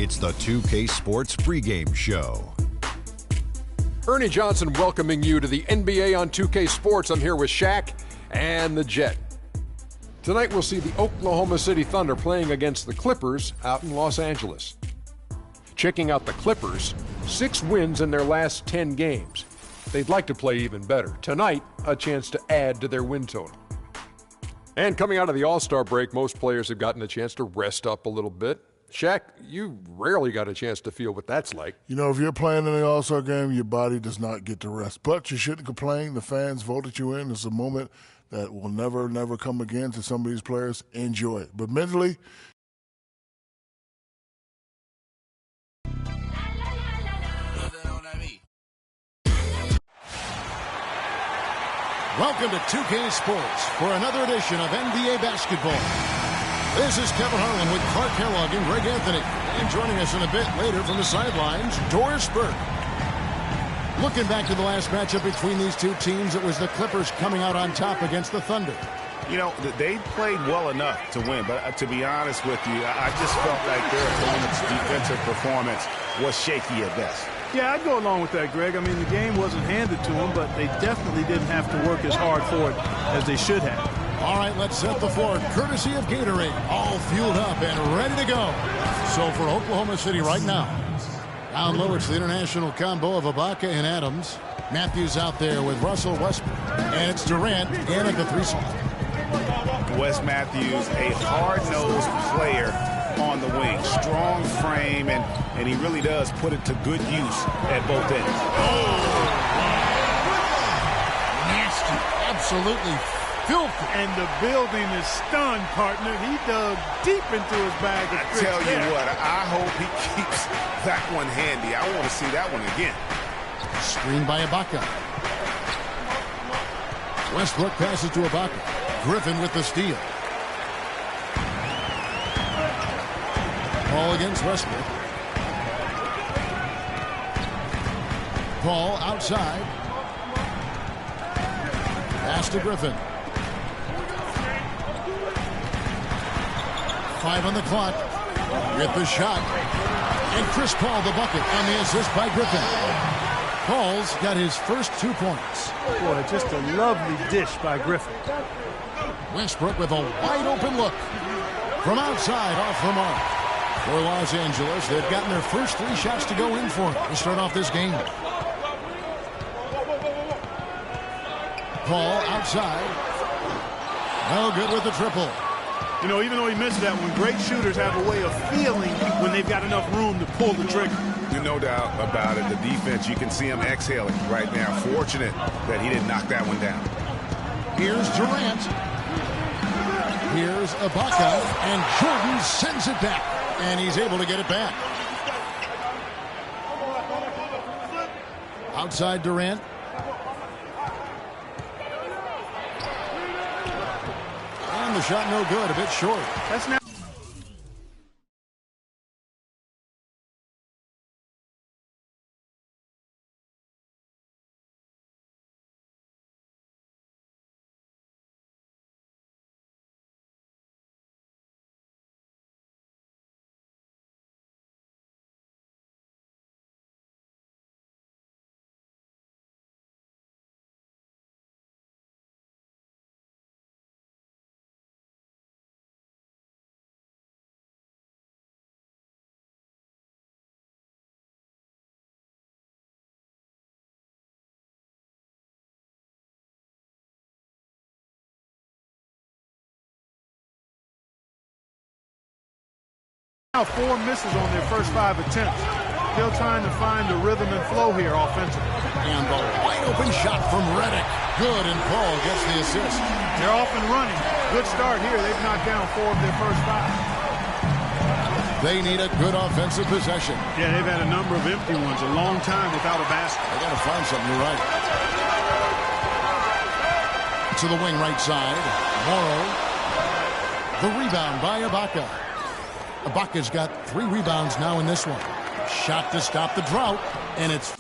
It's the 2K Sports pregame show. Ernie Johnson welcoming you to the NBA on 2K Sports. I'm here with Shaq and the Jet. Tonight we'll see the Oklahoma City Thunder playing against the Clippers out in Los Angeles. Checking out the Clippers, 6 wins in their last 10 games. They'd like to play even better. Tonight, a chance to add to their win total. And coming out of the All-Star break, most players have gotten a chance to rest up a little bit. Shaq, you rarely got a chance to feel what that's like. You know, if you're playing in the All-Star game, your body does not get to rest. But you shouldn't complain. The fans voted you in. It's a moment that will never come again to some of these players. Enjoy it. But mentally, welcome to 2K Sports for another edition of NBA basketball. This is Kevin Harlan with Clark Kellogg and Greg Anthony. And joining us in a bit later from the sidelines, Doris Burke. Looking back to the last matchup between these two teams, it was the Clippers coming out on top against the Thunder. You know, they played well enough to win, but to be honest with you, I just felt like their opponent's defensive performance was shaky at best. Yeah, I'd go along with that, Greg. I mean, the game wasn't handed to them, but they definitely didn't have to work as hard for it as they should have. All right, let's set the floor, courtesy of Gatorade, all fueled up and ready to go. So for Oklahoma City right now, down low, it's the international combo of Ibaka and Adams. Matthews out there with Russell Westbrook, and it's Durant in at the 3 spot. Wes Matthews, a hard-nosed player on the wing, strong frame, and he really does put it to good use at both ends. Oh, nasty, absolutely filthy. And the building is stunned, partner. He dug deep into his bag of tricks. I tell you what, I hope he keeps that one handy. I want to see that one again. Screen by Ibaka. Westbrook passes to Ibaka. Griffin with the steal. Paul against Westbrook. Paul outside. Pass to Griffin. 5 on the clock. With the shot. And Chris Paul the bucket on the assist by Griffin. Paul's got his first 2 points. Boy, just a lovely dish by Griffin. Westbrook with a wide open look. From outside off the mark. For Los Angeles, they've gotten their first 3 shots to go in for to start off this game. Paul outside. No good with the triple. You know, even though he missed that one, great shooters have a way of feeling when they've got enough room to pull the trigger. No doubt about it. The defense, you can see him exhaling right now. Fortunate that he didn't knock that one down. Here's Durant. Here's Ibaka. And Jordan sends it back. And he's able to get it back. Outside Durant. And the shot no good, a bit short. That's now now 4 misses on their first 5 attempts. Still trying to find the rhythm and flow here offensively. And the wide open shot from Redick. Good, and Paul gets the assist. They're off and running. Good start here. They've knocked down 4 of their first 5. They need a good offensive possession. Yeah, they've had a number of empty ones, a long time without a basket. They got to find something, you're right. To the wing right side. Morrow. The rebound by Ibaka. Ibaka's got 3 rebounds now in this one. Shot to stop the drought, and it's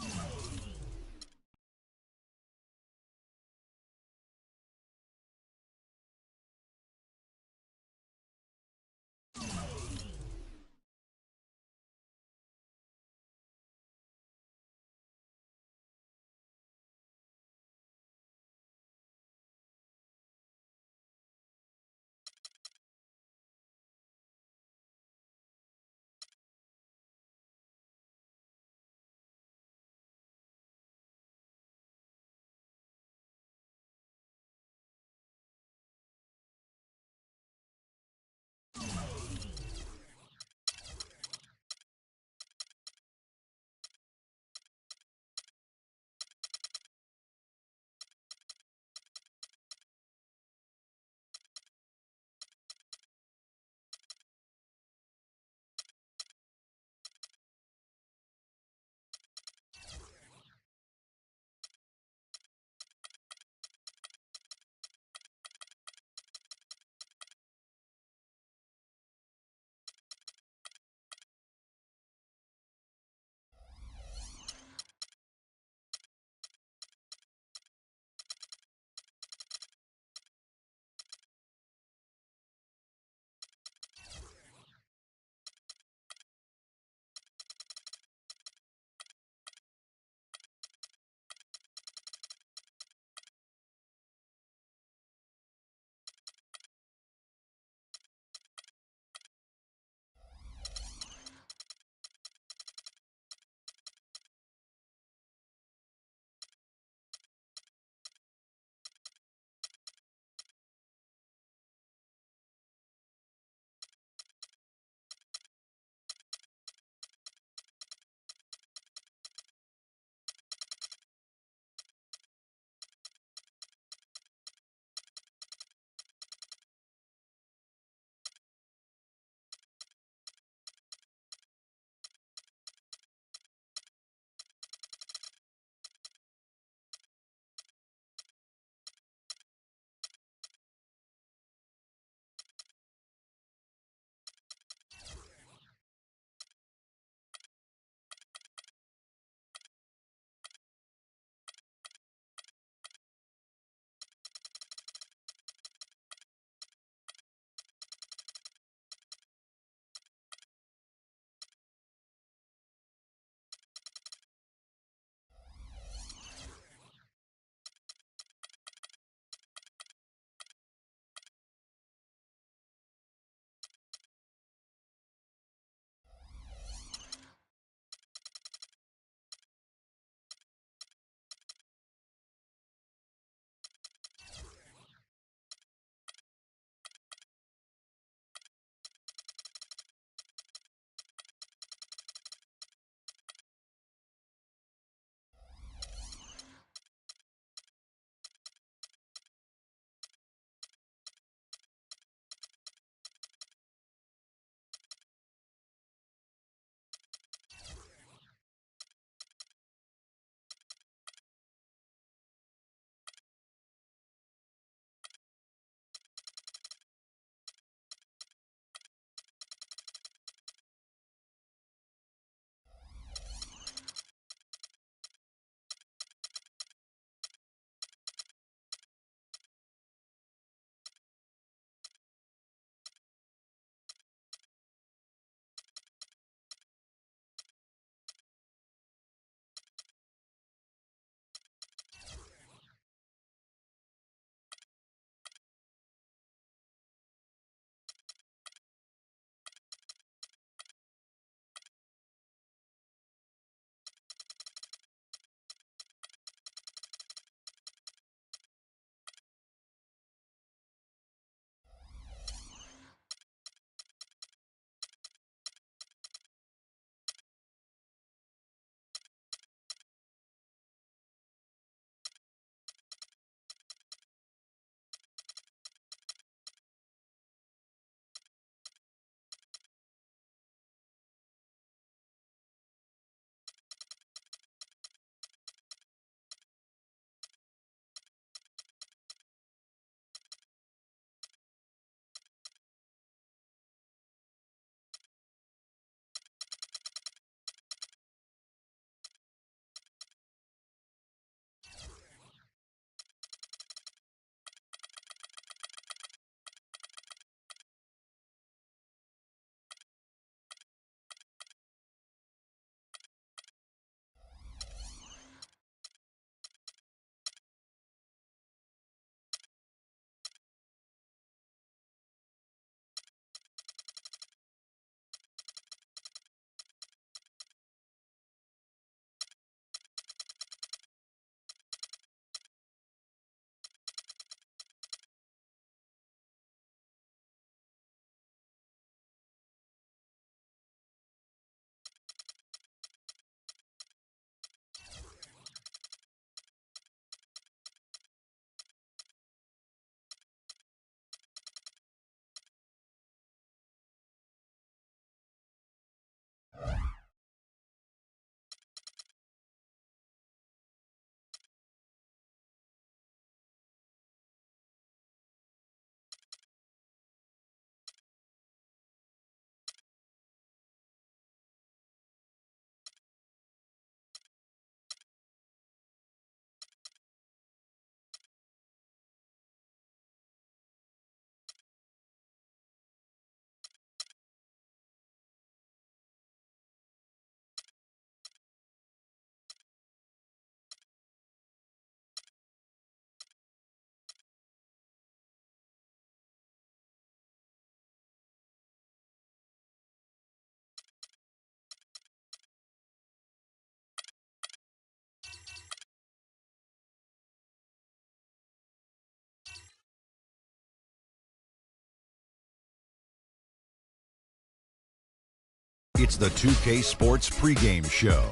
It's the 2K Sports pregame show.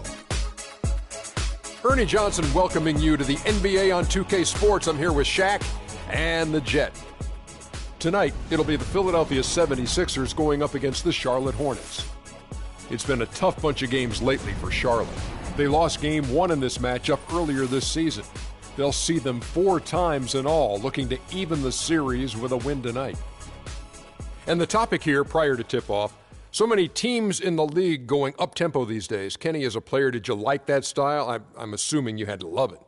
Ernie Johnson welcoming you to the NBA on 2K Sports. I'm here with Shaq and the Jet. Tonight, it'll be the Philadelphia 76ers going up against the Charlotte Hornets. It's been a tough bunch of games lately for Charlotte. They lost game 1 in this matchup earlier this season. They'll see them 4 times in all, looking to even the series with a win tonight. And the topic here prior to tip-off, so many teams in the league going up-tempo these days. Kenny, as a player, did you like that style? I'm assuming you had to love it.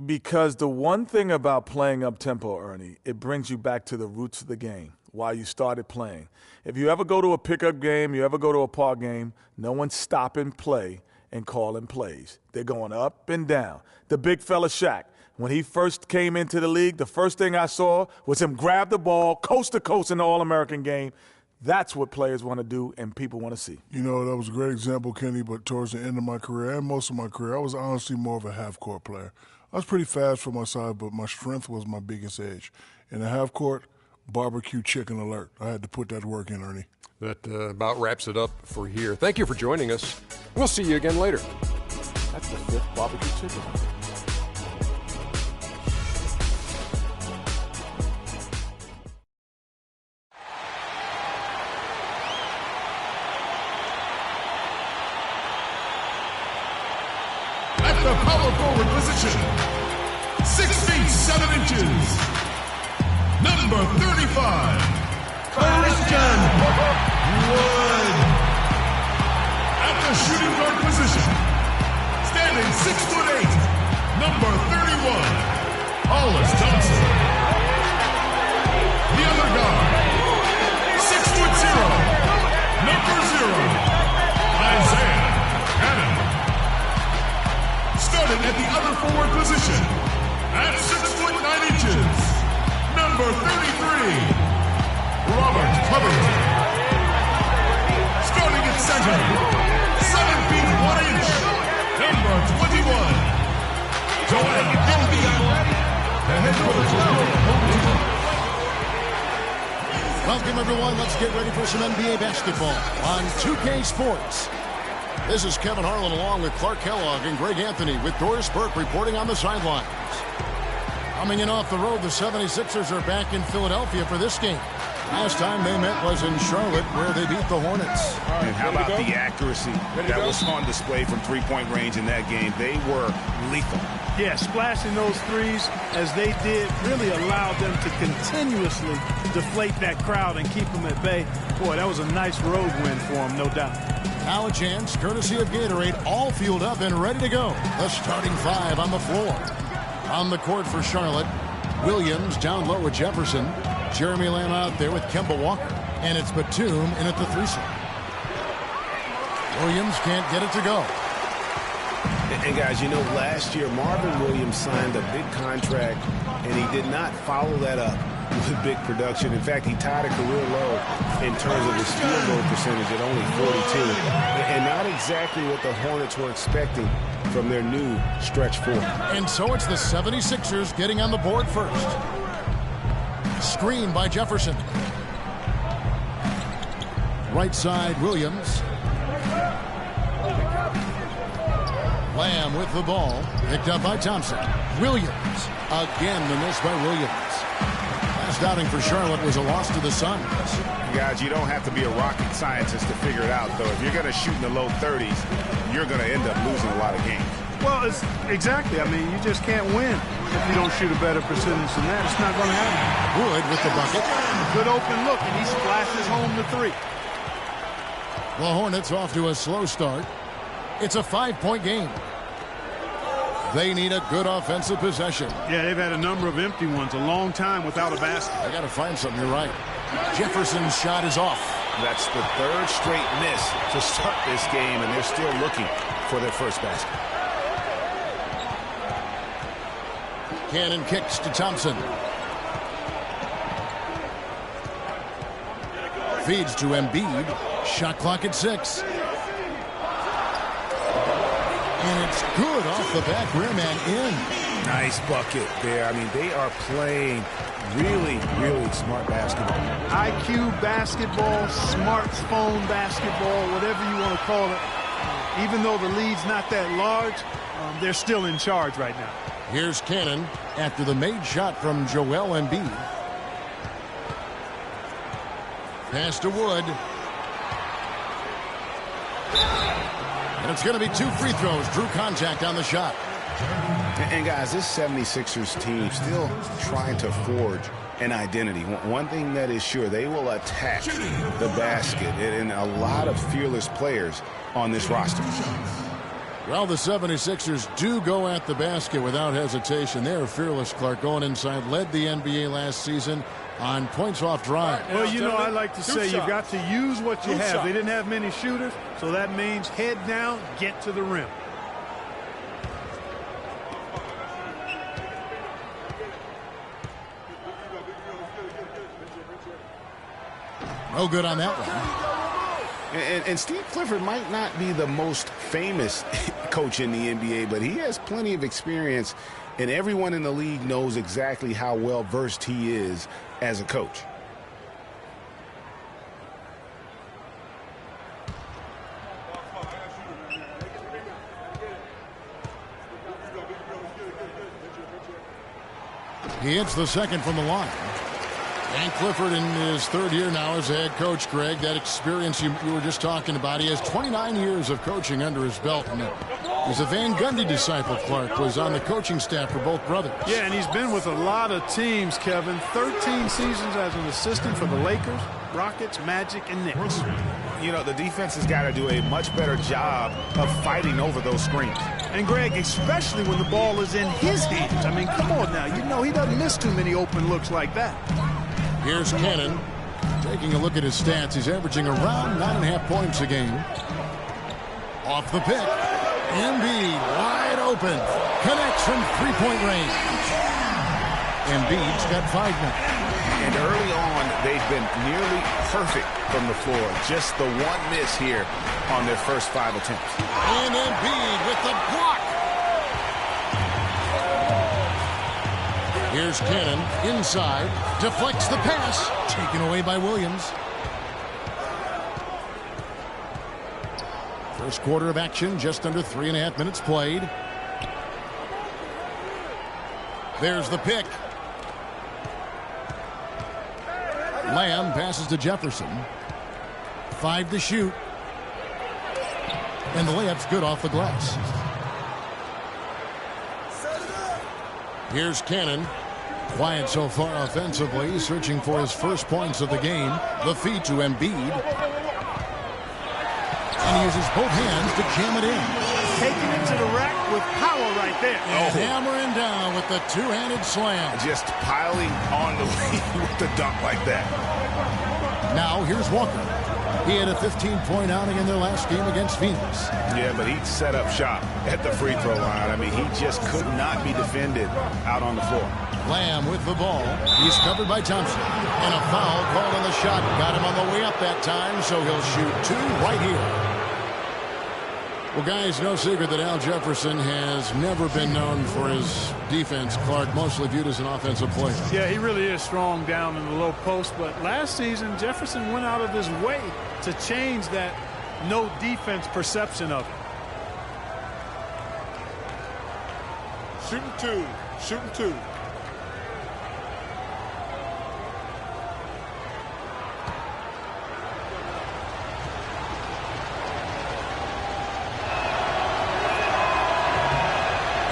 Because the one thing about playing up-tempo, Ernie, it brings you back to the roots of the game, why you started playing. If you ever go to a pickup game, you ever go to a park game, no one's stopping play and calling plays. They're going up and down. The big fella Shaq, when he first came into the league, the first thing I saw was him grab the ball coast to coast in the All-American game. That's what players want to do and people want to see. You know, that was a great example, Kenny, but towards the end of my career and most of my career, I was honestly more of a half-court player. I was pretty fast for my size, but my strength was my biggest edge. In the half-court, barbecue chicken alert. I had to put that work in, Ernie. That about wraps it up for here. Thank you for joining us. We'll see you again later. That's the 5th barbecue chicken. The power forward position, 6 feet 7 inches, number 35, Christian Wood. At the shooting guard position, standing 6'8", number 31, Hollis Thompson. The other guard, 6'0", number 0, Isaiah Cannon. Starting at the other forward position, at 6'9", number 33, Robert Covington. Starting at center, 7 feet 1 inch, number 21, Joel Embiid. The head coach is welcome, everyone. Let's get ready for some NBA basketball on 2K Sports. This is Kevin Harlan along with Clark Kellogg and Greg Anthony with Doris Burke reporting on the sidelines. Coming in off the road, the 76ers are back in Philadelphia for this game. Last time they met was in Charlotte, where they beat the Hornets. And how about the accuracy that was on display from three-point range in that game? They were lethal. Yeah, splashing those threes as they did really allowed them to continuously deflate that crowd and keep them at bay. Boy, that was a nice road win for them, no doubt. Now a chance, courtesy of Gatorade, all fueled up and ready to go. The starting 5 on the floor. On the court for Charlotte, Williams down low with Jefferson. Jeremy Lamb out there with Kemba Walker. And it's Batum in at the 3 slot. Williams can't get it to go. And guys, you know, last year Marvin Williams signed a big contract, and he did not follow that up with big production. In fact, he tied a career low in terms of his field goal percentage at only 42. And not exactly what the Hornets were expecting from their new stretch 4. And so it's the 76ers getting on the board first. Screen by Jefferson. Right side, Williams. Lamb with the ball. Picked up by Thompson. Williams. Again, the miss by Williams. Last outing for Charlotte was a loss to the Suns. Guys, you don't have to be a rocket scientist to figure it out, though. If you're going to shoot in the low 30s, you're going to end up losing a lot of games. Well, it's exactly. I mean, you just can't win if you don't shoot a better percentage than that. It's not going to happen. Wood with the bucket. Good open look, and he splashes home the 3. The Hornets off to a slow start. It's a 5-point game. They need a good offensive possession. Yeah, they've had a number of empty ones, a long time without a basket. I got to find something. You're right. Jefferson's shot is off. That's the 3rd straight miss to start this game, and they're still looking for their first basket. Cannon kicks to Thompson. Feeds to Embiid. Shot clock at 6. And it's good off the back rim and in. Nice bucket there. I mean, they are playing really, really smart basketball. IQ basketball, smartphone basketball, whatever you want to call it. Even though the lead's not that large, they're still in charge right now. Here's Cannon after the made shot from Joel Embiid. Pass to Wood. And it's going to be 2 free throws. Drew contact on the shot. And guys, this 76ers team still trying to forge an identity. One thing that is sure, they will attack the basket, and a lot of fearless players on this roster. Well, the 76ers do go at the basket without hesitation. They are fearless, Clark, going inside. Led the NBA last season on points off drive. Well, you know, I like to say you've got to use what you have. They didn't have many shooters, so that means head down, get to the rim. No good on that one. And Steve Clifford might not be the most famous coach in the NBA, but he has plenty of experience, and everyone in the league knows exactly how well versed he is as a coach. He hits the second from the line. And Clifford in his 3rd year now as a head coach, Greg. That experience you were just talking about. He has 29 years of coaching under his belt. And he's a Van Gundy disciple, Clark. Was on the coaching staff for both brothers. Yeah, and he's been with a lot of teams, Kevin. 13 seasons as an assistant for the Lakers, Rockets, Magic, and Knicks. You know, the defense has got to do a much better job of fighting over those screens. And, Greg, especially when the ball is in his hands. I mean, come on now. You know he doesn't miss too many open looks like that. Here's Cannon. Taking a look at his stats, he's averaging around 9.5 points a game. Off the pick. Embiid wide open. Connects from 3-point range. Embiid's got 5 now. And early on, they've been nearly perfect from the floor. Just the one miss here on their first 5 attempts. And Embiid with the block. Here's Cannon inside. Deflects the pass. Taken away by Williams. First quarter of action, just under 3.5 minutes played. There's the pick. Lamb passes to Jefferson. 5 to shoot. And the layup's good off the glass. Here's Cannon. Quiet so far offensively, searching for his first points of the game. The feed to Embiid. And he uses both hands to jam it in. Taking it to the rack with power right there. And hammering down with the 2-handed slam. Just piling on the lead with the dunk like that. Now here's Walker. He had a 15-point outing in their last game against Phoenix. Yeah, but he'd set up shop at the free throw line. I mean, he just could not be defended out on the floor. Lamb with the ball. He's covered by Thompson. And a foul called on the shot. Got him on the way up that time, so he'll shoot 2 right here. Well, guys, no secret that Al Jefferson has never been known for his defense. Clark, mostly viewed as an offensive player. Yeah, he really is strong down in the low post. But last season, Jefferson went out of his way to change that no defense perception of him. Shooting 2. Shooting 2.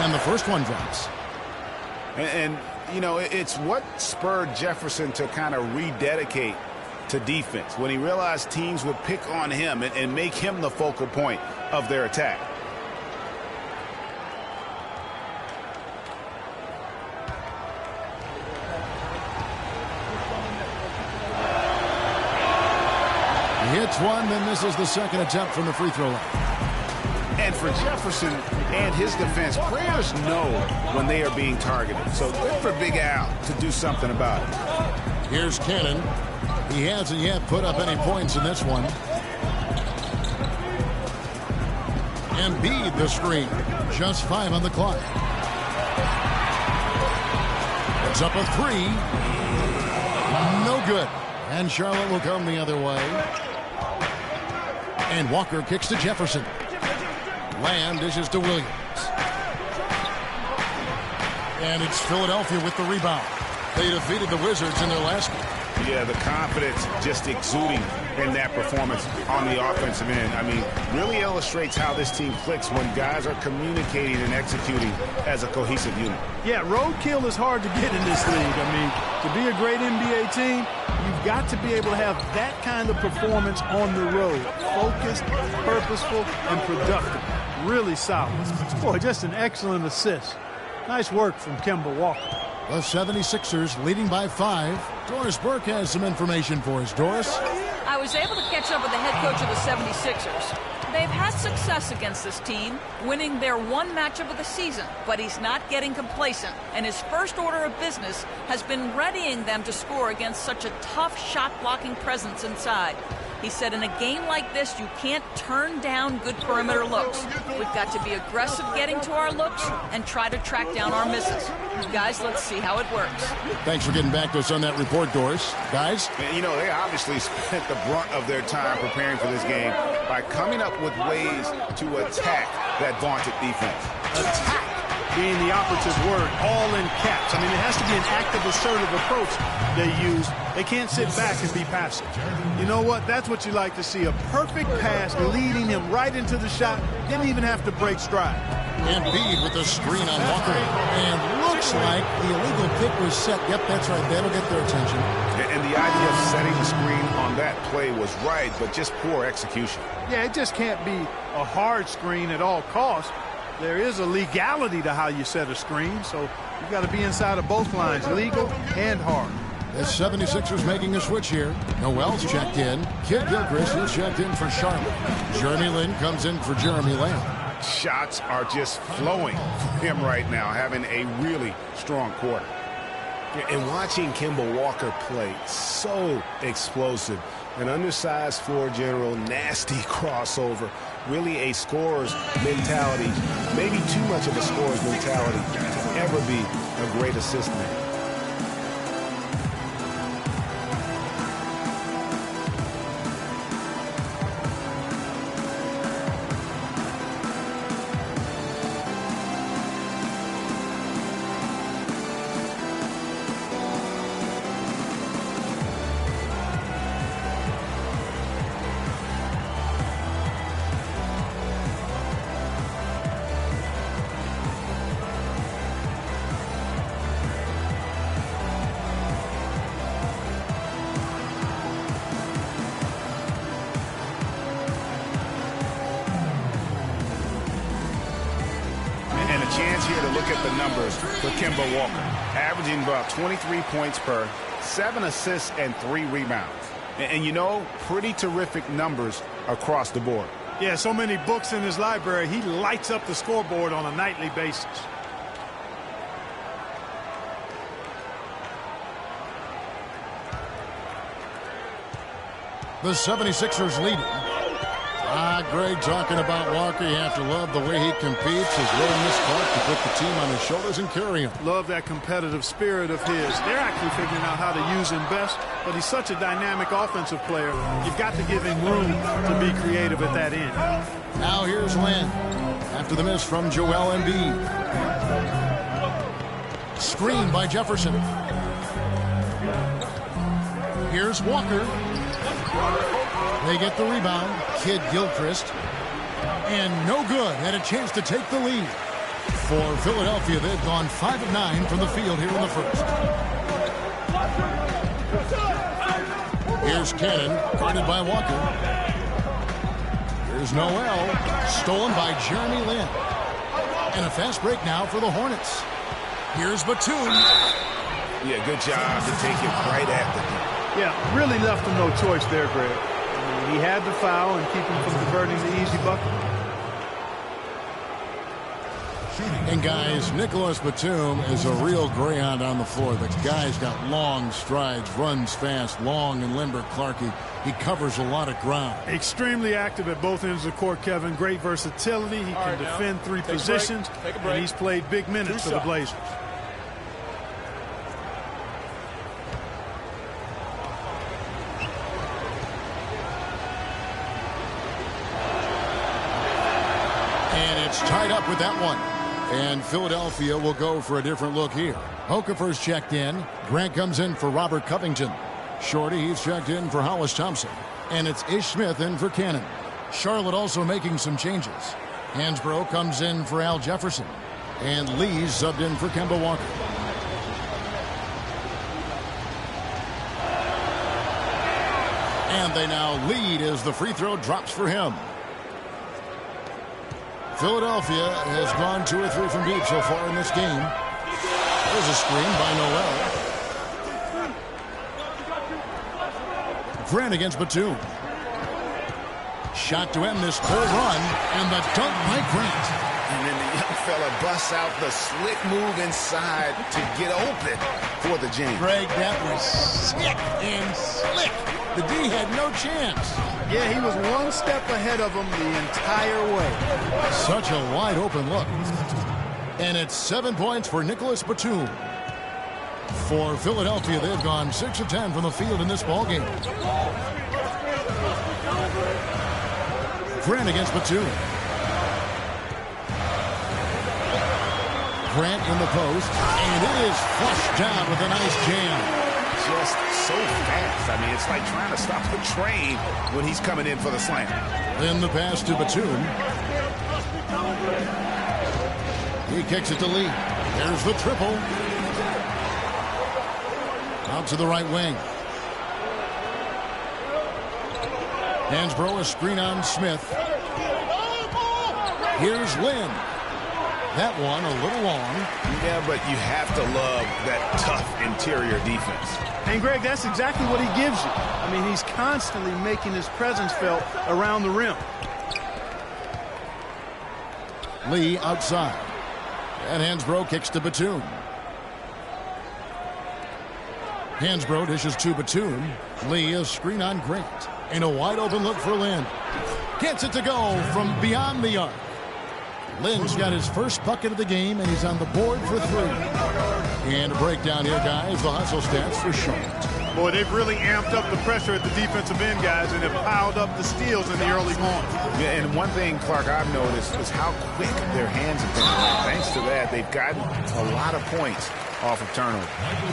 And the first one drops. And you know, it's what spurred Jefferson to kind of rededicate to defense when he realized teams would pick on him and make him the focal point of their attack. He hits one, then misses the second attempt from the free throw line. And for Jefferson and his defense, players know when they are being targeted. So good for Big Al to do something about it. Here's Cannon. He hasn't yet put up any points in this one. Embiid the screen. Just 5 on the clock. Puts up a three. No good. And Charlotte will come the other way. And Walker kicks to Jefferson. Lamb dishes to Williams. And it's Philadelphia with the rebound. They defeated the Wizards in their last game. Yeah, the confidence just exuding in that performance on the offensive end. I mean, really illustrates how this team clicks when guys are communicating and executing as a cohesive unit. Yeah, roadkill is hard to get in this league. I mean, to be a great NBA team, you've got to be able to have that kind of performance on the road. Focused, purposeful, and productive. Really solid. Boy, just an excellent assist. Nice work from Kemba Walker. The 76ers leading by 5. Doris Burke has some information for us. Doris? I was able to catch up with the head coach of the 76ers. They've had success against this team, winning their one matchup of the season, but he's not getting complacent, and his first order of business has been readying them to score against such a tough shot-blocking presence inside. He said in a game like this, you can't turn down good perimeter looks. We've got to be aggressive getting to our looks and try to track down our misses. Guys, let's see how it works. Thanks for getting back to us on that report, Doris. Guys? And, you know, they obviously spent the brunt of their time preparing for this game by coming up with ways to attack that vaunted defense. Attack being the operative word, all in caps. I mean, it has to be an active, assertive approach they use. They can't sit back and be passive. You know what? That's what you like to see. A perfect pass leading him right into the shot. Didn't even have to break stride. Embiid with the screen on Walker. And looks like the illegal pick was set. Yep, that's right. That'll get their attention. And the idea of setting the screen on that play was right, but just poor execution. Yeah, it just can't be a hard screen at all costs. There is a legality to how you set a screen, so you've got to be inside of both lines, legal and hard. The 76ers making a switch here. Noel's checked in. Kid Gilchrist is checked in for Charlotte. Jeremy Lin comes in for Jeremy Lamb. Shots are just flowing for him right now, having a really strong quarter. And watching Kemba Walker play, so explosive. An undersized floor general, nasty crossover. Really a scorer's mentality, maybe too much of a scorer's mentality to ever be a great assist man. Chance here to look at the numbers for Kemba Walker, averaging about 23 points per, 7 assists and 3 rebounds. And you know, pretty terrific numbers across the board. Yeah, so many books in his library. He lights up the scoreboard on a nightly basis. The 76ers leading. Greg talking about Walker. You have to love the way he competes. His willingness to put the team on his shoulders and carry him. Love that competitive spirit of his. They're actually figuring out how to use him best, but he's such a dynamic offensive player. You've got to give him room to be creative at that end. Now here's Len after the miss from Joel Embiid. Screen by Jefferson. Here's Walker. They get the rebound. Kid Gilchrist. And no good. Had a chance to take the lead. For Philadelphia, they've gone 5 of 9 from the field here in the first. Here's Cannon, guarded by Walker. Here's Noel, stolen by Jeremy Lin. And a fast break now for the Hornets. Here's Batum. Yeah, good job to take it right at the net. Yeah, really left him no choice there, Greg. He had to foul and keep him from converting the easy bucket. And guys, Nicholas Batum is a real greyhound on the floor. The guy's got long strides, runs fast, long and limber. Clarkie, he covers a lot of ground. Extremely active at both ends of the court, Kevin. Great versatility. He can defend 3 positions, and he's played big minutes for the Blazers. it's tied up with that one. And Philadelphia will go for a different look here. Okafor's checked in. Grant comes in for Robert Covington. Shorty, he's checked in for Hollis Thompson. And it's Ish Smith in for Cannon. Charlotte also making some changes. Hansbrough comes in for Al Jefferson. And Lee's subbed in for Kemba Walker. And they now lead as the free throw drops for him. Philadelphia has gone 2 or 3 from deep so far in this game. There's a screen by Noel. Grant against Batum. Shot to end this full run, and the dunk by Grant. And then the young fella busts out the slick move inside to get open for the jam. Greg, that was sick and slick. The D had no chance. Yeah, he was one step ahead of him the entire way. Such a wide open look. And it's 7 points for Nicholas Batum. For Philadelphia, they've gone 6 of 10 from the field in this ballgame. Grant against Batum. Grant in the post, and it is flushed down with a nice jam. Just so fast. I mean, it's like trying to stop the train when he's coming in for the slam. Then the pass to Batum. He kicks it to Lee. There's the triple. Out to the right wing. Hansbrough, a screen on Smith. Here's Lynn. That one a little long. Yeah, but you have to love that tough interior defense. And, Greg, that's exactly what he gives you. I mean, he's constantly making his presence felt around the rim. Lee outside. And Hansbrough kicks to Batum. Hansbrough dishes to Batum. Lee, a screen on Grant. And a wide open look for Lynn. Gets it to go from beyond the arc. Lynn's got his first bucket of the game, and he's on the board for 3. And a breakdown here, guys. The hustle stats for Charlotte. Boy, they've really amped up the pressure at the defensive end, guys, and have piled up the steals in the early going. Yeah, and one thing, Clark, I've noticed is how quick their hands have been. Thanks to that, they've gotten a lot of points off of turnover.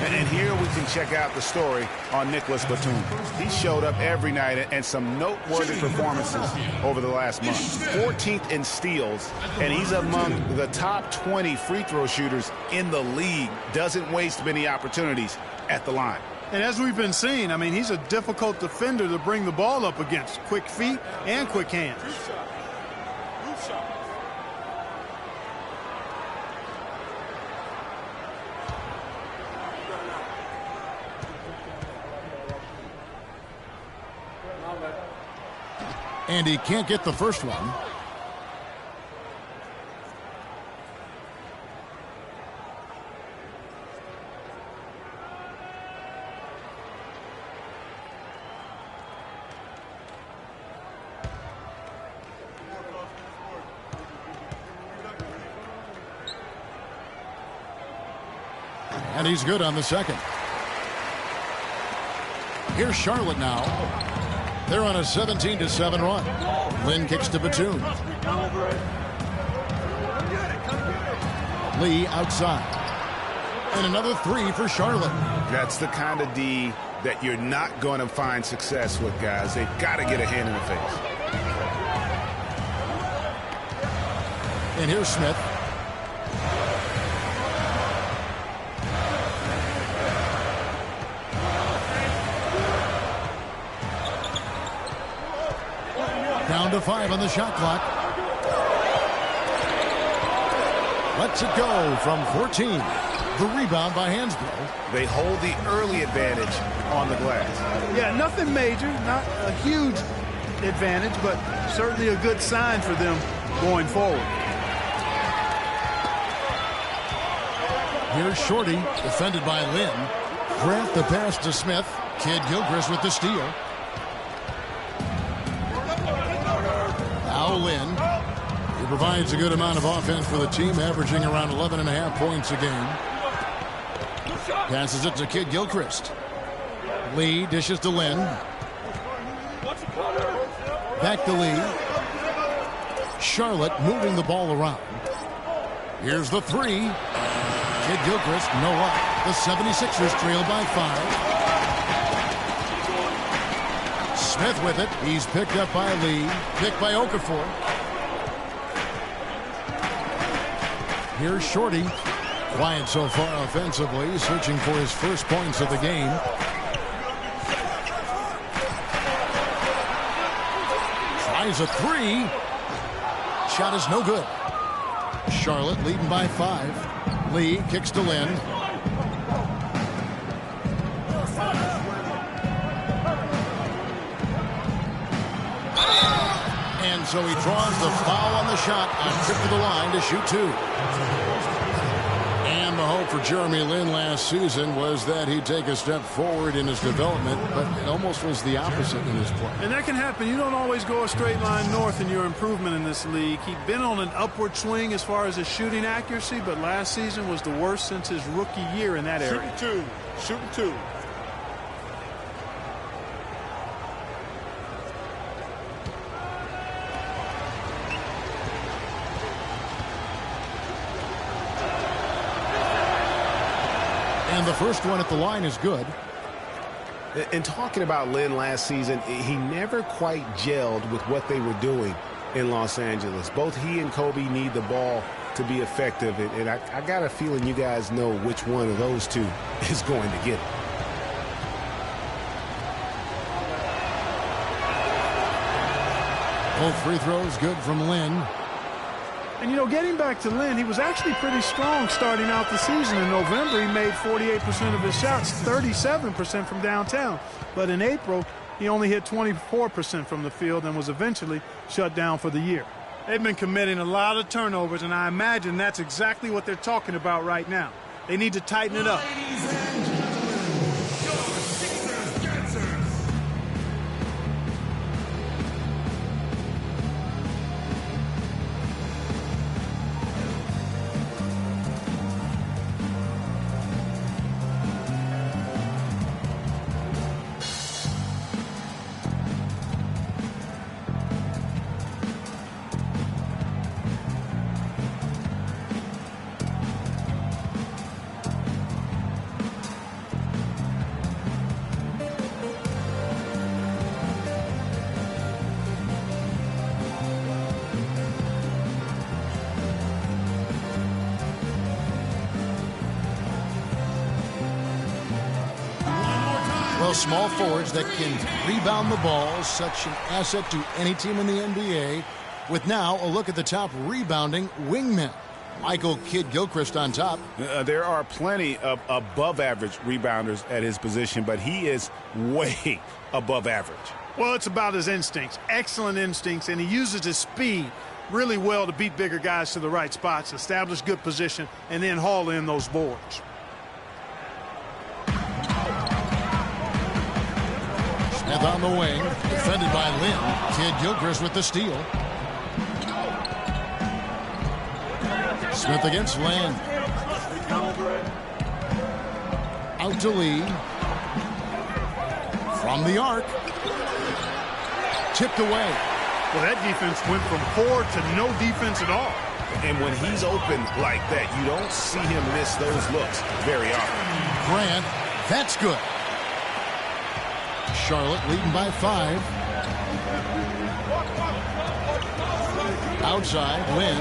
And here we can check out the story on Nicholas Batum. He showed up every night and some noteworthy performances over the last month. 14th in steals, and he's among the top 20 free throw shooters in the league. Doesn't waste many opportunities at the line. And as we've been seeing, I mean, he's a difficult defender to bring the ball up against. Quick feet and quick hands. And he can't get the first one. And he's good on the second. Here's Charlotte now. They're on a 17-7 run. Lynn kicks to Batum. Lee outside. And another 3 for Charlotte. That's the kind of D that you're not going to find success with, guys. They've got to get a hand in the face. And here's Smith. Down to 5 on the shot clock. Lets it go from 14. The rebound by Hansbrough. They hold the early advantage on the glass. Yeah, nothing major, not a huge advantage, but certainly a good sign for them going forward. Here's Shorty, defended by Lynn. Grant the pass to Smith. Kid Gilchrist with the steal. Now Lynn. He provides a good amount of offense for the team, averaging around 11.5 points a game. Passes it to Kid Gilchrist. Lee dishes to Lynn. Back to Lee. Charlotte moving the ball around. Here's the three. Kidd-Gilchrist, no luck. The 76ers trail by 5. Smith with it. He's picked up by Lee. Picked by Okafor. Here's Shorty. Quiet so far offensively, searching for his first points of the game. Tries a three. Shot is no good. Charlotte leading by 5. Lee kicks to Lynn. And so he draws the foul on the shot on trip to the line to shoot 2. And the hope for Jeremy Lin last season was that he'd take a step forward in his development, but it almost was the opposite in his play. And that can happen. You don't always go a straight line north in your improvement in this league. He'd been on an upward swing as far as his shooting accuracy, but last season was the worst since his rookie year in that area. Shooting 2. And the first one at the line is good. And talking about Lin last season, he never quite gelled with what they were doing in Los Angeles. Both he and Kobe need the ball to be effective. And I got a feeling you guys know which one of those two is going to get it. Both free throws good from Lin. And, you know, getting back to Lin, he was actually pretty strong starting out the season. In November, he made 48% of his shots, 37% from downtown. But in April, he only hit 24% from the field and was eventually shut down for the year. They've been committing a lot of turnovers, and I imagine that's exactly what they're talking about right now. They need to tighten it up. Well, small forwards that can rebound the ball, such an asset to any team in the NBA. With now a look at the top rebounding wingmen. Michael Kidd-Gilchrist on top. There are plenty of above-average rebounders at his position, but he is way above average. Well, it's about his instincts, excellent instincts, and he uses his speed really well to beat bigger guys to the right spots, establish good position, and then haul in those boards. Smith on the wing, defended by Lin. Kidd-Gilchrist with the steal. Smith against Lin. Out to Lee. From the arc. Tipped away. Well, that defense went from poor to no defense at all. And when he's open like that, you don't see him miss those looks very often. Grant, that's good. Charlotte leading by 5. Outside, Lin.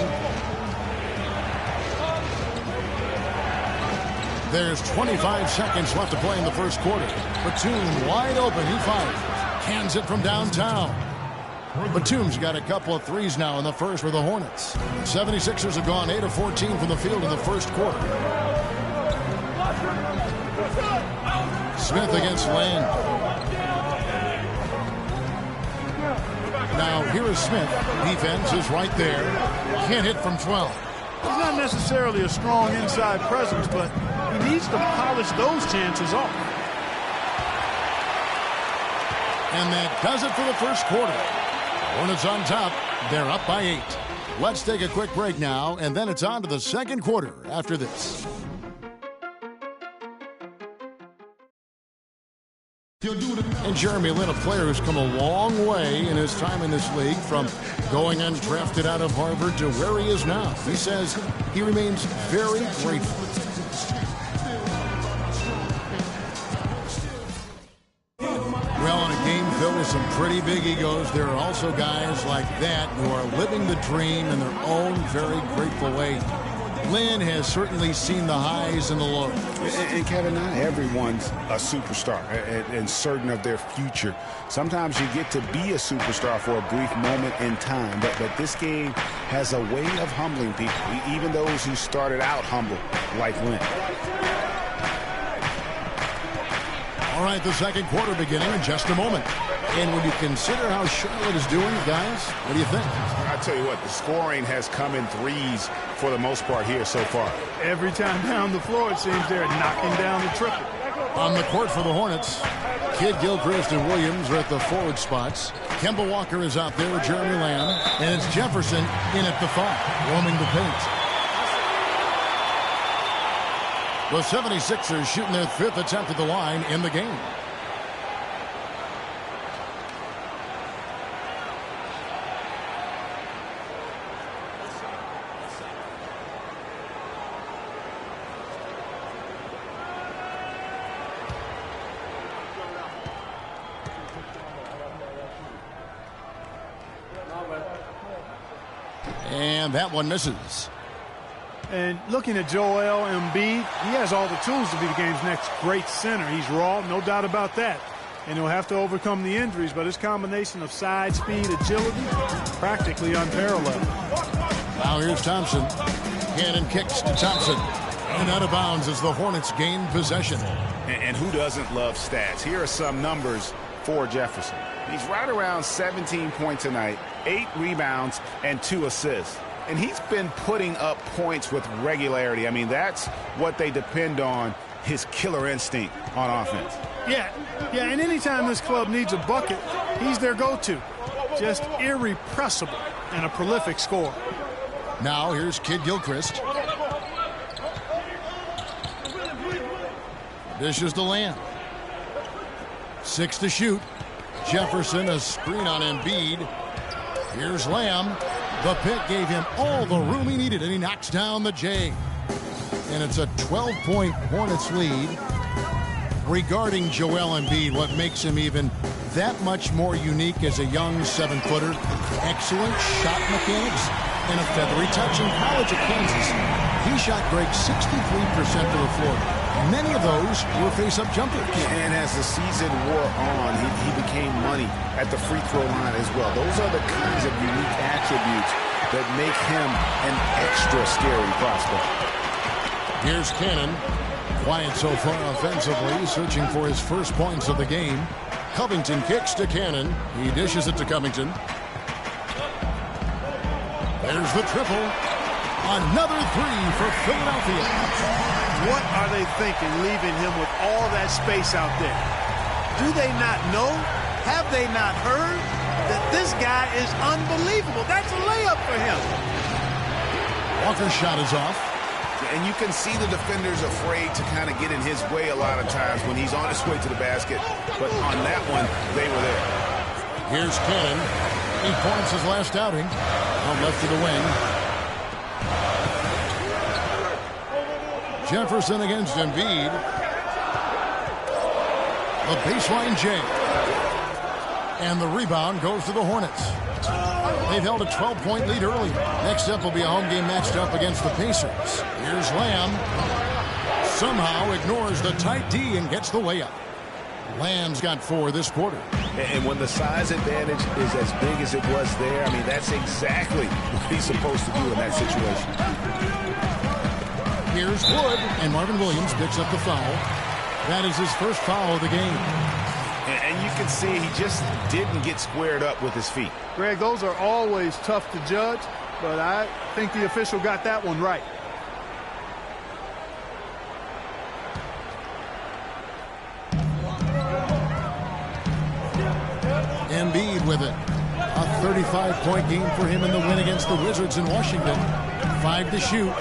There's 25 seconds left to play in the first quarter. Batum wide open, he fires. Cans it from downtown. Batum's got a couple of threes now in the first for the Hornets. 76ers have gone 8 of 14 from the field in the first quarter. Smith against Lin. Now here is Smith. Defense is right there. Can't hit from 12. He's not necessarily a strong inside presence, but he needs to polish those chances off. And that does it for the first quarter. Hornets on top. They're up by 8. Let's take a quick break now, and then it's on to the second quarter after this. And Jeremy Lin, a player who's come a long way in his time in this league, from going undrafted out of Harvard to where he is now. He says he remains very grateful. Well, in a game filled with some pretty big egos, there are also guys like that who are living the dream in their own very grateful way. Lin has certainly seen the highs and the lows. And Kevin, not everyone's a superstar and certain of their future. Sometimes you get to be a superstar for a brief moment in time, but this game has a way of humbling people, even those who started out humble, like Lin. All right, the second quarter beginning in just a moment. And when you consider how Charlotte is doing, guys, what do you think? I tell you what, the scoring has come in threes for the most part here so far. Every time down the floor, it seems they're knocking down the triple. On the court for the Hornets, Kid Gilchrist and Williams are at the forward spots. Kemba Walker is out there with Jeremy Lamb. And it's Jefferson in at the 5, roaming the paint. The 76ers shooting their 5th attempt at the line in the game. And that one misses. And looking at Joel Embiid, he has all the tools to be the game's next great center. He's raw, no doubt about that. And he'll have to overcome the injuries, but his combination of size, speed, agility, practically unparalleled. Now here's Thompson. Cannon kicks to Thompson. And out of bounds as the Hornets gain possession. And who doesn't love stats? Here are some numbers for Jefferson. He's right around 17 points a night, 8 rebounds, and 2 assists. And he's been putting up points with regularity. I mean, that's what they depend on, his killer instinct on offense. Yeah, and anytime this club needs a bucket, he's their go-to. Just irrepressible and a prolific scorer. Now here's Kid Gilchrist. Dishes to Lamb. 6 to shoot. Jefferson, a screen on Embiid. Here's Lamb. The pick gave him all the room he needed, and he knocks down the J. And it's a 12-point Hornets lead. Regarding Joel Embiid, what makes him even that much more unique as a young 7-footer, excellent shot mechanics, and a feathery touch. In college at Kansas, he shot Greg 63% to the floor. Many of those were face-up jumpers. And as the season wore on, he became money at the free throw line as well. Those are the kinds of unique attributes that make him an extra scary prospect. Here's Cannon. Quiet so far offensively, searching for his first points of the game. Covington kicks to Cannon. He dishes it to Covington. There's the triple. Another 3 for Philadelphia. What are they thinking, leaving him with all that space out there? Do they not know? Have they not heard that this guy is unbelievable? That's a layup for him. Walker's shot is off. And you can see the defenders afraid to kind of get in his way a lot of times when he's on his way to the basket. But on that one, they were there. Here's Cannon. He points his last outing. On left to the wing. Jefferson against Embiid. The baseline J. And the rebound goes to the Hornets. They've held a 12-point lead early. Next up will be a home game matched up against the Pacers. Here's Lamb. Somehow ignores the tight D and gets the layup. Lamb's got 4 this quarter. And when the size advantage is as big as it was there, I mean, that's exactly what he's supposed to do in that situation. Here's Wood, and Marvin Williams picks up the foul. That is his first foul of the game. And you can see he just didn't get squared up with his feet. Greg, those are always tough to judge, but I think the official got that one right. Embiid with it. A 35-point game for him in the win against the Wizards in Washington. 5 to shoot.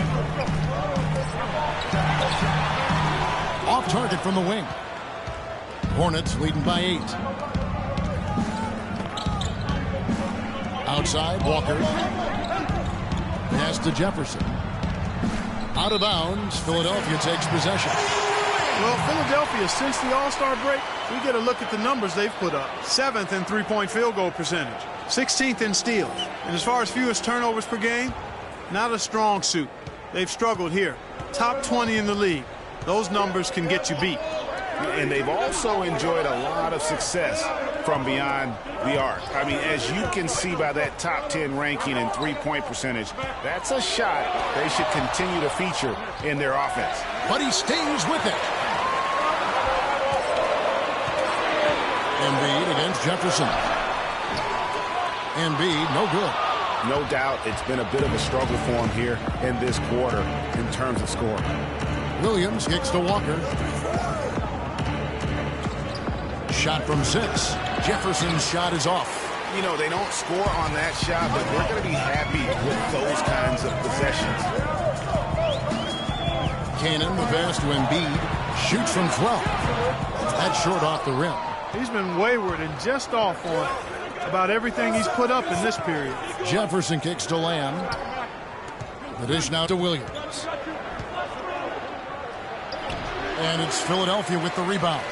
Off target from the wing. Hornets leading by 8. Outside, Walker. Pass to Jefferson. Out of bounds, Philadelphia takes possession. Well, Philadelphia, since the All-Star break, we get a look at the numbers they've put up. 7th in three-point field goal percentage, 16th in steals. And as far as fewest turnovers per game, not a strong suit. They've struggled here. Top 20 in the league. Those numbers can get you beat. And they've also enjoyed a lot of success from beyond the arc. I mean, as you can see by that top 10 ranking and three-point percentage, that's a shot they should continue to feature in their offense. But he stays with it. Embiid against Jefferson. Embiid, no good. No doubt it's been a bit of a struggle for him here in this quarter in terms of scoring. Williams kicks to Walker. Shot from 6. Jefferson's shot is off. You know, they don't score on that shot, but they're going to be happy with those kinds of possessions. Cannon, the pass to Embiid. Shoots from 12. That's short off the rim. He's been wayward and just off on about everything he's put up in this period. Jefferson kicks to Lamb. The dish now to Williams. And it's Philadelphia with the rebound.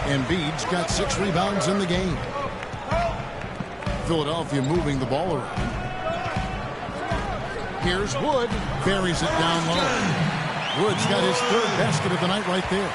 Embiid's got 6 rebounds in the game. Philadelphia moving the ball around. Here's Wood. Buries it down low. Wood's got his 3rd basket of the night right there.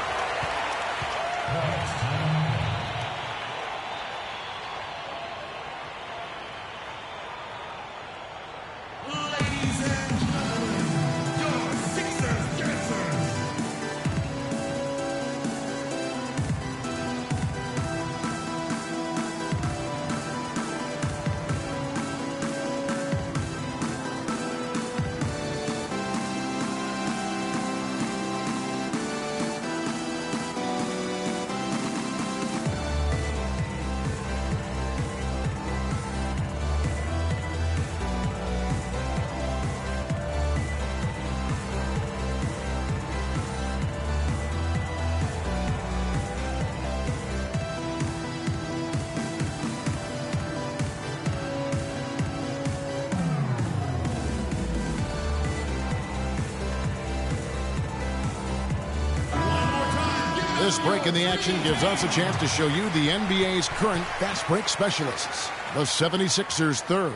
This break in the action gives us a chance to show you the NBA's current fast break specialists. The 76ers' 3rd.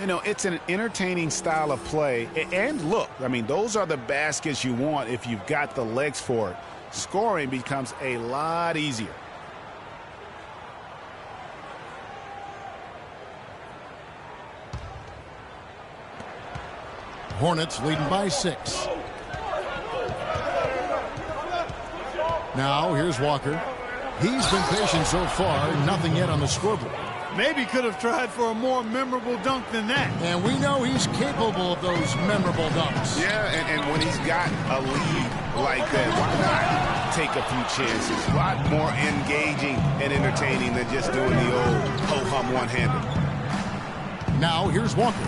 You know, it's an entertaining style of play. And look, I mean, those are the baskets you want if you've got the legs for it. Scoring becomes a lot easier. Hornets leading by 6. Now, here's Walker. He's been patient so far, nothing yet on the scoreboard. Maybe could have tried for a more memorable dunk than that. And we know he's capable of those memorable dunks. Yeah, and when he's got a lead like that, why not take a few chances? A lot more engaging and entertaining than just doing the old ho-hum one-handed. Now, here's Walker.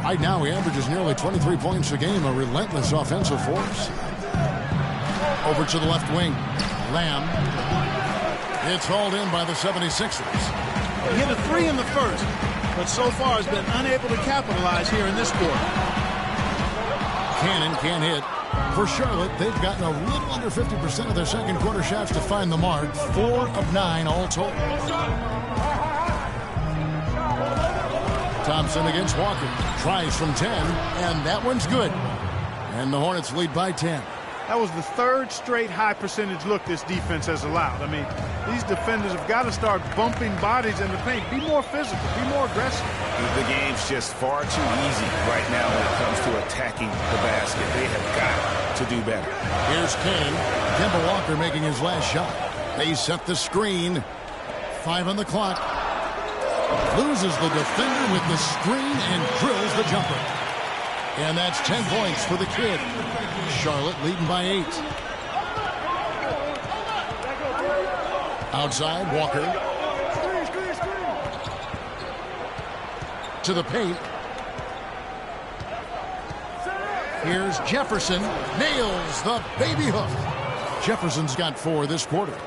Right now, he averages nearly 23 points a game, a relentless offensive force. Over to the left wing. Lamb. It's hauled in by the 76ers. He hit a 3 in the first, but so far has been unable to capitalize here in this quarter. Cannon can't hit. For Charlotte, they've gotten a little under 50% of their second quarter shots to find the mark. 4 of 9 all told. Thompson against Walker. Tries from 10, and that one's good. And the Hornets lead by 10. That was the 3rd straight high percentage look this defense has allowed. I mean, these defenders have got to start bumping bodies in the paint. Be more physical. Be more aggressive. The game's just far too easy right now when it comes to attacking the basket. They have got to do better. Here's Kane. Kemba Walker making his last shot. They set the screen. 5 on the clock. Loses the defender with the screen and drills the jumper. And that's 10 points for the kid. Charlotte leading by 8. Outside, Walker. To the paint. Here's Jefferson. Nails the baby hook. Jefferson's got 4 this quarter.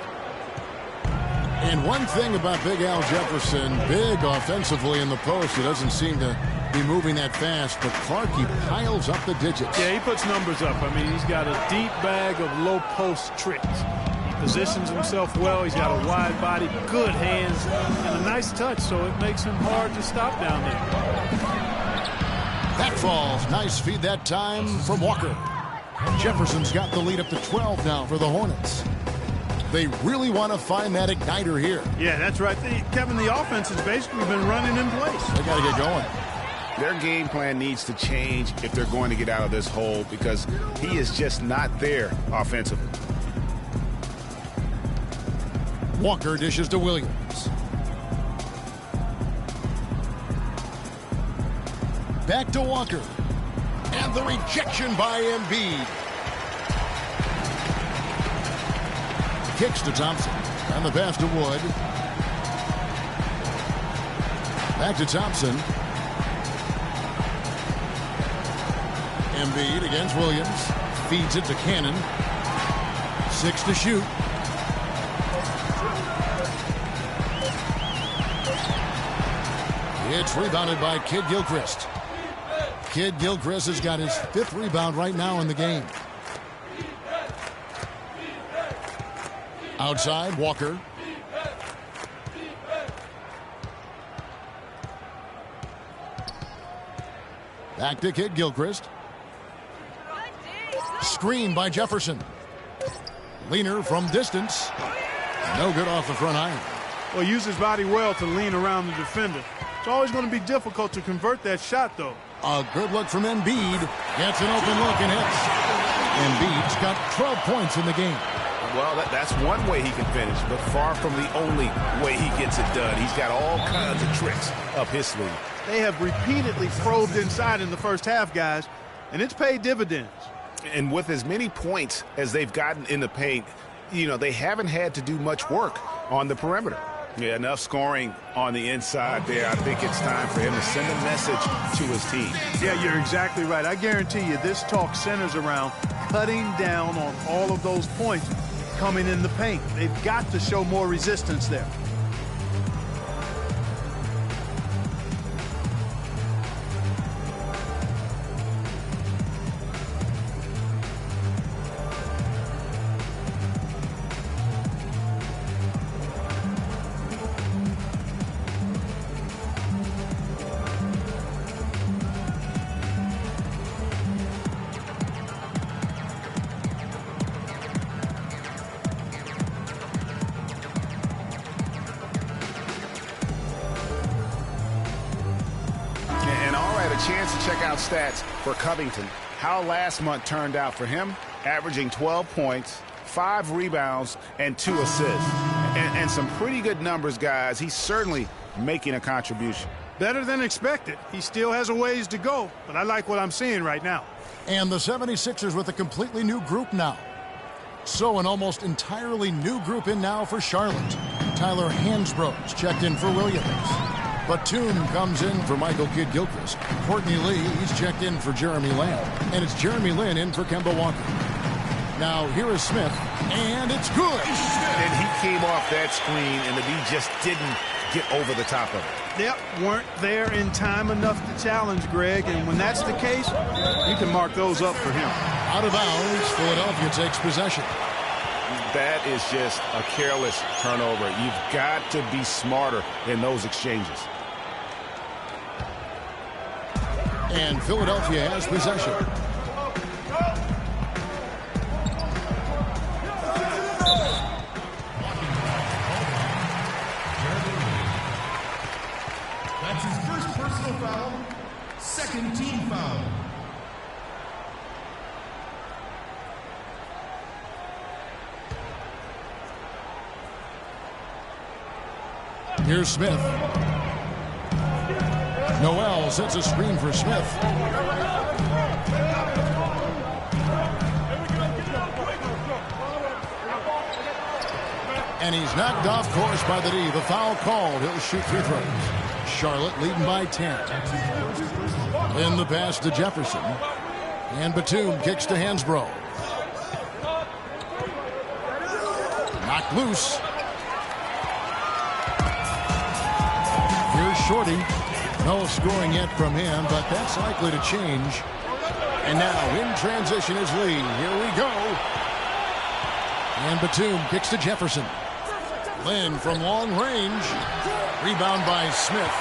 And one thing about Big Al Jefferson, big offensively in the post, he doesn't seem to be moving that fast, but Clark, he piles up the digits. Yeah, he puts numbers up. I mean, he's got a deep bag of low post tricks. He positions himself well. He's got a wide body, good hands, and a nice touch, so it makes him hard to stop down there. That falls. Nice feed that time from Walker. Jefferson's got the lead up to 12 now for the Hornets. They really want to find that igniter here. Yeah, that's right. Kevin, the offense has basically been running in place. They got to get going. Their game plan needs to change if they're going to get out of this hole because he is just not there offensively. Walker dishes to Williams. Back to Walker. And the rejection by Embiid. Kicks to Thompson. And the pass to Wood. Back to Thompson. Embiid against Williams. Feeds it to Cannon. 6 to shoot. It's rebounded by Kid Gilchrist. Kid Gilchrist has got his 5th rebound right now in the game. Outside, Walker. Back to Kid Gilchrist. Screen by Jefferson. Leaner from distance. No good off the front iron. Well, use his body well to lean around the defender. It's always going to be difficult to convert that shot, though. A good look from Embiid. Gets an open look and hits. Embiid's got 12 points in the game. Well, that's one way he can finish, but far from the only way he gets it done. He's got all kinds of tricks up his sleeve. They have repeatedly probed inside in the first half, guys, and it's paid dividends. And with as many points as they've gotten in the paint, you know, they haven't had to do much work on the perimeter. Yeah, enough scoring on the inside there. I think it's time for him to send a message to his team. Yeah, you're exactly right. I guarantee you this talk centers around cutting down on all of those points coming in the paint. They've got to show more resistance there. Chance to check out stats for Covington. How last month turned out for him, averaging 12 points, 5 rebounds, and 2 assists. And some pretty good numbers, guys. He's certainly making a contribution. Better than expected. He still has a ways to go, but I like what I'm seeing right now. And the 76ers with a completely new group now. So an almost entirely new group in now for Charlotte. Tyler Hansbrough's checked in for Williams. Batum comes in for Michael Kidd-Gilchrist. Courtney Lee, he's checked in for Jeremy Lamb. And it's Jeremy Lin in for Kemba Walker. Now here is Smith, and it's good. And he came off that screen, and the D just didn't get over the top of it. Yep, weren't there in time enough to challenge Greg, and when that's the case, you can mark those up for him. Out of bounds, Philadelphia takes possession. That is just a careless turnover. You've got to be smarter in those exchanges. And Philadelphia has possession. That's his first personal foul, second team foul. Here's Smith. Noel sets a screen for Smith. And he's knocked off course by the D. The foul called. He'll shoot free throws. Charlotte leading by 10. In the pass to Jefferson. And Batum kicks to Hansbrough. Knocked loose. Shorty. No scoring yet from him, but that's likely to change. And now in transition is Lee. Here we go. And Batum kicks to Jefferson. Lynn from long range. Rebound by Smith.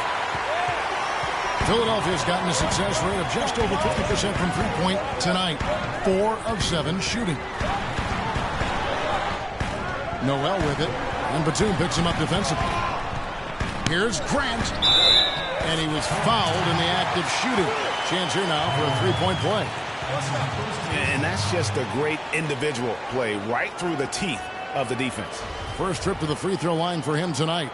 Philadelphia's gotten a success rate of just over 50% from three-point tonight. 4 of 7 shooting. Noel with it. And Batum picks him up defensively. Here's Grant. And he was fouled in the act of shooting. Chance here now for a three-point play. And that's just a great individual play right through the teeth of the defense. First trip to the free throw line for him tonight.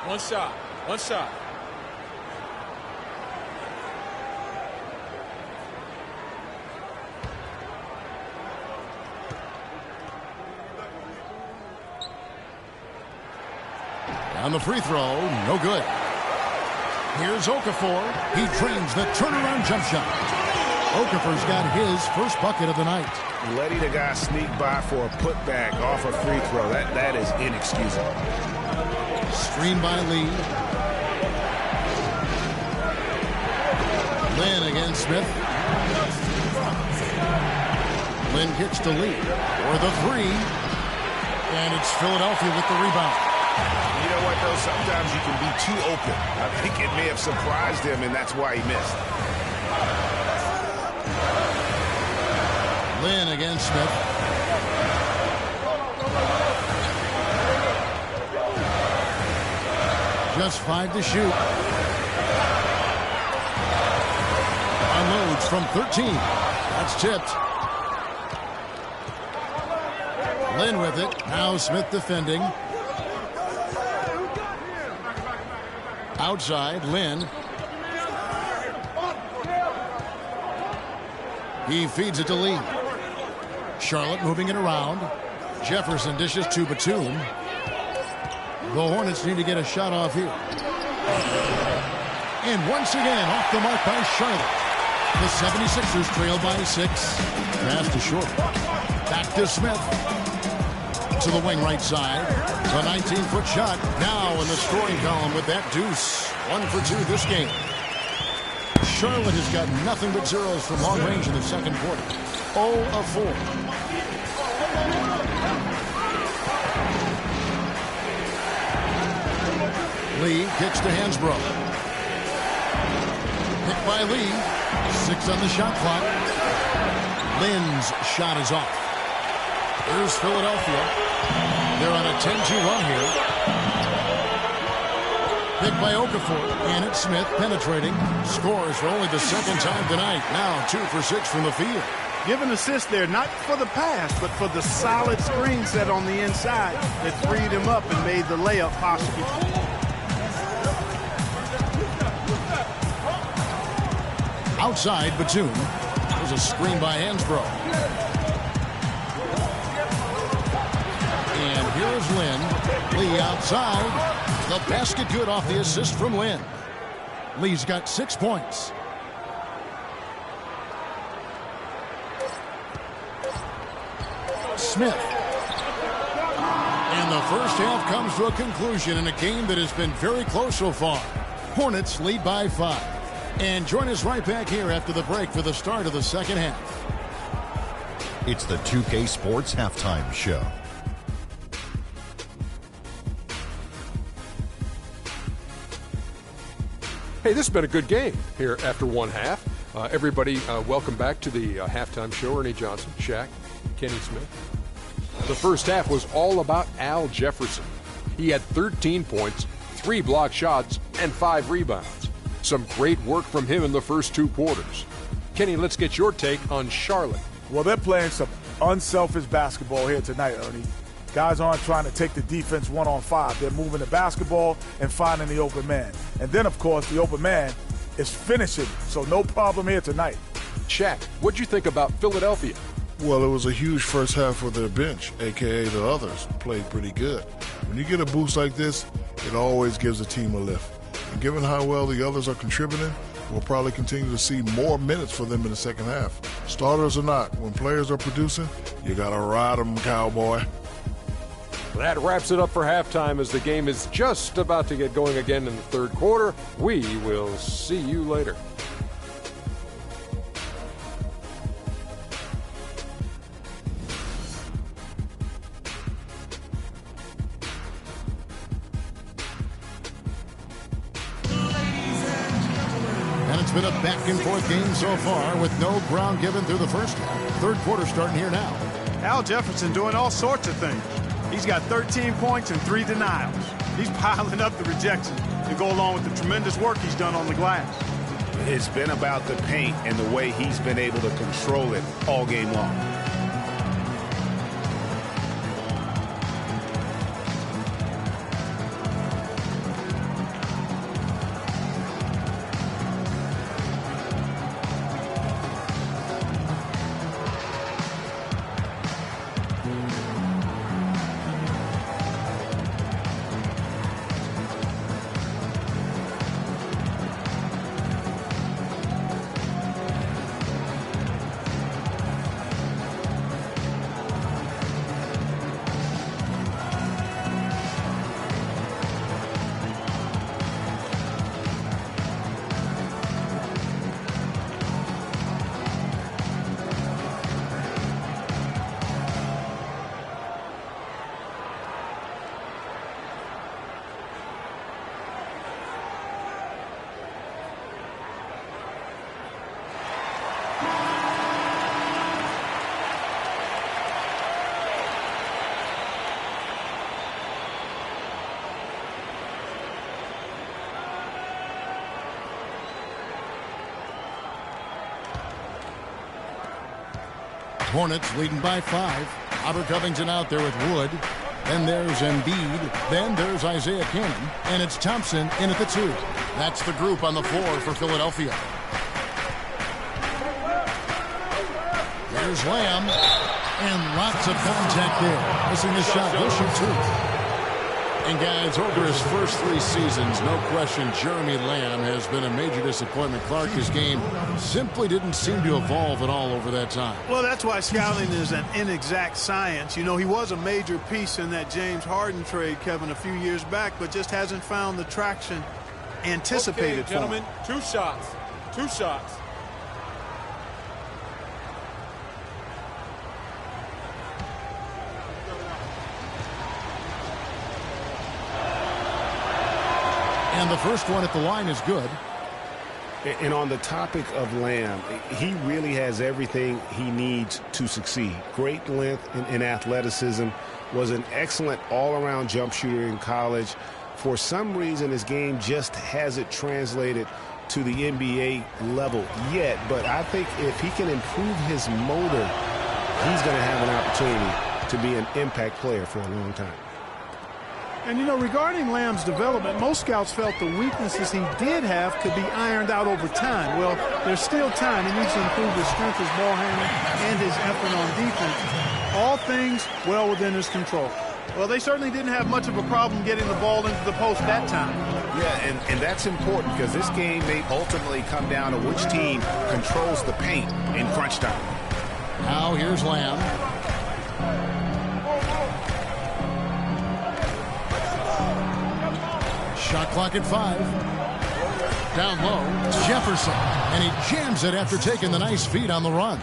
One shot. One shot. On the free throw, no good. Here's Okafor. He trains the turnaround jump shot. Okafor's got his first bucket of the night. Letting a guy sneak by for a putback off a free throw, that is inexcusable. Screen by Lee. Lynn against Smith. Lynn kicks to Lee for the three. And it's Philadelphia with the rebound. You know what, though? Sometimes you can be too open. I think it may have surprised him, and that's why he missed. Lynn against Smith. Just 5 to shoot. Unloads from 13. That's tipped. Lynn with it. Now Smith defending. Outside, Lynn. He feeds it to Lee. Charlotte moving it around. Jefferson dishes to Batum. The Hornets need to get a shot off here. And once again, off the mark by Charlotte. The 76ers trail by 6. Pass to Short. Back to Smith. To the wing right side. The 19-foot shot now in the scoring column with that deuce. 1 for 2 this game. Charlotte has got nothing but zeros from long range in the second quarter. 0 of 4. Lee kicks to Hansbrough. Picked by Lee. 6 on the shot clock. Lynn's shot is off. Here's Philadelphia. They're on a 10-2 run here. Picked by Okafor. And it's Smith penetrating. Scores for only the second time tonight. Now 2 for 6 from the field. Give an assist there, not for the pass, but for the solid screen set on the inside that freed him up and made the layup possible. Outside, Batum. There's a screen by Hansbrough. And here is Lynn. Lee outside. The basket good off the assist from Lynn. Lee's got 6 points. Smith. And the first half comes to a conclusion in a game that has been very close so far. Hornets lead by 5. And join us right back here after the break for the start of the second half. It's the 2K Sports Halftime Show. Hey, this has been a good game here after one half. Everybody, welcome back to the halftime show. Ernie Johnson, Shaq, Kenny Smith. The first half was all about Al Jefferson. He had 13 points, 3 blocked shots, and 5 rebounds. Some great work from him in the first 2 quarters. Kenny, let's get your take on Charlotte. Well, they're playing some unselfish basketball here tonight, Ernie. Guys aren't trying to take the defense 1-on-5. They're moving the basketball and finding the open man. And then, of course, the open man is finishing. So no problem here tonight. Shaq, what'd you think about Philadelphia? Well, it was a huge first half for their bench, a.k.a. the others, played pretty good. When you get a boost like this, it always gives a team a lift. And given how well the others are contributing, We'll probably continue to see more minutes for them in the second half. Starters or not, when players are producing, you got to ride them, cowboy. That wraps it up for halftime as the game is just about to get going again in the third quarter. We will see you later. And it's been a back-and-forth game so far with no ground given through the first half. Third quarter starting here now. Al Jefferson doing all sorts of things. He's got 13 points and 3 denials. He's piling up the rejections to go along with the tremendous work he's done on the glass. It's been about the paint and the way he's been able to control it all game long. Hornets leading by 5. Robert Covington out there with Wood. Then there's Embiid. Then there's Isaiah Cannon. And it's Thompson in at the 2. That's the group on the floor for Philadelphia. There's Lamb. And lots of contact there. Missing the shot. He'll shoot 2. And guys, over his first 3 seasons, no question, Jeremy Lamb has been a major disappointment. Clark, his game simply didn't seem to evolve at all over that time. Well, that's why scouting is an inexact science. You know, he was a major piece in that James Harden trade, Kevin, a few years back, but just hasn't found the traction anticipated okay, gentlemen, for him. 2 shots. 2 shots. And the first one at the line is good. And on the topic of Lamb, he really has everything he needs to succeed. Great length and athleticism, was an excellent all-around jump shooter in college. For some reason, his game just hasn't translated to the NBA level yet. But I think if he can improve his motor, he's going to have an opportunity to be an impact player for a long time. And, you know, regarding Lamb's development, most scouts felt the weaknesses he did have could be ironed out over time. Well, there's still time. He needs to improve his strength, his ball handling, and his effort on defense. All things well within his control. Well, they certainly didn't have much of a problem getting the ball into the post that time. Yeah, and that's important because this game may ultimately come down to which team controls the paint in crunch time. Now here's Lamb. Shot clock at 5. Down low, Jefferson. And he jams it after taking the nice feed on the run.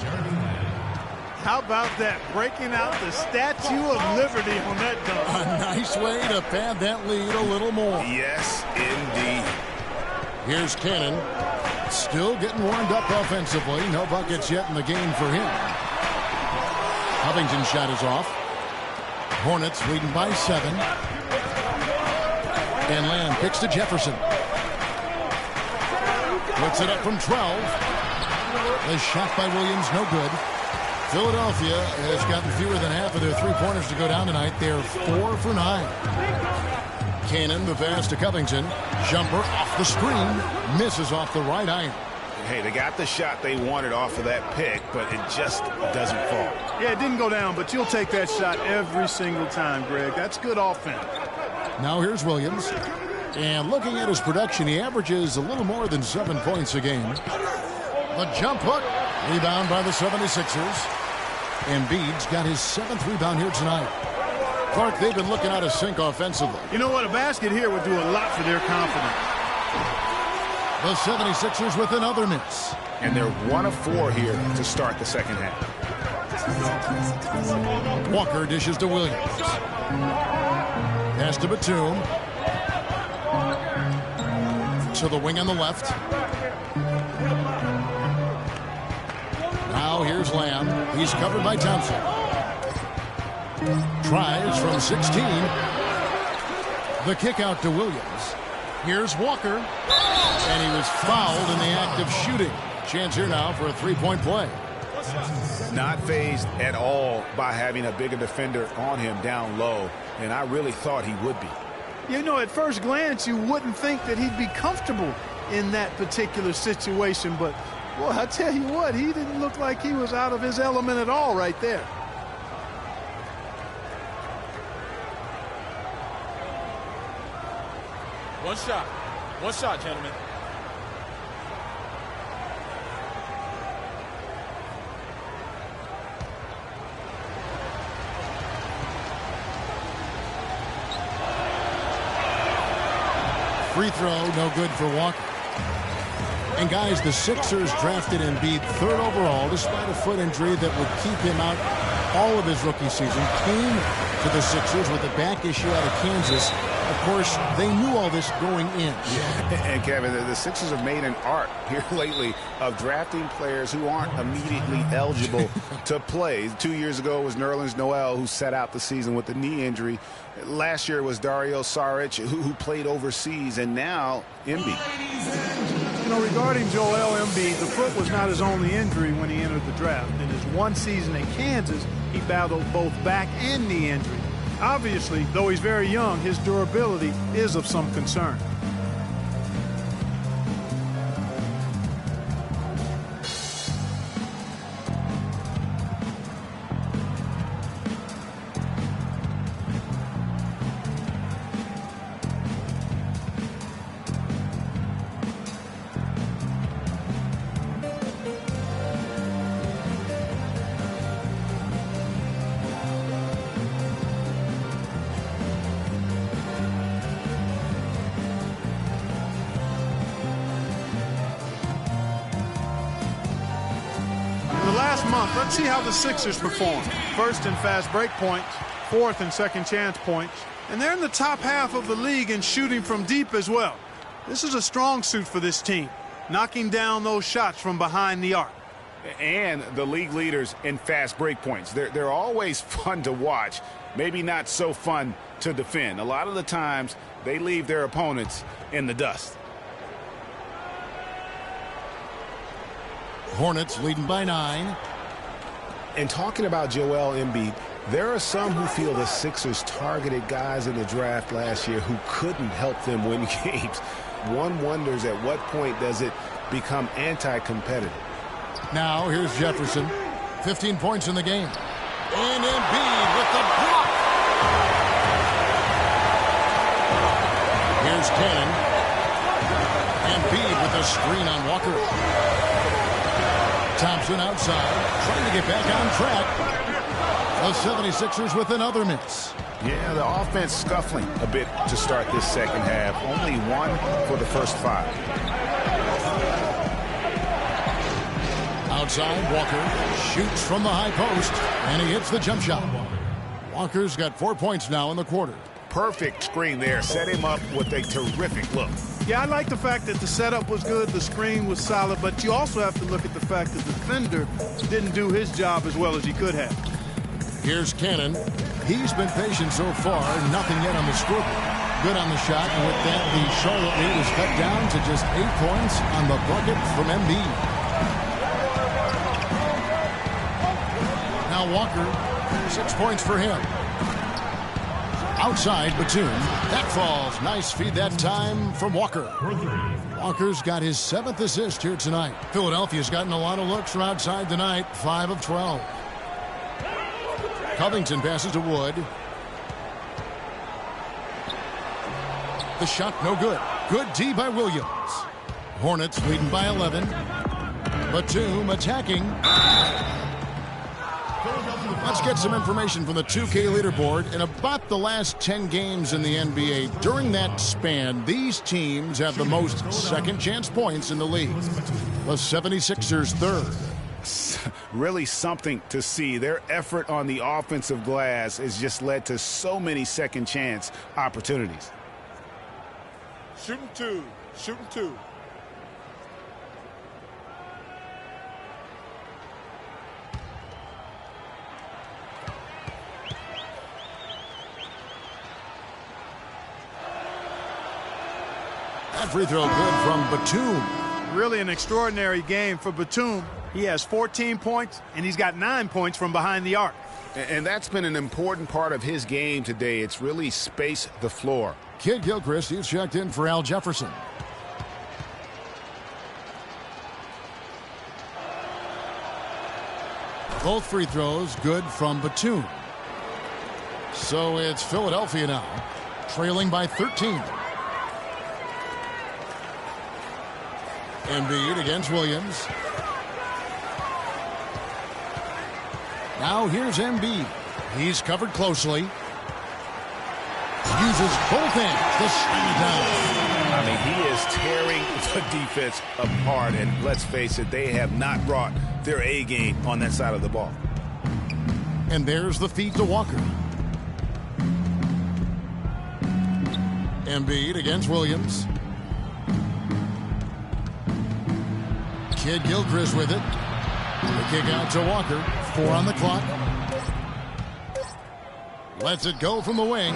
How about that? Breaking out the Statue of Liberty on that dunk. A nice way to pad that lead a little more. Yes, indeed. Here's Cannon. Still getting warmed up offensively. No buckets yet in the game for him. Covington's shot is off. Hornets leading by 7. And Lamb picks to Jefferson. Puts it up from 12. The shot by Williams, no good. Philadelphia has gotten fewer than half of their 3-pointers to go down tonight. They're 4 for 9. Cannon, the pass to Covington. Jumper off the screen. Misses off the right iron. Hey, they got the shot they wanted off of that pick, but it just doesn't fall. Yeah, it didn't go down, but you'll take that shot every single time, Greg. That's good offense. Now here's Williams. And looking at his production, he averages a little more than 7 points a game. The jump hook. Rebound by the 76ers. Embiid's got his 7th rebound here tonight. Clark, they've been looking out of sync offensively. You know what? A basket here would do a lot for their confidence. The 76ers with another miss. And they're 1 of 4 here to start the second half. Walker dishes to Williams. Pass to Batum. To the wing on the left. Now here's Lamb. He's covered by Thompson. Tries from 16. The kick out to Williams. Here's Walker. And he was fouled in the act of shooting. Chance here now for a three-point play. Not fazed at all by having a bigger defender on him down low. And I really thought he would be. You know, at first glance, you wouldn't think that he'd be comfortable in that particular situation. But, boy, I tell you what, he didn't look like he was out of his element at all right there. One shot. One shot, gentlemen. Free throw, no good for Walker. And guys, the Sixers drafted Embiid 3rd overall despite a foot injury that would keep him out all of his rookie season. Came to the Sixers with a back issue out of Kansas. Of course, they knew all this going in. Yeah. And Kevin, the Sixers have made an art here lately of drafting players who aren't immediately eligible to play. 2 years ago it was Nerlens Noel who sat out the season with a knee injury. Last year it was Dario Saric who played overseas, and now Embiid. You know, regarding Joel Embiid, the foot was not his only injury when he entered the draft. In his one season at Kansas, he battled both back and knee injury. Obviously, though he's very young, his durability is of some concern. Let's see how the Sixers perform. First in fast break points, 4th in second chance points, and they're in the top half of the league in shooting from deep as well. This is a strong suit for this team, knocking down those shots from behind the arc. And the league leaders in fast break points. They're always fun to watch, maybe not so fun to defend. A lot of the times they leave their opponents in the dust. Hornets leading by 9. And talking about Joel Embiid, there are some who feel the Sixers targeted guys in the draft last year who couldn't help them win games. One wonders at what point does it become anti-competitive. Now here's Jefferson. 15 points in the game. And Embiid with the block. Here's Cannon. Embiid with a screen on Walker. Thompson outside, trying to get back on track. The 76ers with another miss. Yeah, the offense scuffling a bit to start this second half. Only 1 for the first 5. Outside, Walker shoots from the high post, and he hits the jump shot. Walker's got 4 points now in the quarter. Perfect screen there. Set him up with a terrific look. Yeah, I like the fact that the setup was good, the screen was solid, but you also have to look at the fact that the defender didn't do his job as well as he could have. Here's Cannon. He's been patient so far, nothing yet on the scoreboard. Good on the shot, and with that, the Charlotte lead is cut down to just 8 points on the bucket from Embiid. Now Walker, 6 points for him. Outside, Batum. That falls. Nice feed that time from Walker. Walker's got his 7th assist here tonight. Philadelphia's gotten a lot of looks from outside tonight. 5 of 12. Covington passes to Wood. The shot no good. Good D by Williams. Hornets leading by 11. Batum attacking. Let's get some information from the 2K leaderboard. In about the last 10 games in the NBA, during that span, these teams have the most second chance points in the league. The 76ers third. Really something to see. Their effort on the offensive glass has just led to so many second chance opportunities. Shooting two. Shooting two. That free throw good from Batum. Really an extraordinary game for Batum. He has 14 points, and he's got 9 points from behind the arc. And that's been an important part of his game today. It's really spaced the floor. Kid Gilchrist, he's checked in for Al Jefferson. Both free throws good from Batum. So it's Philadelphia now, trailing by 13. Embiid against Williams. Now here's Embiid. He's covered closely. Uses both hands to slam it down. I mean, he is tearing the defense apart. And let's face it, they have not brought their A game on that side of the ball. And there's the feed to Walker. Embiid against Williams. Kid Gilchrist with it. The kick out to Walker. 4 on the clock. Lets it go from the wing.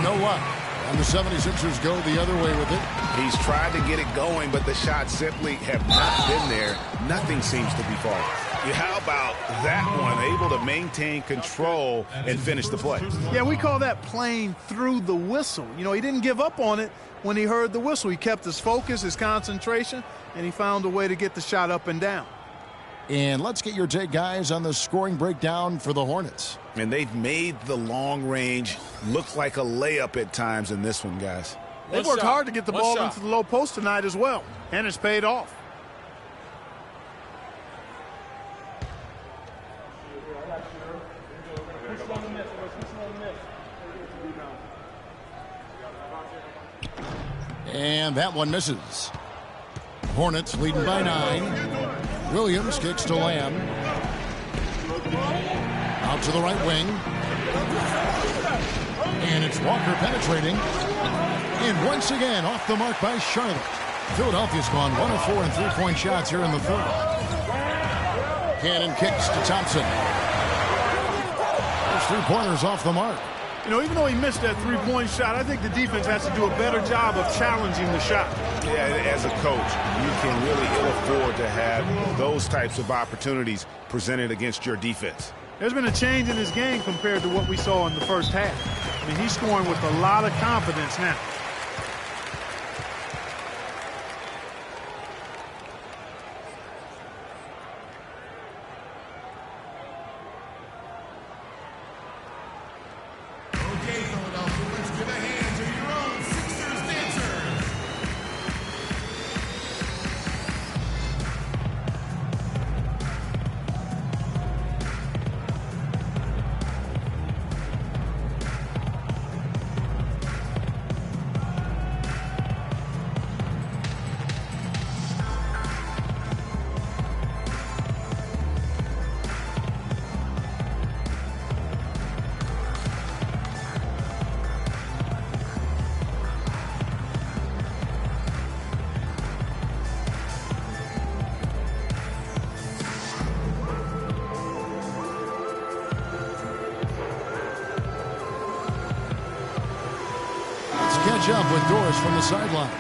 No luck. And the 76ers go the other way with it. He's tried to get it going, but the shots simply have not been there. Nothing seems to be falling. How about that one? Able to maintain control and finish the play. Yeah, we call that playing through the whistle. You know, he didn't give up on it when he heard the whistle. He kept his focus, his concentration, and he found a way to get the shot up and down. And let's get your take, guys, on the scoring breakdown for the Hornets. And they've made the long range look like a layup at times in this one, guys. They've worked hard to get the ball into the low post tonight as well, and it's paid off. And that one misses. Hornets leading by 9. Williams kicks to Lamb. Out to the right wing. And it's Walker penetrating. And once again, off the mark by Charlotte. Philadelphia's gone 1 of 4 in three-point shots here in the third. Cannon kicks to Thompson. Those three-pointers off the mark. You know, even though he missed that three-point shot, I think the defense has to do a better job of challenging the shot. Yeah, as a coach, you can really ill afford to have those types of opportunities presented against your defense. There's been a change in his game compared to what we saw in the first half. I mean, he's scoring with a lot of confidence now. Catch up with Doris from the sideline.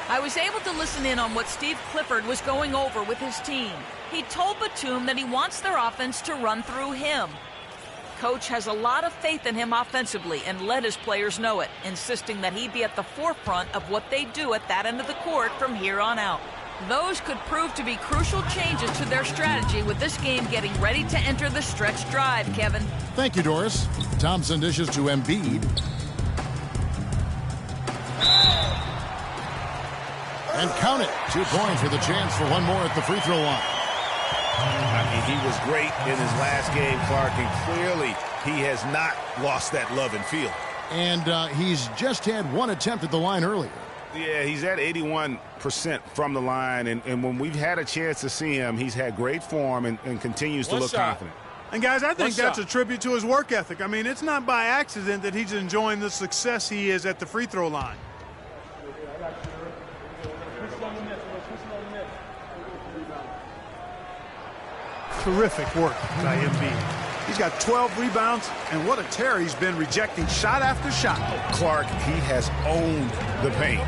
I was able to listen in on what Steve Clifford was going over with his team. He told Batum that he wants their offense to run through him. Coach has a lot of faith in him offensively and let his players know it, insisting that he be at the forefront of what they do at that end of the court from here on out. Those could prove to be crucial changes to their strategy with this game getting ready to enter the stretch drive, Kevin. Thank you, Doris. Thompson dishes to Embiid. And count it. 2 points with a chance for one more at the free throw line. I mean, he was great in his last game, Clark, and clearly he has not lost that love and feel. And he's just had 1 attempt at the line earlier. Yeah, he's at 81% from the line, and when we've had a chance to see him, he's had great form and continues to look confident. And, guys, I think that's a tribute to his work ethic. I mean, it's not by accident that he's enjoying the success he is at the free throw line. Terrific work by Embiid. He's got 12 rebounds, and what a terror he's been rejecting shot after shot. Clark, he has owned the paint.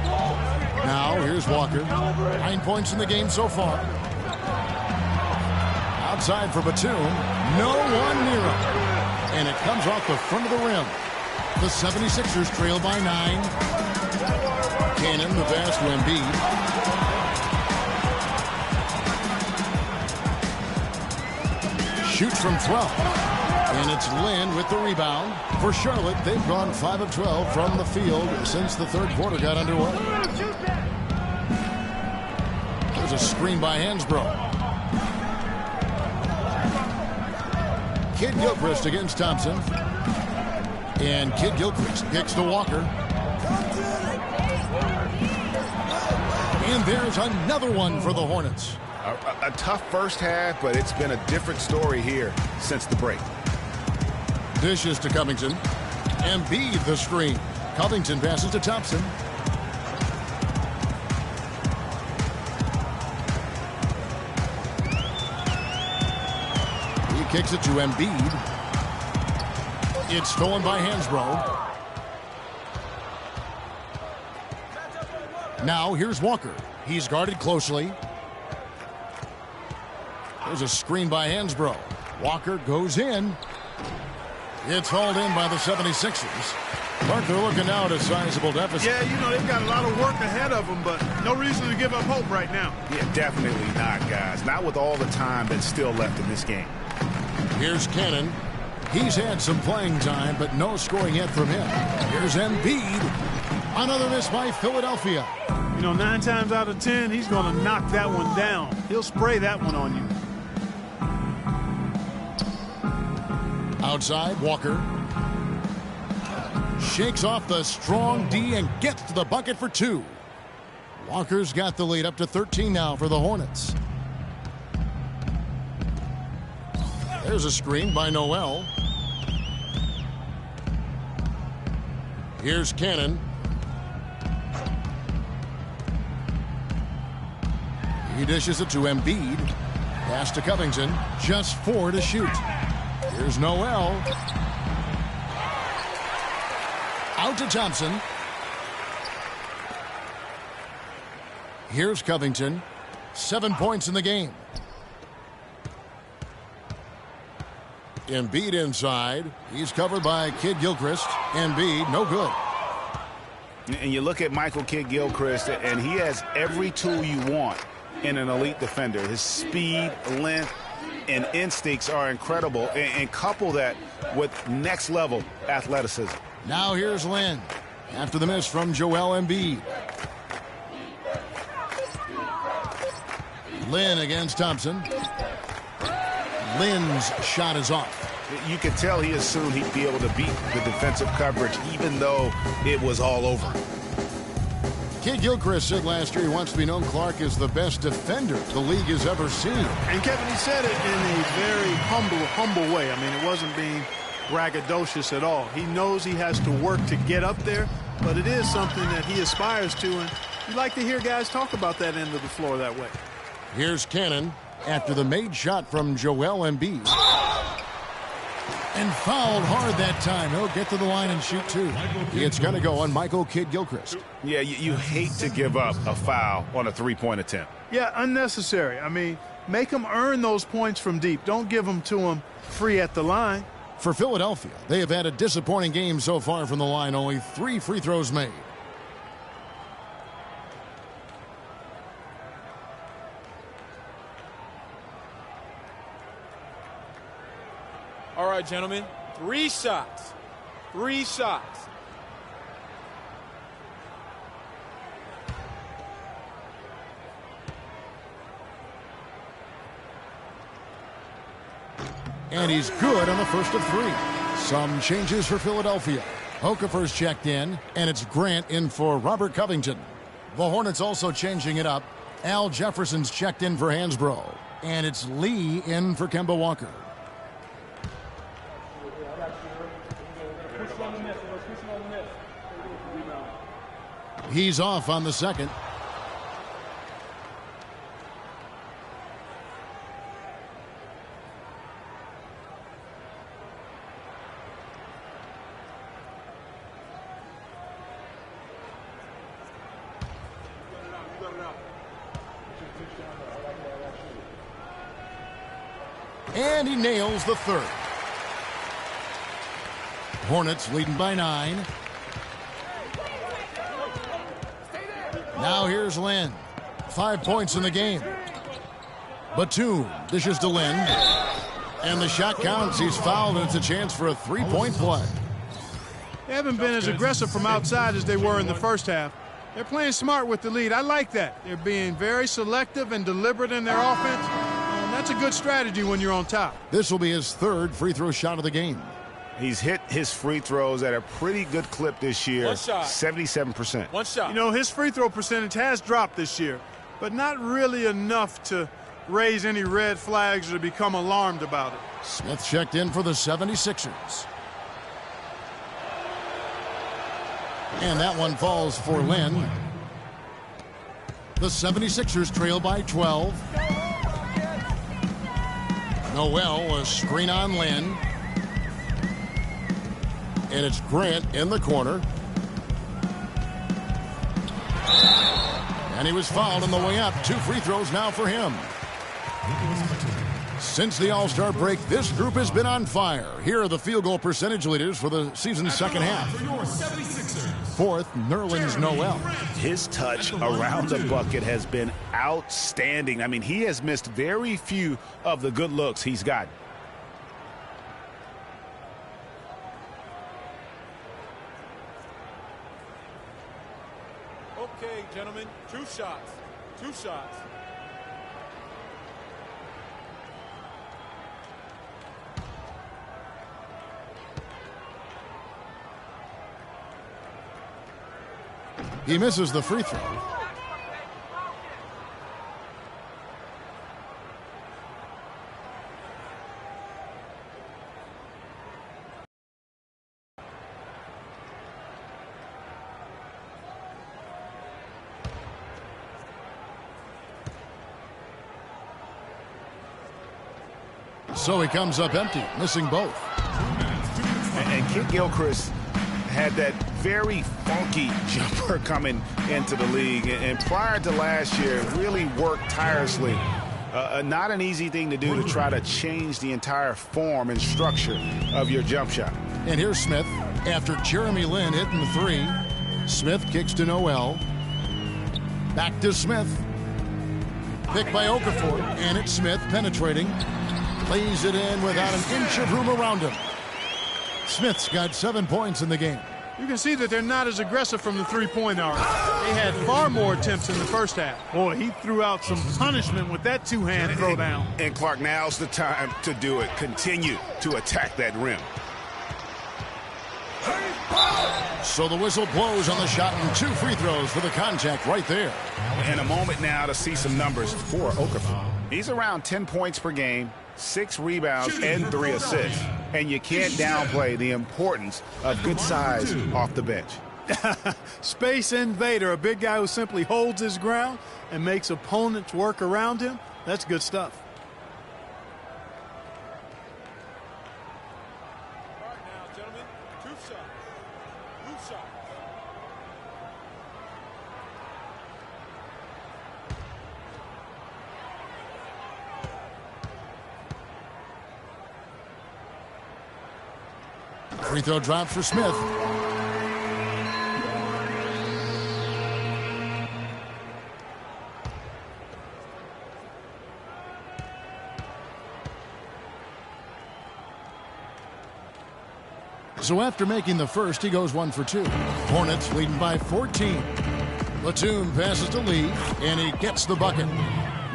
Now, here's Walker. 9 points in the game so far. Outside for Batum. No one near him. And it comes off the front of the rim. The 76ers trail by 9. Cannon, the pass to Embiid. Shoots from 12. And it's Lin with the rebound. For Charlotte, they've gone 5 of 12 from the field since the third quarter got underway. There's a screen by Hansbrough. Kid Gilchrist against Thompson. And Kid Gilchrist kicks to Walker. And there's another one for the Hornets. A tough first half, but it's been a different story here since the break. Dishes to Covington. Embiid the screen. Covington passes to Thompson. He kicks it to Embiid. It's stolen by Hansbrough. Now here's Walker. He's guarded closely. There's a screen by Hansbrough. Walker goes in. It's hauled in by the 76ers. Clark, they're looking now at a sizable deficit. Yeah, you know, they've got a lot of work ahead of them, but no reason to give up hope right now. Yeah, definitely not, guys. Not with all the time that's still left in this game. Here's Cannon. He's had some playing time, but no scoring yet from him. Here's Embiid. Another miss by Philadelphia. You know, 9 times out of 10, he's going to knock that one down. He'll spray that one on you. Outside, Walker. Shakes off the strong D and gets to the bucket for 2. Walker's got the lead up to 13 now for the Hornets. There's a screen by Noel. Here's Cannon. He dishes it to Embiid. Pass to Covington. Just 4 to shoot. Here's Noel. Out to Thompson. Here's Covington. 7 points in the game. Embiid inside. He's covered by Kid Gilchrist. Embiid, no good. And you look at Michael Kidd Gilchrist, and he has every tool you want in an elite defender. His speed, length, and instincts are incredible. And couple that with next-level athleticism. Now here's Lin. After the miss from Joel Embiid. Lin against Thompson. Lin's shot is off. You could tell he assumed he'd be able to beat the defensive coverage, even though it was all over. Kid Gilchrist said last year he wants to be known, Clark, as the best defender the league has ever seen. And Kevin, he said it in a very humble way. I mean, it wasn't being braggadocious at all. He knows he has to work to get up there, but it is something that he aspires to, and you like to hear guys talk about that end of the floor that way. Here's Cannon after the made shot from Joel Embiid. And fouled hard that time. He'll get to the line and shoot 2. It's going to go on Michael Kidd Gilchrist. Yeah, you hate to give up a foul on a three-point attempt. Yeah, unnecessary. I mean, make them earn those points from deep. Don't give them to them free at the line. For Philadelphia, they have had a disappointing game so far from the line. Only 3 free throws made. All right, gentlemen, 3 shots. 3 shots. And he's good on the first of 3. Some changes for Philadelphia. Okafor's checked in, and it's Grant in for Robert Covington. The Hornets also changing it up. Al Jefferson's checked in for Hansbrough, and it's Lee in for Kemba Walker. He's off on the second. And he nails the third. Hornets leading by 9. Now here's Lin. 5 points in the game. Batum dishes to Lin. And the shot counts. He's fouled, and it's a chance for a 3-point play. They haven't been as aggressive from outside as they were in the first half. They're playing smart with the lead. I like that. They're being very selective and deliberate in their offense. That's a good strategy when you're on top. This will be his 3rd free throw shot of the game. He's hit his free throws at a pretty good clip this year. 77%. One shot. You know, his free throw percentage has dropped this year, but not really enough to raise any red flags or to become alarmed about it. Smith checked in for the 76ers. And that one falls for Lin. The 76ers trail by 12. Noel, a screen on Lin. And it's Grant in the corner. And he was fouled on the way up. 2 free throws now for him. Since the All-Star break, this group has been on fire. Here are the field goal percentage leaders for the season's second half. 4th, Nerlens Noel. His touch around the bucket has been outstanding. I mean, he has missed very few of the good looks he's got. Okay, gentlemen, 2 shots. 2 shots. He misses the free throw. So he comes up empty, missing both. And Kid Gilchrist had that very funky jumper coming into the league, and prior to last year really worked tirelessly. Not an easy thing to do, to try to change the entire form and structure of your jump shot. And here's Smith after Jeremy Lin hitting the 3. Smith kicks to Noel. Back to Smith. Picked by Okafor, and it's Smith penetrating. Lays it in without an inch of room around him. Smith's got 7 points in the game. You can see that they're not as aggressive from the three-point arc. They had far more attempts in the first half. Boy, he threw out some punishment with that 2-hand throwdown. And Clark, now's the time to do it. Continue to attack that rim. So the whistle blows on the shot, and 2 free throws for the contact right there. And a moment now to see some numbers for Okafor. He's around 10 points per game, 6 rebounds, and 3 assists. And you can't downplay the importance of good size off the bench. Space invader, a big guy who simply holds his ground and makes opponents work around him. That's good stuff. All right now, gentlemen, 2 shots. 2 shots. Free throw drop for Smith. So after making the first, he goes 1 for 2. Hornets leading by 14. Batum passes to Lee, and he gets the bucket.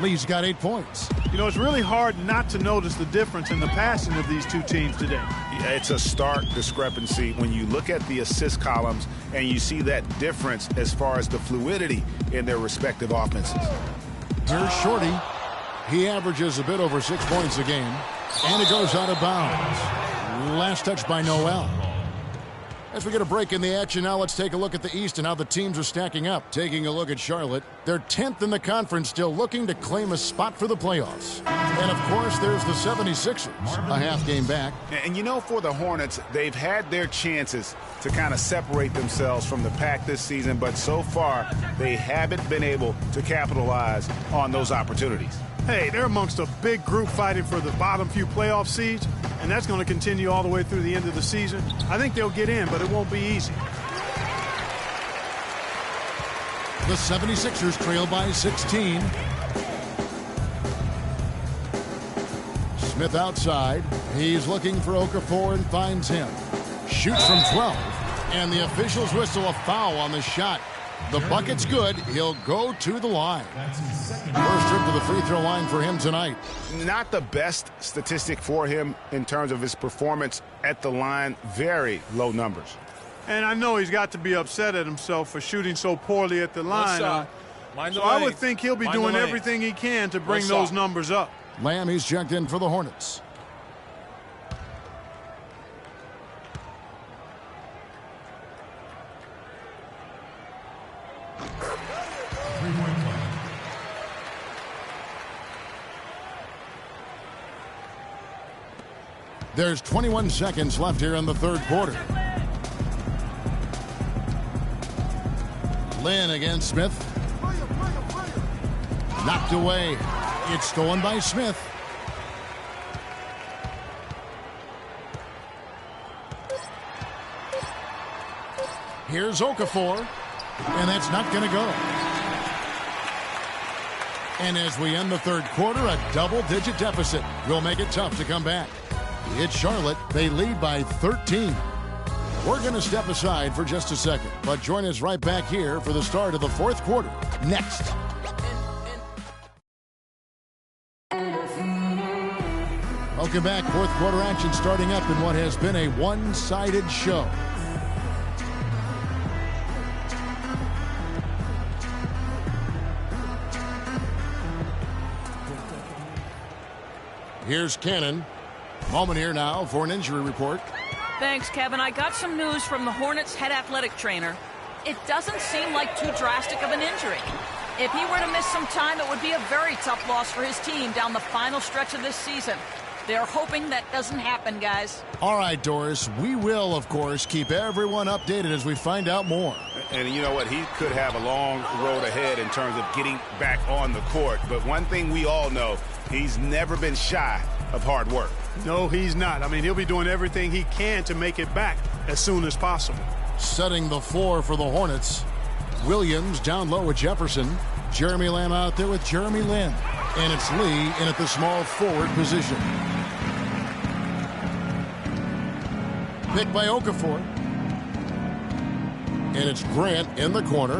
Lee's got 8 points. You know, it's really hard not to notice the difference in the passing of these two teams today. Yeah, it's a stark discrepancy when you look at the assist columns and you see that difference as far as the fluidity in their respective offenses. Here's Shorty. He averages a bit over 6 points a game, and it goes out of bounds. Last touch by Noel. As we get a break in the action now, let's take a look at the East and how the teams are stacking up. Taking a look at Charlotte, they're 10th in the conference, still looking to claim a spot for the playoffs. And, of course, there's the 76ers, a half game back. And you know, for the Hornets, they've had their chances to kind of separate themselves from the pack this season, but so far they haven't been able to capitalize on those opportunities. Hey, they're amongst a big group fighting for the bottom few playoff seeds, and that's going to continue all the way through the end of the season. I think they'll get in, but it won't be easy. The 76ers trail by 16. Smith outside. He's looking for Okafor and finds him. Shoots from 12, and the officials whistle a foul on the shot. The bucket's good. He'll go to the line. First trip to the free throw line for him tonight. Not the best statistic for him in terms of his performance at the line. Very low numbers. And I know he's got to be upset at himself for shooting so poorly at the line. So I would think he'll be doing everything he can to bring those numbers up. Lamb, he's checked in for the Hornets. There's 21 seconds left here in the third quarter. Lynn against Smith. Knocked away. It's stolen by Smith. Here's Okafor. And that's not going to go. And as we end the third quarter, a double-digit deficit will make it tough to come back. It's Charlotte. They lead by 13. We're going to step aside for just a second, but join us right back here for the start of the fourth quarter next. Welcome back. Fourth quarter action starting up in what has been a one-sided show. Here's Cannon. Moment here now for an injury report. Thanks, Kevin. I got some news from the Hornets head athletic trainer. It doesn't seem like too drastic of an injury. If he were to miss some time, it would be a very tough loss for his team down the final stretch of this season. They're hoping that doesn't happen, guys. All right, Doris. We will, of course, keep everyone updated as we find out more. And you know what? He could have a long road ahead in terms of getting back on the court. But one thing we all know, he's never been shy of hard work. No, he's not. I mean, he'll be doing everything he can to make it back as soon as possible. Setting the floor for the Hornets. Williams down low with Jefferson. Jeremy Lamb out there with Jeremy Lin. And it's Lee in at the small forward position. Picked by Okafor. And it's Grant in the corner.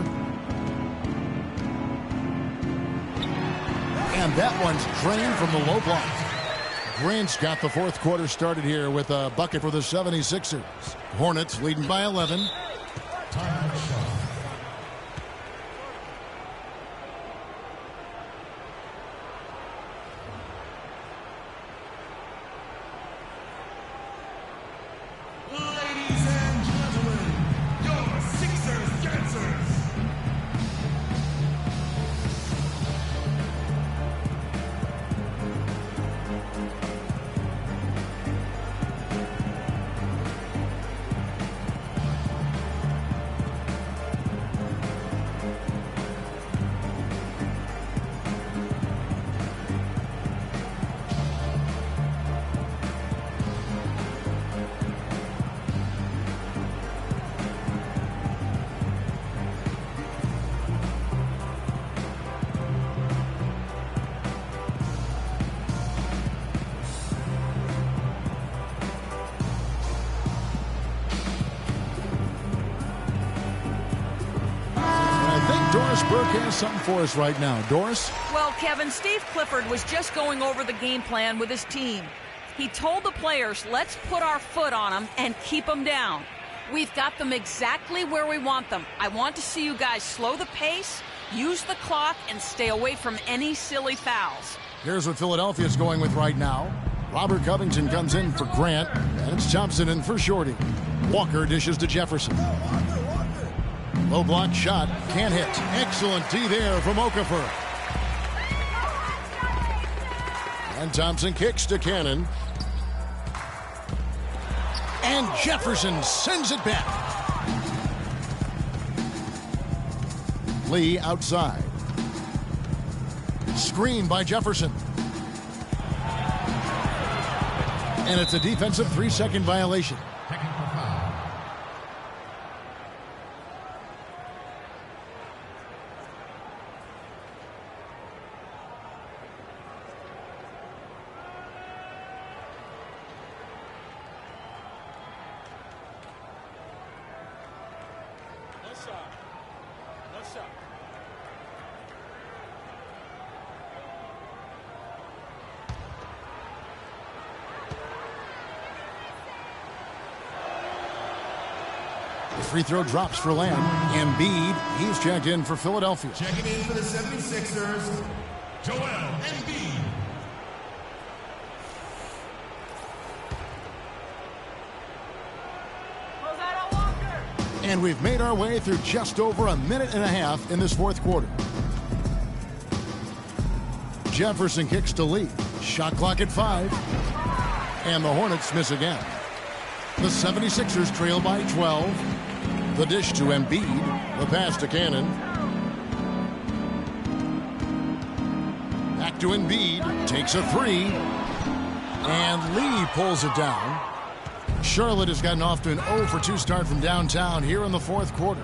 And that one's drained from the low block. Grant's got the fourth quarter started here with a bucket for the 76ers. Hornets leading by 11. Ladies and gentlemen, your Sixers dancers. Burke has something for us right now. Doris? Well, Kevin, Steve Clifford was just going over the game plan with his team. He told the players, let's put our foot on them and keep them down. We've got them exactly where we want them. I want to see you guys slow the pace, use the clock, and stay away from any silly fouls. Here's what Philadelphia's going with right now. Robert Covington comes in for Grant, and it's Thompson in for Shorty. Walker dishes to Jefferson. Low block shot, can't hit. Excellent D there from Okafor. And Thompson kicks to Cannon. And Jefferson sends it back. Lee outside. Screen by Jefferson. And it's a defensive 3-second violation. Free throw drops for Lamb. Embiid, he's checked in for Philadelphia. Checking in for the 76ers, Joel Embiid. And we've made our way through just over a minute and a half in this fourth quarter. Jefferson kicks to Lee. Shot clock at 5. And the Hornets miss again. The 76ers trail by 12. The dish to Embiid. The pass to Cannon. Back to Embiid. Takes a 3. And Lee pulls it down. Charlotte has gotten off to an 0 for 2 start from downtown here in the fourth quarter.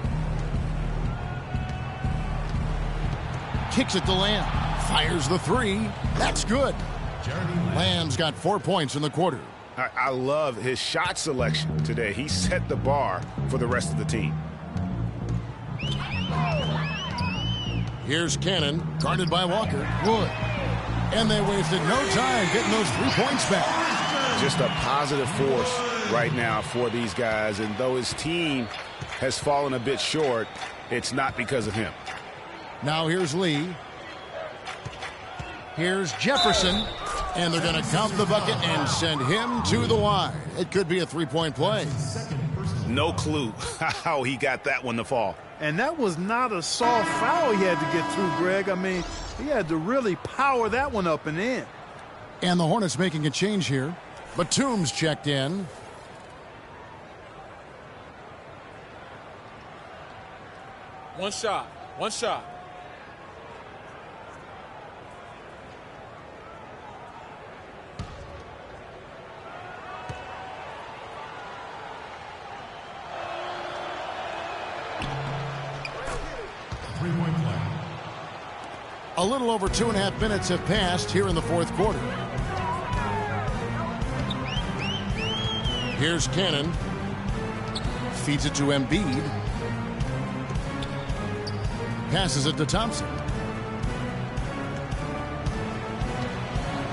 Kicks it to Lamb. Fires the 3. That's good. Lamb's got 4 points in the quarter. I love his shot selection today. He set the bar for the rest of the team. Here's Cannon, guarded by Walker. Wood. And they wasted no time getting those 3 points back. Just a positive force right now for these guys. And though his team has fallen a bit short, it's not because of him. Now here's Lee. Here's Jefferson. And they're going to count the bucket and send him to the line. It could be a 3-point play. No clue how he got that one to fall. And that was not a soft foul he had to get through, Greg. I mean, he had to really power that one up and in. And the Hornets making a change here. Batum's checked in. One shot. One shot. A little over 2.5 minutes have passed here in the fourth quarter. Here's Cannon. Feeds it to Embiid. Passes it to Thompson.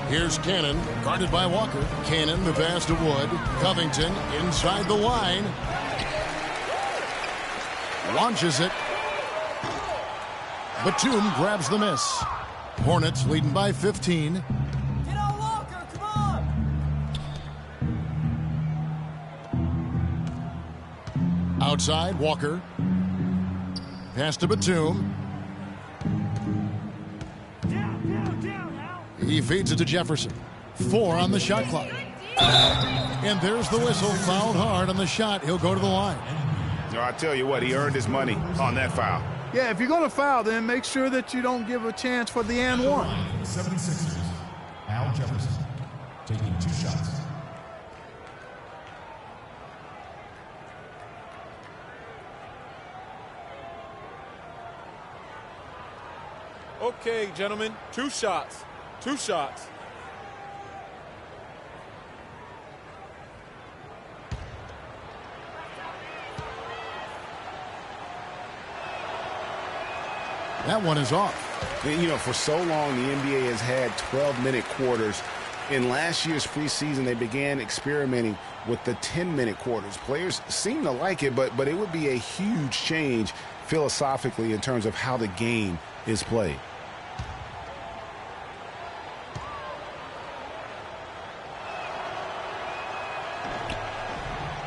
Here's Cannon, guarded by Walker. Cannon, the pass to Wood. Covington inside the line. Launches it. Batum grabs the miss. Hornets leading by 15. Get out, Walker, come on! Outside, Walker. Pass to Batum. He feeds it to Jefferson. 4 on the shot clock. And there's the whistle. Fouled hard on the shot. He'll go to the line. No, I tell you what, he earned his money on that foul. Yeah, if you're going to foul, then make sure that you don't give a chance for the and one. 76ers, Al Jefferson, taking 2 shots. Okay, gentlemen, 2 shots. 2 shots. That one is off. You know, for so long, the NBA has had 12-minute quarters. In last year's preseason, they began experimenting with the 10-minute quarters. Players seem to like it, but it would be a huge change philosophically in terms of how the game is played.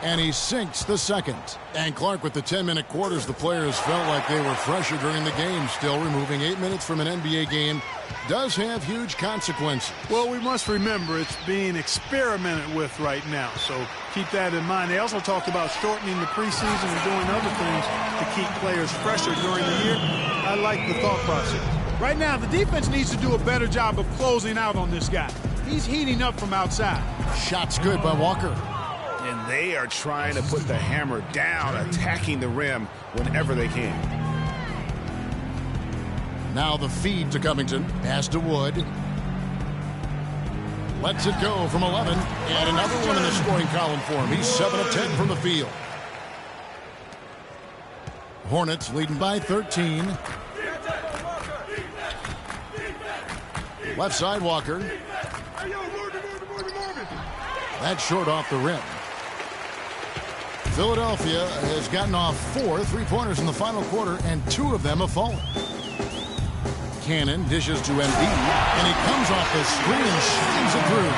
And he sinks the second. And Clark, with the 10-minute quarters, the players felt like they were fresher during the game. Still, removing 8 minutes from an NBA game does have huge consequences. Well, we must remember it's being experimented with right now, so keep that in mind. They also talked about shortening the preseason and doing other things to keep players fresher during the year. I like the thought process. Right now, the defense needs to do a better job of closing out on this guy. He's heating up from outside. Shot's good by Walker. And they are trying to put the hammer down, attacking the rim whenever they can. Now the feed to Covington. Pass to Wood. Lets it go from 11. And another one in the scoring column for him. He's 7 of 10 from the field. Hornets leading by 13. Left side, Walker. That's short off the rim. Philadelphia has gotten off 4 3-pointers in the final quarter, and 2 of them have fallen. Cannon dishes to Embiid, and he comes off the screen and slams it through.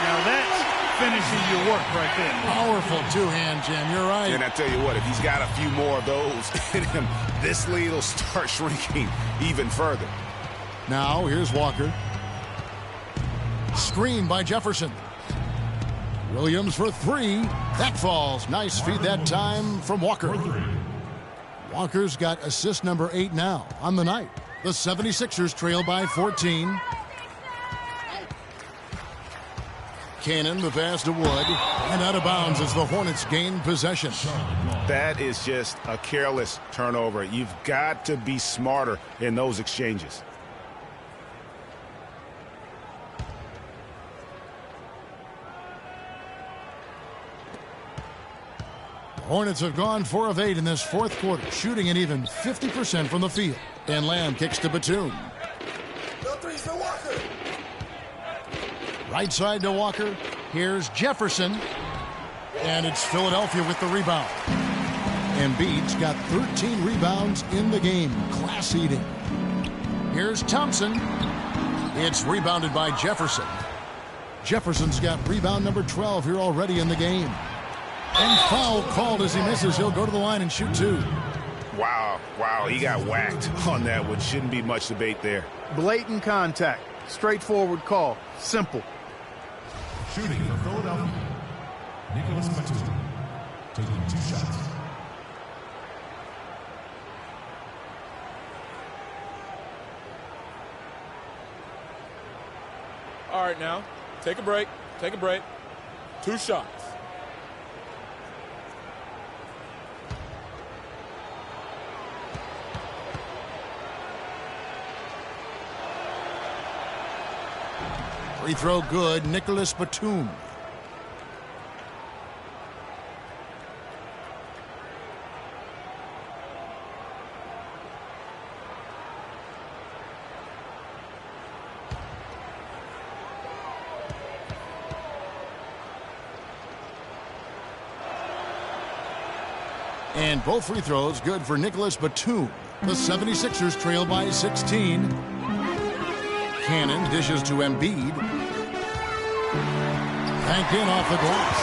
Now that's finishing your work right there. Powerful two-hand jam, you're right. And I tell you what, if he's got a few more of those in him, this lead will start shrinking even further. Now, here's Walker. Screen by Jefferson. Williams for 3. That falls. Nice feed that time from Walker. Walker's got assist number 8 now on the night. The 76ers trail by 14. Cannon, the pass to Wood. And out of bounds as the Hornets gain possession. That is just a careless turnover. You've got to be smarter in those exchanges. Hornets have gone 4 of 8 in this fourth quarter, shooting an even 50% from the field. And Lamb kicks to Batum. No threes for Walker. Right side to Walker. Here's Jefferson. And it's Philadelphia with the rebound. Embiid's got 13 rebounds in the game. Class eating. Here's Thompson. It's rebounded by Jefferson. Jefferson's got rebound number 12 here already in the game. And foul called as he misses. He'll go to the line and shoot 2. Wow, he got whacked on that one. Shouldn't be much debate there. Blatant contact. Straightforward call. Simple. Shooting for Philadelphia, Nicholas Batum, taking 2 shots. All right, now, take a break. 2 shots. Free throw good. Nicholas Batum. And both free throws good for Nicholas Batum. The 76ers trail by 16. Cannon dishes to Embiid. Banked in off the glass.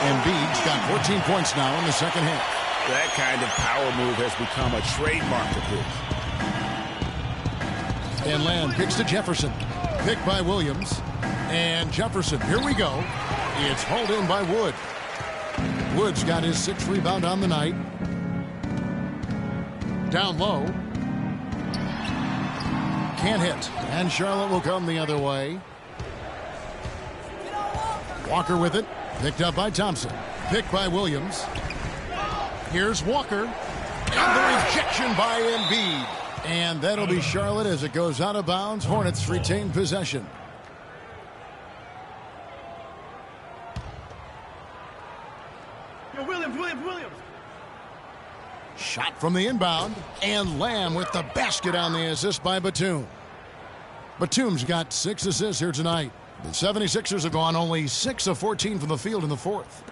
Embiid's got 14 points now in the second half. That kind of power move has become a trademark of his. And Lamb kicks to Jefferson. Picked by Williams. And Jefferson, here we go. It's hauled in by Wood. Wood's got his 6th rebound on the night. Down low. Can't hit. And Charlotte will come the other way. Walker with it. Picked up by Thompson. Picked by Williams. Here's Walker. And the rejection by Embiid. And that'll be Charlotte as it goes out of bounds. Hornets retain possession. Williams. Shot from the inbound. And Lamb with the basket on the assist by Batum. Batum's got 6 assists here tonight. The 76ers have gone only 6 of 14 from the field in the fourth.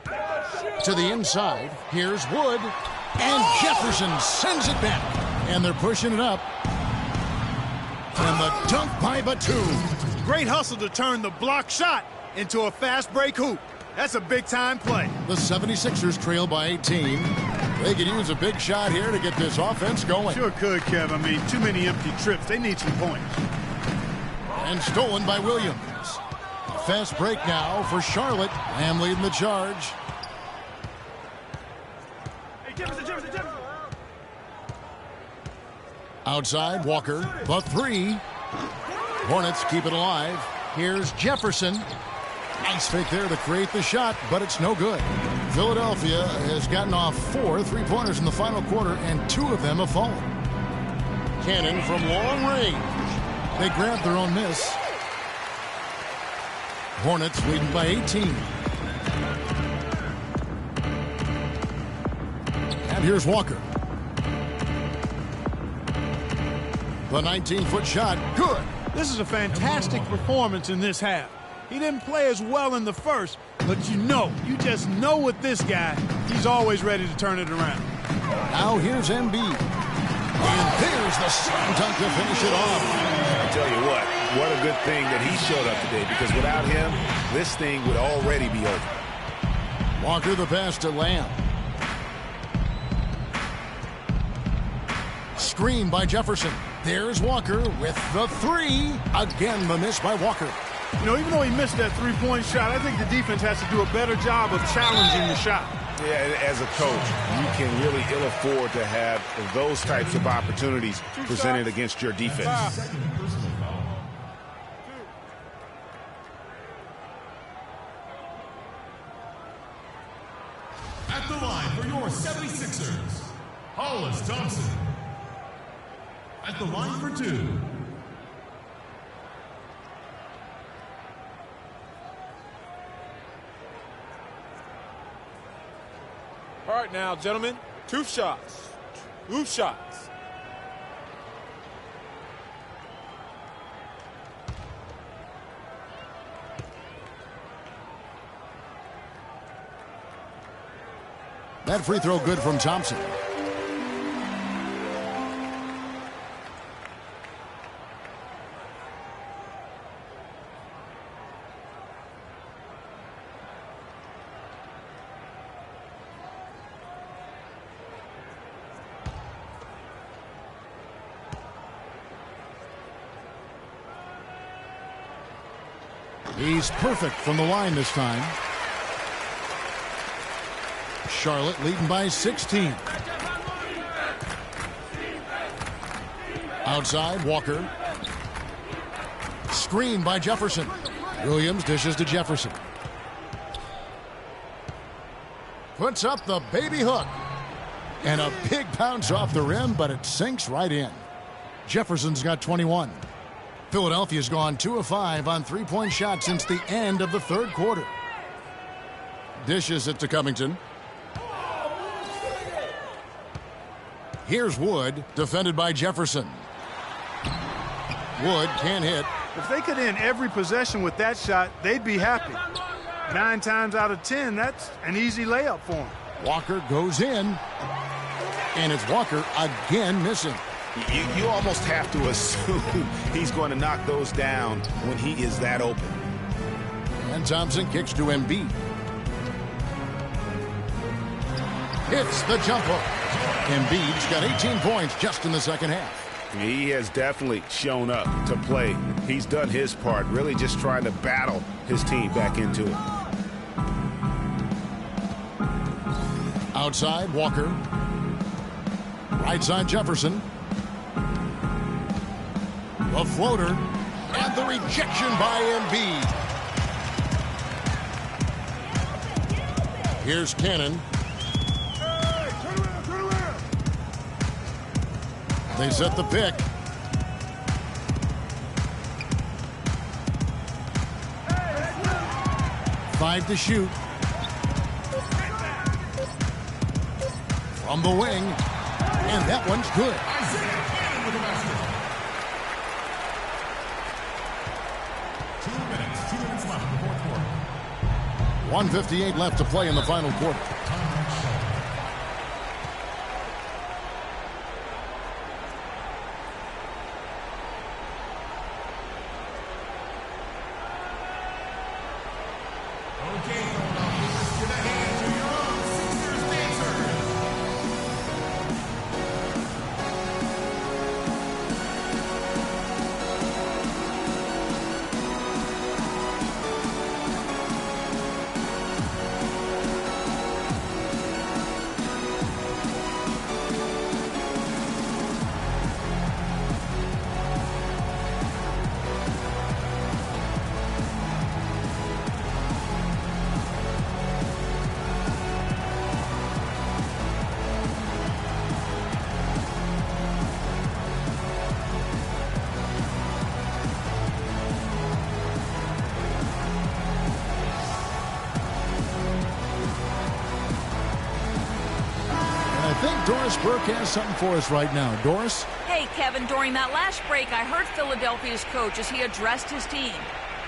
To the inside, here's Wood, and Jefferson sends it back, and they're pushing it up. And the dunk by Batum. Great hustle to turn the block shot into a fast break hoop. That's a big-time play. The 76ers trail by 18. They could use a big shot here to get this offense going. Sure could, Kev. I mean, too many empty trips. They need some points. And stolen by Williams. Fast break now for Charlotte. Lamb leading the charge. Jefferson. Outside, Walker, the 3. Hornets keep it alive. Here's Jefferson. Nice fake there to create the shot, but it's no good. Philadelphia has gotten off 4 3-pointers in the final quarter, and 2 of them have fallen. Cannon from long range. They grabbed their own miss. Hornets leading by 18. And here's Walker. The 19-foot shot, good. This is a fantastic performance in this half. He didn't play as well in the first, but you just know with this guy, he's always ready to turn it around. Now here's Embiid. And there's the slam dunk to finish it off. I'll tell you what a good thing that he showed up today, because without him, this thing would already be over. Walker the pass to Lamb. Screen by Jefferson. There's Walker with the 3. Again, the miss by Walker. Even though he missed that three-point shot, I think the defense has to do a better job of challenging the shot. Yeah, as a coach, you can really ill afford to have those types of opportunities presented against your defense. At the line for your 76ers, Hollis Thompson. At the line for 2. All right now, gentlemen, 2 shots. 2 shots. That free throw good from Thompson. He's perfect from the line this time. Charlotte leading by 16. Outside, Walker. Screen by Jefferson. Williams dishes to Jefferson. Puts up the baby hook. And a big bounce off the rim, but it sinks right in. Jefferson's got 21. Philadelphia's gone 2 of 5 on 3-point shots since the end of the third quarter. Dishes it to Covington. Here's Wood, defended by Jefferson. Wood can't hit. If they could end every possession with that shot, they'd be happy. 9 times out of 10, that's an easy layup for him. Walker goes in, and it's Walker again missing. You almost have to assume he's going to knock those down when he is that open. And Thompson kicks to Embiid. Hits the jump hook. Embiid's got 18 points just in the second half. He has definitely shown up to play. He's done his part, really just trying to battle his team back into it. Outside, Walker. Right side, Jefferson. The floater, and the rejection by Embiid. Here's Cannon. Turn around. They set the pick. Five to shoot. from the wing. And that one's good. Isaiah Cannon with the basket. 2 minutes left in the fourth quarter. 1:58 left to play in the final quarter. Doris Burke has something for us right now. Doris? Hey, Kevin, during that last break, I heard Philadelphia's coach as he addressed his team.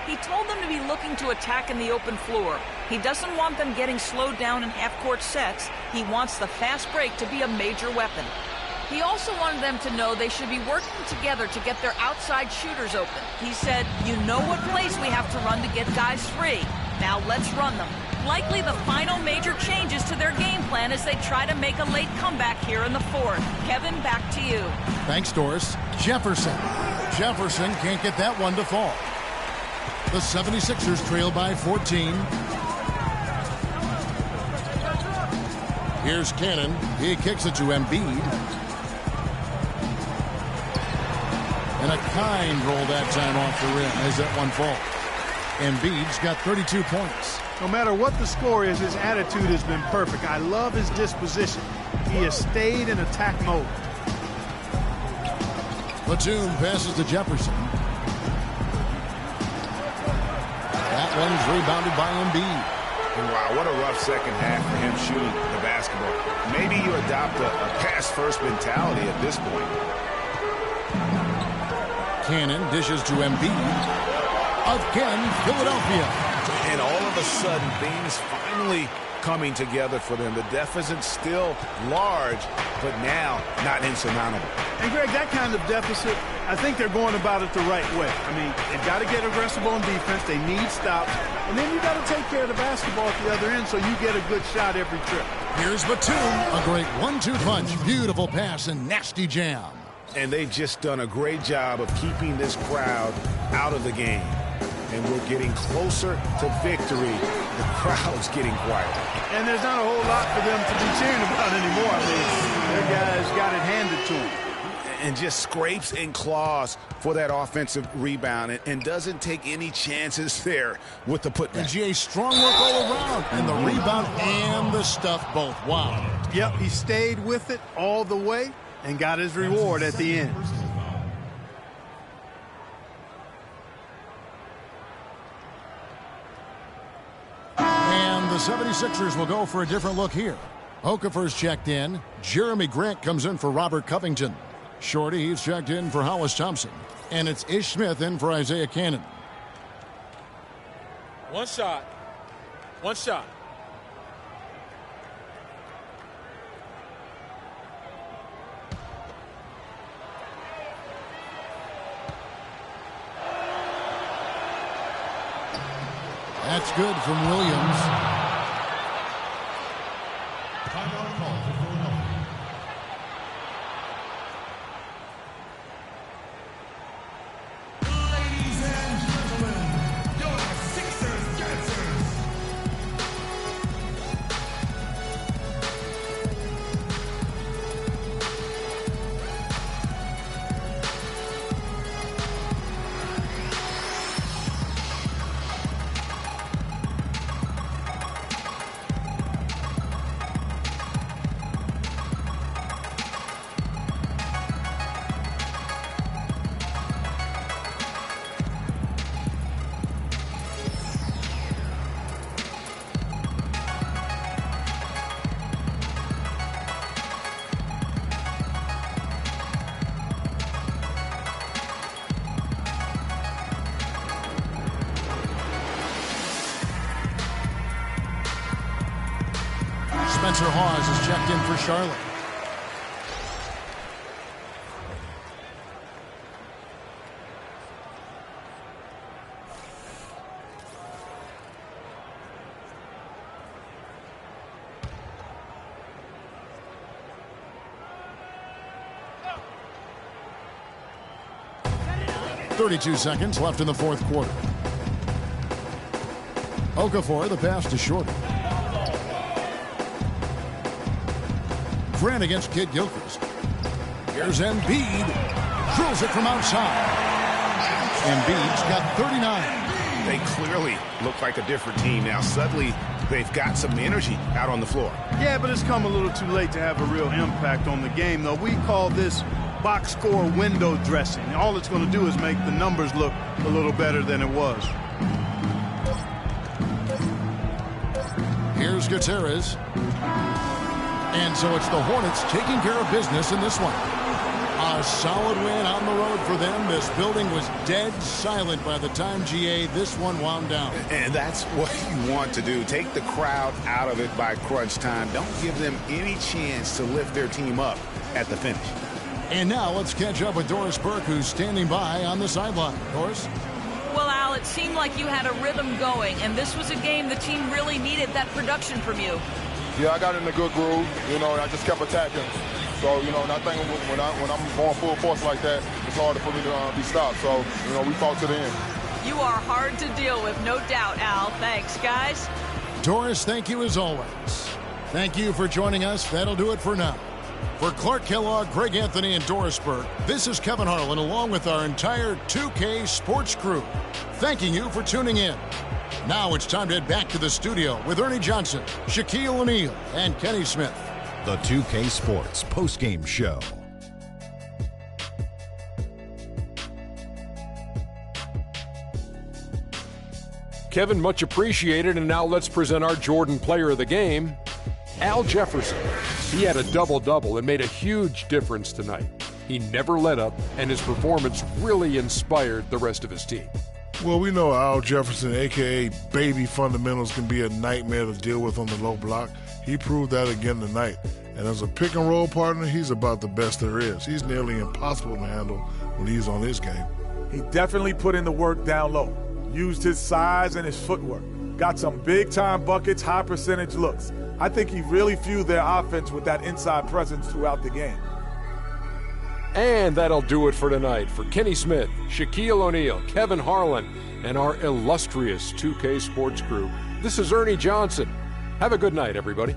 He told them to be looking to attack in the open floor. He doesn't want them getting slowed down in half-court sets. He wants the fast break to be a major weapon. He also wanted them to know they should be working together to get their outside shooters open. He said, you know what plays we have to run to get guys free. Now let's run them. Likely the final major changes to their game plan as they try to make a late comeback here in the fourth. Kevin, back to you. Thanks, Doris. Jefferson. Jefferson can't get that one to fall. The 76ers trail by 14. Here's Cannon. He kicks it to Embiid. And a kind roll that time off the rim as that one falls. Embiid's got 32 points. No matter what the score is, his attitude has been perfect. I love his disposition. He has stayed in attack mode. Batum passes to Jefferson. That one's rebounded by Embiid. Wow, what a rough second half for him shooting the basketball. Maybe you adopt a pass-first mentality at this point. Cannon dishes to Embiid. Again, Philadelphia. And all of a sudden, things finally coming together for them. The deficit's still large, but now not insurmountable. And, Greg, that kind of deficit, I think they're going about it the right way. I mean, they've got to get aggressive on defense. They need stops. And then you got to take care of the basketball at the other end so you get a good shot every trip. Here's Batum. A great 1-2 punch. Beautiful pass and nasty jam. And they've just done a great job of keeping this crowd out of the game. And we're getting closer to victory. The crowd's getting quieter. And there's not a whole lot for them to be cheering about anymore. I mean, their guys got it handed to them. And just scrapes and claws for that offensive rebound and doesn't take any chances there with the putback. And GA, strong work all around. And the rebound and the stuff both. Wow. Yep, he stayed with it all the way and got his reward at the end. And the 76ers will go for a different look here. Okafor's checked in. Jeremy Grant comes in for Robert Covington. Shorty, he's checked in for Hollis Thompson. And it's Ish Smith in for Isaiah Cannon. One shot. One shot. That's good from Williams. Timeout call for Philadelphia. Ladies and gentlemen, your Sixers dancers. Spencer Hawes is checked in for Charlotte. .32 seconds left in the fourth quarter. Okafor, the pass to Shorter. Grant against Kid Gilchrist. Here's Embiid. Drills it from outside. Embiid's got 39. They clearly look like a different team now. Suddenly, they've got some energy out on the floor. Yeah, but it's come a little too late to have a real impact on the game, though. We call this box score window dressing. All it's going to do is make the numbers look a little better than it was. Here's Gutierrez. And so it's the Hornets taking care of business in this one. A solid win on the road for them. This building was dead silent by the time, GA, this one wound down. And that's what you want to do. Take the crowd out of it by crunch time. Don't give them any chance to lift their team up at the finish. And now let's catch up with Doris Burke, who's standing by on the sideline. Doris? Well, Al, it seemed like you had a rhythm going, and this was a game the team really needed that production from you. Yeah, I got in a good groove, and I just kept attacking. So, and I think when I'm going full force like that, it's harder for me to be stopped. So, we fought to the end. You are hard to deal with, no doubt, Al. Thanks, guys. Doris, thank you as always. Thank you for joining us. That'll do it for now. For Clark Kellogg, Greg Anthony, and Doris Burke, this is Kevin Harlan along with our entire 2K Sports crew, thanking you for tuning in. Now it's time to head back to the studio with Ernie Johnson, Shaquille O'Neal, and Kenny Smith. The 2K Sports postgame show. Kevin, much appreciated. And now let's present our Jordan Player of the Game, Al Jefferson. He had a double-double and made a huge difference tonight. He never let up, and his performance really inspired the rest of his team. Well, we know Al Jefferson, a.k.a. Baby Fundamentals, can be a nightmare to deal with on the low block. He proved that again tonight. And as a pick-and-roll partner, he's about the best there is. He's nearly impossible to handle when he's on his game. He definitely put in the work down low. Used his size and his footwork. Got some big-time buckets, high-percentage looks. I think he really fueled their offense with that inside presence throughout the game. And that'll do it for tonight. For Kenny Smith, Shaquille O'Neal, Kevin Harlan, and our illustrious 2K Sports crew, this is Ernie Johnson. Have a good night, everybody.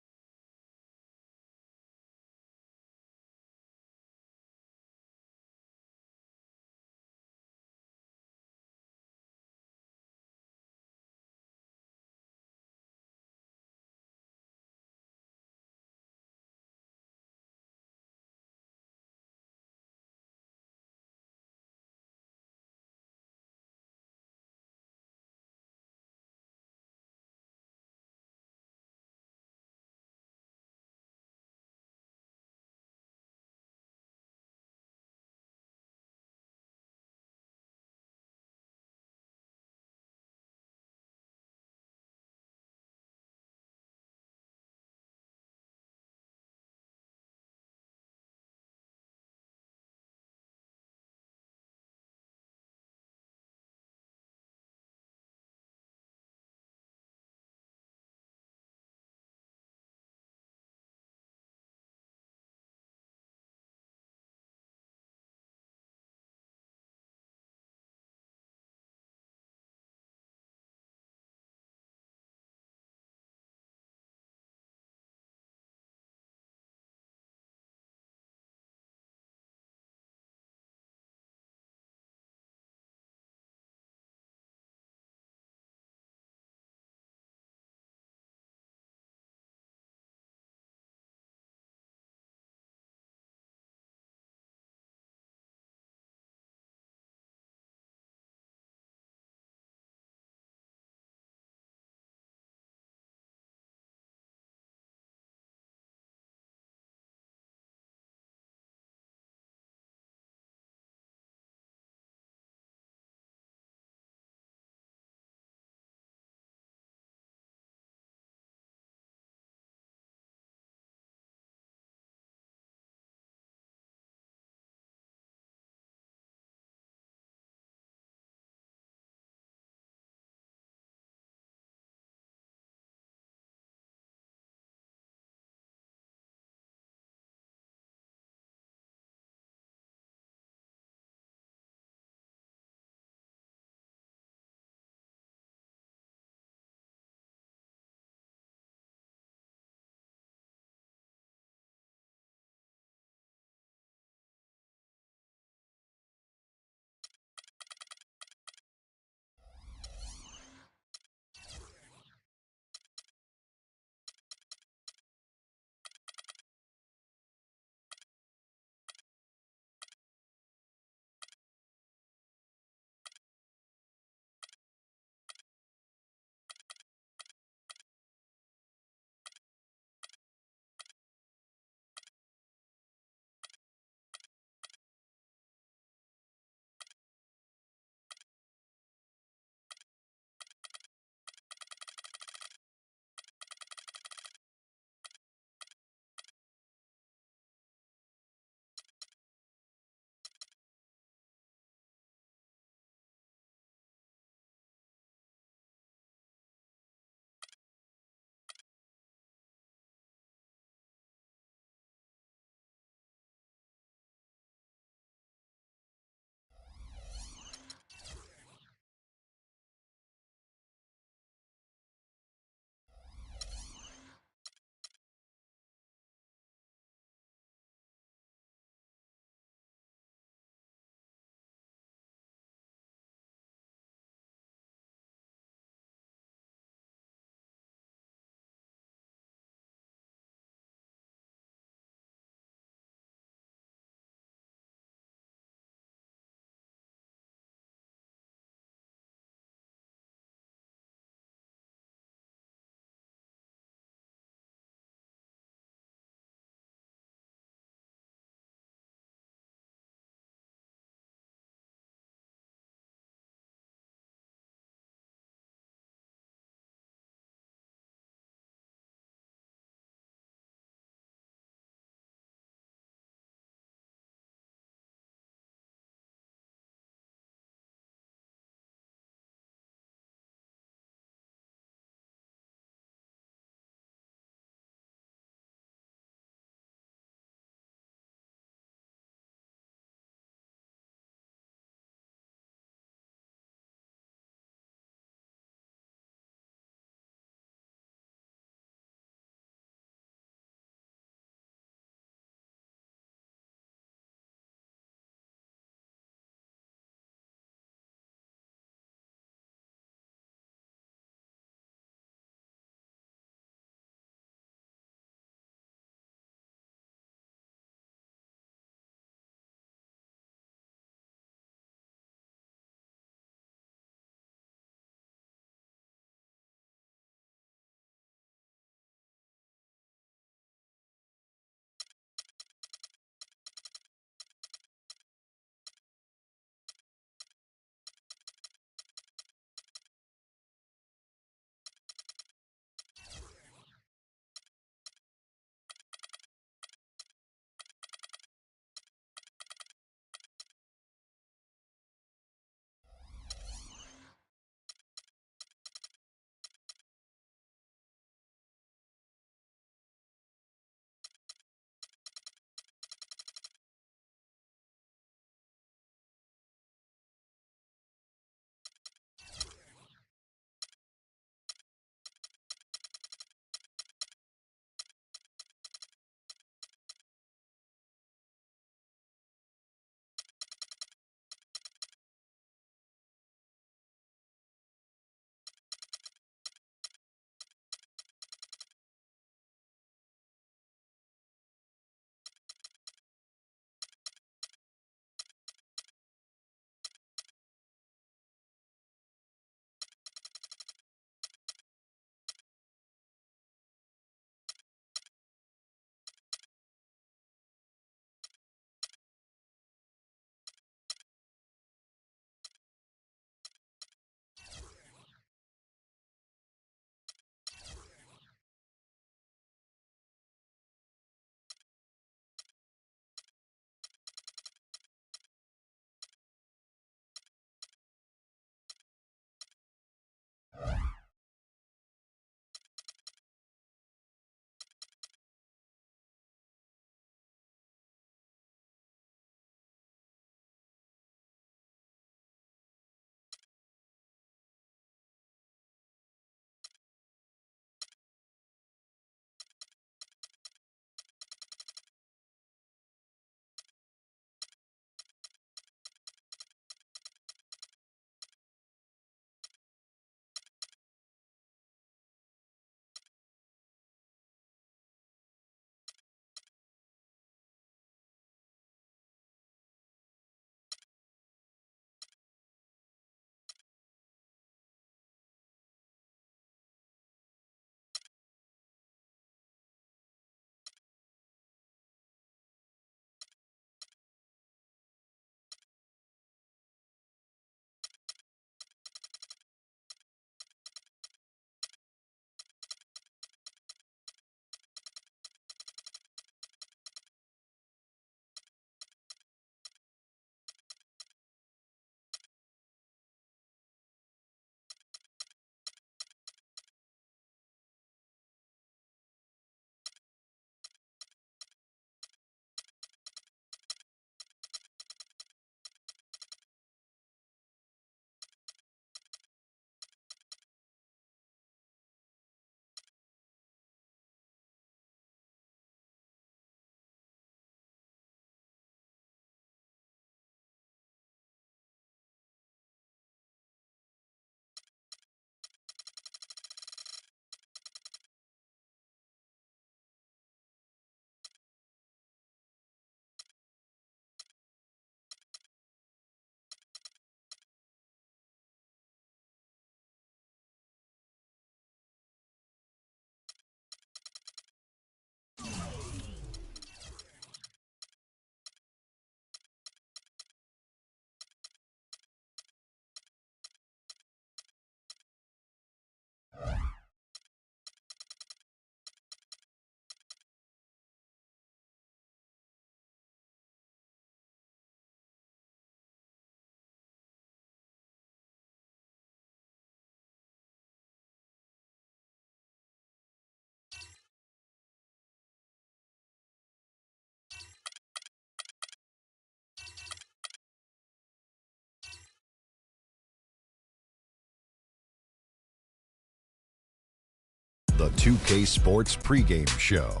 the 2K Sports pregame show.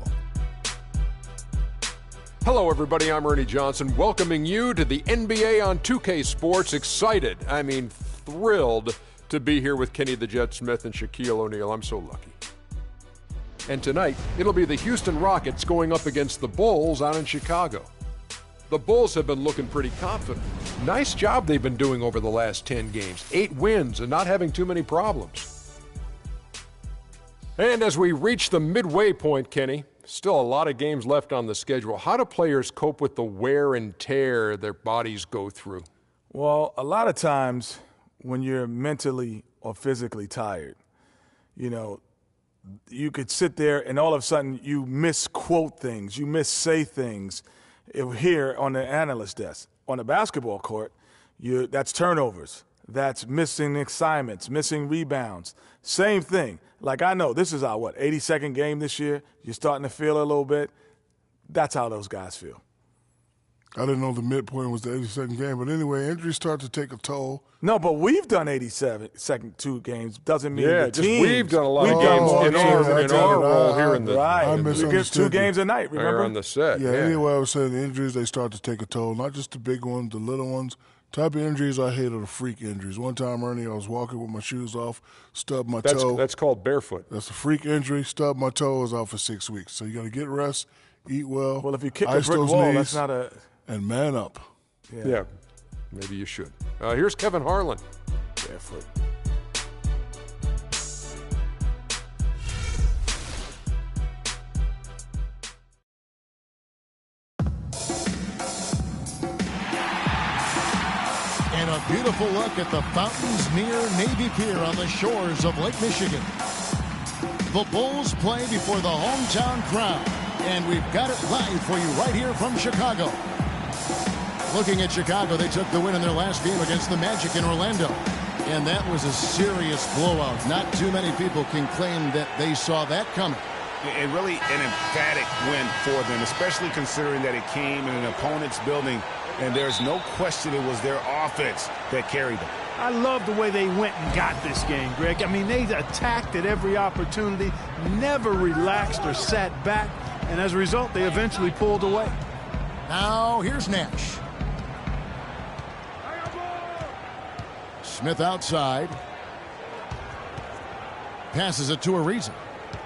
Hello, everybody. I'm Ernie Johnson, welcoming you to the NBA on 2K Sports. Excited, thrilled to be here with Kenny the Jet Smith and Shaquille O'Neal. I'm so lucky. And tonight, it'll be the Houston Rockets going up against the Bulls out in Chicago. The Bulls have been looking pretty confident. Nice job they've been doing over the last 10 games. 8 wins and not having too many problems. And as we reach the midway point, Kenny, still a lot of games left on the schedule. How do players cope with the wear and tear their bodies go through? Well, a lot of times when you're mentally or physically tired, you could sit there and all of a sudden you misquote things, you missay things here on the analyst desk. On the basketball court, that's turnovers, that's missing assignments, missing rebounds. Same thing. Like I know this is our, 82nd game this year. You're starting to feel it a little bit. That's how those guys feel. I didn't know the midpoint was the 82nd game, but anyway, injuries start to take a toll. No, but we've done 2 games. Doesn't mean the team. We've done a lot of games in our role here in the I misunderstood 2 games a night, remember? on the set. Yeah, anyway, I was saying the injuries, they start to take a toll, not just the big ones, the little ones. Type of injuries I hate are the freak injuries. One time, Ernie, I was walking with my shoes off, stubbed my toe. That's called barefoot. That's a freak injury. Stubbed my toe, was out for 6 weeks. So you got to get rest, eat well. Well, if you kick a ice brick those wall, knees, that's not a... And man up. Yeah, maybe you should. Here's Kevin Harlan. Barefoot. And a beautiful look at the fountains near Navy Pier on the shores of Lake Michigan. The Bulls play before the hometown crowd, and we've got it live for you right here from Chicago. Looking at Chicago, they took the win in their last game against the Magic in Orlando. And that was a serious blowout. Not too many people can claim that they saw that coming. And really an emphatic win for them, especially considering that it came in an opponent's building. And there's no question it was their offense that carried them. I love the way they went and got this game, Greg. They attacked at every opportunity, never relaxed or sat back. And as a result, they eventually pulled away. Now, here's Nash. Smith outside. Passes it to Ariza.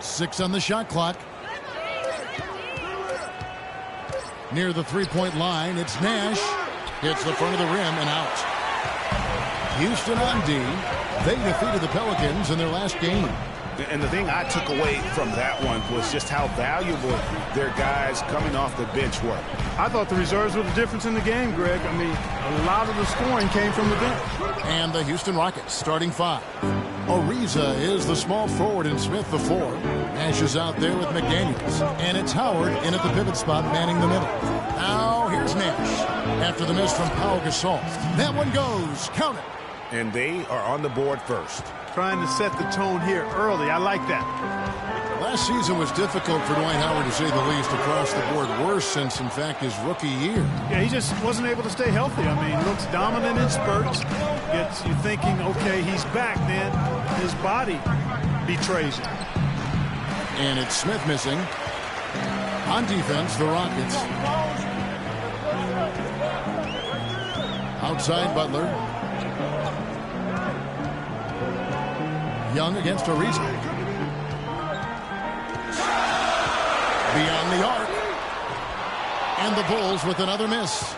6 on the shot clock. Near the three-point line, it's Nash. Hits the front of the rim and out. Houston on D. They defeated the Pelicans in their last game. And the thing I took away from that one was just how valuable their guys coming off the bench were. I thought the reserves were the difference in the game, Greg. A lot of the scoring came from the bench. And the Houston Rockets starting 5. Ariza is the small forward and Smith the 4. Nash is out there with McDaniels. And it's Howard in at the pivot spot manning the middle. Now here's Nash. After the miss from Pau Gasol. That one goes. Count it. And they are on the board first. Trying to set the tone here early. I like that. Last season was difficult for Dwight Howard, to say the least, across the board. Worse since, in fact, his rookie year. Yeah, he just wasn't able to stay healthy. Looks dominant in spurts. Gets you thinking, okay, he's back. Then his body betrays him. And it's Smith missing. On defense, the Rockets. Outside Butler. Young against Ariza. Beyond the arc. And the Bulls with another miss.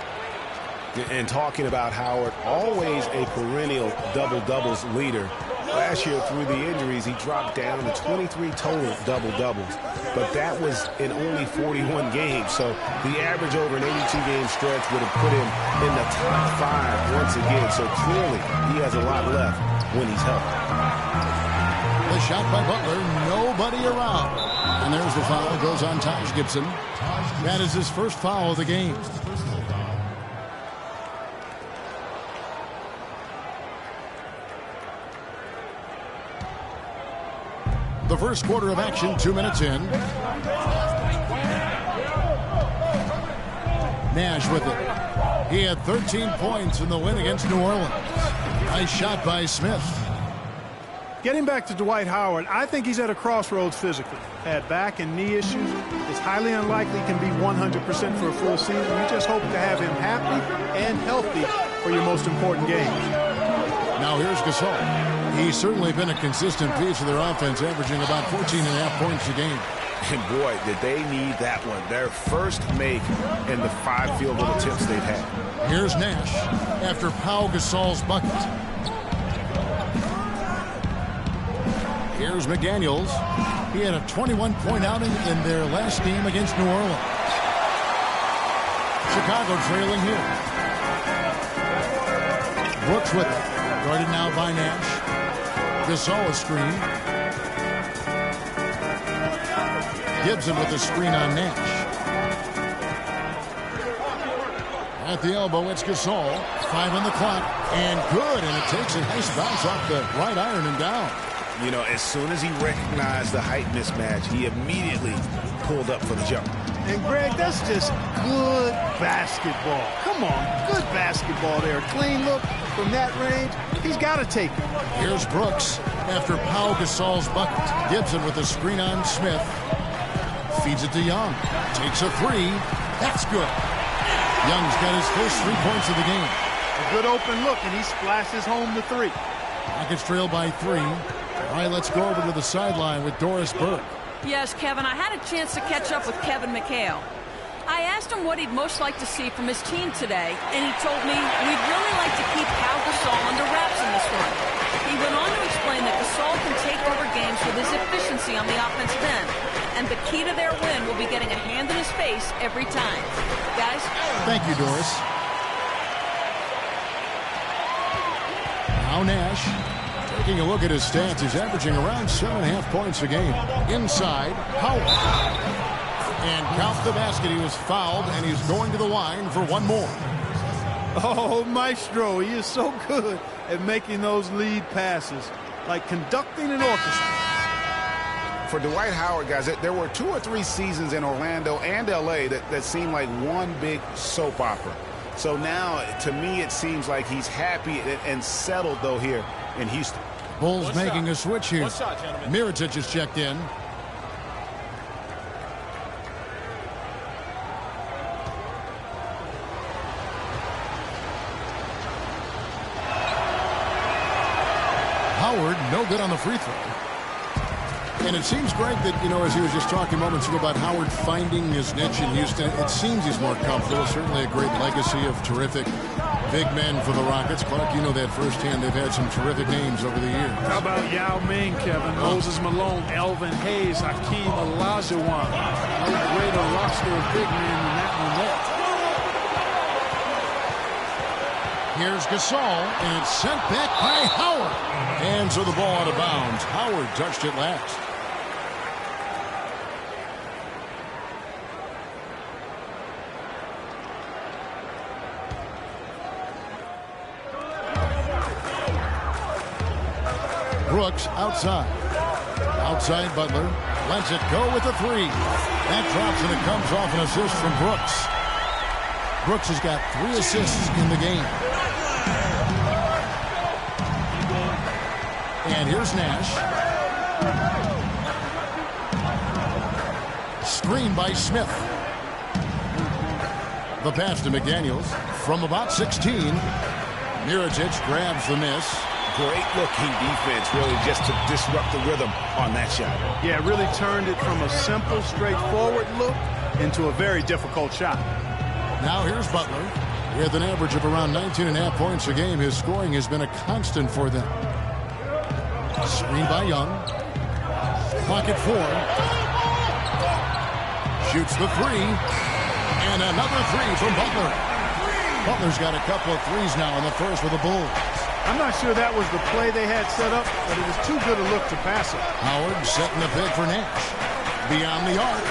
And talking about Howard, always a perennial double-doubles leader. Last year, through the injuries, he dropped down to 23 total double-doubles. But that was in only 41 games. So the average over an 82-game stretch would have put him in the top 5 once again. So clearly, he has a lot left when he's healthy. The shot by Butler, nobody around. And there's the foul. It goes on Taj Gibson. That is his first foul of the game. The first quarter of action, 2 minutes in. Nash with it. He had 13 points in the win against New Orleans. Nice shot by Smith. Getting back to Dwight Howard, I think he's at a crossroads physically. Had back and knee issues. It's highly unlikely he can be 100% for a full season. You just hope to have him happy and healthy for your most important games. Now here's Gasol. He's certainly been a consistent piece of their offense, averaging about 14.5 points a game. And boy, did they need that one. Their first make in the 5 field goal attempts they've had. Here's Nash after Pau Gasol's bucket. Here's McDaniels. He had a 21-point outing in their last game against New Orleans. Chicago trailing here. Brooks with it. Guarded now by Nash. Gasol a screen. Gibson with the screen on Nash. At the elbow, it's Gasol. 5 on the clock. And good. And it takes a nice bounce off the right iron and down. You know, as soon as he recognized the height mismatch, he immediately pulled up for the jump. And, Greg, that's just good basketball. Come on, good basketball there. Clean look from that range. He's got to take it. Here's Brooks after Pau Gasol's bucket. Gibson with the screen on Smith. Feeds it to Young. Takes a 3. That's good. Young's got his first 3 points of the game. A good open look, and he splashes home the 3. Rockets trail by 3. All right, let's go over to the sideline with Doris Burke. Yes, Kevin, I had a chance to catch up with Kevin McHale. I asked him what he'd most like to see from his team today, and he told me we'd really like to keep Pau Gasol under wraps in this one. He went on to explain that Gasol can take over games with his efficiency on the offensive end, and the key to their win will be getting a hand in his face every time. Guys? Thank you, Doris. Now Nash. Taking a look at his stats, he's averaging around 7.5 points a game. Inside, Howard. And count the basket. He was fouled, and he's going to the line for one more. Oh, Maestro, he is so good at making those lead passes, like conducting an orchestra. For Dwight Howard, guys, there were 2 or 3 seasons in Orlando and L.A. that seemed like one big soap opera. So now, to me, it seems like he's happy and settled, though, here in Houston. Bulls making a switch here. Mirotic is checked in. Howard, no good on the free throw. And it seems, Greg, that, you know, as he was just talking moments ago about Howard finding his niche in Houston, it seems he's more comfortable. Certainly a great legacy of terrific big men for the Rockets. Clark, you know that firsthand. They've had some terrific names over the years. How about Yao Ming, Kevin? Moses Malone, Elvin Hayes, Hakeem Olajuwon. No greater roster of big men than that one there. Here's Gasol, and it's sent back by Howard. Hands of the ball out of bounds. Howard touched it last. Brooks outside. Outside Butler. Lets it go with the 3. That drops, and it comes off an assist from Brooks. Brooks has got 3 assists in the game. And here's Nash. Screen by Smith. The pass to McDaniels from about 16. Mirotic grabs the miss. Great looking defense, really, just to disrupt the rhythm on that shot. Yeah, really turned it from a simple, straightforward look into a very difficult shot. Now here's Butler. With an average of around 19.5 points a game, his scoring has been a constant for them. Screen by Young. Pocket 4. Shoots the 3. And another 3 from Butler. Butler's got a couple of threes now in the first with the Bulls. I'm not sure that was the play they had set up, but it was too good a look to pass it. Howard setting the pick for Nash. Beyond the arc.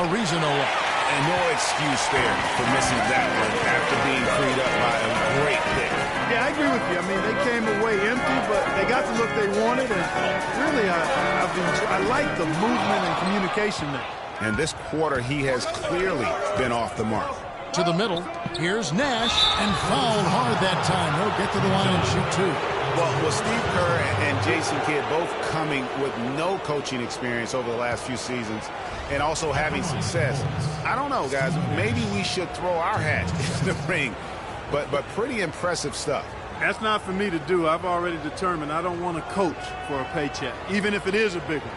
Ariza And no excuse there for missing that one after being freed up by a great pick. Yeah, I agree with you. I mean, they came away empty, but they got the look they wanted, and really, I like the movement and communication there. And this quarter, he has clearly been off the mark. To the middle. Here's Nash, and fouled hard that time. He'll get to the line and shoot 2. Well, with Steve Kerr and Jason Kidd both coming with no coaching experience over the last few seasons and also having success, I don't know, guys. Maybe we should throw our hat in the ring, but pretty impressive stuff. That's not for me to do. I've already determined I don't want to coach for a paycheck, even if it is a big one.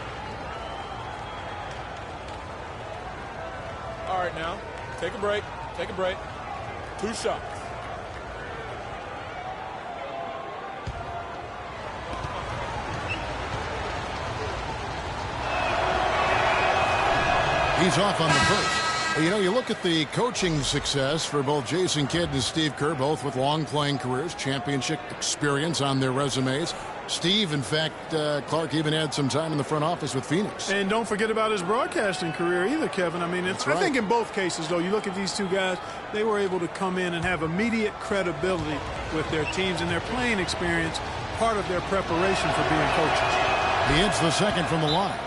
All right, now, take a break. Take a break. 2 shots. He's off on the first. You know, you look at the coaching success for both Jason Kidd and Steve Kerr, both with long playing careers, championship experience on their resumes. Steve, in fact, Clark even had some time in the front office with Phoenix. And don't forget about his broadcasting career either, Kevin. I mean, I think in both cases, though, you look at these two guys, they were able to come in and have immediate credibility with their teams and their playing experience, part of their preparation for being coaches. He hits the second from the line.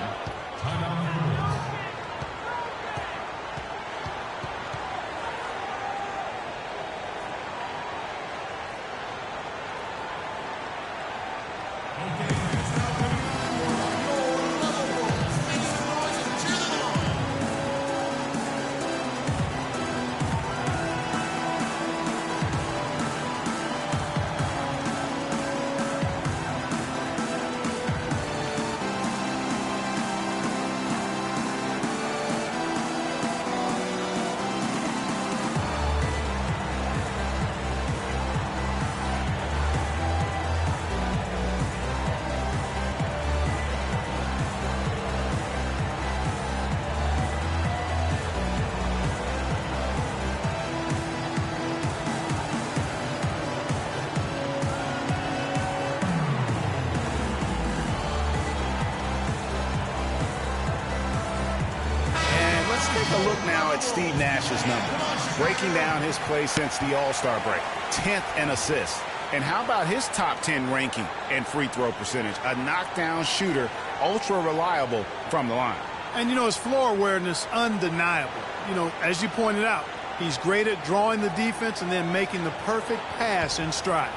Steve Nash's numbers, breaking down his play since the All-Star break, 10th in assists. And how about his top 10 ranking and free throw percentage? A knockdown shooter, ultra reliable from the line. And, you know, his floor awareness, undeniable. You know, as you pointed out, he's great at drawing the defense and then making the perfect pass in stride.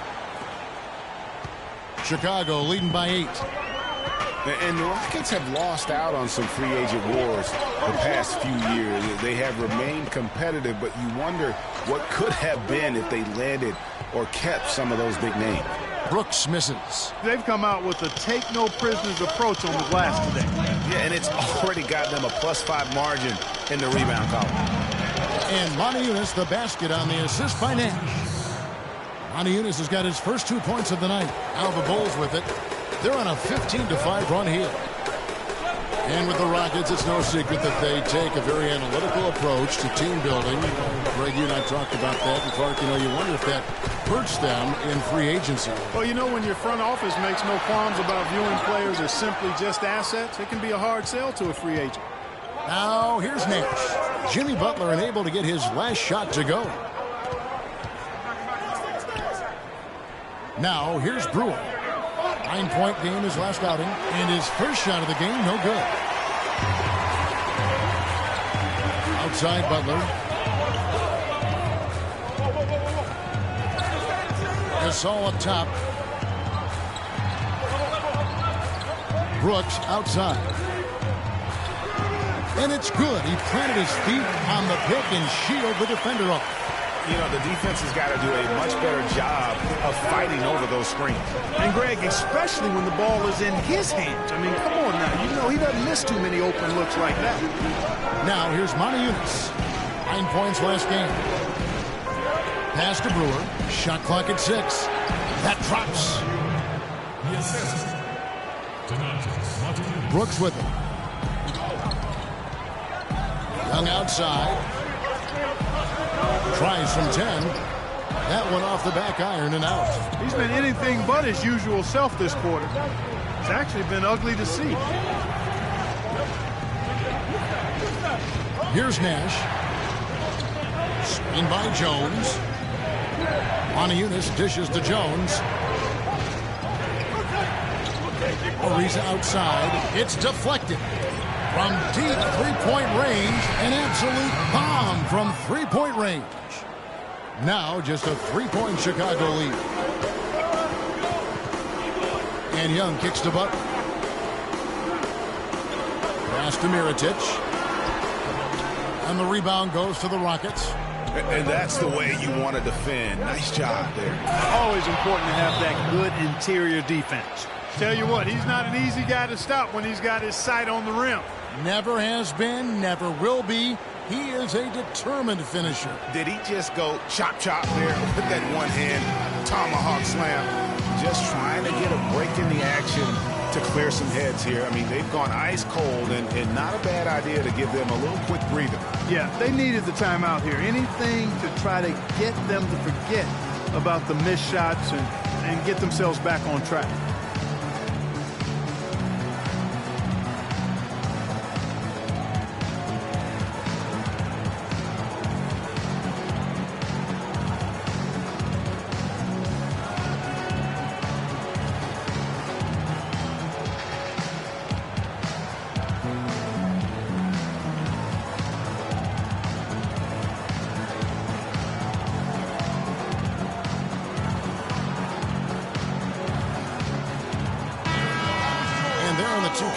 Chicago leading by 8. And the Rockets have lost out on some free agent wars the past few years. They have remained competitive, but you wonder what could have been if they landed or kept some of those big names. Brooks misses. They've come out with a take-no-prisoners approach on the glass today. Yeah, and it's already got them a +5 margin in the rebound column. And Moniunas the basket on the assist by Nash. Moniunas has got his first 2 points of the night. Now the Bulls with it. They're on a 15-5 run here. And with the Rockets, it's no secret that they take a very analytical approach to team building. Greg, you and I talked about that. And Clark, you know, you wonder if that hurts them in free agency. Well, you know, when your front office makes no qualms about viewing players as simply just assets, it can be a hard sell to a free agent. Now, here's Nash. Jimmy Butler unable to get his last shot to go. Now, here's Brewer. 9-point game his last outing, and his first shot of the game, no good. Outside Butler. Gasol up top. Brooks outside. And it's good. He planted his feet on the pick and shielded the defender off. You know, the defense has got to do a much better job of fighting over those screens. And, Greg, especially when the ball is in his hands. I mean, come on now. You know, he doesn't miss too many open looks like that. Now, here's Moniunas. 9 points last game. Pass to Brewer. Shot clock at 6. That drops. Brooks with him. Young outside. Tries from 10. That one off the back iron and out. He's been anything but his usual self this quarter. It's actually been ugly to see. Here's Nash. Screen by Jones. Moniunas dishes to Jones. Ariza outside. It's deflected. From deep three-point range, an absolute bomb from three-point range. Now just a 3-point Chicago lead. And Young kicks to Butler. Pass to Mirotic. And the rebound goes to the Rockets. And that's the way you want to defend. Nice job there. Always important to have that good interior defense. Tell you what, he's not an easy guy to stop when he's got his sight on the rim. Never has been, never will be. He is a determined finisher. Did he just go chop there with that one hand tomahawk slam? Just trying to get a break in the action to clear some heads here. I mean, they've gone ice cold, and not a bad idea to give them a little quick breather. Yeah, they needed the timeout here. Anything to try to get them to forget about the missed shots and get themselves back on track.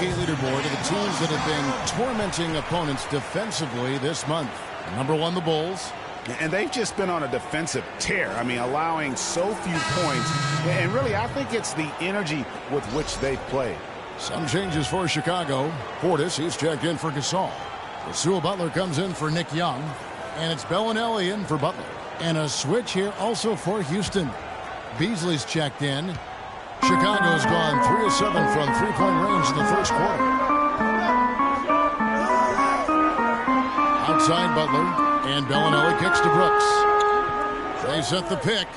Leaderboard of the teams that have been tormenting opponents defensively this month. Number 1, the Bulls. And they've just been on a defensive tear. I mean, allowing so few points. And really, I think it's the energy with which they've played. Some changes for Chicago. Portis, he's checked in for Gasol. Rasul Butler comes in for Nick Young. And it's Bellinelli in for Butler. And a switch here also for Houston. Beasley's checked in. Chicago's gone 3 of 7 from three-point range in the first quarter. Outside Butler, and Bellinelli kicks to Brooks. They set the pick.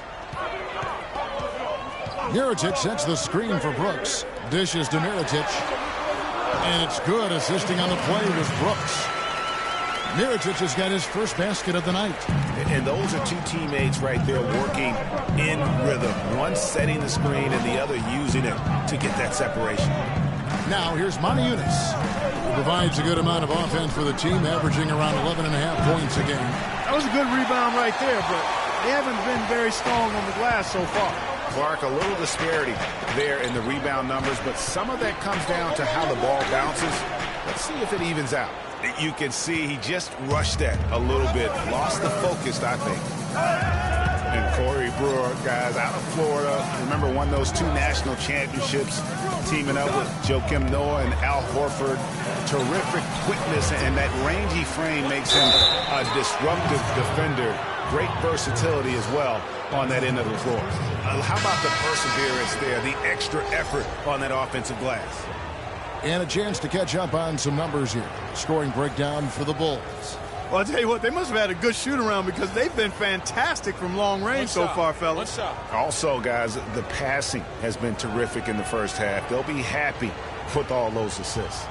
Mirotic sets the screen for Brooks. Dishes to Mirotic. And it's good. Assisting on the play was Brooks. Mirotic has got his first basket of the night. And those are two teammates right there working in rhythm. One setting the screen and the other using it to get that separation. Now here's Monty Eunice, who provides a good amount of offense for the team, averaging around 11.5 points a game. That was a good rebound right there, but they haven't been very strong on the glass so far. Clark, a little disparity there in the rebound numbers, but some of that comes down to how the ball bounces. Let's see if it evens out. You can see he just rushed that a little bit. Lost the focus, I think. And Corey Brewer, guys, out of Florida. Remember, won those 2 national championships, teaming up with Joakim Noah and Al Horford. Terrific quickness, and that rangy frame makes him a disruptive defender. Great versatility as well on that end of the floor. How about the perseverance there, the extra effort on that offensive glass? And a chance to catch up on some numbers here. Scoring breakdown for the Bulls. Well, I'll tell you what, they must have had a good shoot-around because they've been fantastic from long range so far, fellas. Also, guys, the passing has been terrific in the first half. They'll be happy with all those assists.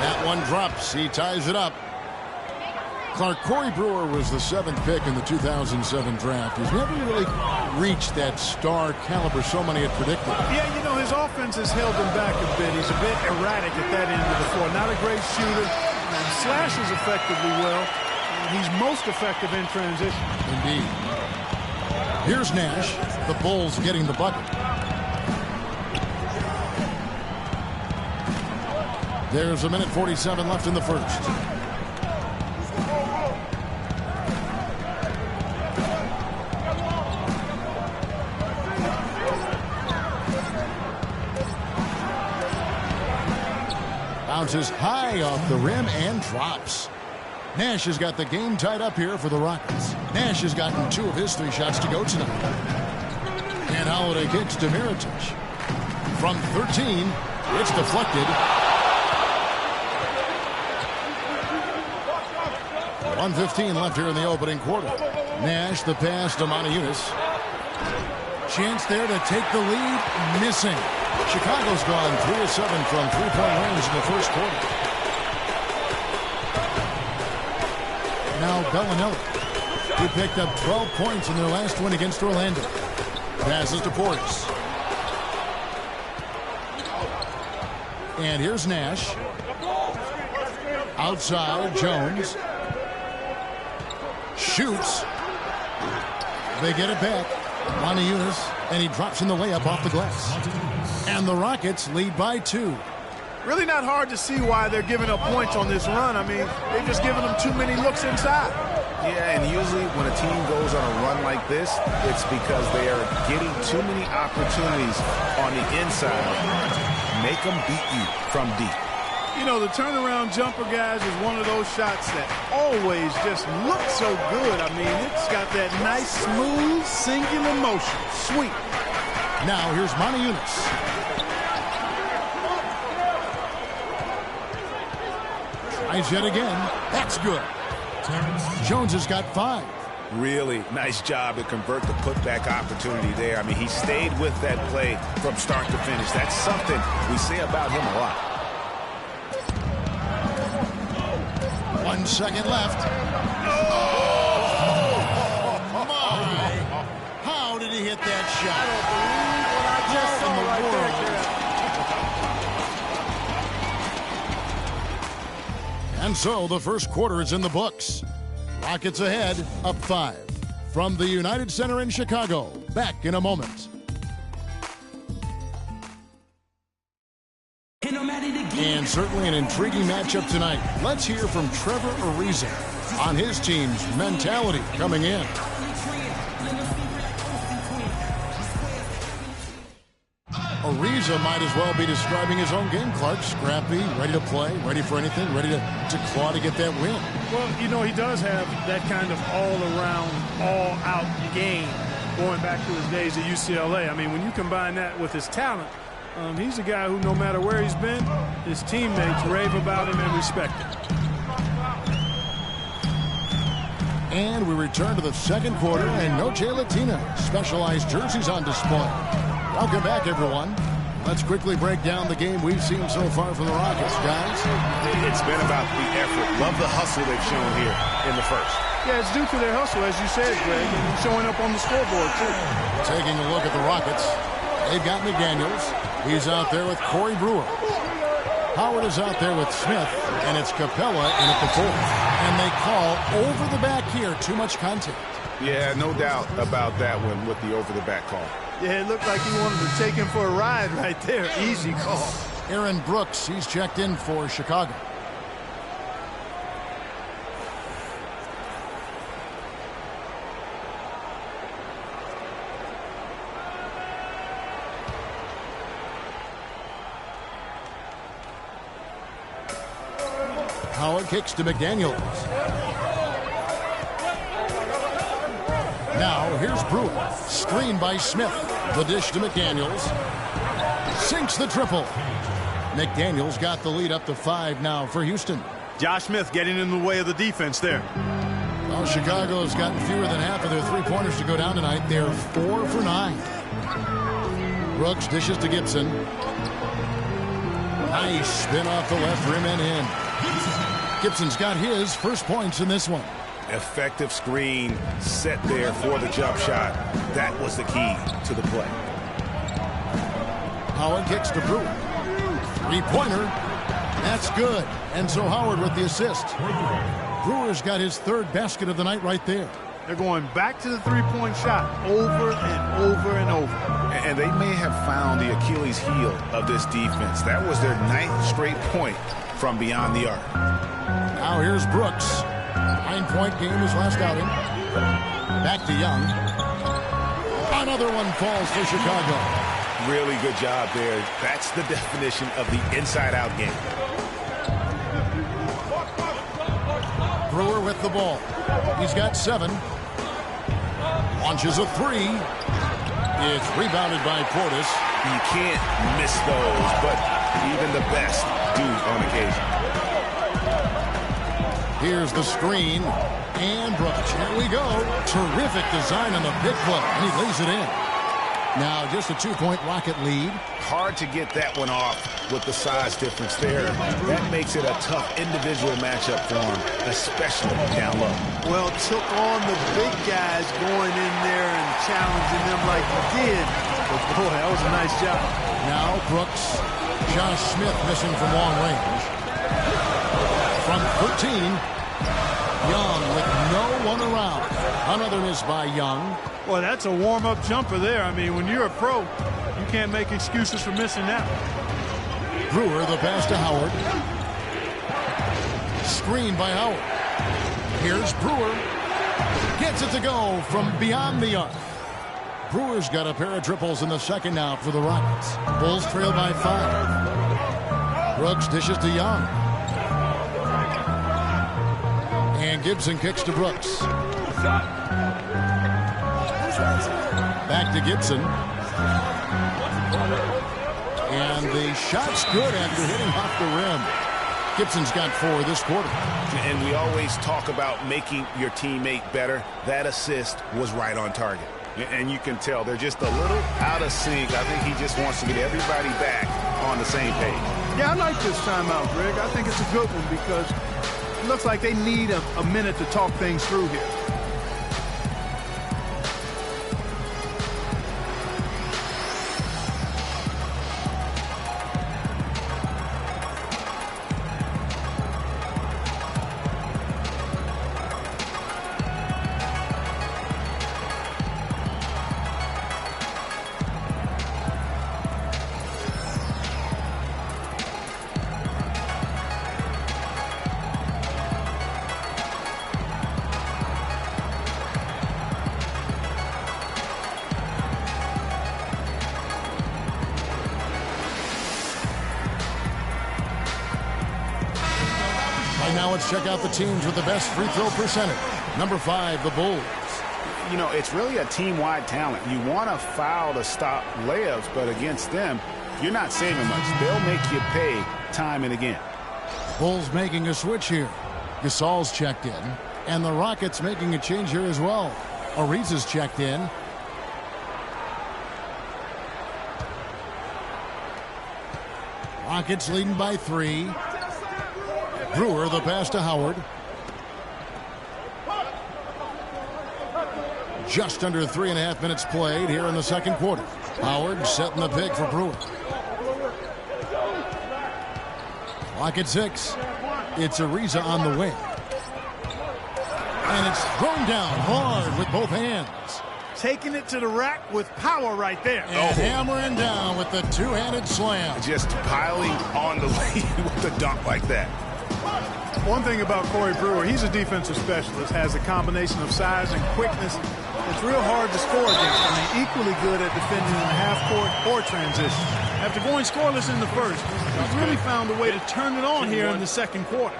That one drops. He ties it up. Clark, Corey Brewer was the 7th pick in the 2007 draft. He's never really reached that star caliber so many had predicted. Yeah, you know, his offense has held him back a bit. He's a bit erratic at that end of the floor. Not a great shooter. Slashes effectively well. He's most effective in transition. Indeed. Here's Nash. The Bulls getting the bucket. There's 1:47 left in the first. Bounces high off the rim and drops. Nash has got the game tied up here for the Rockets. Nash has gotten 2 of his 3 shots to go tonight. And Holiday kicks to Mirotic. From 13, it's deflected. 1:15 left here in the opening quarter. Nash, the pass to Monty Eunice. Chance there to take the lead, missing. Chicago's gone 3 of 7 from three-point range in the first quarter. Now Bellinelli. He picked up 12 points in their last win against Orlando. Passes to Portis. And here's Nash. Outside, Jones. Shoots. They get it back. Moniunas, and he drops in the layup off the glass. And the Rockets lead by 2. Really not hard to see why they're giving up points on this run. I mean, they've just given them too many looks inside. Yeah, and usually when a team goes on a run like this, it's because they are getting too many opportunities on the inside. Make them beat you from deep. You know, the turnaround jumper, guys, is one of those shots that always just looks so good. I mean, it's got that nice, smooth, singular motion. Sweet. Now here's Moniunas. Tries yet again. That's good. Jones has got 5. Really nice job to convert the putback opportunity there. I mean, he stayed with that play from start to finish. That's something we say about him a lot. 1 second left. Oh, my. How did he hit that shot? I just saw right there. And so the first quarter is in the books. Rockets ahead, up 5. From the United Center in Chicago, back in a moment. And certainly an intriguing matchup tonight. Let's hear from Trevor Ariza on his team's mentality coming in. Ariza might as well be describing his own game, Clark. Scrappy, ready to play, ready for anything, ready to claw to get that win. Well, you know, he does have that kind of all-around, all-out game going back to his days at UCLA. I mean, when you combine that with his talent, he's a guy who, no matter where he's been, his teammates rave about him and respect him. And we return to the second quarter, and no Jay Latina. Specialized jerseys on display. Welcome back, everyone. Let's quickly break down the game we've seen so far from the Rockets, guys. It's been about the effort. Love the hustle they've shown here in the first. Yeah, it's due to their hustle, as you said, Greg, and showing up on the scoreboard, too. Taking a look at the Rockets, they've got McDaniels. He's out there with Corey Brewer. Howard is out there with Smith, and it's Capella in at the 4th. And they call over the back here, too much contact. Yeah, no doubt about that one with the over-the-back call. Yeah, it looked like he wanted to take him for a ride right there. Easy call. Aaron Brooks, he's checked in for Chicago. Howard kicks to McDaniels. Now here's Brewer. Screen by Smith. The dish to McDaniels. Sinks the triple. McDaniels got the lead up to 5 now for Houston. Josh Smith getting in the way of the defense there. Well, Chicago's gotten fewer than half of their three-pointers to go down tonight. They're 4 for 9. Brooks dishes to Gibson. Nice spin off the left rim and in. Gibson's got his first points in this one. Effective screen set there for the jump shot. That was the key to the play. Howard kicks to Brewer. Three-pointer. That's good. And so Howard with the assist. Brewer's got his 3rd basket of the night right there. They're going back to the three-point shot over and over and over. And they may have found the Achilles heel of this defense. That was their 9th straight point from beyond the arc. Now here's Brooks. 9-point game his last outing. Back to Young. Another one falls for Chicago. Really good job there. That's the definition of the inside-out game. Brewer with the ball. He's got 7. Launches a 3. It's rebounded by Portis. You can't miss those, but even the best do on occasion. Here's the screen. And Brooks. Here we go. Terrific design on the big play. And he lays it in. Now just a 2-point Rocket lead. Hard to get that one off with the size difference there. That makes it a tough individual matchup for him, especially down low. Well, took on the big guys going in there and challenging them like he did. But boy, that was a nice job. Now Brooks. Josh Smith missing from long range. From 13. Young with no one around. Another miss by Young. Well, that's a warm-up jumper there. I mean, when you're a pro, you can't make excuses for missing that. Brewer, the pass to Howard. Screen by Howard. Here's Brewer. Gets it to go from beyond the arc. Brewer's got a pair of triples in the second now for the Rockets. Bulls trail by 5. Brooks dishes to Young. And Gibson kicks to Brooks. Back to Gibson. And the shot's good after hitting off the rim. Gibson's got 4 this quarter. And we always talk about making your teammate better. That assist was right on target. And you can tell they're just a little out of sync. I think he just wants to get everybody back on the same page. Yeah, I like this timeout, Greg. I think it's a good one because it looks like they need a minute to talk things through here. Now let's check out the teams with the best free throw percentage. Number 5, the Bulls. You know, it's really a team-wide talent. You want to foul to stop layups, but against them, you're not saving much. They'll make you pay time and again. Bulls making a switch here. Gasol's checked in, and the Rockets making a change here as well. Ariza's checked in. Rockets leading by 3. Brewer, the pass to Howard. Just under 3.5 minutes played here in the second quarter. Howard setting the pick for Brewer. Clock at 6. It's Ariza on the wing. And it's thrown down hard with both hands. Taking it to the rack with power right there. And hammering down with the two-handed slam. Just piling on the lead with a dunk like that. One thing about Corey Brewer, he's a defensive specialist, has a combination of size and quickness. It's real hard to score against. I mean, equally good at defending in the half court or transition. After going scoreless in the first, he's really found a way to turn it on here in the second quarter.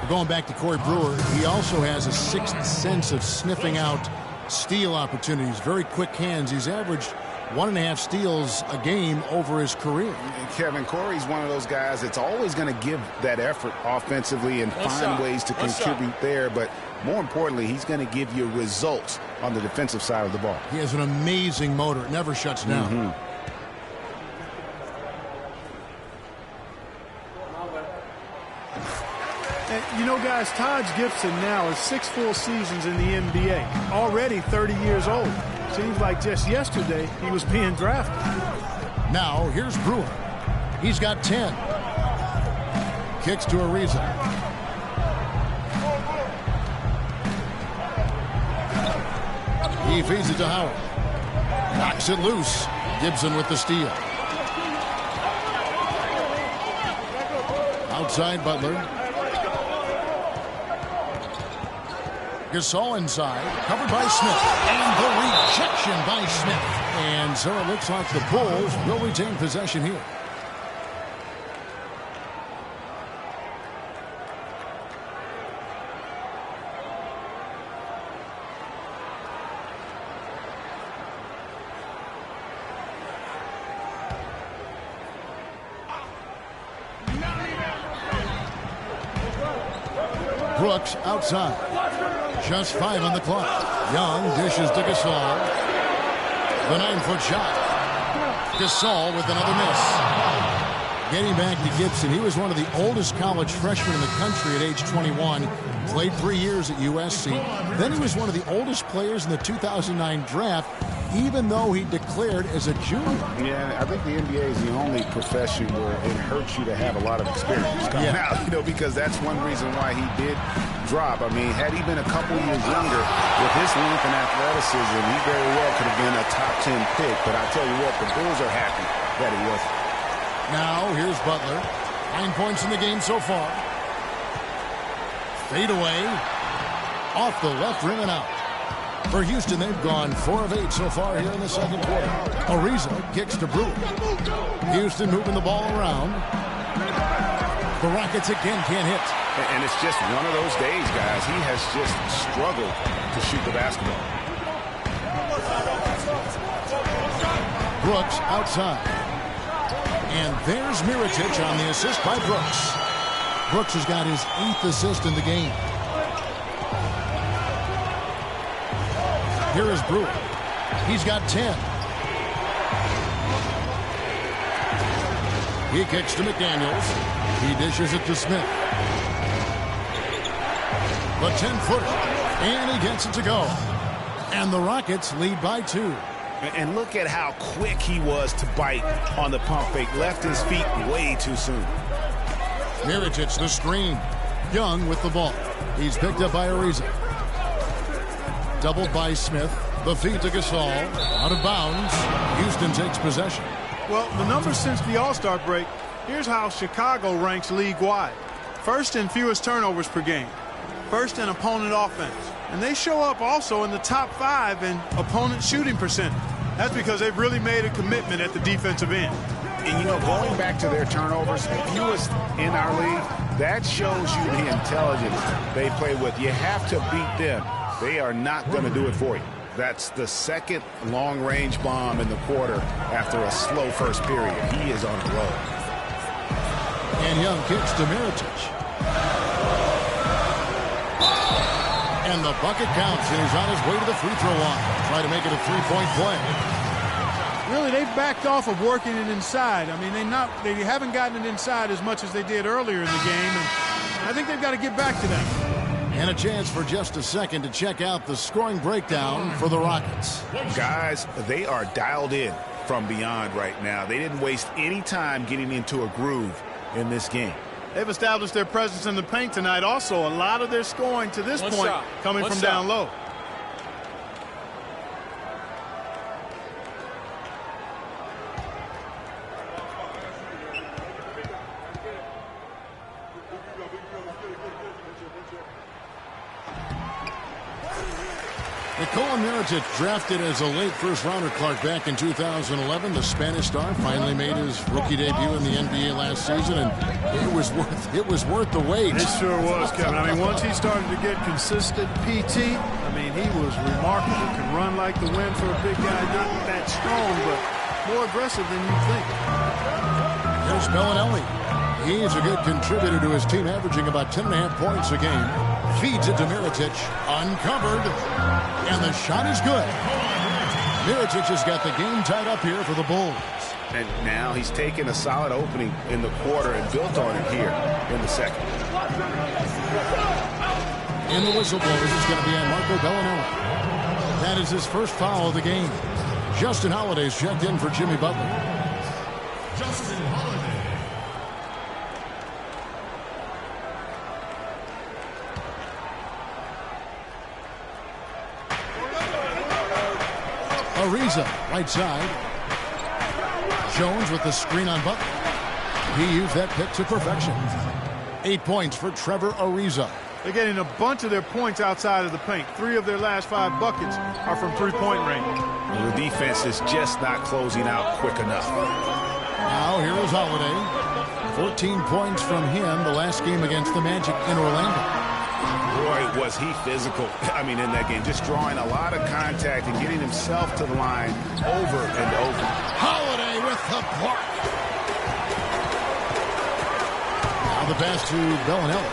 Going back to Corey Brewer, he also has a sixth sense of sniffing out steal opportunities. Very quick hands. He's averaged 1.5 steals a game over his career. Kevin, Corey's one of those guys that's always going to give that effort offensively and find ways to contribute there. But more importantly, he's going to give you results on the defensive side of the ball. He has an amazing motor. It never shuts down. And, you know, guys, Taj Gibson now is 6 full seasons in the NBA. Already 30 years old. Seems like just yesterday he was being drafted. Now here's Brewer. He's got 10. Kicks to Ariza. He feeds it to Howard. Knocks it loose. Gibson with the steal. Outside Butler. Gasol inside, covered by Smith, and the rejection by Smith. And so it looks like the Bulls will retain possession here. Brooks outside. Just 5 on the clock. Young dishes to Gasol. The 9-foot shot. Gasol with another miss. Getting back to Gibson, he was one of the oldest college freshmen in the country at age 21. Played 3 years at USC. Then he was one of the oldest players in the 2009 draft, even though he declared declared as a junior. Yeah, I think the NBA is the only profession where it hurts you to have a lot of experience coming out, because that's one reason why he did drop. I mean, had he been a couple years younger, with his length and athleticism, he very well could have been a top 10 pick. But I tell you what, the Bulls are happy that he wasn't. Now, here's Butler. 9 points in the game so far. Fade away. Off the left rim and out. For Houston, they've gone 4 of 8 so far here in the second quarter. Ariza kicks to Brewer. Houston moving the ball around. The Rockets again can't hit. And it's just one of those days, guys. He has just struggled to shoot the basketball. Brooks outside. And there's Mirotic on the assist by Brooks. Brooks has got his 8th assist in the game. Here is Brewer. He's got 10. He kicks to McDaniels. He dishes it to Smith. The 10-footer. And he gets it to go. And the Rockets lead by 2. And look at how quick he was to bite on the pump fake. Left his feet way too soon. Mirotic the screen. Young with the ball. He's picked up by Ariza. Doubled by Smith. The feed to Gasol. Out of bounds. Houston takes possession. Well, the numbers since the All-Star break, here's how Chicago ranks league-wide. First in fewest turnovers per game. First in opponent offense. And they show up also in the top 5 in opponent shooting percentage. That's because they've really made a commitment at the defensive end. And, going back to their turnovers, fewest in our league, that shows you the intelligence they play with. You have to beat them. They are not going to do it for you. That's the second long-range bomb in the quarter after a slow first period. He is on a roll. And Young kicks to Mirotic. And the bucket counts, and he's on his way to the free throw line. Try to make it a three-point play. Really, they've backed off of working it inside. I mean, they haven't gotten it inside as much as they did earlier in the game, and I think they've got to get back to that. And a chance for just a second to check out the scoring breakdown for the Rockets. Guys, they are dialed in from beyond right now. They didn't waste any time getting into a groove in this game. They've established their presence in the paint tonight. Also, a lot of their scoring to this point coming from down low. Nikola Mirotic, drafted as a late first-rounder, Clark, back in 2011. The Spanish star finally made his rookie debut in the NBA last season, and it was worth the wait. It sure was, Kevin. I mean, once he started to get consistent PT, I mean, he was remarkable. Can run like the wind for a big guy, not that strong, but more aggressive than you'd think. Here's Bellinelli. He's a good contributor to his team, averaging about 10.5 points a game. Feeds it to Mirotic, uncovered, and the shot is good. Mirotic has got the game tied up here for the Bulls. And now he's taken a solid opening in the quarter and built on it here in the second. In the whistle blows, it's going to be on Marco Bellinelli. That is his first foul of the game. Justin Holiday's checked in for Jimmy Butler. Justin Holiday. Ariza, right side. Jones with the screen on Butler. He used that pick to perfection. 8 points for Trevor Ariza. They're getting a bunch of their points outside of the paint. 3 of their last 5 buckets are from three-point range. Well, the defense is just not closing out quick enough. Now here is Holiday. 14 points from him the last game against the Magic in Orlando. Boy, was he physical, in that game. Just drawing a lot of contact and getting himself to the line over and over. Holiday with the block. Now the pass to Bellinelli.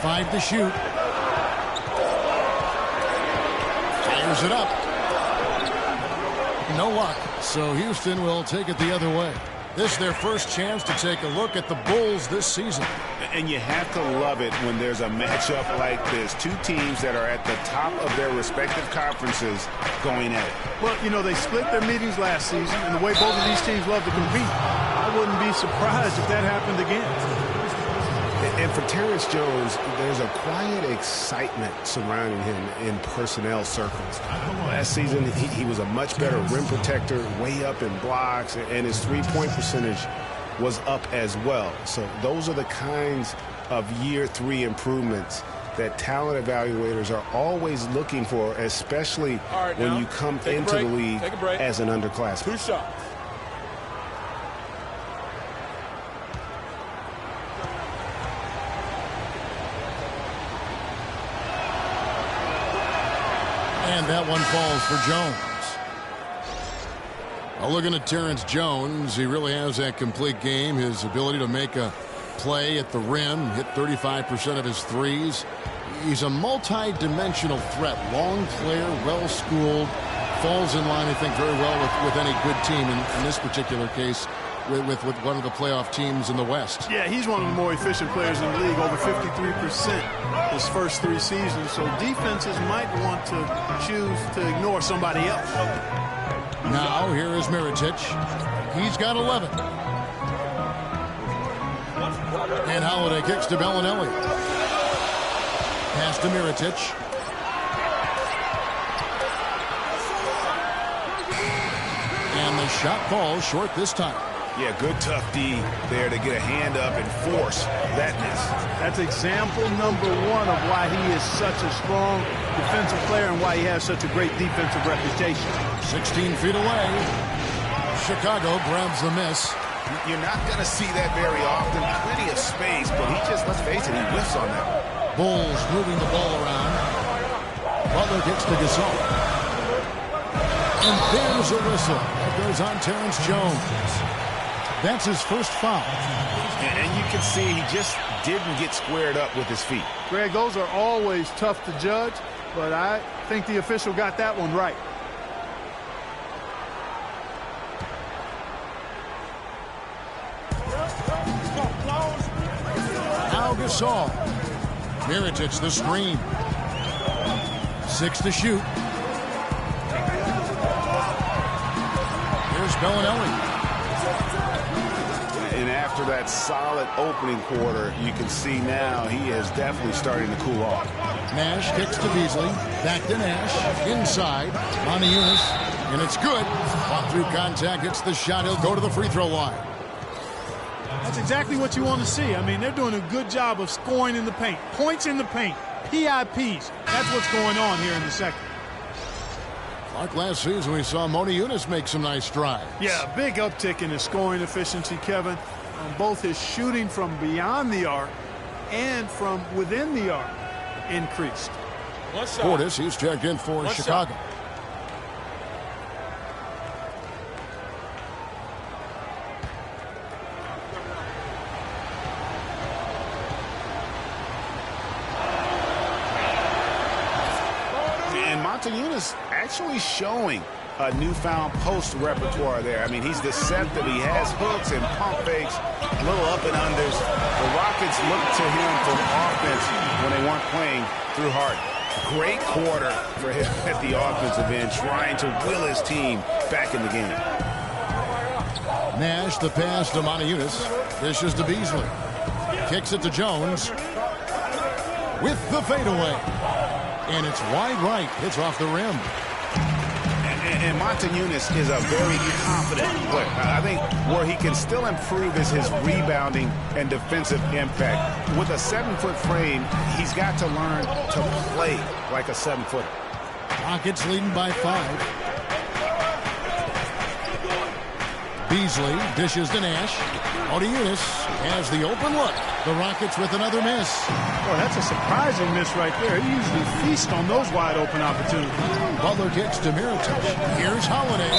Five to shoot. Fires it up. No luck. So Houston will take it the other way. This is their first chance to take a look at the Bulls this season. And you have to love it when there's a matchup like this. Two teams that are at the top of their respective conferences going at it. Well, you know, they split their meetings last season, and the way both of these teams love to compete, I wouldn't be surprised if that happened again. And for Terrence Jones, there's a quiet excitement surrounding him in personnel circles. Last season, he was a much better rim protector, way up in blocks, and his three-point percentage was up as well. So those are the kinds of year 3 improvements that talent evaluators are always looking for, especially when you come into the league as an underclassman. 2 shots. And that one falls for Jones. Well, looking at Terrence Jones, he really has that complete game. His ability to make a play at the rim, hit 35% of his threes. He's a multi-dimensional threat. Long player, well-schooled, falls in line, I think, very well with any good team. In this particular case, with one of the playoff teams in the West. Yeah, he's one of the more efficient players in the league, over 53% his first 3 seasons. So defenses might want to choose to ignore somebody else. Now, here is Mirotic. He's got 11. And Holiday kicks to Bellinelli. Pass to Mirotic. And the shot falls short this time. Yeah, good tough D there to get a hand up and force that miss. That's example number 1 of why he is such a strong defensive player and why he has such a great defensive reputation. 16 feet away. Chicago grabs the miss. You're not going to see that very often. Plenty of space, but he just, let's face it, he whiffs on that. Bulls moving the ball around. Butler gets to Gasol. And there's a whistle. That goes on Terrence Jones. That's his first foul. And you can see he just didn't get squared up with his feet. Greg, those are always tough to judge, but I think the official got that one right. Now Gasol. Mirotic the screen. 6 to shoot. Here's Bellinelli. And after that solid opening quarter, you can see now he is definitely starting to cool off. Nash kicks to Beasley. Back to Nash. Inside. Moniunas. And it's good. Fought through contact. Hits the shot. He'll go to the free throw line. That's exactly what you want to see. I mean, they're doing a good job of scoring in the paint. Points in the paint. PIPs. That's what's going on here in the second. Like last season, we saw Moniunas make some nice strides. Yeah, big uptick in his scoring efficiency, Kevin, on both his shooting from beyond the arc and from within the arc increased. Portis, he's checked in for Chicago. And Moniunas actually showing a newfound post repertoire there. I mean, he's deceptive. He has hooks and pump fakes, a little up and unders. The Rockets looked to him for offense when they weren't playing through Harden. Great quarter for him at the offensive end, trying to will his team back in the game. Nash, the pass to Moniunas. Dishes to Beasley. Kicks it to Jones. With the fadeaway. And it's wide right. It's off the rim. And Moniunas is a very confident player. I think where he can still improve is his rebounding and defensive impact. With a 7-foot frame, he's got to learn to play like a 7-footer. Rockets leading by 5. Beasley dishes to Nash. Moniunas has the open look. The Rockets with another miss. Boy, that's a surprising miss right there. He usually feasts on those wide open opportunities. Butler kicks to Mirotic. Here's Holiday.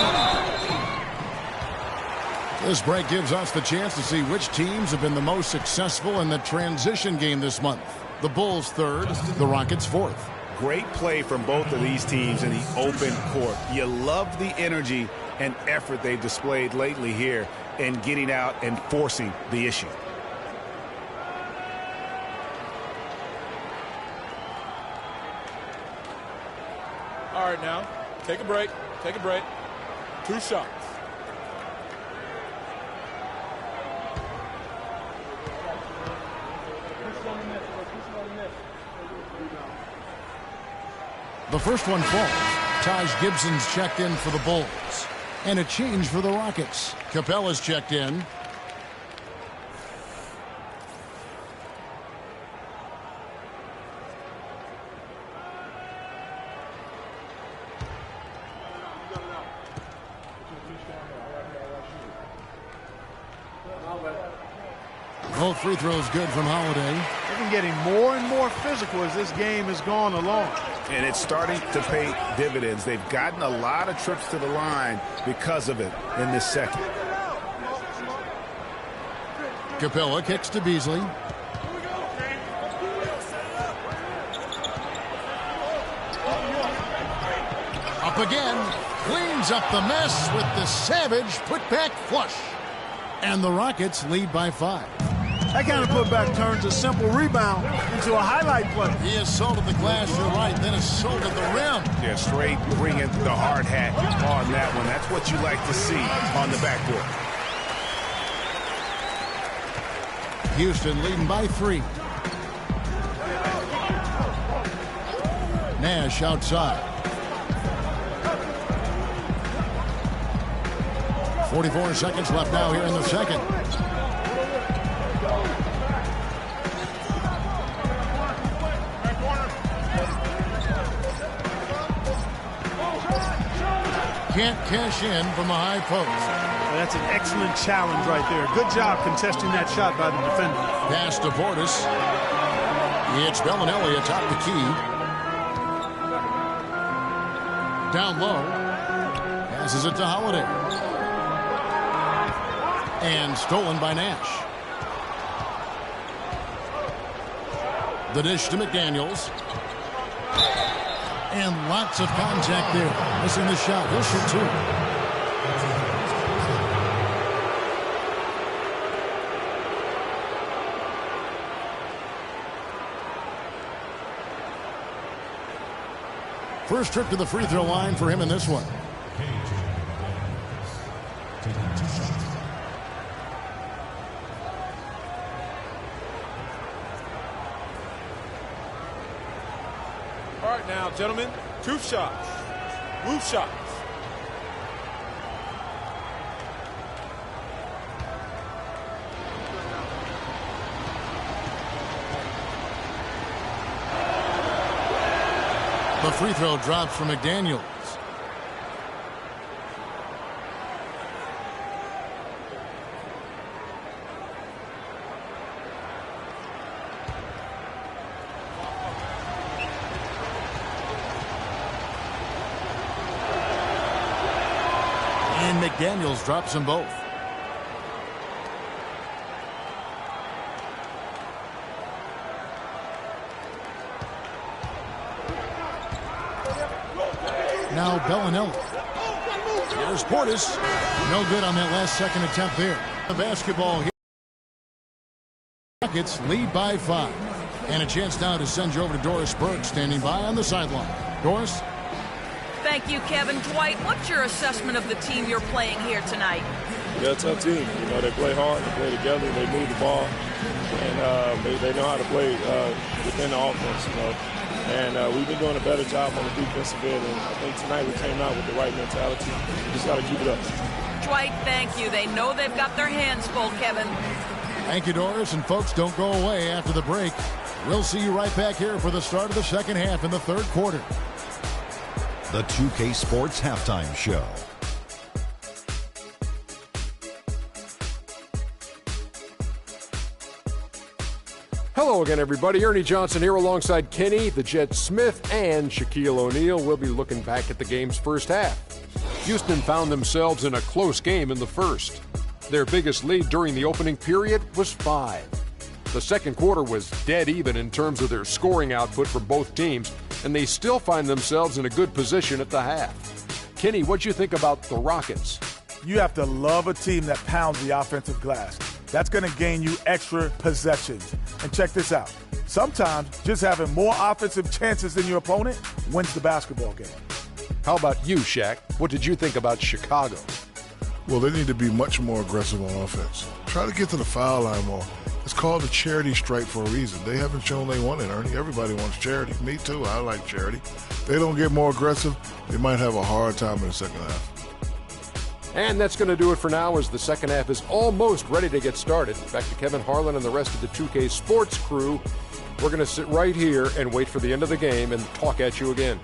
This break gives us the chance to see which teams have been the most successful in the transition game this month. The Bulls 3rd, the Rockets 4th. Great play from both of these teams in the open court. You love the energy and effort they've displayed lately here in getting out and forcing the issue. All right, now, take a break. Take a break. 2 shots. The first one falls. Taj Gibson's checked in for the Bulls. And a change for the Rockets. Capella's checked in. Both free throws good from Holiday. They've been getting more and more physical as this game has gone along. And it's starting to pay dividends. They've gotten a lot of trips to the line because of it in this second. Capella kicks to Beasley. Up again. Cleans up the mess with the savage putback flush. And the Rockets lead by 5. That kind of putback turns a simple rebound into a highlight play. He assaulted the glass to the right, then assaulted the rim. Yeah, straight bringing the hard hat on that one. That's what you like to see on the backboard. Houston leading by 3. Nash outside. 44 seconds left now here in the second. Can't cash in from the high post. Well, that's an excellent challenge right there. Good job contesting that shot by the defender. Pass to Portis. It's Bellinelli atop the key. Down low. Passes it to Holiday. And stolen by Nash. The dish to McDaniels. And lots of contact there. Missing the shot. He'll shoot 2. First trip to the free throw line for him in this one. All right, now, gentlemen, 2 shots. Move shots. The free throw drops from McDaniels. And McDaniels drops them both. Now Bellinelli. Here's Portis. No good on that last second attempt there. The basketball here. Rockets lead by 5. And a chance now to send you over to Doris Burke standing by on the sideline. Doris? Thank you, Kevin. Dwight, what's your assessment of the team you're playing here tonight? They're a tough team. You know, they play hard, they play together, they move the ball, and they know how to play within the offense, you know. And we've been doing a better job on the defensive end, and I think tonight we came out with the right mentality. We just got to keep it up. Dwight, thank you. They know they've got their hands full, Kevin. Thank you, Doris. And folks, don't go away after the break. We'll see you right back here for the start of the second half in the third quarter. The 2K Sports Halftime Show. Hello again, everybody. Ernie Johnson here alongside Kenny, the Jet Smith, and Shaquille O'Neal. We'll be looking back at the game's first half. Houston found themselves in a close game in the first. Their biggest lead during the opening period was 5. The second quarter was dead even in terms of their scoring output for both teams, and they still find themselves in a good position at the half. Kenny, what'd you think about the Rockets? You have to love a team that pounds the offensive glass. That's going to gain you extra possessions. And check this out. Sometimes just having more offensive chances than your opponent wins the basketball game. How about you, Shaq? What did you think about Chicago? Well, they need to be much more aggressive on offense. Try to get to the foul line more. It's called a charity strike for a reason. They haven't shown they want it, Ernie. Everybody wants charity. Me too. I like charity. If they don't get more aggressive, they might have a hard time in the second half. And that's going to do it for now, as the second half is almost ready to get started. Back to Kevin Harlan and the rest of the 2K Sports crew. We're going to sit right here and wait for the end of the game and talk at you again.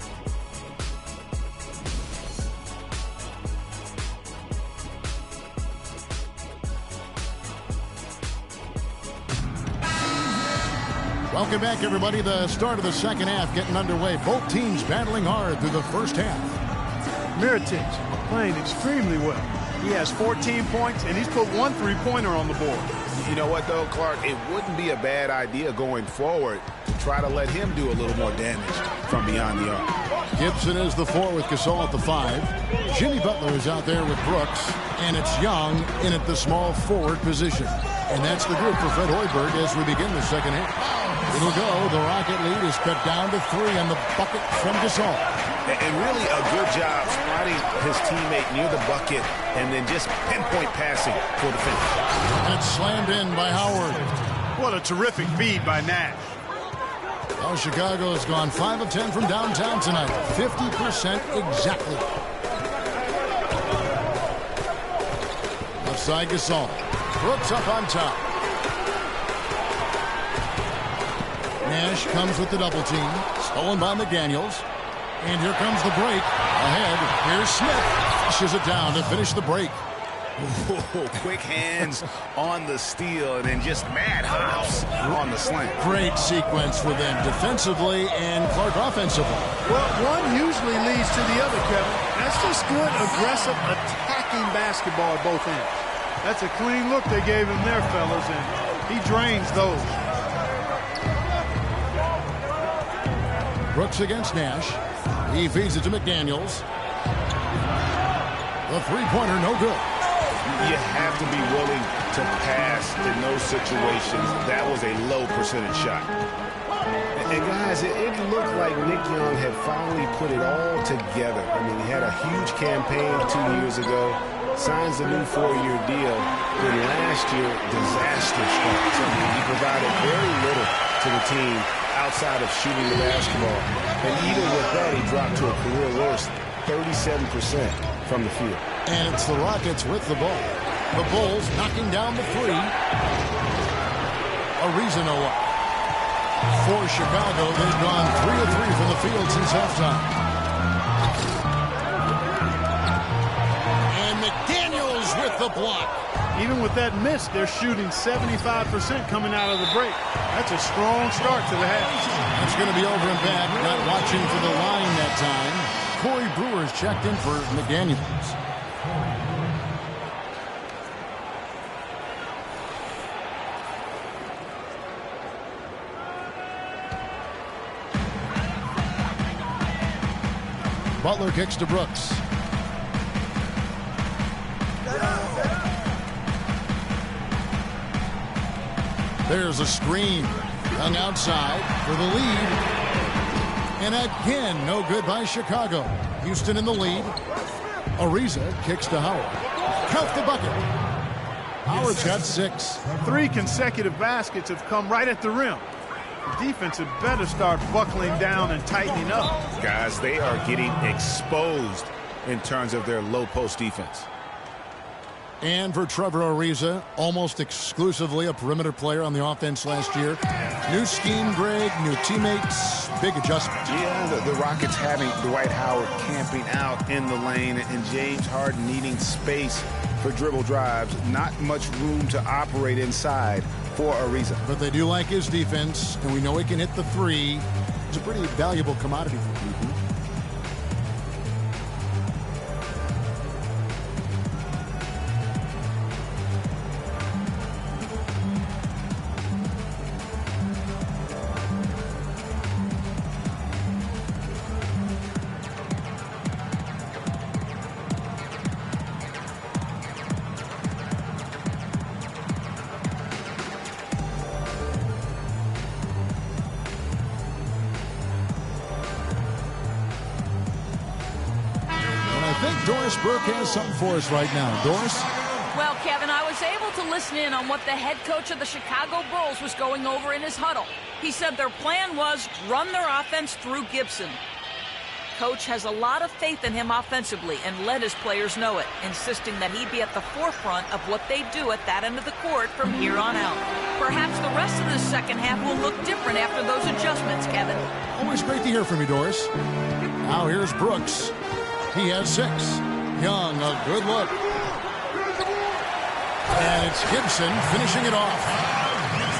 Welcome back, everybody. The start of the second half getting underway. Both teams battling hard through the first half. Mirotic playing extremely well. He has 14 points, and he's put one three-pointer on the board. You know what, though, Clark? It wouldn't be a bad idea going forward to try to let him do a little more damage from beyond the arc. Gibson is the 4 with Gasol at the 5. Jimmy Butler is out there with Brooks, and it's Young in at the small forward position. And that's the group for Fred Hoiberg as we begin the second half. It'll go. The Rocket lead is cut down to 3 on the bucket from Gasol. And really a good job spotting his teammate near the bucket and then just pinpoint passing for the finish. And it's slammed in by Howard. What a terrific feed by Nash. Well, Chicago has gone 5 of 10 from downtown tonight. 50% exactly. Left side Gasol. Brooks up on top. Nash comes with the double team. Stolen by McDaniels. And here comes the break. Ahead, here's Smith. Pushes it down to finish the break. Ooh, quick hands on the steal and then just mad hops on the slam. Great sequence for them defensively and Clark offensively. Well, one usually leads to the other, Kevin. That's just good, aggressive, attacking basketball at both ends. That's a clean look they gave him there, fellas, and he drains those. Brooks against Nash. He feeds it to McDaniels. The three-pointer, no good. You have to be willing to pass in those situations. That was a low percentage shot. And guys, it looked like Nick Young had finally put it all together. I mean, he had a huge campaign 2 years ago, signs a new 4-year deal. Then last year, disaster starts. I mean, he provided very little to the team outside of shooting the basketball. And even with that, he dropped to a career worst, 37% from the field. And it's the Rockets with the ball. The Bulls knocking down the 3. Ariza no up. For Chicago, they've gone 3 of 3 from the field since halftime. And McDaniels with the block. Even with that miss, they're shooting 75% coming out of the break. That's a strong start to the half. It's going to be over and back. Not watching for the line that time. Corey Brewer's checked in for McDaniels. Butler kicks to Brooks. There's a screen. Young outside for the lead. And again, no good by Chicago. Houston in the lead. Ariza kicks to Howard. Count the bucket. Howard's got 6. 3 consecutive baskets have come right at the rim. The defense had better start buckling down and tightening up. Guys, they are getting exposed in terms of their low post defense. And for Trevor Ariza, almost exclusively a perimeter player on the offense last year. New scheme, Greg, new teammates, big adjustment. Yeah, the Rockets having Dwight Howard camping out in the lane and James Harden needing space for dribble drives. Not much room to operate inside for Ariza. But they do like his defense, and we know he can hit the 3. It's a pretty valuable commodity for them. think Doris Burke has something for us right now. Doris? Well, Kevin, I was able to listen in on what the head coach of the Chicago Bulls was going over in his huddle. He said their plan was run their offense through Gibson. Coach has a lot of faith in him offensively and let his players know it, insisting that he be at the forefront of what they do at that end of the court from here on out. Perhaps the rest of the second half will look different after those adjustments, Kevin. Always great to hear from you, Doris. Now here's Brooks. He has 6. Young, a good look. And it's Gibson finishing it off.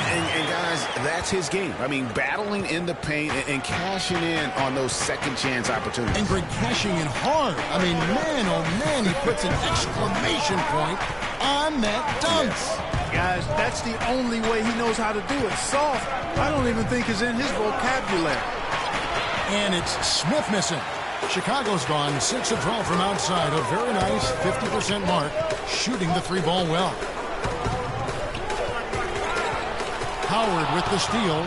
And guys, that's his game. I mean, battling in the paint and cashing in on those second chance opportunities. And Greg cashing in hard. I mean, man, oh man, he puts an exclamation point on that dunk. Guys, that's the only way he knows how to do it. Soft, I don't even think is in his vocabulary. And it's Smith missing. Chicago's gone 6 of 12 from outside. A very nice 50% mark, shooting the 3-ball well. Howard with the steal.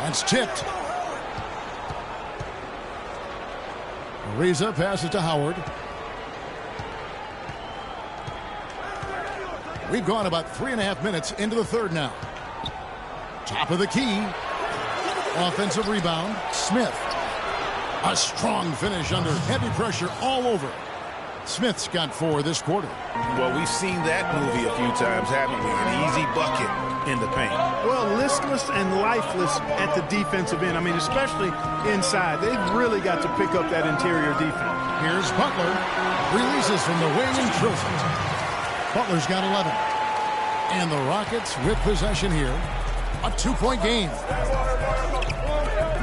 That's tipped. Ariza passes to Howard. We've gone about 3.5 minutes into the third now. Top of the key. Offensive rebound. Smith. A strong finish under heavy pressure all over. Smith's got 4 this quarter. Well, we've seen that movie a few times, haven't we? An easy bucket in the paint. Well, listless and lifeless at the defensive end. I mean, especially inside. They've really got to pick up that interior defense. Here's Butler. Releases from the wing and drills it. Butler's got 11. And the Rockets with possession here. A 2-point game.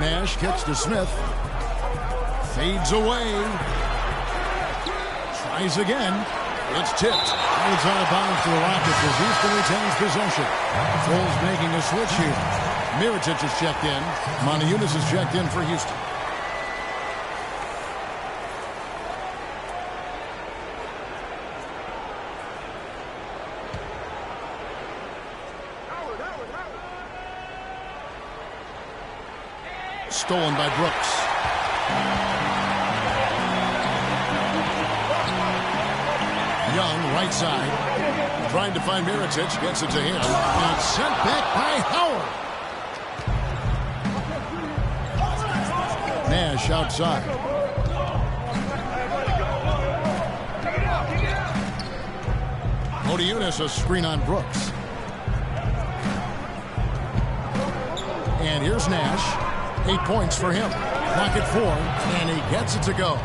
Nash kicks to Smith. Fades away. Tries again. It's tipped. It's out of bounds to the Rockets as Houston retains possession. Bulls making a switch here. Mirotic is checked in. Moniunas is checked in for Houston. Stolen by Brooks. Young, right side. Trying to find Mirotic. Gets it to him. And it's sent back by Howard. Nash outside. Moniunas, a screen on Brooks. And here's Nash. 8 points for him. Clock at 4. And he gets it to go.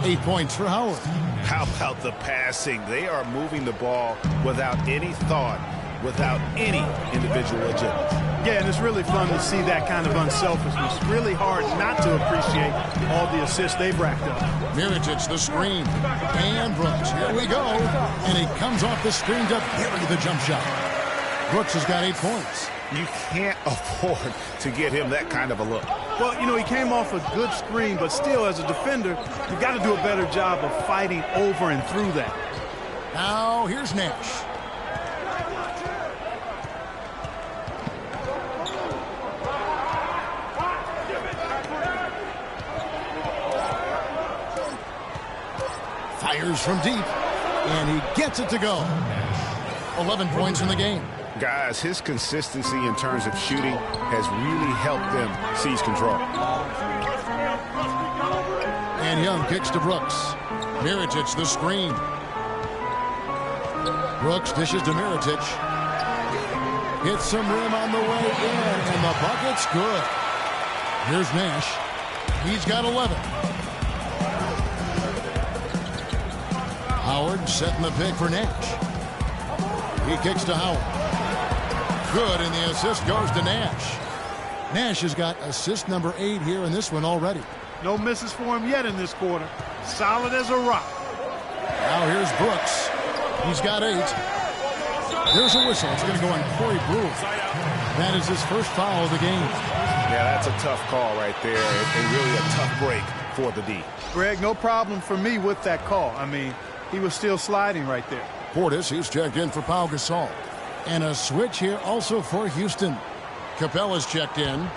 8 points for Howard. How about the passing? They are moving the ball without any thought, without any individual agility. Yeah, and it's really fun to see that kind of unselfishness. Really hard not to appreciate all the assists they've racked up. Mirotic, the screen. And Brooks, here we go. And he comes off the screen to bury the jump shot. Brooks has got 8 points. You can't afford to get him that kind of a look. Well, you know, he came off a good screen, but still, as a defender, you've got to do a better job of fighting over and through that. Now, here's Nash. Fires from deep, and he gets it to go. 11 points in the game. Guys, his consistency in terms of shooting has really helped them seize control. And Young kicks to Brooks. Mirotic, the screen. Brooks dishes to Mirotic. Hits some rim on the way in, and the bucket's good. Here's Nash. He's got 11. Howard setting the pick for Nash. He kicks to Howard. Good, and the assist goes to Nash. Nash has got assist number 8 here in this one already. No misses for him yet in this quarter. Solid as a rock. Now here's Brooks. He's got 8. There's a whistle. It's going to go on Corey Brewer. That is his first foul of the game. Yeah, that's a tough call right there, and really a tough break for the D. Greg, no problem for me with that call. I mean, he was still sliding right there. Portis, he's checked in for Pau Gasol. And a switch here also for Houston. Capella's checked in.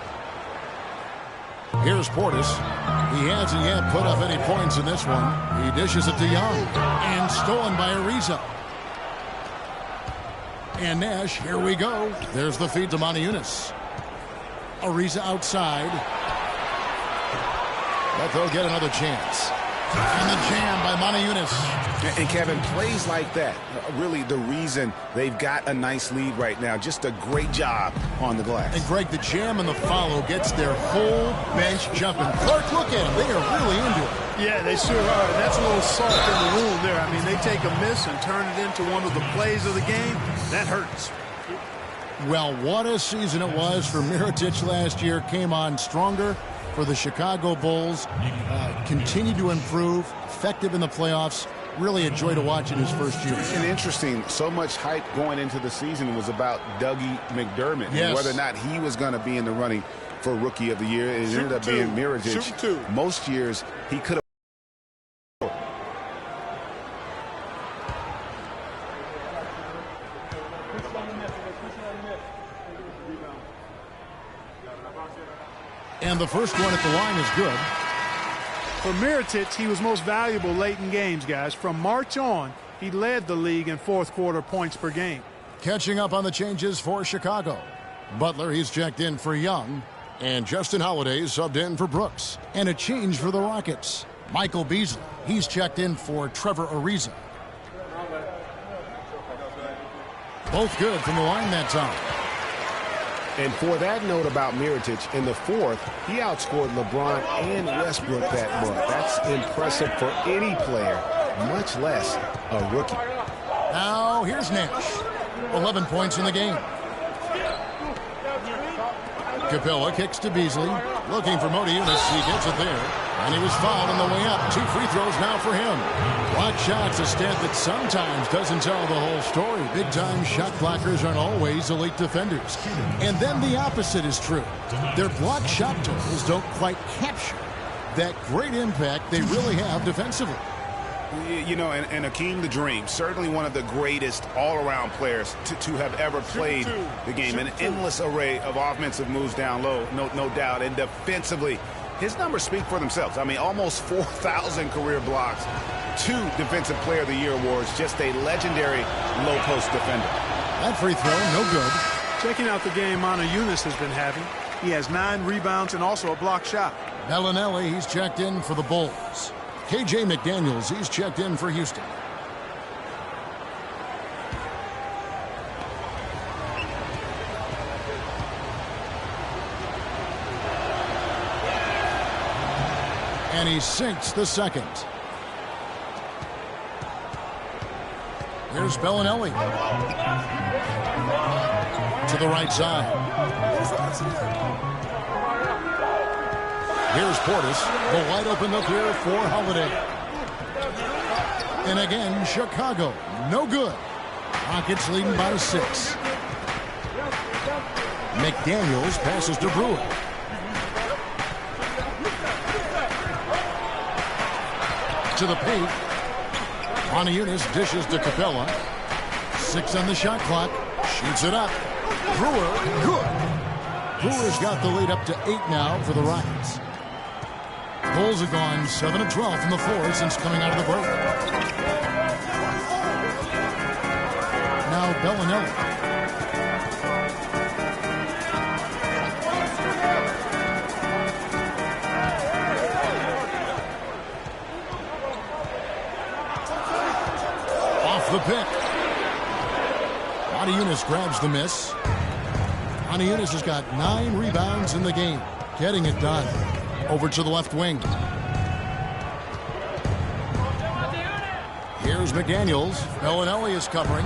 Here's Portis. He hasn't yet put up any points in this one. He dishes it to Young. And stolen by Ariza. And Nash, here we go. There's the feed to Moniunas. Ariza outside. But they'll get another chance. And the jam by Moniunas. And Kevin, plays like that, really the reason they've got a nice lead right now. Just a great job on the glass. And Greg, the jam and the follow gets their whole bench jumping. Clark, look at them. They are really into it. Yeah, they sure are. And that's a little salt in the wound there. I mean, they take a miss and turn it into one of the plays of the game. That hurts. Well, what a season it was for Mirotic last year. Came on stronger for the Chicago Bulls. Continued to improve. Effective in the playoffs. Really a joy to watch in his first year. And interesting, so much hype going into the season was about Dougie McDermott. Yes. And whether or not he was going to be in the running for Rookie of the Year. It ended up being Mirotic. Most years, he could have. And the first one at the line is good. For Mirotic, he was most valuable late in games, guys. From March on, he led the league in fourth quarter points per game. Catching up on the changes for Chicago. Butler, he's checked in for Young. And Justin Holiday subbed in for Brooks. And a change for the Rockets. Michael Beasley, he's checked in for Trevor Ariza. Both good from the line that time. And for that note about Mirotic, in the fourth, he outscored LeBron and Westbrook that month. That's impressive for any player, much less a rookie. Now, here's Nash. 11 points in the game. Capella kicks to Beasley. Looking for Moniunas. He gets it there. And he was fouled on the way up. 2 free throws now for him. Block shots, a stat that sometimes doesn't tell the whole story. Big-time shot blockers aren't always elite defenders. And then the opposite is true. Their block shot totals don't quite capture that great impact they really have defensively. You know, and Hakeem the Dream, certainly one of the greatest all-around players to have ever played the game. An endless array of offensive moves down low, no doubt. And defensively, his numbers speak for themselves. I mean, almost 4,000 career blocks, 2 Defensive Player of the Year awards, just a legendary low-post defender. That free throw, no good. Checking out the game Moniunas has been having. He has 9 rebounds and also a block shot. Bellinelli, he's checked in for the Bulls. KJ McDaniels, he's checked in for Houston. And he sinks the second. Here's Bellinelli. To the right side. Here's Portis, the wide open look here for Holiday. And again, Chicago, no good. Rockets leading by 6. McDaniels passes to Brewer. To the paint. Moniunas dishes to Capella. 6 on the shot clock. Shoots it up. Brewer, good. Brewer's got the lead up to 8 now for the Rockets. Bulls have gone 7 of 12 from the floor since coming out of the break. Now Bellinelli. Off the pick. Moniunas grabs the miss. Moniunas has got 9 rebounds in the game. Getting it done. Over to the left wing. Here's McDaniels. Bellinelli is covering.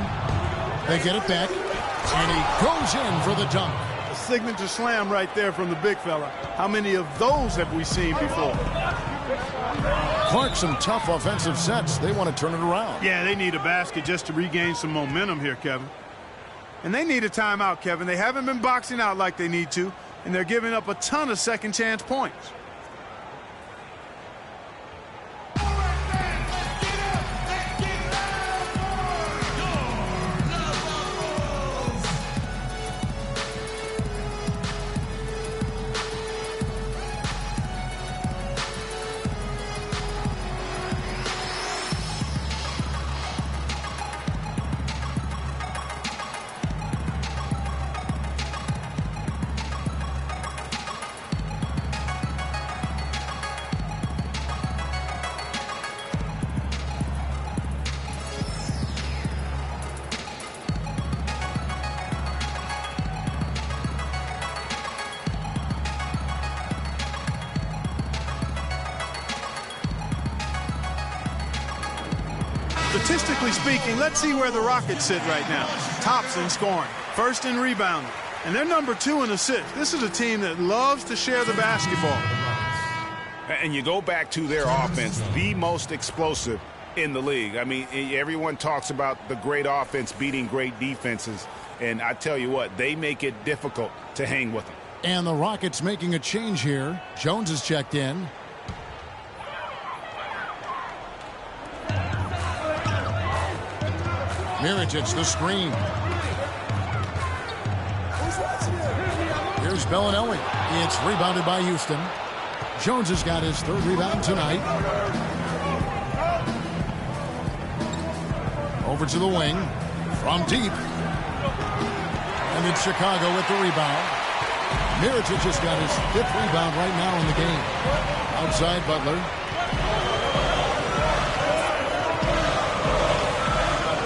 They get it back. And he goes in for the dunk. A signature slam right there from the big fella. How many of those have we seen before? Clark, some tough offensive sets. They want to turn it around. Yeah, they need a basket just to regain some momentum here, Kevin. And they need a timeout, Kevin. They haven't been boxing out like they need to, and they're giving up a ton of second chance points. Statistically speaking, let's see where the Rockets sit right now. Tops in scoring, first in rebounding, and they're number 2 in assists. This is a team that loves to share the basketball. And you go back to their offense, the most explosive in the league. I mean, everyone talks about the great offense beating great defenses, and I tell you what, they make it difficult to hang with them. And the Rockets making a change here. Jones is checked in. Mirotic, the screen. Here's Bellinelli. It's rebounded by Houston. Jones has got his 3rd rebound tonight. Over to the wing. From deep. And it's Chicago with the rebound. Mirotic just got his 5th rebound right now in the game. Outside Butler.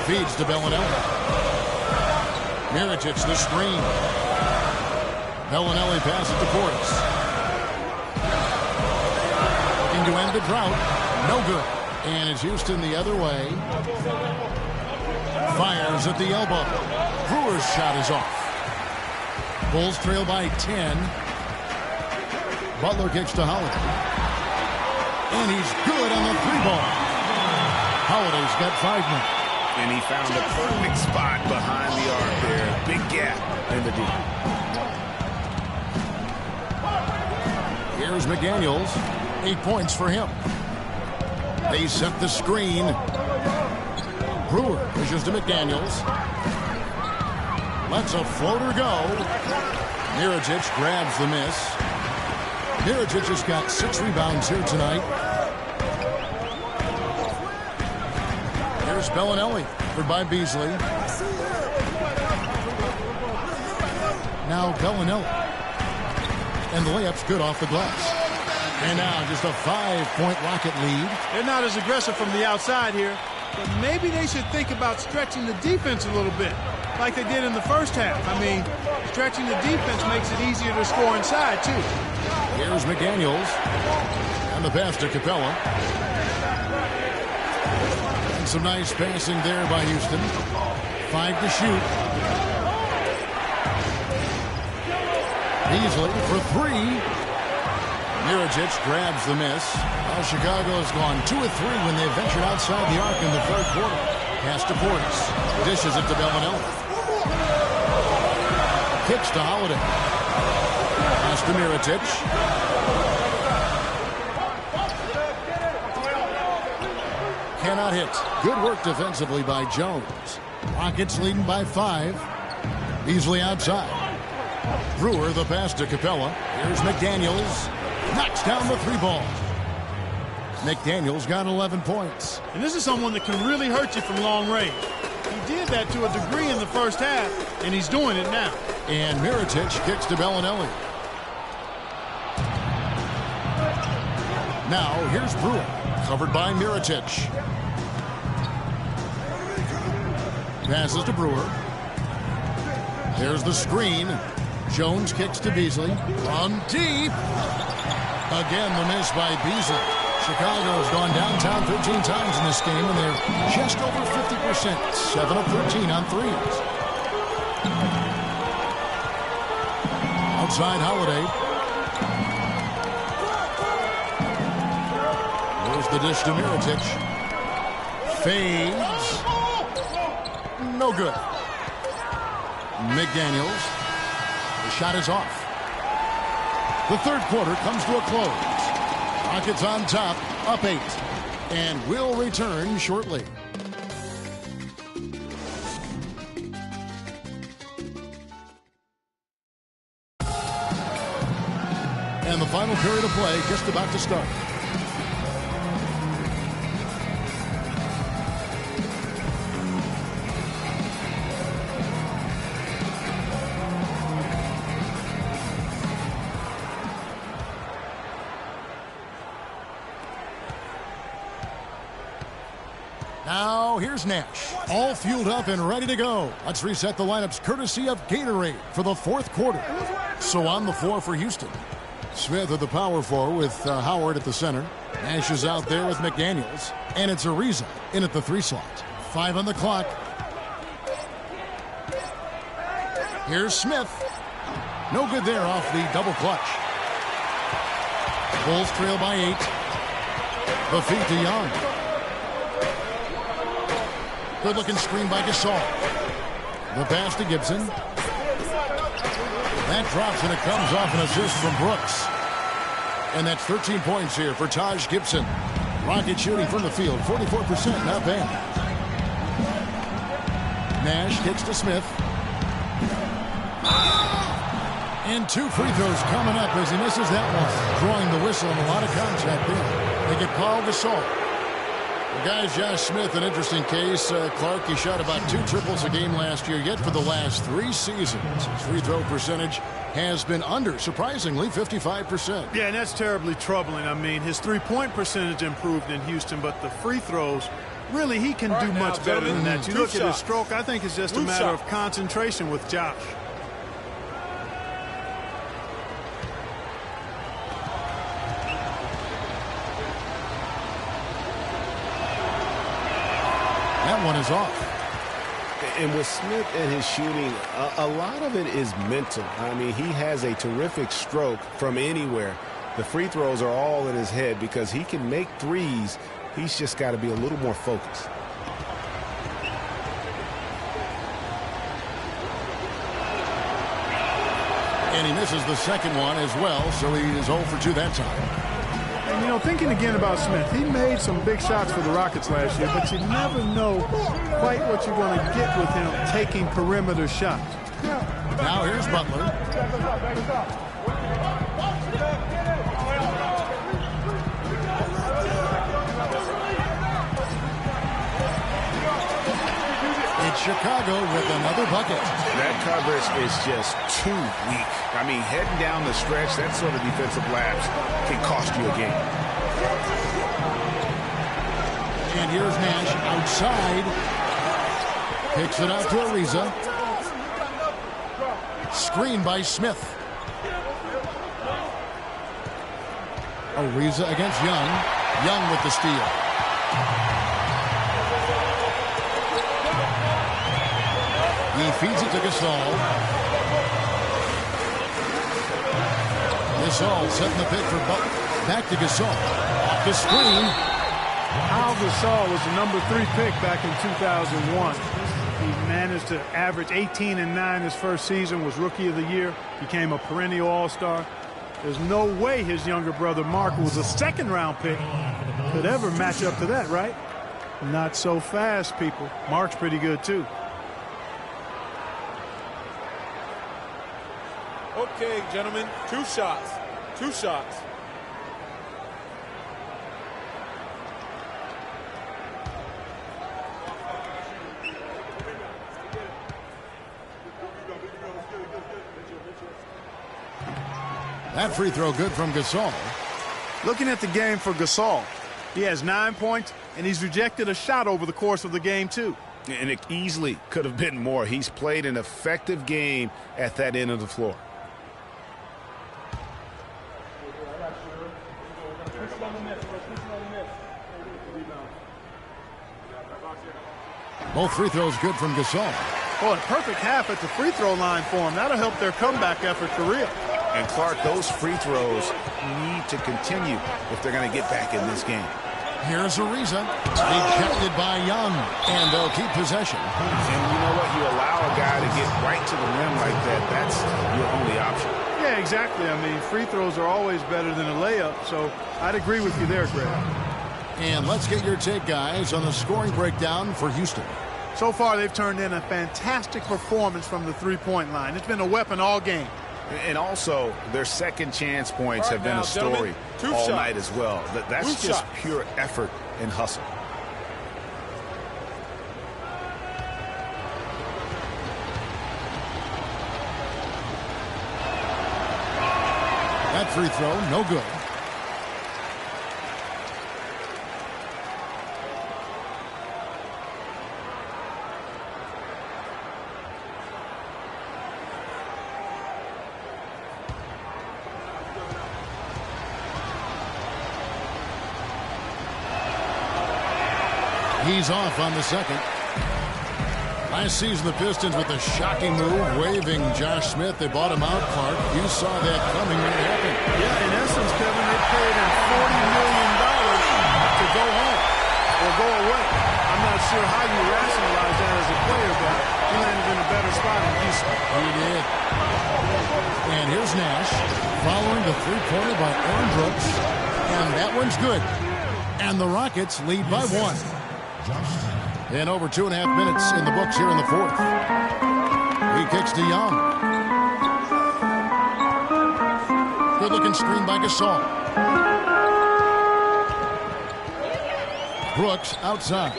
Feeds to Bellinelli. Mirotic, the screen. Bellinelli passes to Portis. Looking to end the drought. No good. And it's Houston the other way. Fires at the elbow. Brewer's shot is off. Bulls trail by 10. Butler kicks to Holiday. And he's good on the 3-ball. Holiday's got 5 now. And he found a perfect spot behind the arc there. Big gap in the D. Here's McDaniels. 8 points for him. They set the screen. Brewer pushes to McDaniels. Lets a floater go. Mirotic grabs the miss. Mirotic has got 6 rebounds here tonight. Here's Bellinelli, covered by Beasley. Now Bellinelli. And the layup's good off the glass. And now just a 5-point Rocket lead. They're not as aggressive from the outside here, but maybe they should think about stretching the defense a little bit, like they did in the first half. I mean, stretching the defense makes it easier to score inside, too. Here's McDaniels. And the pass to Capella. And some nice passing there by Houston. 5 to shoot. Beasley for 3. Mirotic grabs the miss. Well, Chicago's gone 2 of 3 when they ventured outside the arc in the 3rd quarter. Pass to Portis. Dishes it to Bellinelli. Kicks to Holiday. Pass to Mirotic. Cannot hit. Good work defensively by Jones. Rockets leading by 5. Beasley outside. Brewer the pass to Capella. Here's McDaniels. Knocks down the 3-ball. McDaniels got 11 points. And this is someone that can really hurt you from long range. He did that to a degree in the first half, and he's doing it now. And Mirotic kicks to Bellinelli. Now here's Brewer, covered by Mirotic. Passes to Brewer. There's the screen. Jones kicks to Beasley. From deep. Again, the miss by Beasley. Chicago has gone downtown 13 times in this game, and they're just over 50%. 7 of 13 on threes. Outside Holiday. There's the dish to Mirotic. Fades. No good. McDaniels. The shot is off. The 3rd quarter comes to a close. Rockets on top, up 8. And will return shortly. And the final period of play just about to start. Now, here's Nash. All fueled up and ready to go. Let's reset the lineups courtesy of Gatorade for the 4th quarter. So on the floor for Houston. Smith at the power forward with Howard at the center. Nash is out there with McDaniels. And it's Ariza in at the 3 slot. 5 on the clock. Here's Smith. No good there off the double clutch. Bulls trail by 8. The feed to Young. Good looking screen by Gasol. The pass to Gibson. That drops and it comes off an assist from Brooks. And that's 13 points here for Taj Gibson. Rocket shooting from the field, 44%, not bad. Nash kicks to Smith. And 2 free throws coming up as he misses that one. Drawing the whistle and a lot of contact there. They get Paul Gasol. The guy's Josh Smith, an interesting case. Clark, he shot about 2 triples a game last year, yet for the last 3 seasons, his free throw percentage has been under, surprisingly, 55%. Yeah, and that's terribly troubling. I mean, his three-point percentage improved in Houston, but the free throws, really, he can do much better than that. You look at his stroke, I think it's just a matter of concentration with Josh. That one is off. And with Smith and his shooting, a lot of it is mental. I mean, he has a terrific stroke from anywhere. The free throws are all in his head because he can make threes. He's just got to be a little more focused. And he misses the second one as well, so he is 0 for 2 that time. And, you know, thinking again about Smith, he made some big shots for the Rockets last year, but you never know quite what you're going to get with him taking perimeter shots. Now here's Butler. It's Chicago with another bucket. That coverage is just too weak. I mean, heading down the stretch, that sort of defensive lapse can cost you a game. And here's Nash outside. Picks it out to Ariza. Screen by Smith. Ariza against Young. Young with the steal. He feeds it to Gasol. Gasol setting the pick for Butler. Back to Gasol. Off the screen. Al Gasol was the number 3 pick back in 2001. He managed to average 18 and 9 his first season, was Rookie of the Year, became a perennial All-Star. There's no way his younger brother Mark, who was a second-round pick, could ever match up to that, right? Not so fast, people. Mark's pretty good, too. Okay, gentlemen, 2 shots. 2 shots. That free throw good from Gasol. Looking at the game for Gasol, he has 9 points, and he's rejected a shot over the course of the game, too. And it easily could have been more. He's played an effective game at that end of the floor. Both free throws good from Gasol. Oh, a perfect half at the free throw line for him. That'll help their comeback effort for real. And Clark, those free throws need to continue if they're going to get back in this game. Here's Ariza. Ejected by Young, and they'll keep possession. And you know what? You allow a guy to get right to the rim like that. That's your only option. Yeah, exactly. I mean, free throws are always better than a layup, so I'd agree with you there, Greg. And let's get your take, guys, on the scoring breakdown for Houston. So far, they've turned in a fantastic performance from the three-point line. It's been a weapon all game. And also, their second chance points have been a story all night as well. That's just pure effort and hustle. That free throw, no good. He's off on the second. Last season, the Pistons with a shocking move, waving Josh Smith. They bought him out, Clark. You saw that coming when it happened. Yeah, in essence, Kevin, they paid him $40 million to go home or go away. I'm not sure how you rationalize that as a player, but he landed in a better spot in Houston. He did. And here's Nash following the three-pointer by Aaron Brooks. And that one's good. And the Rockets lead by 1. And over 2.5 minutes in the books here in the fourth. He kicks to Young. Good-looking screen by Gasol. Brooks outside.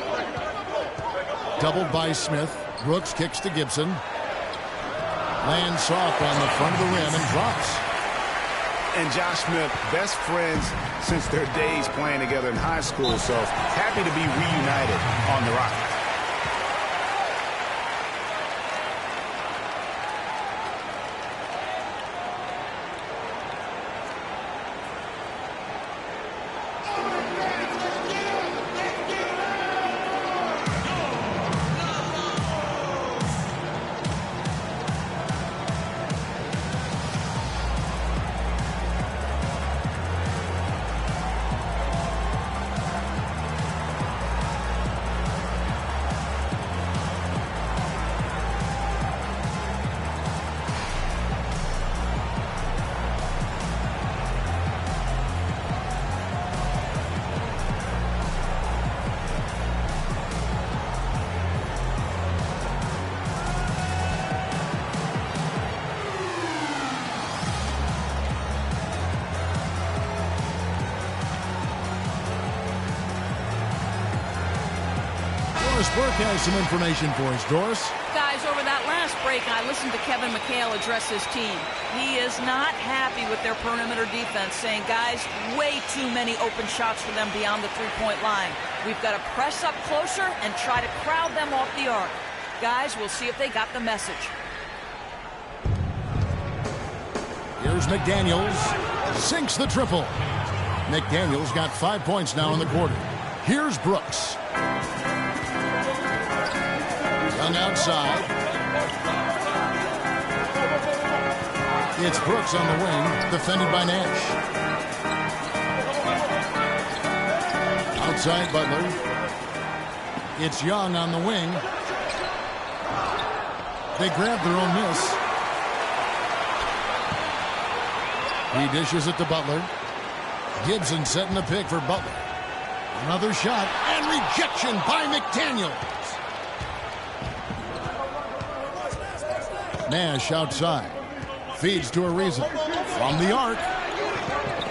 Doubled by Smith. Brooks kicks to Gibson. Lands soft on the front of the rim and drops. And Josh Smith, best friends since their days playing together in high school, so happy to be reunited on the Rockets. Burke has some information for us. Doris? Guys, over that last break, I listened to Kevin McHale address his team. He is not happy with their perimeter defense, saying, guys, way too many open shots for them beyond the three-point line. We've got to press up closer and try to crowd them off the arc. Guys, we'll see if they got the message. Here's McDaniels. Sinks the triple. McDaniels got 5 points now in the quarter. Here's Brooks. Young outside. It's Brooks on the wing, defended by Nash. Outside Butler. It's Young on the wing. They grab their own miss. He dishes it to Butler. Gibson setting the pick for Butler. Another shot and rejection by McDaniels. Nash outside. Feeds to Ariza. From the arc.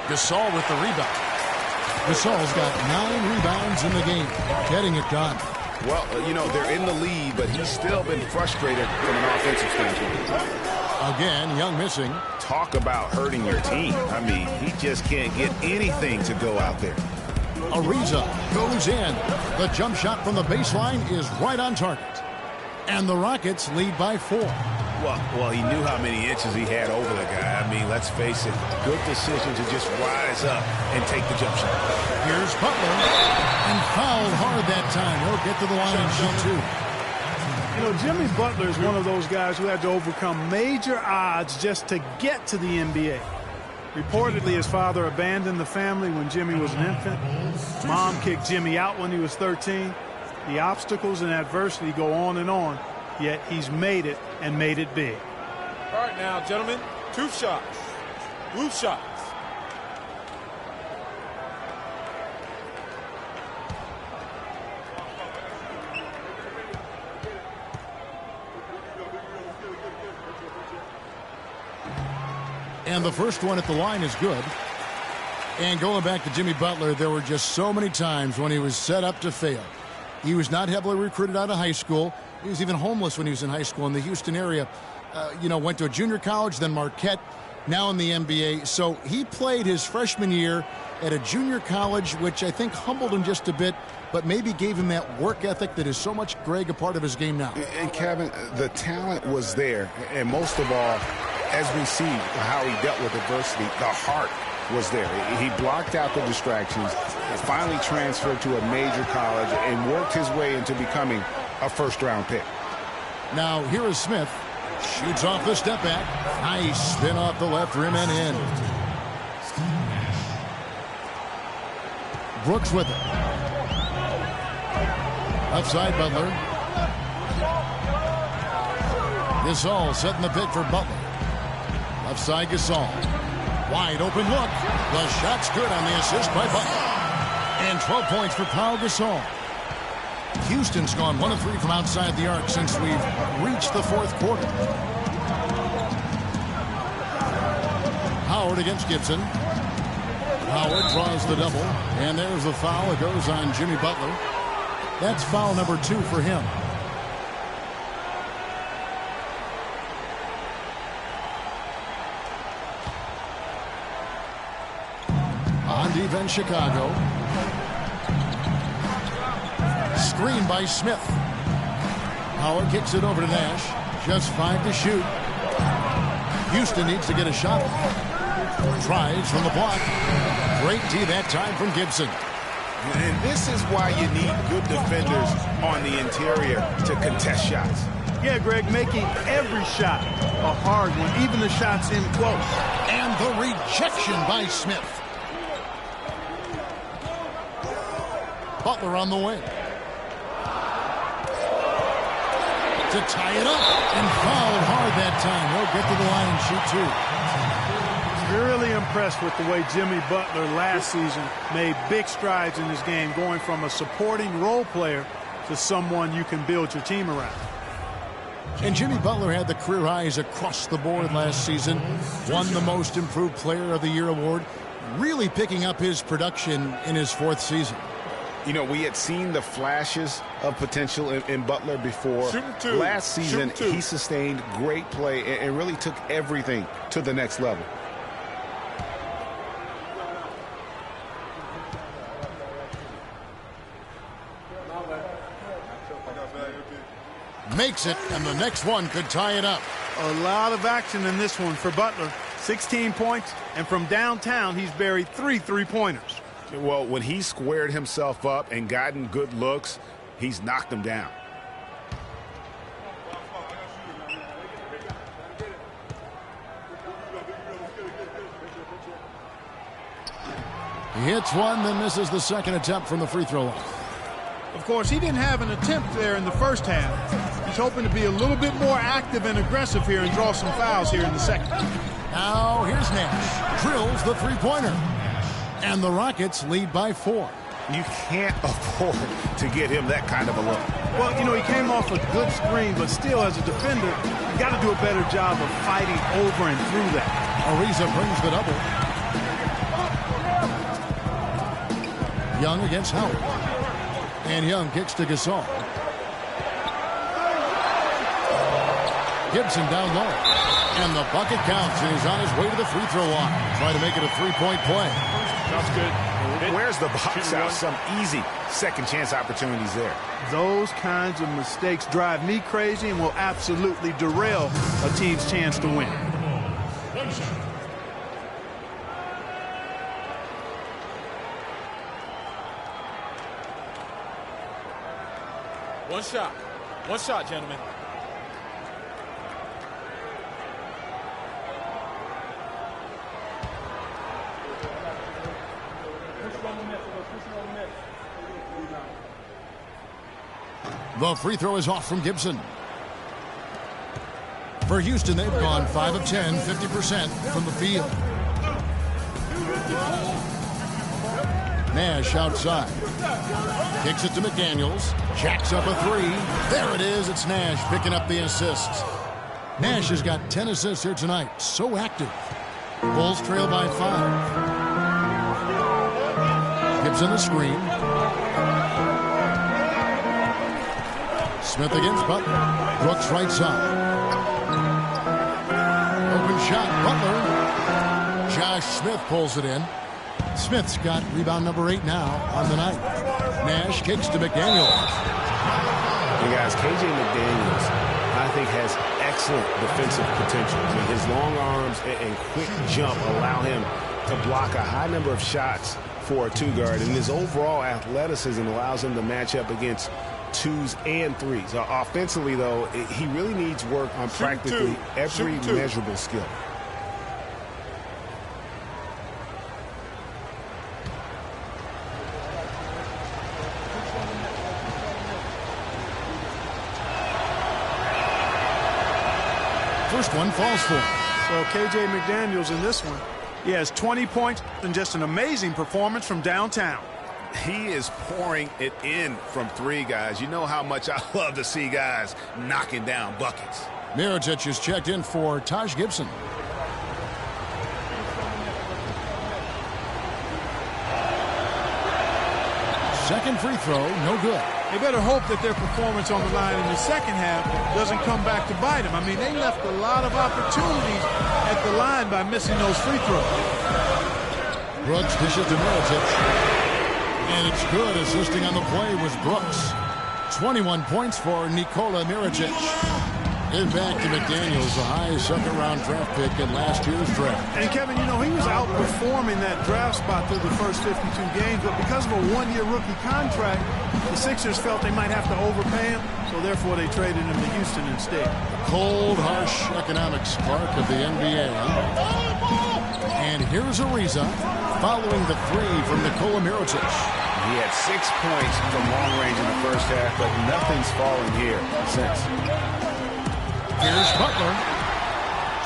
Gasol with the rebound. Gasol's got 9 rebounds in the game. Getting it done. Well, you know, they're in the lead, but he's still been frustrated from an offensive standpoint. Again, Young missing. Talk about hurting your team. I mean, he just can't get anything to go out there. Ariza goes in. The jump shot from the baseline is right on target. And the Rockets lead by 4. Well, he knew how many inches he had over the guy. I mean, let's face it, good decision to just rise up and take the jump shot. Here's Butler, and fouled hard that time. He'll get to the line and shoot 2. You know, Jimmy Butler is one of those guys who had to overcome major odds just to get to the NBA. Reportedly, his father abandoned the family when Jimmy was an infant. Mom kicked Jimmy out when he was 13. The obstacles and adversity go on, yet he's made it and made it big. All right now, gentlemen, 2 shots. Blue shots. And the first one at the line is good. And going back to Jimmy Butler, there were just so many times when he was set up to fail. He was not heavily recruited out of high school. He was even homeless when he was in high school in the Houston area. Went to a junior college, then Marquette, now in the NBA. So he played his freshman year at a junior college, which I think humbled him just a bit, but maybe gave him that work ethic that is so much, Greg, a part of his game now. And Kevin, the talent was there. And most of all, as we see how he dealt with adversity, the heart was there. He blocked out the distractions, finally transferred to a major college, and worked his way into becoming a first-round pick. Now here is Smith. Shoots off the step back. Nice spin off the left rim and in. Brooks with it. Outside Butler. Gasol setting the pick for Butler. Left side Gasol. Wide open look. The shot's good on the assist by Butler. And 12 points for Pau Gasol. Houston's gone 1 of 3 from outside the arc since we've reached the fourth quarter. Howard against Gibson. Howard draws the double. And there's the foul. It goes on Jimmy Butler. That's foul number 2 for him. On defense, Chicago. Screen by Smith. Howard kicks it over to Nash. Just 5 to shoot. Houston needs to get a shot. Tries from the block. Great D that time from Gibson. And this is why you need good defenders on the interior to contest shots. Yeah, Greg, making every shot a hard one, even the shots in close. And the rejection by Smith. Butler on the wing. To tie it up and fouled hard that time. He'll get to the line and shoot 2. Really impressed with the way Jimmy Butler last season made big strides in this game, going from a supporting role player to someone you can build your team around. And Jimmy Butler had the career highs across the board last season. Won the Most Improved Player of the Year award. Really picking up his production in his 4th season. You know, we had seen the flashes of potential in Butler before. Last season, he sustained great play and really took everything to the next level. Makes it, and the next one could tie it up. A lot of action in this one for Butler. 16 points, and from downtown, he's buried 3 three-pointers. Well, when he squared himself up and gotten good looks, he's knocked them down. He hits one, then misses the second attempt from the free throw line. Of course, he didn't have an attempt there in the first half. He's hoping to be a little bit more active and aggressive here and draw some fouls here in the second. Now here's Nash. Drills the three-pointer. And the Rockets lead by 4. You can't afford to get him that kind of a look. Well, you know, he came off a good screen, but still, as a defender, you got to do a better job of fighting over and through that. Ariza brings the double. Young against Howard. And Young kicks to Gasol. Gibson down low. And the bucket counts, and he's on his way to the free throw line. Trying to make it a three-point play. That's good. Where's the box out? Some easy second chance opportunities there. Those kinds of mistakes drive me crazy and will absolutely derail a team's chance to win. One shot. One shot, gentlemen. The free throw is off from Gibson. For Houston, they've gone 5 of 10, 50% from the field. Nash outside. Kicks it to McDaniels. Jacks up a 3. There it is. It's Nash picking up the assists. Nash has got 10 assists here tonight. So active. Bulls trail by 5. Gibson the screen. Smith against Butler. Brooks right side. Open shot. Butler. Josh Smith pulls it in. Smith's got rebound number 8 now on the night. Nash kicks to McDaniels. You guys, KJ McDaniels, I think, has excellent defensive potential. I mean, his long arms and quick jump allow him to block a high number of shots for a two-guard, and his overall athleticism allows him to match up against twos and threes. Offensively, though, he really needs work on practically every measurable skill. First one falls for him. Well, K.J. McDaniels in this one, he has 20 points and just an amazing performance from downtown. He is pouring it in from three, guys. You know how much I love to see guys knocking down buckets. Mirotic is checked in for Taj Gibson. Second free throw, no good. They better hope that their performance on the line in the second half doesn't come back to bite them. I mean, they left a lot of opportunities at the line by missing those free throws. Brooks dishes to Mirotic. And it's good. Assisting on the play was Brooks. 21 points for Nikola Mirotic. Give back to McDaniels, the high second-round draft pick in last year's draft. And, Kevin, you know, he was outperforming that draft spot through the first 52 games, but because of a one-year rookie contract, the Sixers felt they might have to overpay him, so therefore they traded him to Houston instead. Cold, harsh economics part of the NBA. And here's Ariza following the three from Nikola Mirotic. He had 6 points from long range in the first half, but nothing's fallen here since. Here's Butler.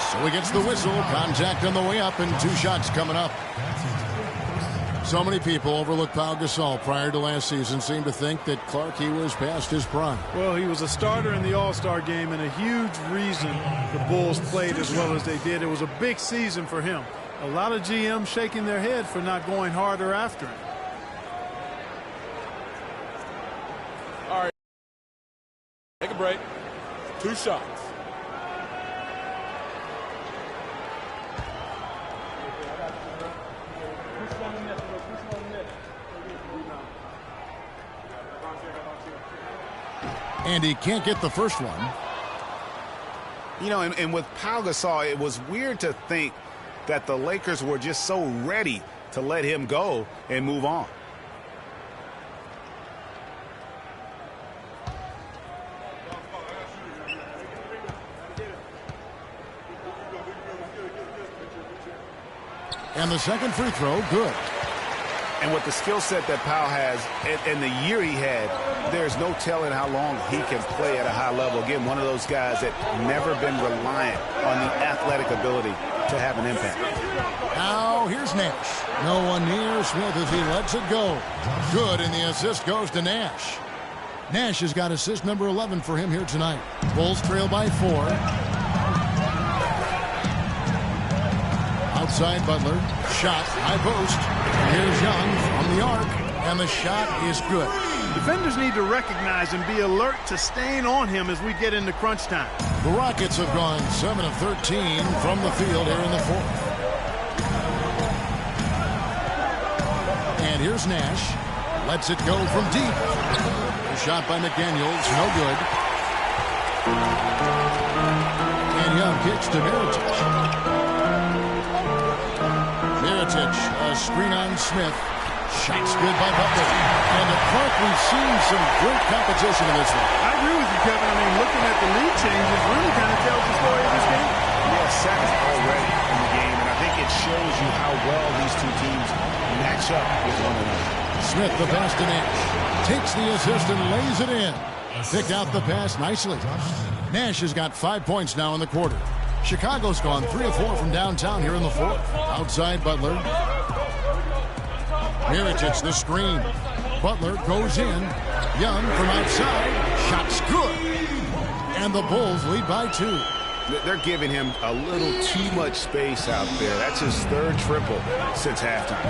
So he gets the whistle. Contact on the way up and 2 shots coming up. So many people overlooked Pau Gasol prior to last season. Seemed to think that Clark, he was past his prime. Well, he was a starter in the All-Star game and a huge reason the Bulls played as well as they did. It was a big season for him. A lot of GMs shaking their head for not going harder after him. All right. Take a break. 2 shots. And he can't get the first one. You know, and with Pau Gasol, it was weird to think that the Lakers were just so ready to let him go and move on. And the second free throw, good. And with the skill set that Pau has and the year he had, there's no telling how long he can play at a high level. Again, one of those guys that never been reliant on the athletic ability to have an impact. Now here's Nash. No one near Smith as he lets it go. Good, and the assist goes to Nash. Nash has got assist number 11 for him here tonight. Bulls trail by 4. Outside Butler. Shot. High post. Here's Young from the arc. And the shot is good. Defenders need to recognize and be alert to staying on him as we get into crunch time. The Rockets have gone 7 of 13 from the field here in the fourth. And here's Nash. Lets it go from deep. A shot by McDaniels. No good. And Young kicks to Mirotic. Mirotic, a screen on Smith. Shots good by Butler. And at Clark, we've seen some great competition in this one. I agree with you, Kevin. I mean, looking at the lead changes really kind of tells the story of this game. Yeah, second already in the game, and I think it shows you how well these two teams match up with one another. Smith, the pass to Nash. Takes the assist and lays it in. Picked out the pass nicely. Nash has got 5 points now in the quarter. Chicago's gone 3 of 4 from downtown here in the fourth. Outside Butler. Mirotic the screen. Butler goes in. Young from outside. Shot's good. And the Bulls lead by 2. They're giving him a little too much space out there. That's his third triple since halftime.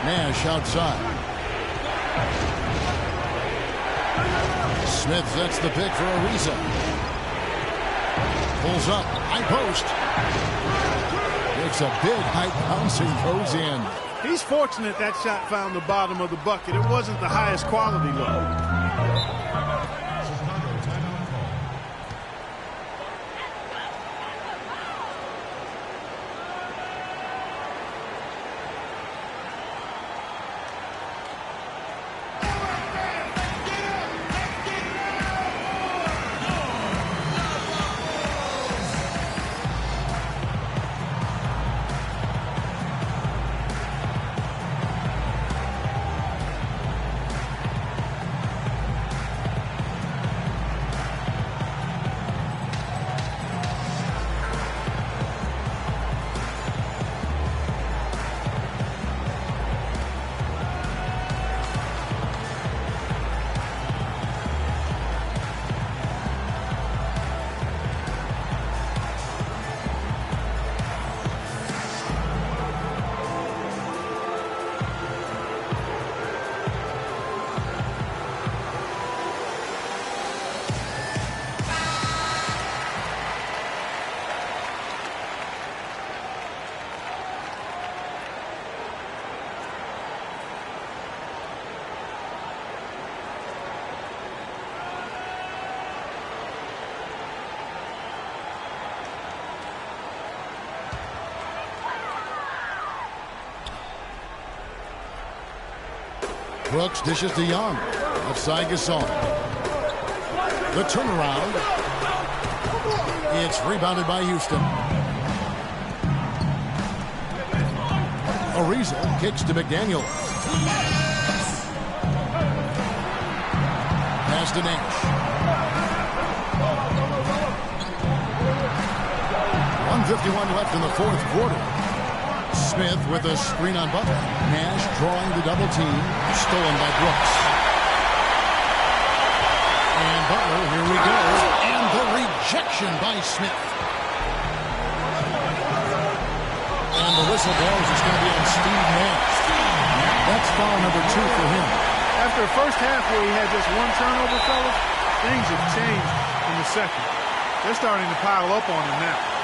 Nash outside. Smith sets the pick for Ariza. Pulls up. High post. It's a big high bounce and goes in. He's fortunate that shot found the bottom of the bucket. It wasn't the highest quality look. Brooks dishes to Young. Left side Gasol. The turnaround. It's rebounded by Houston. Ariza kicks to McDaniel. Pass to Nash. 1:51 left in the fourth quarter. Smith with a screen on Butler. Nash drawing the double team. Stolen by Brooks. And Butler, here we go. And the rejection by Smith. And the whistle blows. It's going to be on Steve Nash. That's foul number 2 for him. After the first half where he had just one turnover, fellas, things have changed in the second. They're starting to pile up on him now.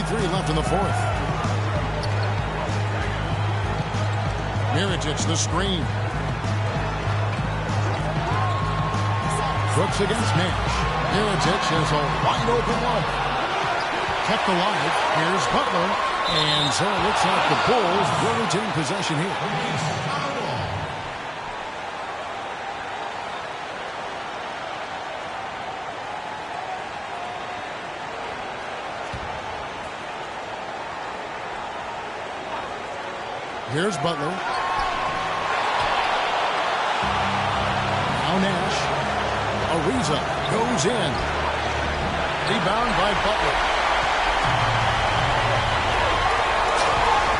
Left in the fourth. Mirotic, the screen. Brooks against Nash. Mirotic has a wide open one. Kept alive. Here's Butler. And so it looks like the Bulls will retain possession here. Here's Butler. Now Nash. Ariza goes in. Rebound by Butler.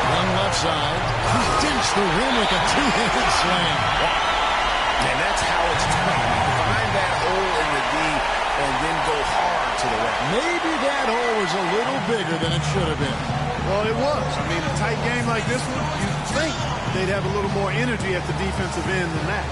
Young left side. He dinks the rim with a two-handed slam. Wow. And that's how it's done. Find that hole in the D and then go hard to the right. Maybe that hole was a little bigger than it should have been. Well, it was. I mean, a tight game like this one, you'd think they'd have a little more energy at the defensive end than that.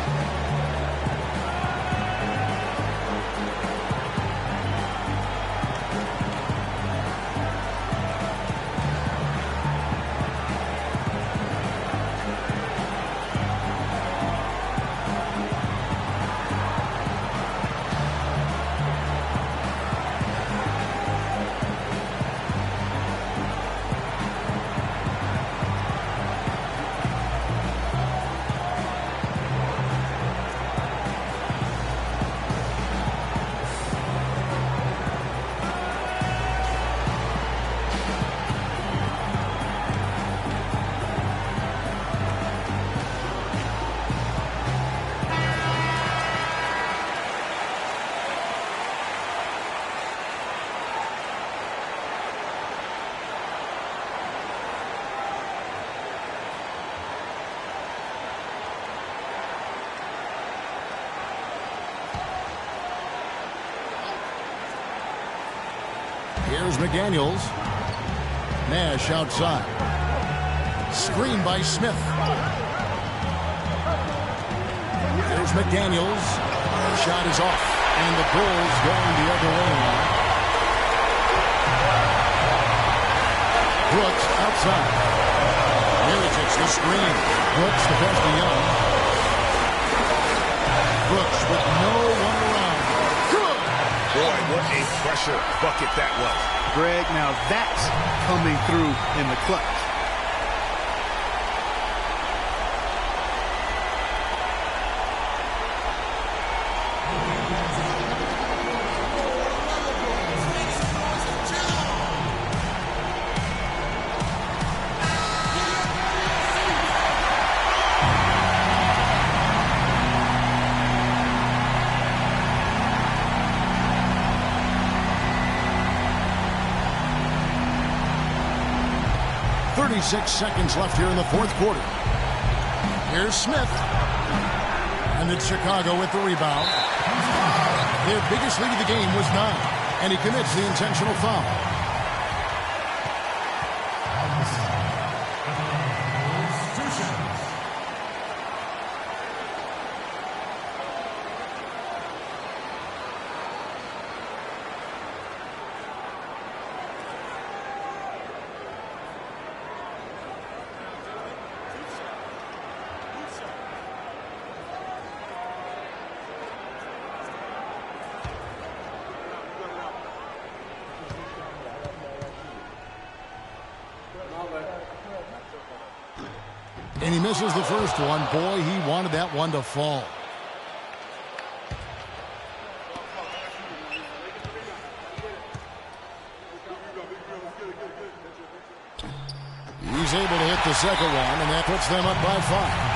Here's McDaniels. Nash outside. Screen by Smith. Here's McDaniels. Shot is off. And the Bulls going the other way now. Brooks outside. Mirotic the screen. Brooks the pass to Young. Brooks with no one around. Good! Boy, what a pressure bucket that was. Greg, now that's coming through in the clutch. Seconds left here in the fourth quarter. Here's Smith. And it's Chicago with the rebound. Their biggest lead of the game was 9. And he commits the intentional foul. And he misses the first one. Boy, he wanted that one to fall. He's able to hit the second one, and that puts them up by 5.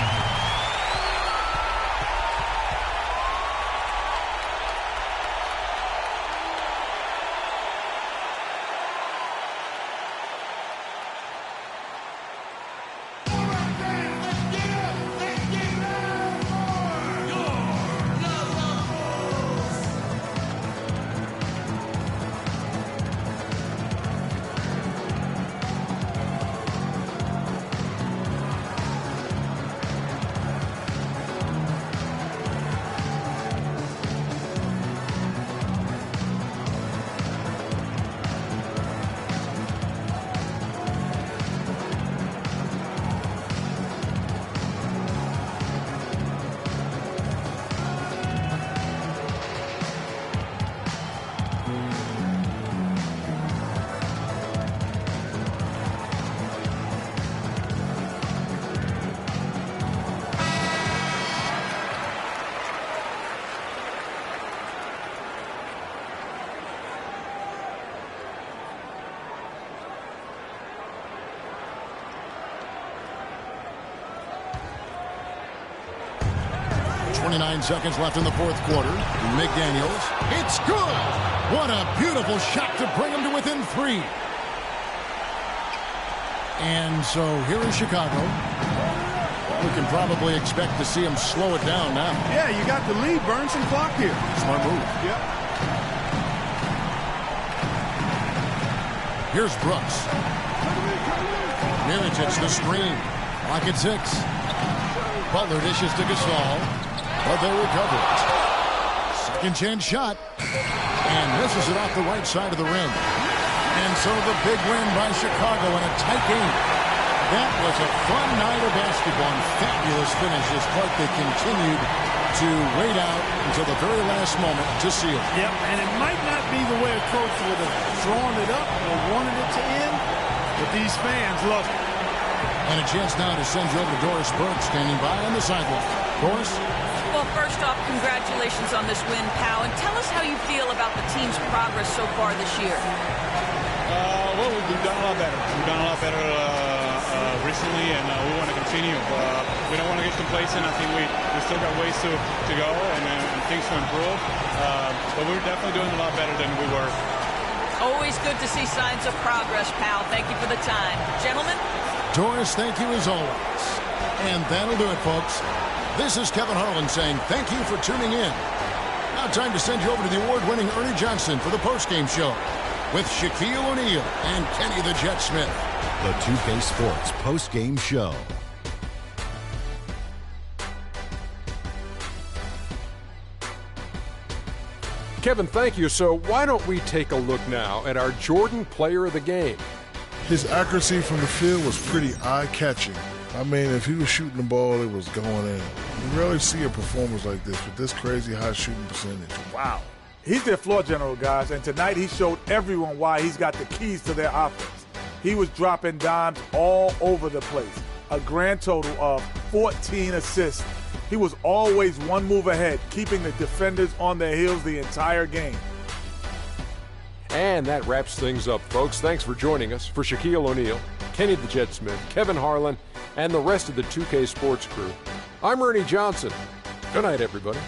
Seconds left in the fourth quarter. McDaniels. It's good. What a beautiful shot to bring him to within 3. And so here in Chicago, we can probably expect to see him slow it down now. Yeah, you got the lead. Burn some clock here. Smart move. Yep. Here's Brooks. Mirotic the screen. Lock at 6. Butler dishes to Gasol. But they recover it. Second chance shot. And misses it off the right side of the rim. And so the big win by Chicago in a tight game. That was a fun night of basketball and fabulous finish as Clark they continued to wait out until the very last moment to seal it. Yep, and it might not be the way a coach would have drawn it up or wanted it to end, but these fans love it. And a chance now to send you over to Doris Burke standing by on the sideline. Doris? Well, first off, congratulations on this win, Pau, and tell us how you feel about the team's progress so far this year. Well, we've done a lot better. We've done a lot better recently, and we want to continue. We don't want to get complacent. I think we still got ways to go and things to improve. But we're definitely doing a lot better than we were. Always good to see signs of progress, Pau. Thank you for the time. Gentlemen? Doris, thank you as always. And that'll do it, folks. This is Kevin Harlan saying thank you for tuning in. Now time to send you over to the award-winning Ernie Johnson for the postgame show with Shaquille O'Neal and Kenny the Jet Smith. The 2K Sports postgame show. Kevin, thank you. So why don't we take a look now at our Jordan Player of the Game? His accuracy from the field was pretty eye-catching. I mean, if he was shooting the ball, it was going in. You rarely see a performance like this with this crazy high shooting percentage. Wow. He's their floor general, guys, and tonight he showed everyone why he's got the keys to their offense. He was dropping dimes all over the place. A grand total of 14 assists. He was always one move ahead, keeping the defenders on their heels the entire game. And that wraps things up, folks. Thanks for joining us. For Shaquille O'Neal, Kenny the Jet Smith, Kevin Harlan, and the rest of the 2K Sports crew, I'm Ernie Johnson. Good night, everybody.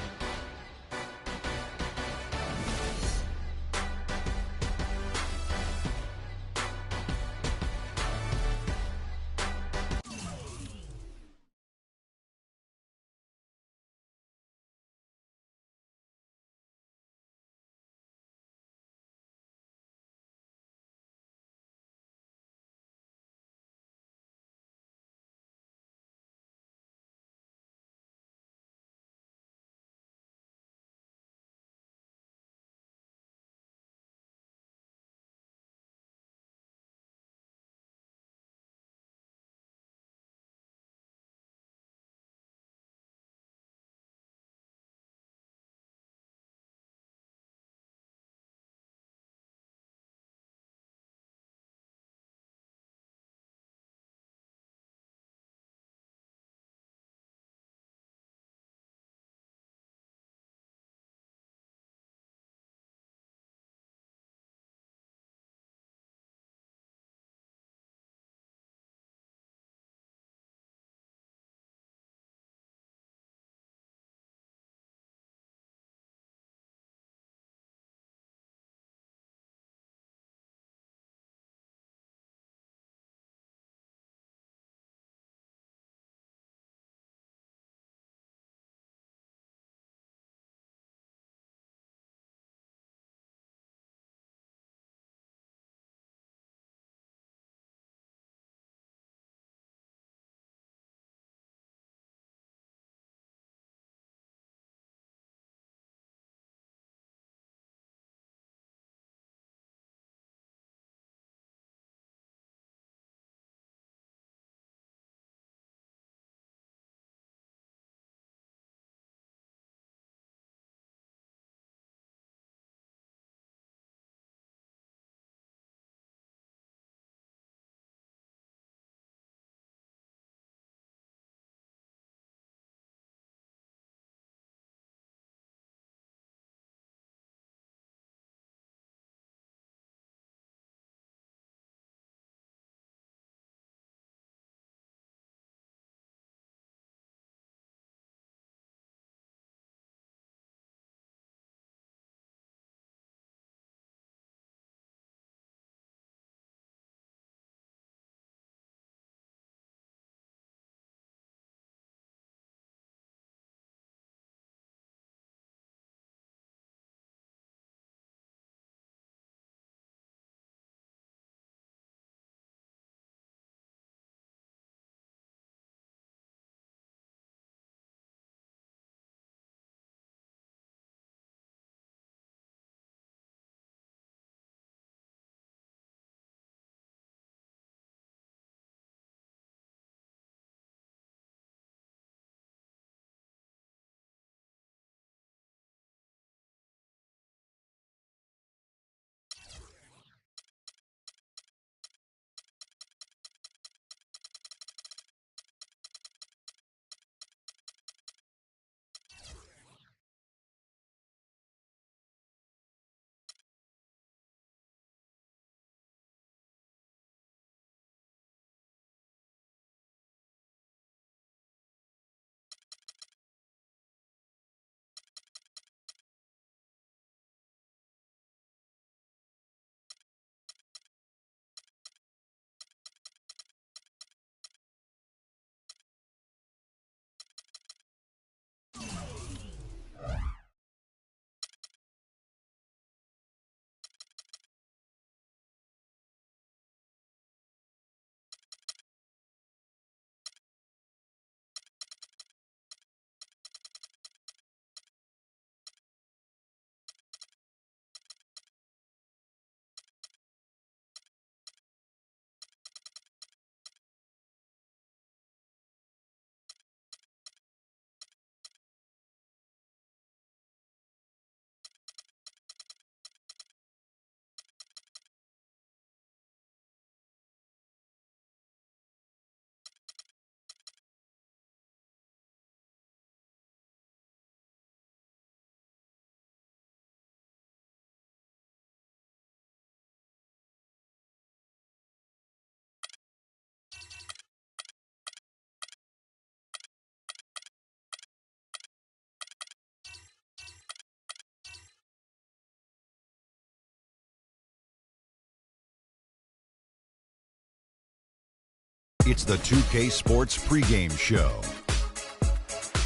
It's the 2K Sports pregame show.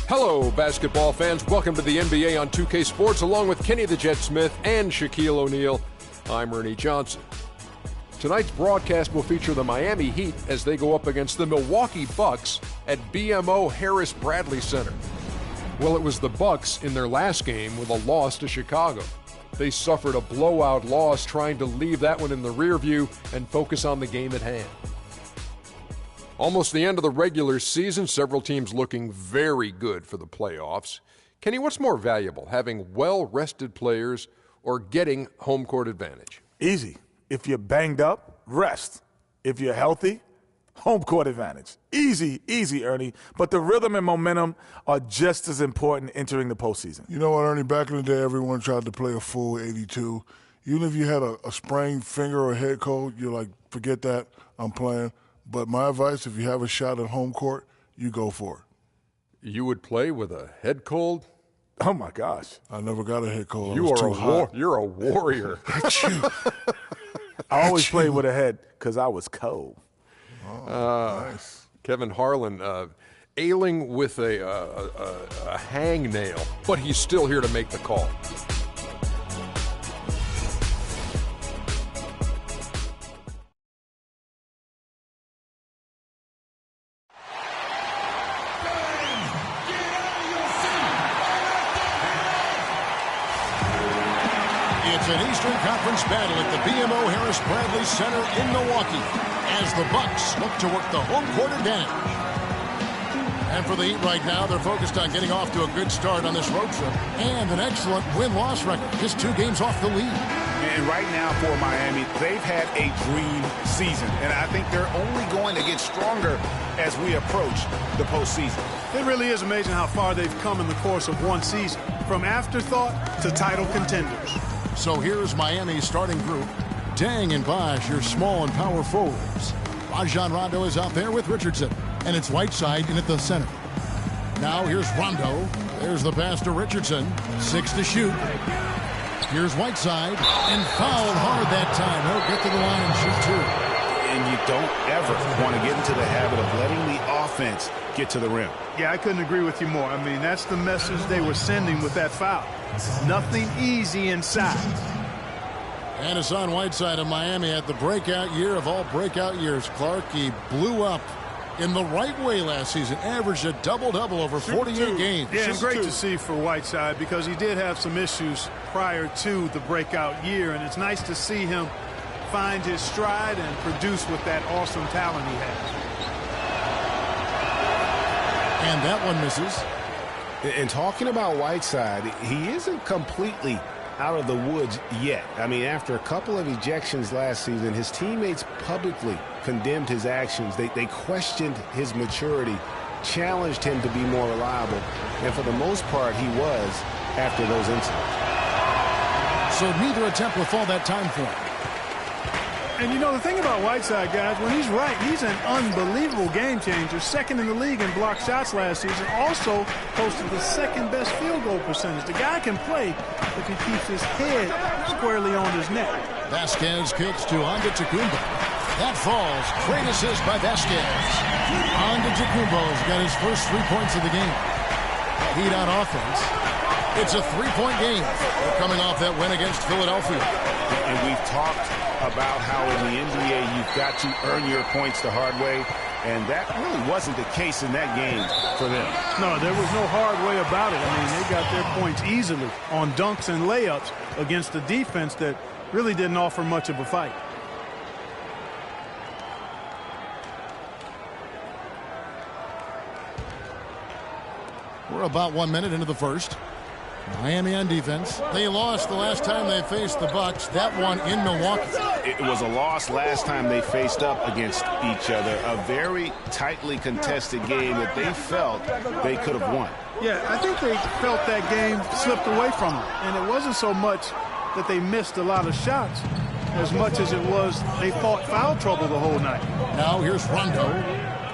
Hello, basketball fans. Welcome to the NBA on 2K Sports, along with Kenny the Jet Smith and Shaquille O'Neal. I'm Ernie Johnson. Tonight's broadcast will feature the Miami Heat as they go up against the Milwaukee Bucks at BMO Harris Bradley Center. Well, it was the Bucks in their last game with a loss to Chicago. They suffered a blowout loss, trying to leave that one in the rear view and focus on the game at hand. Almost the end of the regular season, several teams looking very good for the playoffs. Kenny, what's more valuable, having well-rested players or getting home court advantage? Easy. If you're banged up, rest. If you're healthy, home court advantage. Easy, Ernie. But the rhythm and momentum are just as important entering the postseason. You know what, Ernie? Back in the day, everyone tried to play a full 82. Even if you had a sprained finger or head cold, you're like, forget that, I'm playing. But my advice, if you have a shot at home court, you go for it. You would play with a head cold? Oh, my gosh. I never got a head cold. You're a warrior. I always played with a head because I was cold. Nice. Kevin Harlan ailing with a hangnail, but he's still here to make the call. It's an Eastern Conference battle at the BMO Harris Bradley Center in Milwaukee as the Bucks look to work the home court advantage. And for the Heat right now, they're focused on getting off to a good start on this road trip and an excellent win-loss record, just 2 games off the lead. And right now for Miami, they've had a dream season, and I think they're only going to get stronger as we approach the postseason. It really is amazing how far they've come in the course of one season, from afterthought to title contenders. So here's Miami's starting group. Deng and Bosh, your small and power forwards. Rajon Rondo is out there with Richardson, and it's Whiteside in at the center. Now here's Rondo. There's the pass to Richardson. 6 to shoot. Here's Whiteside, and fouled hard that time. He'll get to the line and shoot 2. And you don't ever want to get into the habit of letting the offense get to the rim. Yeah, I couldn't agree with you more. I mean, that's the message they were sending with that foul. Nothing easy inside. And Hassan Whiteside of Miami had the breakout year of all breakout years. Clark, he blew up in the right way last season. Averaged a double-double over 48 games. Yeah, and great to see for Whiteside because he did have some issues prior to the breakout year, and it's nice to see him find his stride and produce with that awesome talent he has. And that one misses. And talking about Whiteside, he isn't completely out of the woods yet. I mean, after a couple of ejections last season, his teammates publicly condemned his actions. They questioned his maturity, challenged him to be more reliable, and for the most part, he was after those incidents. So neither attempt will fall that time for him. And you know, the thing about Whiteside, guys, when he's right, he's an unbelievable game changer. Second in the league in blocked shots last season. Also posted the second best field goal percentage. The guy can play if he keeps his head squarely on his neck. Vasquez kicks to Antetokounmpo. That falls. Great assist by Vasquez. Antetokounmpo's got his first 3 points of the game. Heat on offense. It's a 3-point game. They're coming off that win against Philadelphia. And we've talked about how in the NBA you've got to earn your points the hard way, and that really wasn't the case in that game for them. No, there was no hard way about it. I mean, they got their points easily on dunks and layups against a defense that really didn't offer much of a fight. We're about 1 minute into the first. Miami on defense. They lost the last time they faced the Bucks. That one in Milwaukee. It was a loss last time they faced up against each other. A very tightly contested game that they felt they could have won. Yeah, I think they felt that game slipped away from them. And it wasn't so much that they missed a lot of shots as much as it was they fought foul trouble the whole night. Now here's Rondo.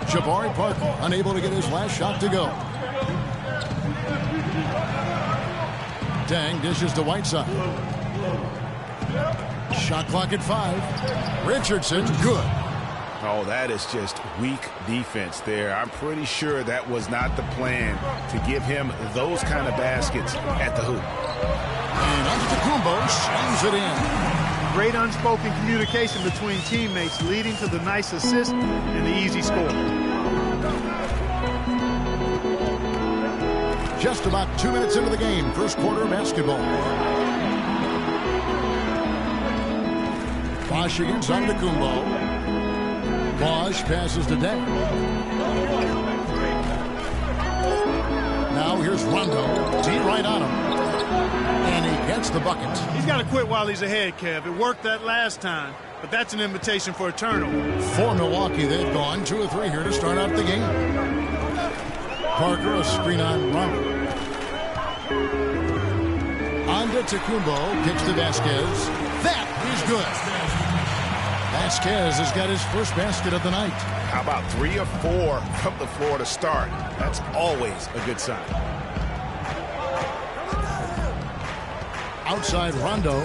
Jabari Parker unable to get his last shot to go. Deng dishes to Whiteside. Shot clock at 5. Richardson, good. Oh, that is just weak defense there. I'm pretty sure that was not the plan to give him those kind of baskets at the hoop. And Antetokounmpo slams it in. Great unspoken communication between teammates leading to the nice assist and the easy score. Just about 2 minutes into the game, first quarter basketball. Bosch against Antetokounmpo. Bosch passes to Deng. Now here's Rondo. T right on him. And he gets the bucket. He's got to quit while he's ahead, Kev. It worked that last time, but that's an invitation for a turnover. For Milwaukee, they've gone 2 or 3 here to start out the game. Parker, a screen on Rondo. Antetokounmpo kicks to Vasquez. That is good. Vasquez has got his first basket of the night. How about 3 or 4 from the floor to start? That's always a good sign. Outside Rondo.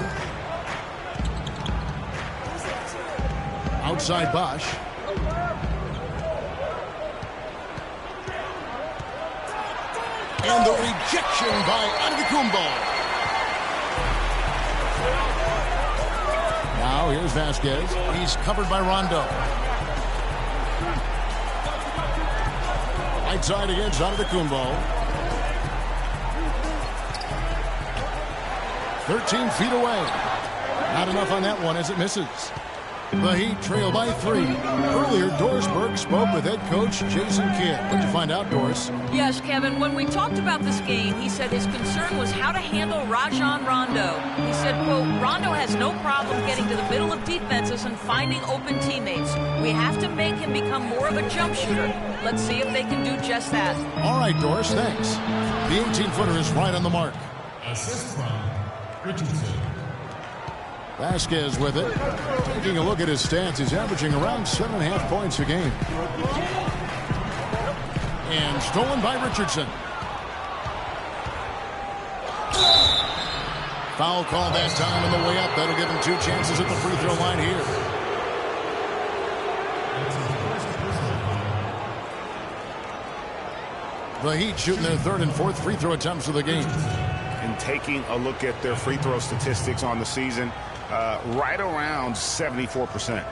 Outside Bosch. And the rejection by Antetokounmpo. Now here's Vasquez. He's covered by Rondo. Right side against Antetokounmpo. 13 feet away. Not enough on that one as it misses. The Heat trail by 3. Earlier, Doris Burke spoke with head coach Jason Kidd. What'd you find out, Doris? Yes, Kevin. When we talked about this game, he said his concern was how to handle Rajon Rondo. He said, quote, Rondo has no problem getting to the middle of defenses and finding open teammates. We have to make him become more of a jump shooter. Let's see if they can do just that. All right, Doris, thanks. The 18-footer is right on the mark. Assist from Richardson. Vasquez with it. Taking a look at his stats, he's averaging around 7.5 points a game. And stolen by Richardson. Foul call that time on the way up. That'll give him 2 chances at the free throw line here. The Heat shooting their 3rd and 4th free throw attempts of the game. And taking a look at their free throw statistics on the season, right around 74%.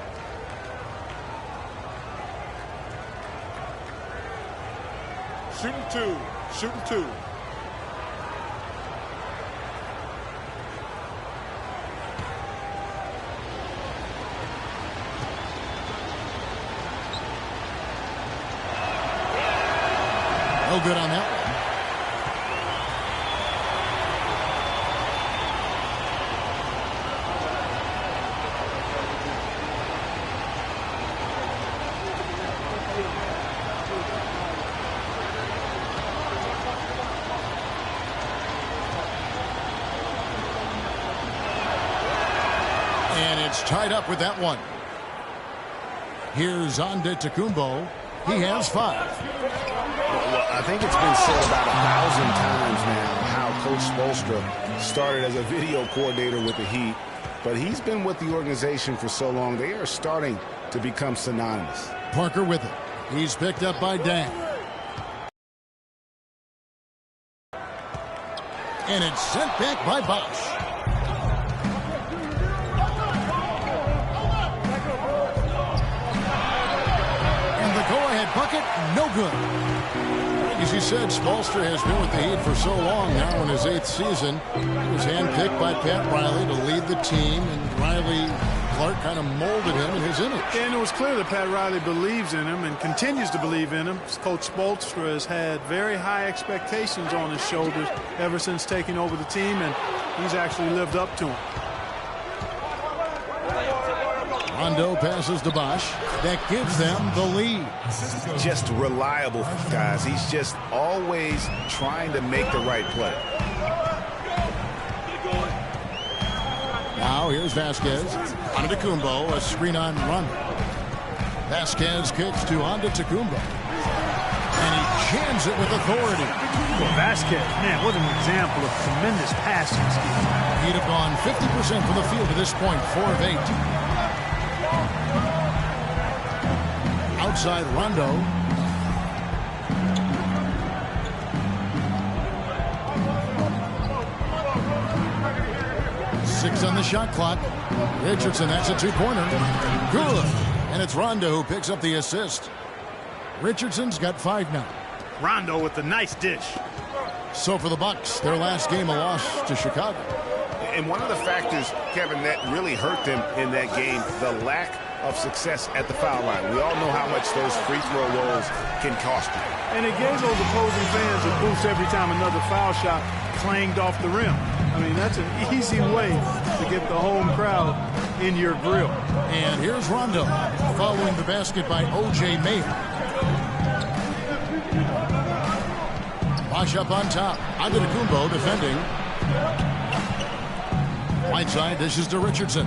Shooting 2. Shooting 2. No good on that one. And it's tied up with that one. Here's Antetokounmpo. He has 5. Well, I think it's been said about 1,000 times now how Coach Spoelstra started as a video coordinator with the Heat, but he's been with the organization for so long, they are starting to become synonymous. Parker with it. He's picked up by Deng. And it's sent back by Bosch. Go-ahead bucket, no good. As you said, Spoelstra has been with the Heat for so long now in his 8th season. He was handpicked by Pat Riley to lead the team, and Riley Clark kind of molded him in his image. And it was clear that Pat Riley believes in him and continues to believe in him. Coach Spoelstra has had very high expectations on his shoulders ever since taking over the team, and he's actually lived up to them. Rondo passes to Bosch. That gives them the lead. Just reliable, guys. He's just always trying to make the right play. Now here's Vasquez. Antetokounmpo, a screen on Rondo. Vasquez kicks to Antetokounmpo. And he jams it with authority. Well, Vasquez, man, what an example of tremendous passing skill. He'd have gone 50% from the field to this point, 4 of 8. outside Rondo. Six on the shot clock. Richardson, that's a two-pointer. Good. And it's Rondo who picks up the assist. Richardson's got 5 now. Rondo with a nice dish. So for the Bucks, their last game a loss to Chicago. And one of the factors, Kevin, that really hurt them in that game, the lack of success at the foul line. We all know how much those free throw rolls can cost you. And it gave those opposing fans a boost every time another foul shot clanged off the rim. I mean, that's an easy way to get the home crowd in your grill. And here's Rondo following the basket by O.J. Mayer. Bosh up on top. Antetokounmpo defending. Whiteside dishes to Richardson.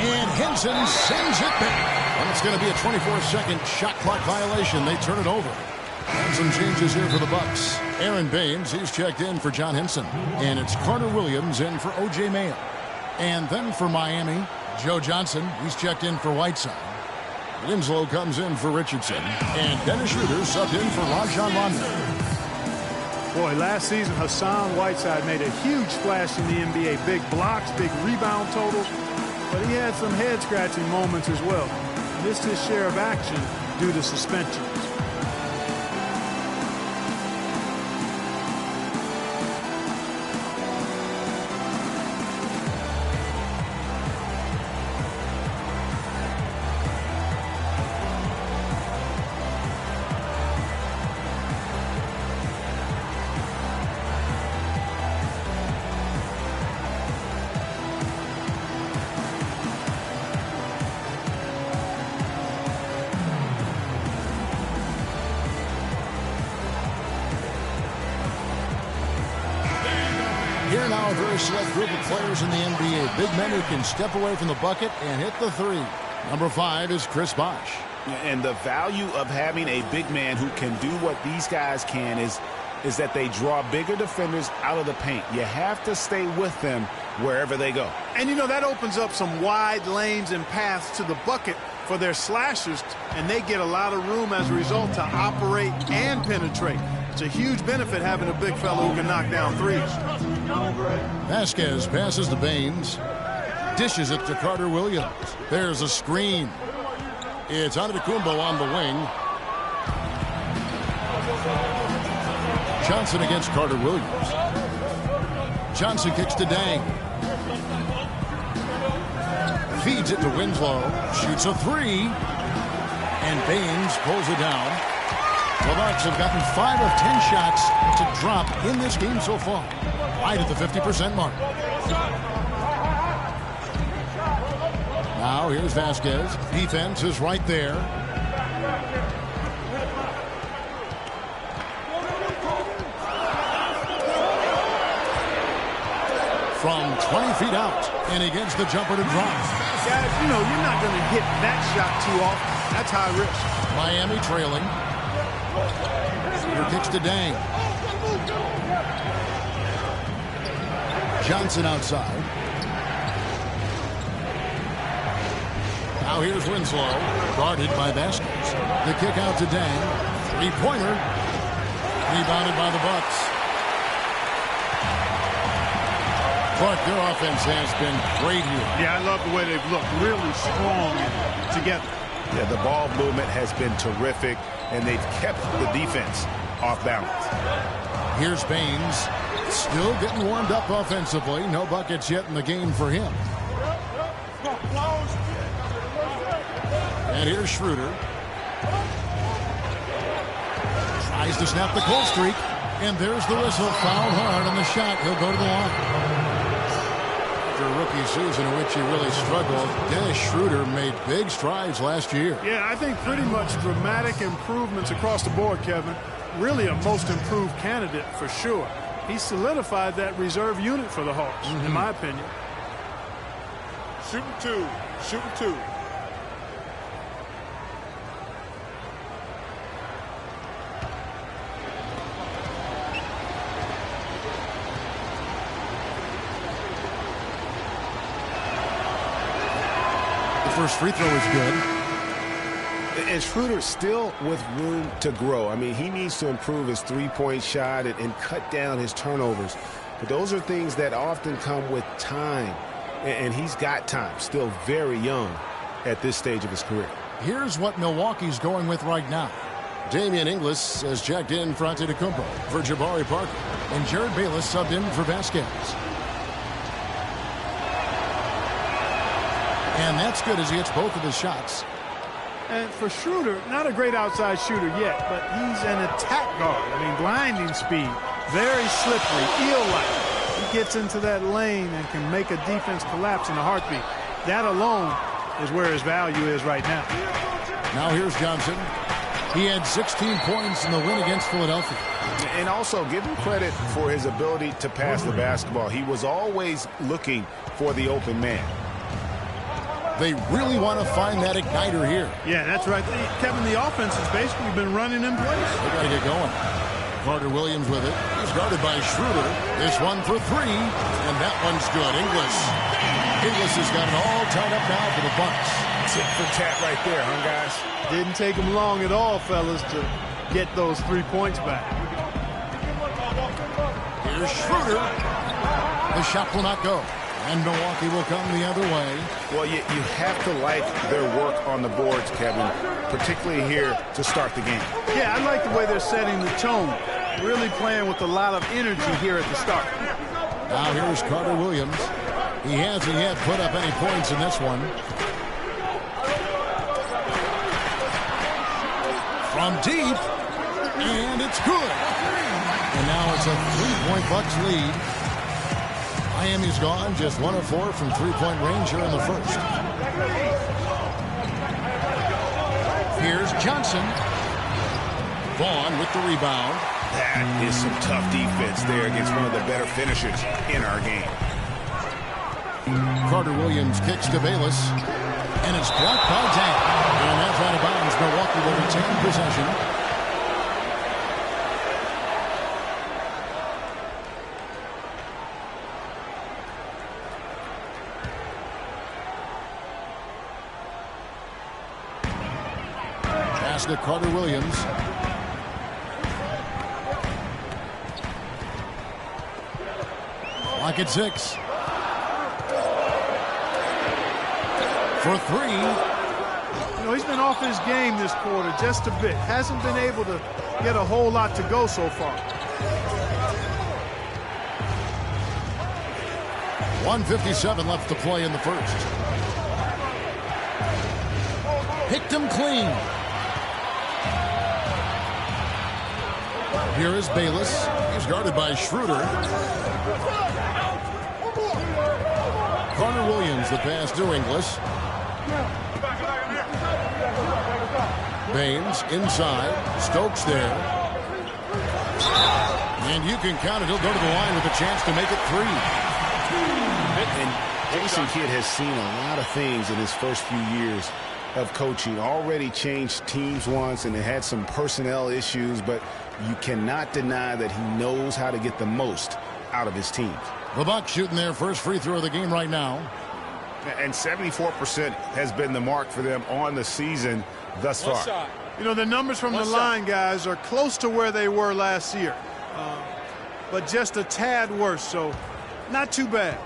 And Henson sends it back. And it's going to be a 24-second shot clock violation. They turn it over. And some changes here for the Bucks. Aaron Baines, he's checked in for John Henson. And it's Carter Williams in for O.J. Mayer. And then for Miami, Joe Johnson, he's checked in for Whiteside. Winslow comes in for Richardson. And Dennis Schroeder subbed in for Rajon Rondo. Boy, last season, Hassan Whiteside made a huge splash in the NBA. Big blocks, big rebound totals. But he had some head-scratching moments as well. Missed his share of action due to suspensions. Here now, a very select group of players in the NBA. Big men who can step away from the bucket and hit the three. Number 5 is Chris Bosh. And the value of having a big man who can do what these guys can is that they draw bigger defenders out of the paint. You have to stay with them wherever they go. And, you know, that opens up some wide lanes and paths to the bucket for their slashers, and they get a lot of room as a result to operate and penetrate. It's a huge benefit having a big fellow who can knock down threes. Vasquez passes to Baines. Dishes it to Carter Williams. There's a screen. It's Antetokounmpo on the wing. Johnson against Carter Williams. Johnson kicks to Dang. Feeds it to Winslow. Shoots a three. And Baines pulls it down. The Bucks have gotten 5 of 10 shots to drop in this game so far. Right at the 50% mark. Now here's Vasquez. Defense is right there. From 20 feet out, and he gets the jumper to drop. Guys, you know, you're not going to hit that shot too often. That's high risk. Miami trailing. Here kicks to Dang. Johnson outside. Now here's Winslow, guarded by Vasquez. The kick out to Dang. Three-pointer. Rebounded by the Bucks. Clark, their offense has been great here. Yeah, I love the way they've looked. Really strong and together. Yeah, the ball movement has been terrific, and they've kept the defense off balance. Here's Baines. Still getting warmed up offensively. No buckets yet in the game for him. And here's Schroeder. Tries to snap the cold streak. And there's the whistle. Fouled hard on the shot. He'll go to the line. After a rookie season in which he really struggled, Dennis Schroeder made big strides last year. Yeah, I think pretty much dramatic improvements across the board, Kevin. Really a most improved candidate for sure. He solidified that reserve unit for the Hawks, in my opinion. Shooting two. Shooting two. First free throw is good. And Schroeder still with room to grow. I mean, he needs to improve his three-point shot and cut down his turnovers. But those are things that often come with time. And he's got time, still very young at this stage of his career. Here's what Milwaukee's going with right now. Damian Inglis has checked in for Antetokounmpo, for Jabari Parker, and Jared Bayless subbed in for Vasquez. And that's good as he hits both of his shots. And for Schroeder, not a great outside shooter yet, but he's an attack guard. I mean, blinding speed, very slippery, eel-like. He gets into that lane and can make a defense collapse in a heartbeat. That alone is where his value is right now. Now here's Johnson. He had 16 points in the win against Philadelphia. And also give him credit for his ability to pass the basketball. He was always looking for the open man. They really want to find that igniter here. Yeah, that's right. Kevin, the offense has basically been running in place. They got to get going. Carter Williams with it. He's guarded by Schroeder. This one for three, and that one's good. Inglis has got it all tied up now for the Bucks. Tip for tat right there, huh, guys? Didn't take him long at all, fellas, to get those 3 points back. Here's Schroeder. The shot will not go. And Milwaukee will come the other way. Well, you have to like their work on the boards, Kevin, particularly here to start the game. Yeah, I like the way they're setting the tone. Really playing with a lot of energy here at the start. Now here's Carter Williams. He hasn't yet put up any points in this one. From deep, and it's good. And now it's a 3-point Bucks lead. Miami's gone just 1 of 4 from 3-point range here in the first. Here's Johnson. Vaughn with the rebound. That is some tough defense there against one of the better finishers in our game. Carter Williams kicks to Bayless. And it's blocked by Dang. And that's out of bounds. Milwaukee will retain possession. Pass to Carter Williams. Clock at 6. For 3. You know, he's been off his game this quarter just a bit. Hasn't been able to get a whole lot to go so far. 1:57 left to play in the first. Picked him clean. Here is Bayless. He's guarded by Schroeder. Carter Williams, the pass to Inglis. Baines inside. Stokes there. And you can count it. He'll go to the line with a chance to make it 3. And Jason Kidd has seen a lot of things in his first few years of coaching. Already changed teams once and it had some personnel issues, but you cannot deny that he knows how to get the most out of his teams. The Bucks shooting their first free throw of the game right now. And 74% has been the mark for them on the season thus far. You know, the numbers from the line, guys, are close to where they were last year. But just a tad worse, so not too bad.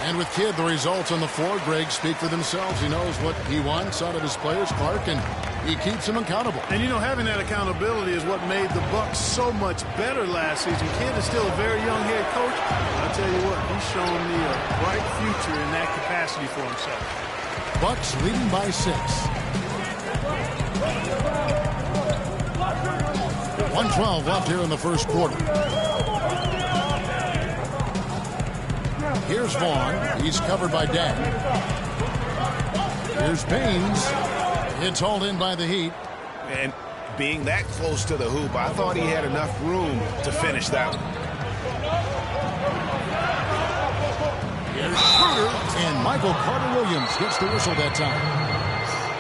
And with Kidd, the results on the floor, Greg, speak for themselves. He knows what he wants out of his players, Clark, and he keeps them accountable. And, you know, having that accountability is what made the Bucks so much better last season. Kidd is still a very young head coach. I'll tell you what, he's shown me a bright future in that capacity for himself. Bucks leading by 6. 1:12 left here in the first quarter. Here's Vaughn. He's covered by Dang. Here's Baines. It's hauled in by the Heat. And being that close to the hoop, I thought he had enough room to finish that one. Here's Schroeder. And Michael Carter Williams gets the whistle that time.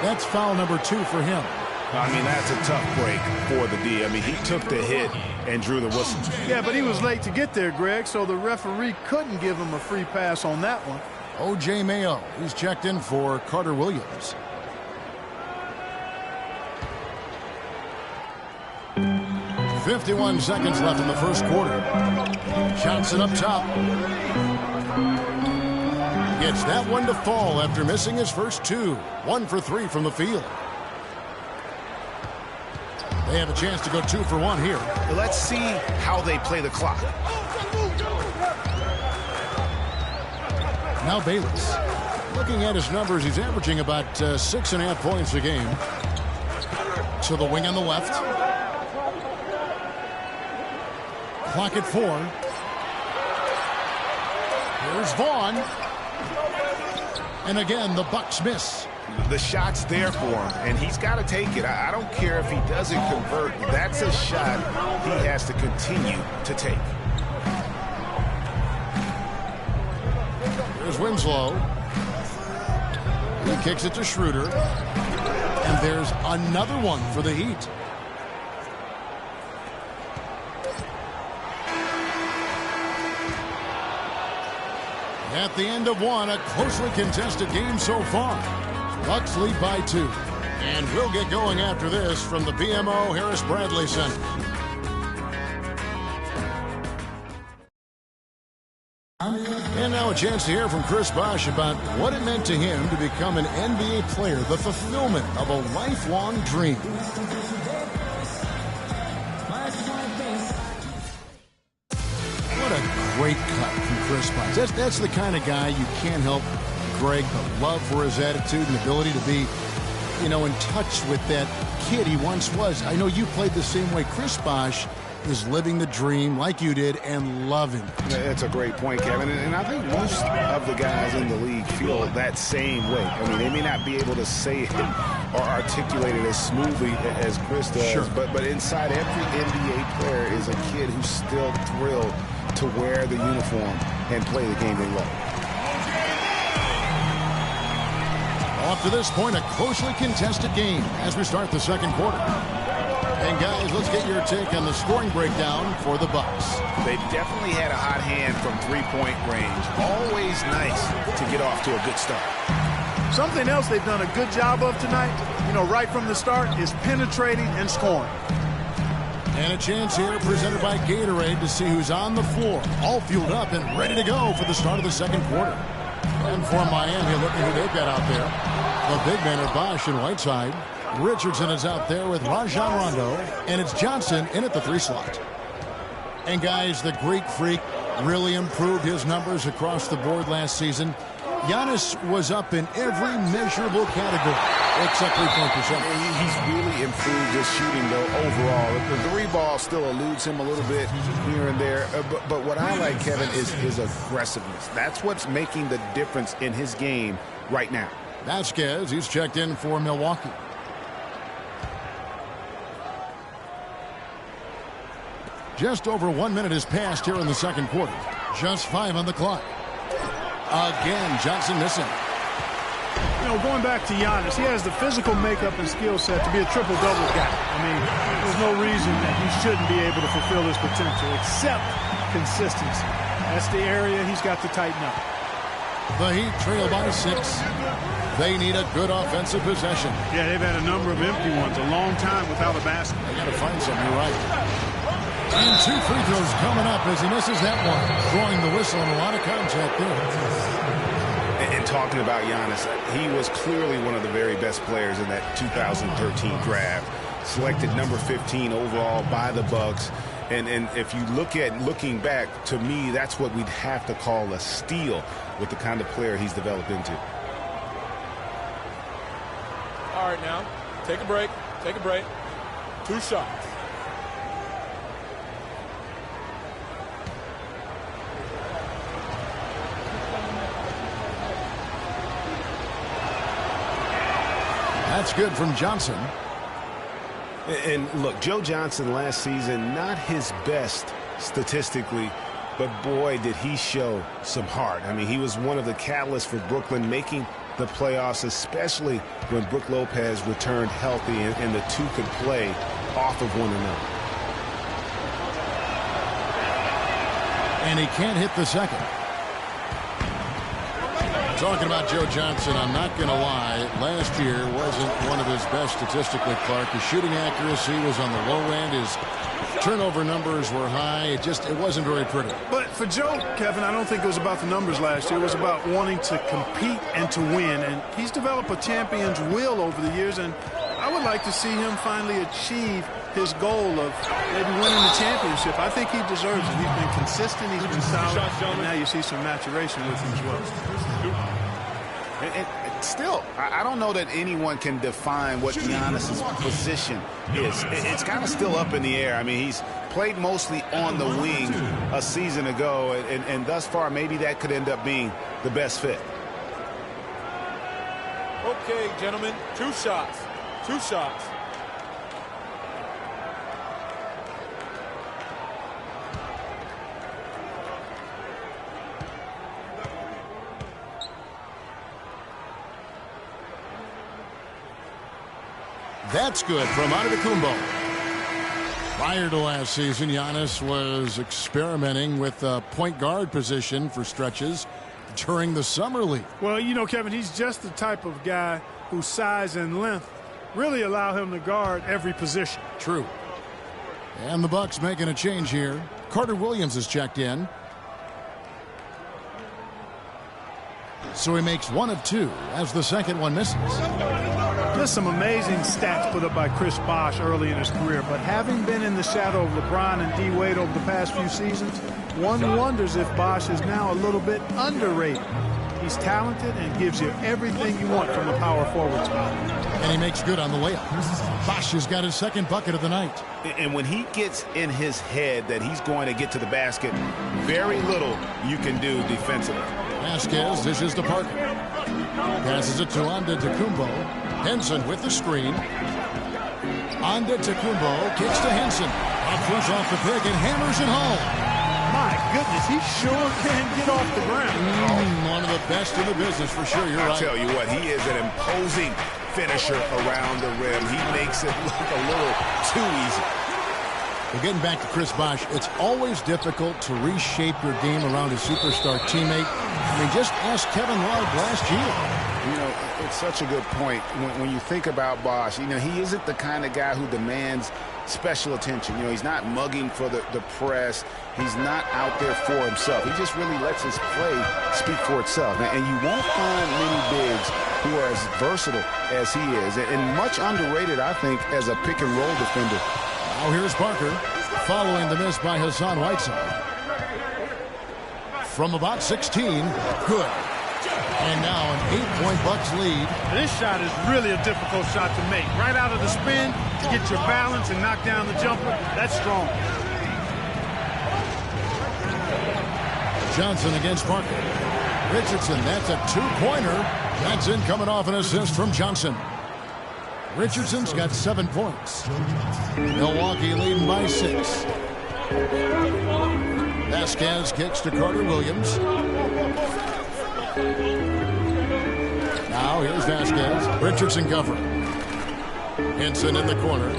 That's foul number 2 for him. I mean, that's a tough break for the D. I mean, he took the hit and drew the whistle. Yeah, but he was late to get there, Greg, so the referee couldn't give him a free pass on that one. O.J. Mayo, he's checked in for Carter Williams. "51 seconds left in the first quarter. Johnson up top. Gets that one to fall after missing his first two. 1 for 3 from the field. They have a chance to go 2 for 1 here. Let's see how they play the clock. Now Bayless. Looking at his numbers, he's averaging about 6.5 points a game. To the wing on the left. Clock at 4. Here's Vaughn. And again, the Bucks miss. The shot's there for him, and he's got to take it. I don't care if he doesn't convert. That's a shot he has to continue to take. There's Winslow. He kicks it to Schroeder. And there's another one for the Heat. At the end of one, a closely contested game so far. Bucks lead by 2. And we'll get going after this from the BMO Harris Bradley Center. And now a chance to hear from Chris Bosh about what it meant to him to become an NBA player, the fulfillment of a lifelong dream. What a great cut from Chris Bosh. That's the kind of guy you can't help, Greg, but love for his attitude and ability to be, in touch with that kid he once was. I know you played the same way. Chris Bosh is living the dream like you did and loving it. That's a great point, Kevin. And I think most of the guys in the league feel that same way. I mean, they may not be able to say it or articulate it as smoothly as Chris does, sure. but inside every NBA player is a kid who's still thrilled to wear the uniform and play the game they love. Up to this point, a closely contested game as we start the second quarter. And guys, let's get your take on the scoring breakdown for the Bucks. They definitely had a hot hand from three-point range. Always nice to get off to a good start. Something else they've done a good job of tonight, right from the start, is penetrating and scoring. And a chance here presented by Gatorade to see who's on the floor, all fueled up and ready to go for the start of the second quarter. And for Miami, look at who they've got out there. The big men are Bosh and Whiteside. Richardson is out there with Rajon Rondo, and it's Johnson in at the 3 slot. And guys, the Greek Freak really improved his numbers across the board last season. Giannis was up in every measurable category except 3-point percentage. He's really improved his shooting, though, overall. The 3 ball still eludes him a little bit here and there. But what I like, Kevin, is his aggressiveness. That's what's making the difference in his game right now. Vasquez, he's checked in for Milwaukee. Just over 1 minute has passed here in the second quarter. Just 5 on the clock. Again, Johnson missing. Going back to Giannis, he has the physical makeup and skill set to be a triple-double guy. I mean, there's no reason that he shouldn't be able to fulfill his potential, except consistency. That's the area he's got to tighten up. The Heat trail by 6. They need a good offensive possession. Yeah, they've had a number of empty ones, a long time without a basket. They got to find something, you're right. And 2 free throws coming up as he misses that one. Drawing the whistle and a lot of contact there. And talking about Giannis, he was clearly one of the very best players in that 2013 draft. Selected number 15 overall by the Bucks. And if you looking back, to me, that's what we'd have to call a steal with the kind of player he's developed into. All right, now, take a break. 2 shots. That's good from Johnson. And look, Joe Johnson last season, not his best statistically, but boy, did he show some heart. I mean, he was one of the catalysts for Brooklyn making the playoffs, especially when Brook Lopez returned healthy and the two could play off of one another. And he can't hit the second. Talking about Joe Johnson, I'm not going to lie. Last year wasn't one of his best statistically, Clark. His shooting accuracy was on the low end. His turnover numbers were high. It wasn't very pretty. But for Joe, Kevin, I don't think it was about the numbers last year. It was about wanting to compete and to win. And he's developed a champion's will over the years. And I would like to see him finally achieve his goal of maybe winning the championship. I think he deserves it. He's been consistent. He's been solid. And now you see some maturation with him as well. And still, I don't know that anyone can define what Giannis's position is. It's kind of still up in the air. I mean, he's played mostly on the wing a season ago, and thus far, maybe that could end up being the best fit. Okay, gentlemen, 2 shots. 2 shots. That's good from Antetokounmpo. Prior to last season, Giannis was experimenting with the point guard position for stretches during the summer league. Well, you know, Kevin, he's just the type of guy whose size and length really allow him to guard every position. True. And the Bucks making a change here. Carter Williams is checked in. So he makes 1 of 2 as the second one misses. There's some amazing stats put up by Chris Bosh early in his career, but having been in the shadow of LeBron and D. Wade over the past few seasons, one wonders if Bosh is now a little bit underrated. He's talented and gives you everything you want from a power forward spot. And he makes good on the layup. Bosh has got his second bucket of the night. And when he gets in his head that he's going to get to the basket, very little you can do defensively. Vasquez dishes to Parker. Passes it to Antetokounmpo. Henson with the screen. Antetokounmpo kicks to Henson. Up flush off the pick and hammers it home. My goodness, he sure can get off the ground. One of the best in the business for sure. You're right. I tell you what, he is an imposing finisher around the rim. He makes it look a little too easy. Well, getting back to Chris Bosh, it's always difficult to reshape your game around a superstar teammate. I mean, just ask Kevin Love last year. You know, it's such a good point. When you think about Bosh, you know, he isn't the kind of guy who demands special attention. You know, he's not mugging for the press. He's not out there for himself. He just really lets his play speak for itself. And you won't find many bigs who are as versatile as he is. And much underrated, I think, as a pick-and-roll defender. Now here's Parker following the miss by Hassan Whiteside. From about 16, good. And now an 8-point Bucks lead. This shot is really a difficult shot to make. Right out of the spin, to get your balance and knock down the jumper, that's strong. Johnson against Parker. Richardson, that's a 2-pointer. That's in coming off an assist from Johnson. Richardson's got 7 points. Milwaukee leading by 6. Vasquez kicks to Carter Williams. Now here's Vasquez. Richardson covering. Henson in the corner.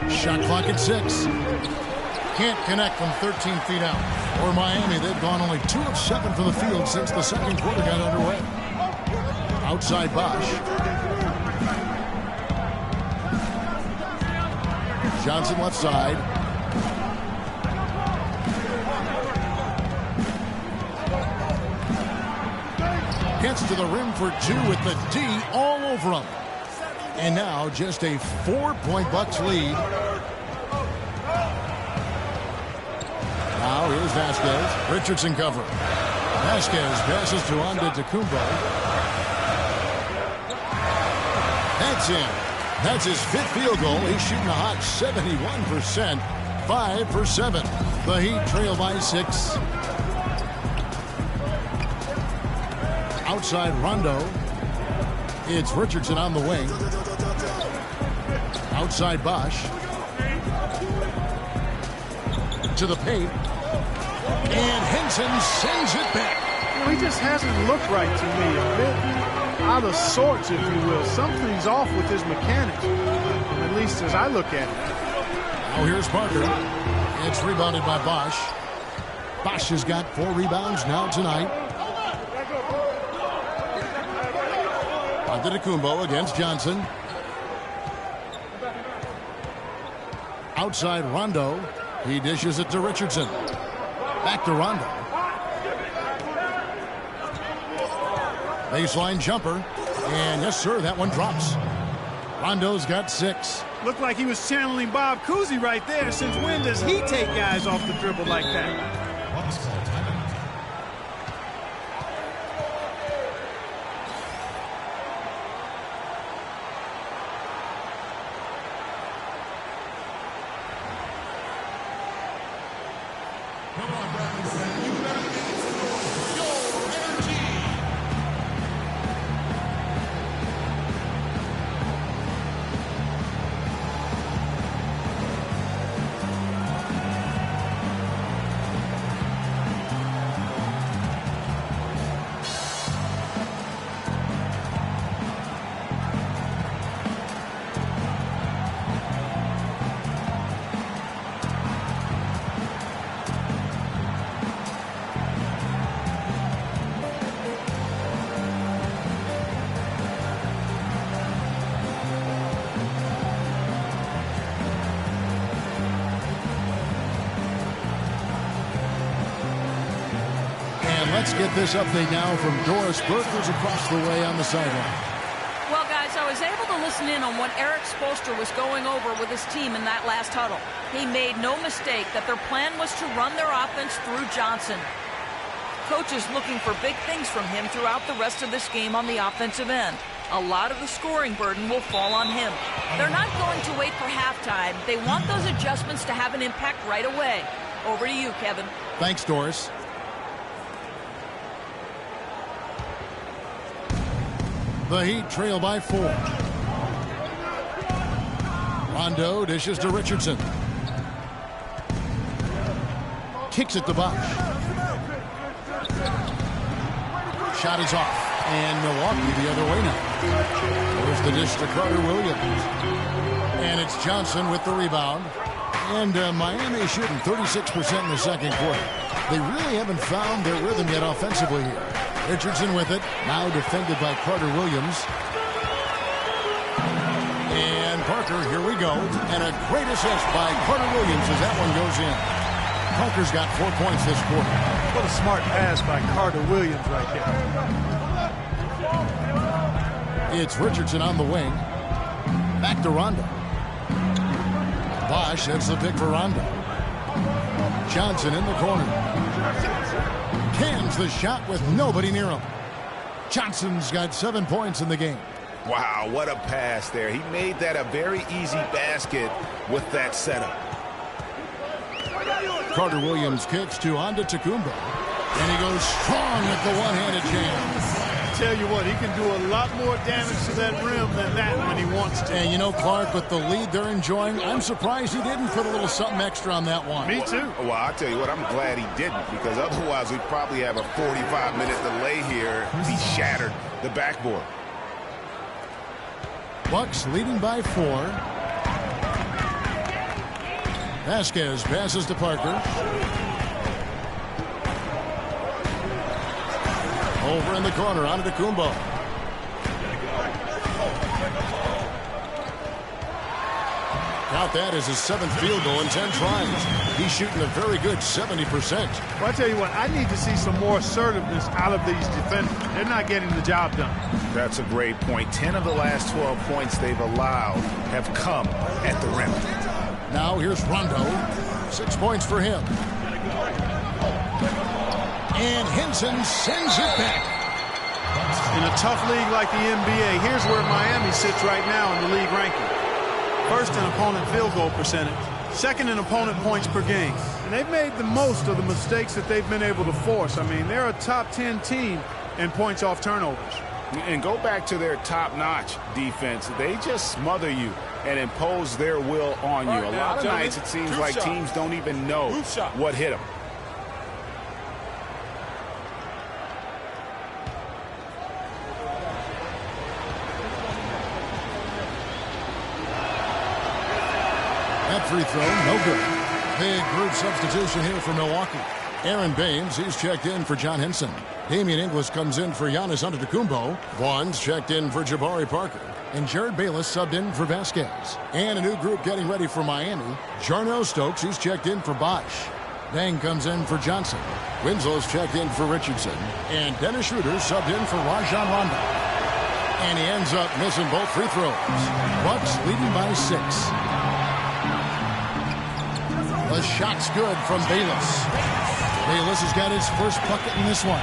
Shot clock at 6. Can't connect from 13 feet out. For Miami, they've gone only 2 of 7 from the field since the second quarter got underway. Outside Bosh. Johnson left side. Gets to the rim for 2 with the D all over him. And now just a 4-point Bucks lead. Now here's Vasquez. Richardson covering. Vasquez passes to Antetokounmpo. That's in. That's his 5th field goal. He's shooting a hot 71%. 5 for 7. The Heat trail by 6. Outside Rondo. It's Richardson on the wing. Outside Bosh. To the paint. And Henson sends it back. he just hasn't looked right to me. A bit out of sorts, if you will. Something's off with his mechanics, at least as I look at it. Now here's Parker. It's rebounded by Bosch. Bosch has got 4 rebounds now tonight. Antetokounmpo against Johnson. Outside Rondo. He dishes it to Richardson. Back to Rondo. Baseline jumper. And yes, sir, that one drops. Rondo's got 6. Looked like he was channeling Bob Cousy right there. Since when does he take guys off the dribble like that? Let's get this update now from Doris Burke, who's across the way on the sideline. Well, guys, I was able to listen in on what Eric Spoelstra was going over with his team in that last huddle. He made no mistake that their plan was to run their offense through Johnson. Coach is looking for big things from him throughout the rest of this game on the offensive end. A lot of the scoring burden will fall on him. They're not going to wait for halftime. They want those adjustments to have an impact right away. Over to you, Kevin. Thanks, Doris. The Heat trail by 4. Rondo dishes to Richardson. Kicks it to Bosch. Shot is off. And Milwaukee the other way now. There's the dish to Carter Williams. And it's Johnson with the rebound. And Miami shooting 36% in the second quarter. They really haven't found their rhythm yet offensively here. Richardson with it, now defended by Carter Williams. And Parker, here we go. And a great assist by Carter Williams as that one goes in. Parker's got 4 points this quarter. What a smart pass by Carter Williams right there. It's Richardson on the wing. Back to Rondo. Bosch, that's the pick for Rondo. Johnson in the corner. Cans the shot with nobody near him. Johnson's got 7 points in the game. Wow, what a pass there. He made that a very easy basket with that setup. Carter Williams kicks to Antetokounmpo. And he goes strong with the one-handed jam. Tell you what, he can do a lot more damage to that rim than that when he wants to. And you know, Clark, with the lead they're enjoying, I'm surprised he didn't put a little something extra on that one. Me too. Well, I'll tell you what, I'm glad he didn't, because otherwise we'd probably have a 45-minute delay here. He shattered the backboard. Bucks leading by 4. Vasquez passes to Parker. Over in the corner, Antetokounmpo. Count that as his 7th field goal in 10 tries. He's shooting a very good 70%. Well, I tell you what, I need to see some more assertiveness out of these defenders. They're not getting the job done. That's a great point. 10 of the last 12 points they've allowed have come at the rim. Now here's Rondo. 6 points for him. And Henson sends it back. In a tough league like the NBA, here's where Miami sits right now in the league ranking. First in opponent field goal percentage. Second in opponent points per game. And they've made the most of the mistakes that they've been able to force. I mean, they're a top 10 team in points off turnovers. And go back to their top-notch defense. They just smother you and impose their will on you. A lot of nights it seems like teams don't even know what hit them. That free throw, no good. Big group substitution here for Milwaukee. Aaron Baines, he's checked in for John Henson. Damian Inglis comes in for Giannis Antetokounmpo. Vaughn's checked in for Jabari Parker. And Jared Bayless subbed in for Vasquez. And a new group getting ready for Miami. Jarnell Stokes, he's checked in for Bosch. Dang comes in for Johnson. Winslow's checked in for Richardson. And Dennis Schroeder subbed in for Rajon Rondo. And he ends up missing both free throws. Bucks leading by 6. The shot's good from Bayless. Bayless has got his first bucket in this one.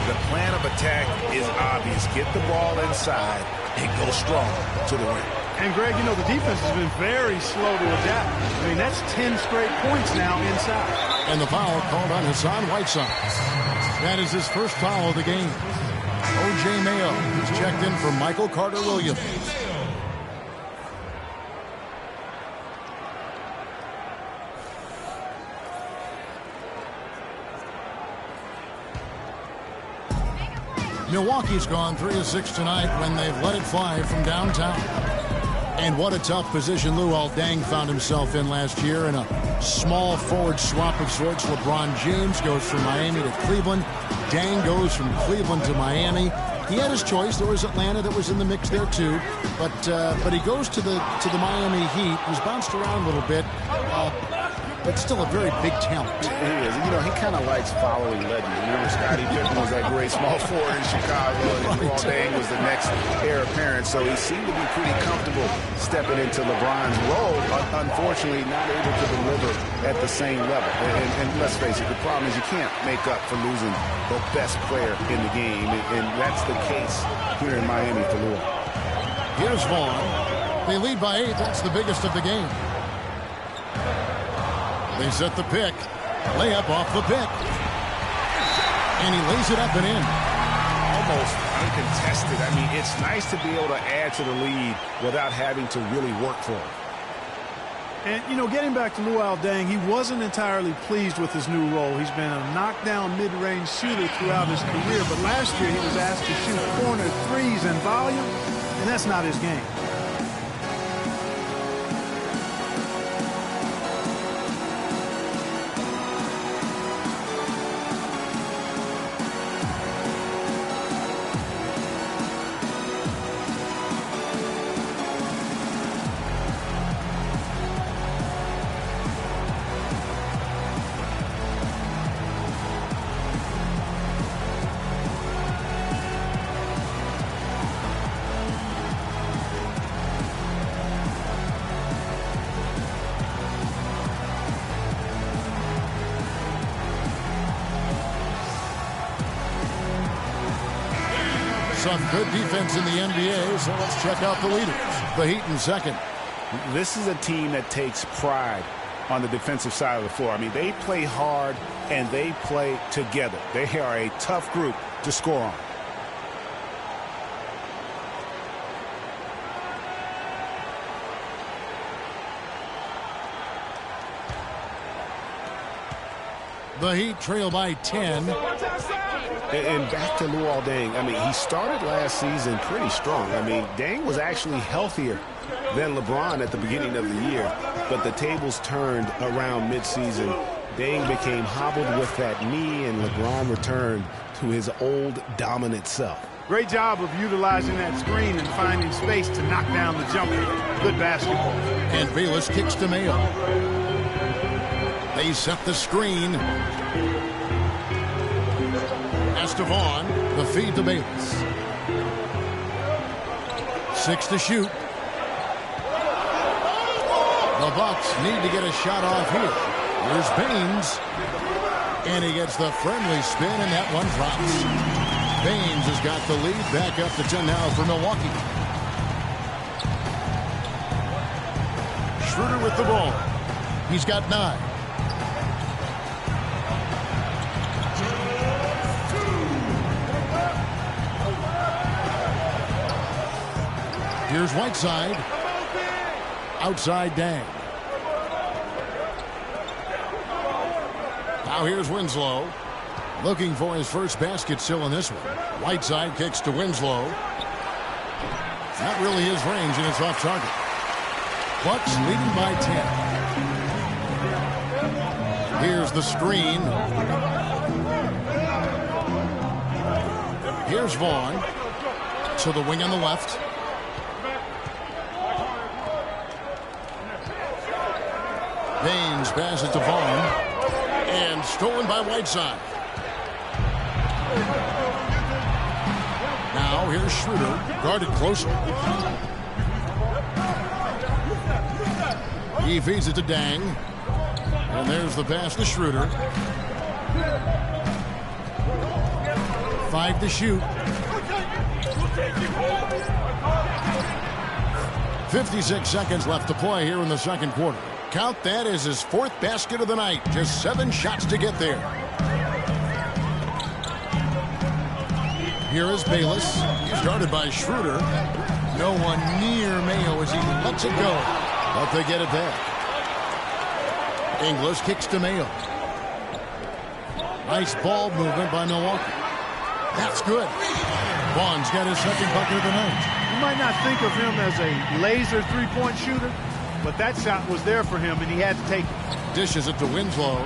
The plan of attack is obvious. Get the ball inside and go strong to the rim. And, Greg, you know, the defense has been very slow to adapt. I mean, that's 10 straight points now inside. And the foul called on Hassan Whiteside. That is his first foul of the game. O.J. Mayo is checked in for Michael Carter-Williams. Milwaukee's gone 3 of 6 tonight when they've let it fly from downtown. And what a tough position Luol Deng found himself in last year in a small forward swap of sorts. LeBron James goes from Miami to Cleveland. Deng goes from Cleveland to Miami. He had his choice. There was Atlanta that was in the mix there too, but he goes to the Miami Heat. He's bounced around a little bit, but still a very big talent. He is. You know, he kind of likes following legends. Remember, Scottie Pippen was that great small forward in Chicago, and Luol Deng was the next heir apparent. So he seemed to be pretty comfortable stepping into LeBron's role. Unfortunately, not able to deliver at the same level. And let's face it, the problem is you can't make up for losing the best player in the game, and that's the case here in Miami for Luol. Here's Vaughn. They lead by 8. That's the biggest of the game. They set the pick. Layup off the pick. And he lays it up and in. Almost uncontested. I mean, it's nice to be able to add to the lead without having to really work for it. And, you know, getting back to Luol Deng, he wasn't entirely pleased with his new role. He's been a knockdown mid-range shooter throughout his career, but last year he was asked to shoot corner threes in volume, and that's not his game. Some good defense in the NBA, so let's check out the leaders. The Heat in second. This is a team that takes pride on the defensive side of the floor. I mean, they play hard and they play together. They are a tough group to score on. The Heat trail by 10. And back to Luol Deng. I mean, he started last season pretty strong. I mean, Deng was actually healthier than LeBron at the beginning of the year, but the tables turned around midseason. Deng became hobbled with that knee, and LeBron returned to his old dominant self. Great job of utilizing that screen and finding space to knock down the jumper. Good basketball. And Bayless kicks to Mayo. They set the screen. Vaughn, the feed to Bayless. 6 to shoot. The Bucks need to get a shot off here. Here's Baines. And he gets the friendly spin, and that one drops. Baines has got the lead. Back up to 10 now for Milwaukee. Schroeder with the ball. He's got 9. Here's Whiteside. Outside Deng. Now here's Winslow. Looking for his first basket still in this one. Whiteside kicks to Winslow. Not really his range, and it's off target. Bucks leading by 10. Here's the screen. Here's Vaughn to the wing on the left. Baines passes to Vaughn. And stolen by Whiteside. Now here's Schroeder, guarded closely. He feeds it to Dang. And there's the pass to Schroeder. 5 to shoot. 56 seconds left to play here in the second quarter. Count that as his 4th basket of the night. Just 7 shots to get there. Here is Bayless. He's guarded by Schroeder. No one near Mayo as he lets it go. But they get it back. Inglis kicks to Mayo. Nice ball movement by Milwaukee. That's good. Vaughn's got his 2nd bucket of the night. You might not think of him as a laser three-point shooter, but that shot was there for him, and he had to take it. Dishes it to Winslow.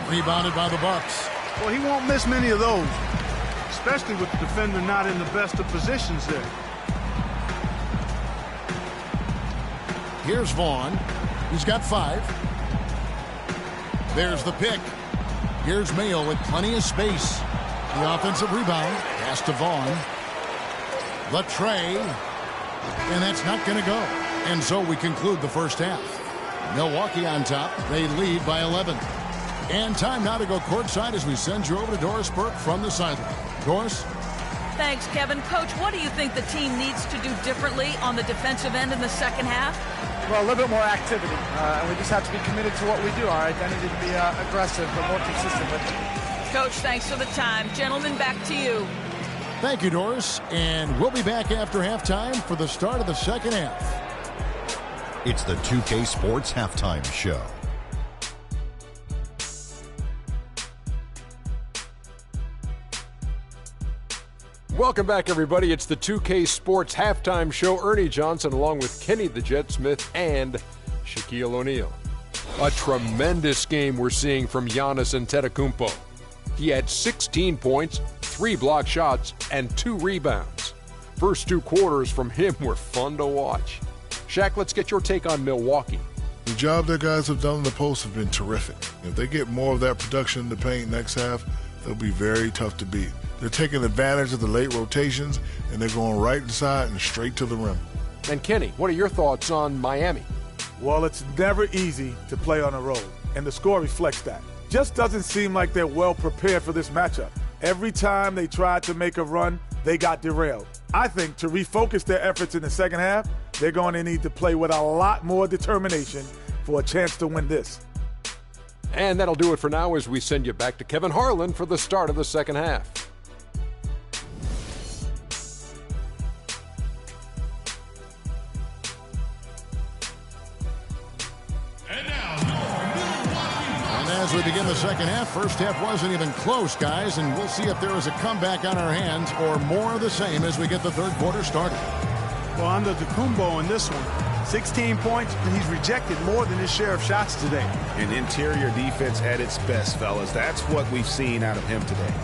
Rebounded by the Bucks. Well, he won't miss many of those, especially with the defender not in the best of positions there. Here's Vaughn. He's got 5. There's the pick. Here's Mayo with plenty of space. The offensive rebound. Pass to Vaughn. The tray. And that's not going to go. And so we conclude the first half. Milwaukee on top. They lead by 11. And time now to go courtside as we send you over to Doris Burke from the sideline. Doris? Thanks, Kevin. Coach, what do you think the team needs to do differently on the defensive end in the second half? Well, a little bit more activity. And we just have to be committed to what we do. Our identity to be aggressive, but more consistent with it. Coach, thanks for the time. Gentlemen, back to you. Thank you, Doris. And we'll be back after halftime for the start of the second half. It's the 2K Sports Halftime Show. Welcome back, everybody. It's the 2K Sports Halftime Show. Ernie Johnson along with Kenny the Jet Smith and Shaquille O'Neal. A tremendous game we're seeing from Giannis Antetokounmpo. He had 16 points, 3 block shots, and 2 rebounds. First 2 quarters from him were fun to watch. Shaq, let's get your take on Milwaukee. The job their guys have done in the post have been terrific. If they get more of that production in the paint next half, they'll be very tough to beat. They're taking advantage of the late rotations, and they're going right inside and straight to the rim. And Kenny, what are your thoughts on Miami? Well, it's never easy to play on the road, and the score reflects that. Just doesn't seem like they're well prepared for this matchup. Every time they tried to make a run, they got derailed. I think to refocus their efforts in the second half, they're going to need to play with a lot more determination for a chance to win this. And that'll do it for now as we send you back to Kevin Harlan for the start of the second half. As we begin the second half, first half wasn't even close, guys, and we'll see if there is a comeback on our hands or more of the same as we get the third quarter started. Well, under Antetokounmpo in this one, 16 points, and he's rejected more than his share of shots today. An interior defense at its best, fellas. That's what we've seen out of him today.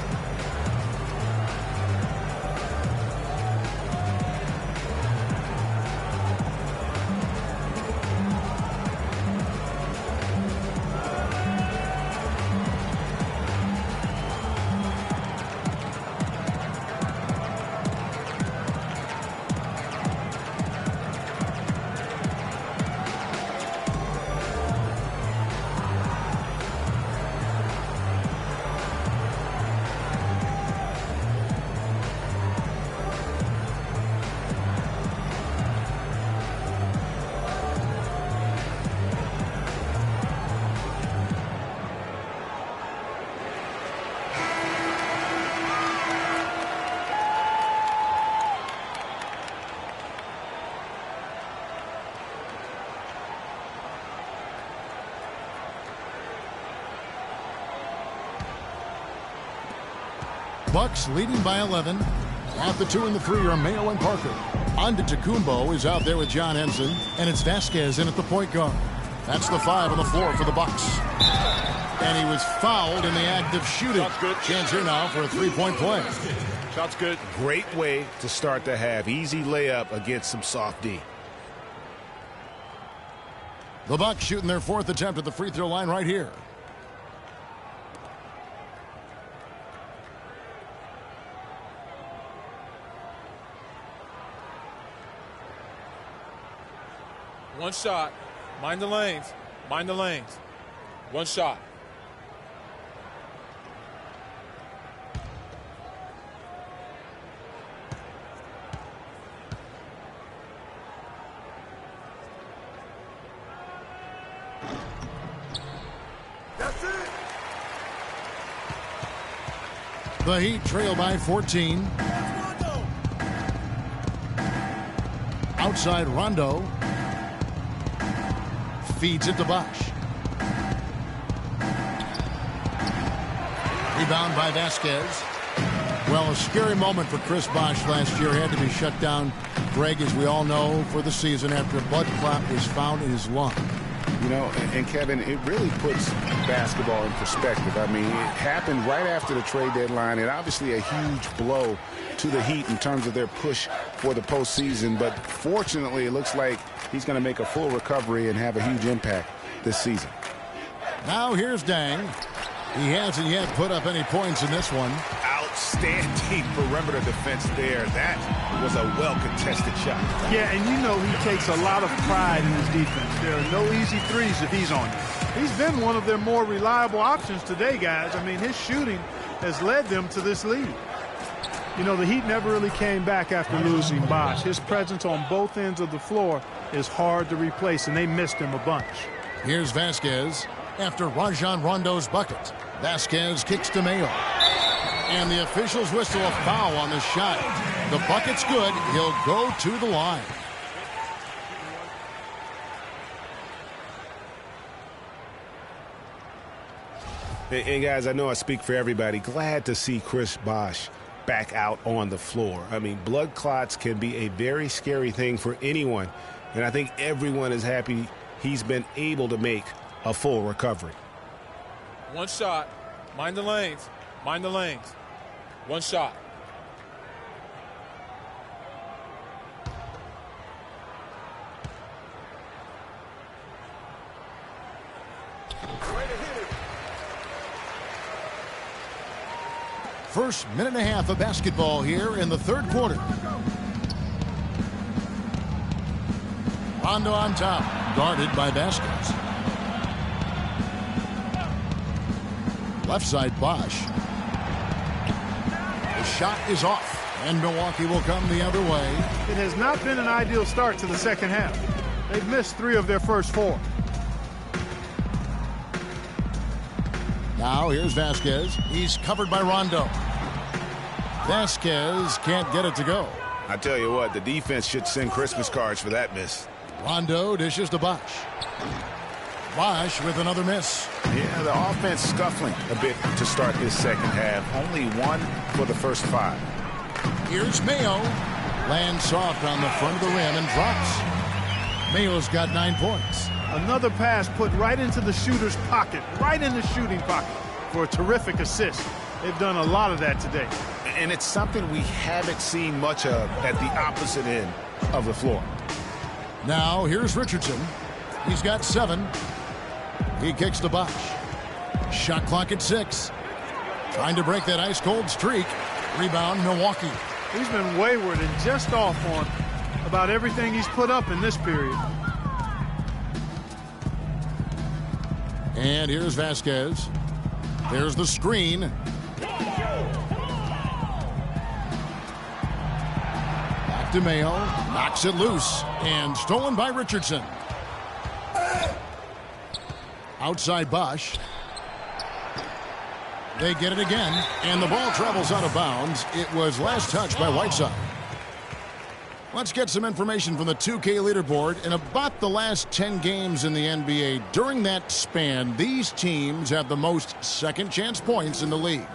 Bucks leading by 11. At the 2 and the 3 are Mayo and Parker. Antetokounmpo is out there with John Henson, and it's Vasquez in at the point guard. That's the 5 on the floor for the Bucks. And he was fouled in the act of shooting. Chance here now for a three-point play. Shot's good. Great way to start the half. Easy layup against some soft D. The Bucks shooting their 4th attempt at the free throw line right here. One shot. Mind the lanes. Mind the lanes. One shot. That's it. The Heat trail by 14. Outside Rondo. Feeds it to Bosh. Rebound by Vasquez. Well, a scary moment for Chris Bosh last year. He had to be shut down, Greg, as we all know, for the season after a blood clot was found in his lung. You know, and Kevin, it really puts basketball in perspective. I mean, it happened right after the trade deadline, and obviously a huge blow to the Heat in terms of their push for the postseason. But fortunately, it looks like he's going to make a full recovery and have a huge impact this season. Now here's Dang. He hasn't yet put up any points in this one. Outstanding perimeter defense there. That was a well-contested shot. Yeah, and you know he takes a lot of pride in his defense. There are no easy threes if he's on you. He's been one of their more reliable options today, guys. I mean, his shooting has led them to this lead. You know, the Heat never really came back after losing Bosh. His presence on both ends of the floor is hard to replace, and they missed him a bunch. Here's Vasquez after Rajon Rondo's bucket. Vasquez kicks to Mayo. And the officials whistle a foul on the shot. The bucket's good. He'll go to the line. And guys, I know I speak for everybody. Glad to see Chris Bosh back out on the floor. I mean, blood clots can be a very scary thing for anyone. And I think everyone is happy he's been able to make a full recovery. One shot. Mind the lanes. Mind the lanes. One shot. First minute and a half of basketball here in the third quarter. Rondo on top, guarded by Vasquez. Left side, Bosh. The shot is off, and Milwaukee will come the other way. It has not been an ideal start to the second half. They've missed 3 of their first 4. Now here's Vasquez. He's covered by Rondo. Vasquez can't get it to go. I tell you what, the defense should send Christmas cards for that miss. Rondo dishes to Bosh. Bosh with another miss. Yeah, the offense scuffling a bit to start this second half. Only 1 for the first 5. Here's Mayo. Lands soft on the front of the rim and drops. Mayo's got 9 points. Another pass put right into the shooter's pocket, right in the shooting pocket for a terrific assist. They've done a lot of that today. And it's something we haven't seen much of at the opposite end of the floor. Now here's Richardson. He's got 7. He kicks to Bosh. Shot clock at 6. Trying to break that ice-cold streak. Rebound, Milwaukee. He's been wayward and just off on about everything he's put up in this period. And here's Vasquez. There's the screen. Back to Mayo. Knocks it loose. And stolen by Richardson. Outside Bosh. They get it again. And the ball travels out of bounds. It was last touched by Whiteside. Let's get some information from the 2K leaderboard. In about the last 10 games in the NBA, during that span, these teams have the most second chance points in the league.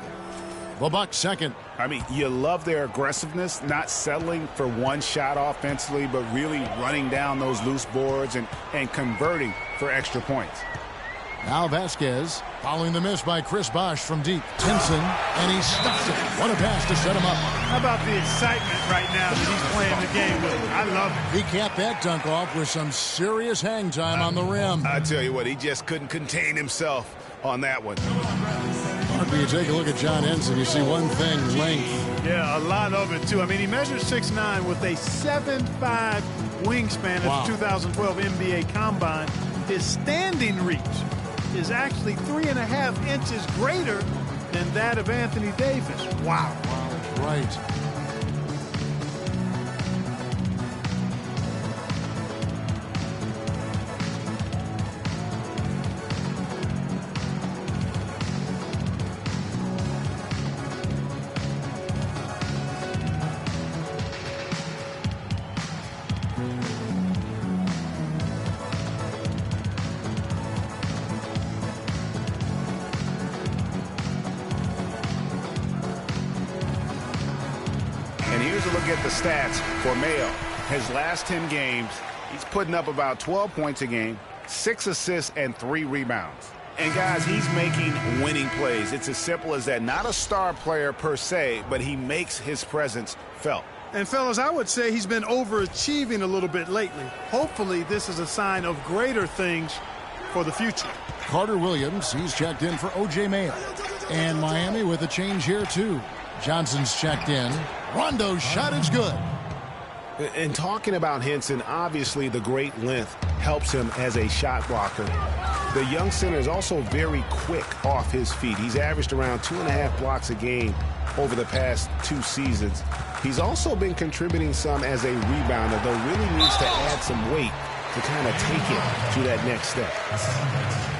The Bucks second. I mean, you love their aggressiveness, not settling for one shot offensively, but really running down those loose boards and converting for extra points. Now Vasquez following the miss by Chris Bosh from deep. Tinson, and he stuffs it. What a pass to set him up. How about the excitement right now that he's playing the game with? I love it. He capped that dunk off with some serious hang time on the rim. I tell you what, he just couldn't contain himself on that one. Mark, you take a look at John Henson, you see one thing, length. Yeah, a lot of it, too. I mean, he measures 6'9" with a 7'5" wingspan at the 2012 NBA Combine. His standing reach is actually 3.5 inches greater than that of Anthony Davis. Wow. Right. At the stats for Mayo. His last 10 games, he's putting up about 12 points a game, 6 assists, and 3 rebounds. And, guys, he's making winning plays. It's as simple as that. Not a star player per se, but he makes his presence felt. And, fellas, I would say he's been overachieving a little bit lately. Hopefully this is a sign of greater things for the future. Carter Williams, he's checked in for O.J. Mayo. And Miami with a change here, too. Johnson's checked in. Rondo's shot is good. And talking about Henson, obviously the great length helps him as a shot blocker. The young center is also very quick off his feet. He's averaged around 2.5 blocks a game over the past 2 seasons. He's also been contributing some as a rebounder, though really needs to add some weight to kind of take it to that next step.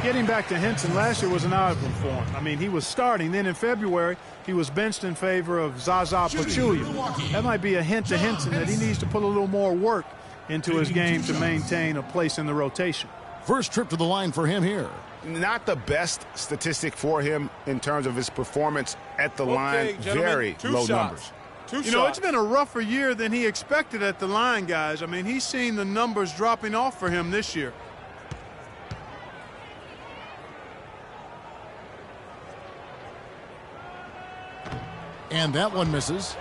Getting back to Henson, last year was an odd one for him. I mean, he was starting. Then in February, he was benched in favor of Zaza Pachulia. That might be a hint to Henson that he needs to put a little more work into his game to maintain a place in the rotation. First trip to the line for him here. Not the best statistic for him in terms of his performance at the line. Very low numbers. You know, it's been a rougher year than he expected at the line, guys. I mean, he's seen the numbers dropping off for him this year. And that one misses.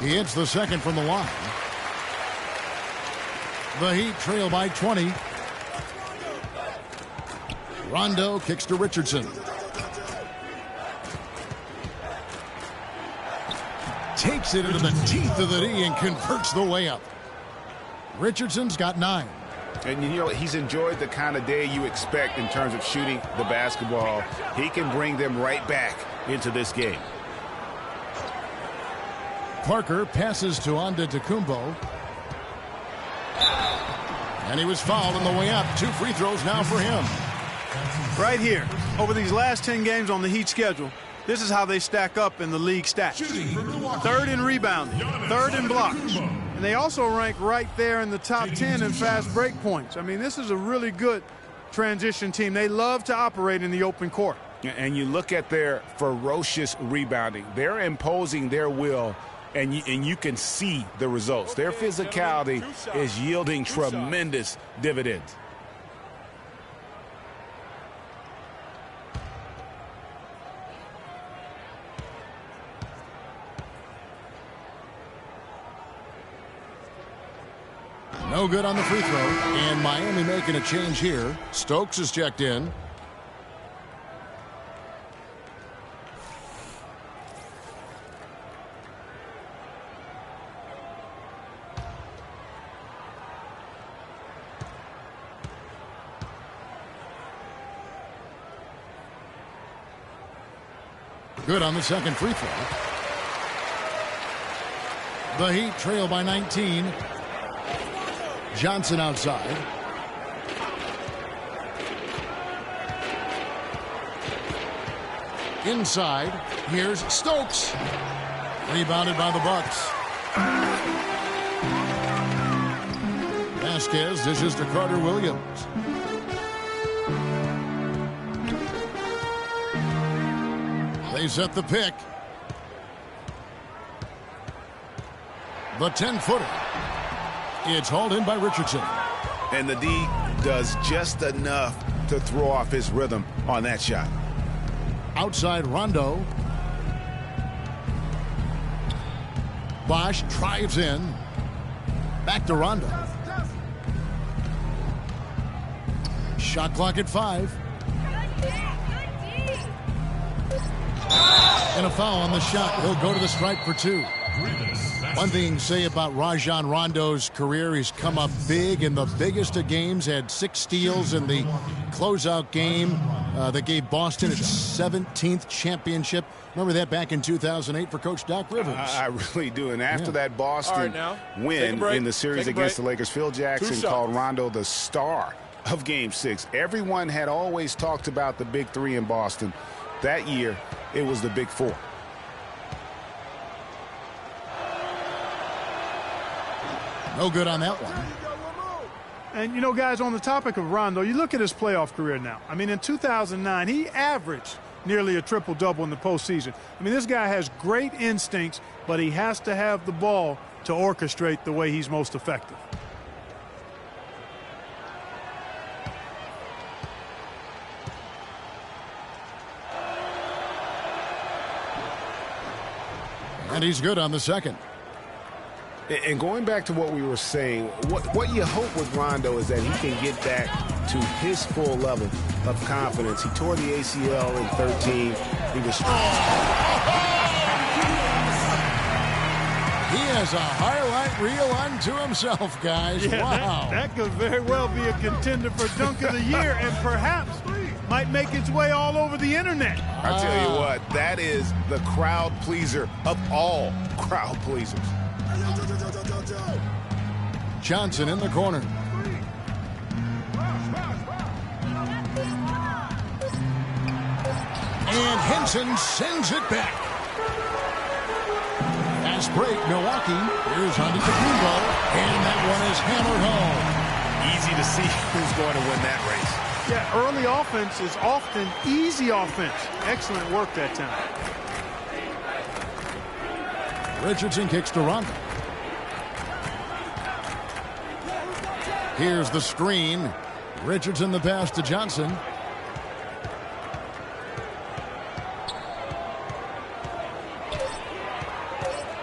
He hits the second from the line. The Heat trail by 20. Rondo kicks to Richardson. Takes it into the teeth of the D and converts the layup. Richardson's got 9. And, you know, he's enjoyed the kind of day you expect in terms of shooting the basketball. He can bring them right back into this game. Parker passes to Antetokounmpo. And he was fouled on the way up. 2 free throws now for him. Right here, over these last 10 games on the Heat schedule, this is how they stack up in the league stats. 3rd in rebounding, 3rd in blocks. And they also rank right there in the top 10 in fast break points. I mean, this is a really good transition team. They love to operate in the open court. And you look at their ferocious rebounding. They're imposing their will, and you can see the results. Their physicality is yielding tremendous dividends. No good on the free throw. And Miami making a change here. Stokes is checked in. Good on the second free throw. The Heat trail by 19. Johnson outside. Inside, here's Stokes. Rebounded by the Bucks. Vasquez dishes to Carter Williams. They set the pick. The 10-footer. It's hauled in by Richardson. And the D does just enough to throw off his rhythm on that shot. Outside Rondo. Bosch drives in. Back to Rondo. Shot clock at 5. And a foul on the shot. He'll go to the stripe for 2. One thing to say about Rajon Rondo's career, he's come up big in the biggest of games, had 6 steals in the closeout game that gave Boston its 17th championship. Remember that back in 2008 for Coach Doc Rivers. I really do. And after that Boston win in the series against the Lakers, Phil Jackson called Rondo the star of Game 6. Everyone had always talked about the Big 3 in Boston. That year, it was the Big 4. No good on that one. And, you know, guys, on the topic of Rondo, you look at his playoff career now. I mean, in 2009, he averaged nearly a triple-double in the postseason. I mean, this guy has great instincts, but he has to have the ball to orchestrate the way he's most effective. And he's good on the second. And going back to what we were saying, what you hope with Rondo is that he can get back to his full level of confidence. He tore the ACL in 13. He was He has a highlight reel unto himself, guys. Yeah, wow. That could very well be a contender for Dunk of the Year and perhaps might make its way all over the internet. I tell you what, that is the crowd pleaser of all crowd pleasers. Johnson in the corner. And Henson sends it back. Fast break, Milwaukee. Here's Antetokounmpo, and that one is hammered home. Easy to see who's going to win that race. Yeah, early offense is often easy offense. Excellent work that time. Richardson kicks to Rondo. Here's the screen. Richardson the pass to Johnson.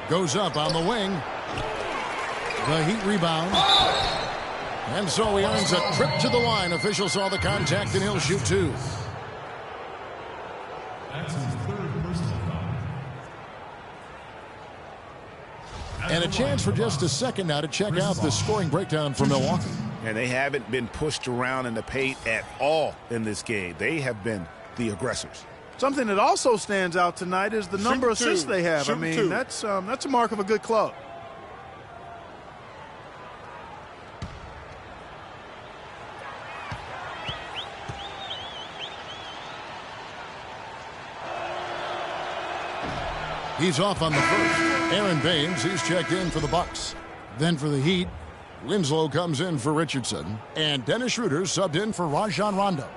Goes up on the wing. The Heat rebound. And so he earns a trip to the line. Official saw the contact and he'll shoot 2. That's his 3rd personal foul. And a chance for just a second now to check out the scoring breakdown for Milwaukee. And they haven't been pushed around in the paint at all in this game. They have been the aggressors. Something that also stands out tonight is the number of assists they have. I mean, that's a mark of a good club. He's off on the first. Aaron Baines, he's checked in for the Bucks. Then for the Heat, Winslow comes in for Richardson. And Dennis Schroeder subbed in for Rajon Rondo.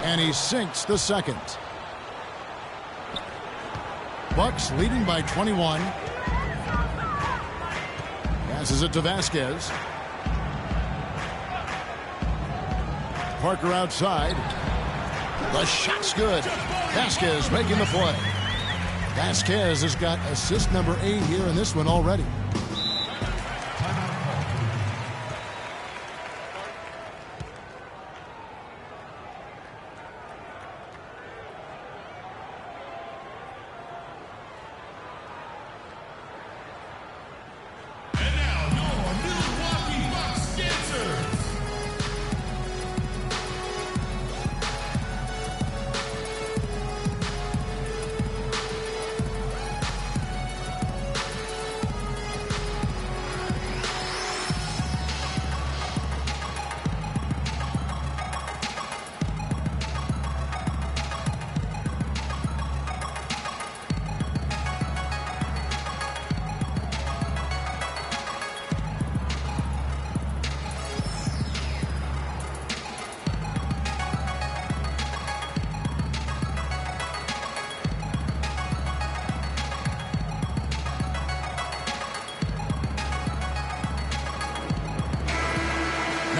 And he sinks the second. Bucks leading by 21. Passes it to Vasquez. Parker outside. The shot's good. Vasquez making the play. Vasquez has got assist number 8 here in this one already.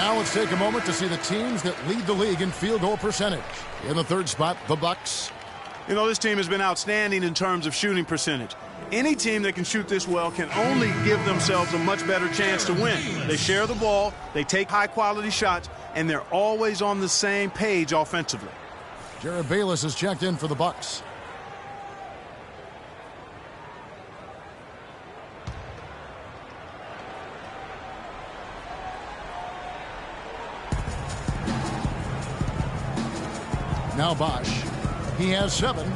Now let's take a moment to see the teams that lead the league in field goal percentage. In the third spot, the Bucks. You know, this team has been outstanding in terms of shooting percentage. Any team that can shoot this well can only give themselves a much better chance to win. They share the ball, they take high-quality shots, and they're always on the same page offensively. Jared Bayless is checked in for the Bucks. Now Bosch. He has 7.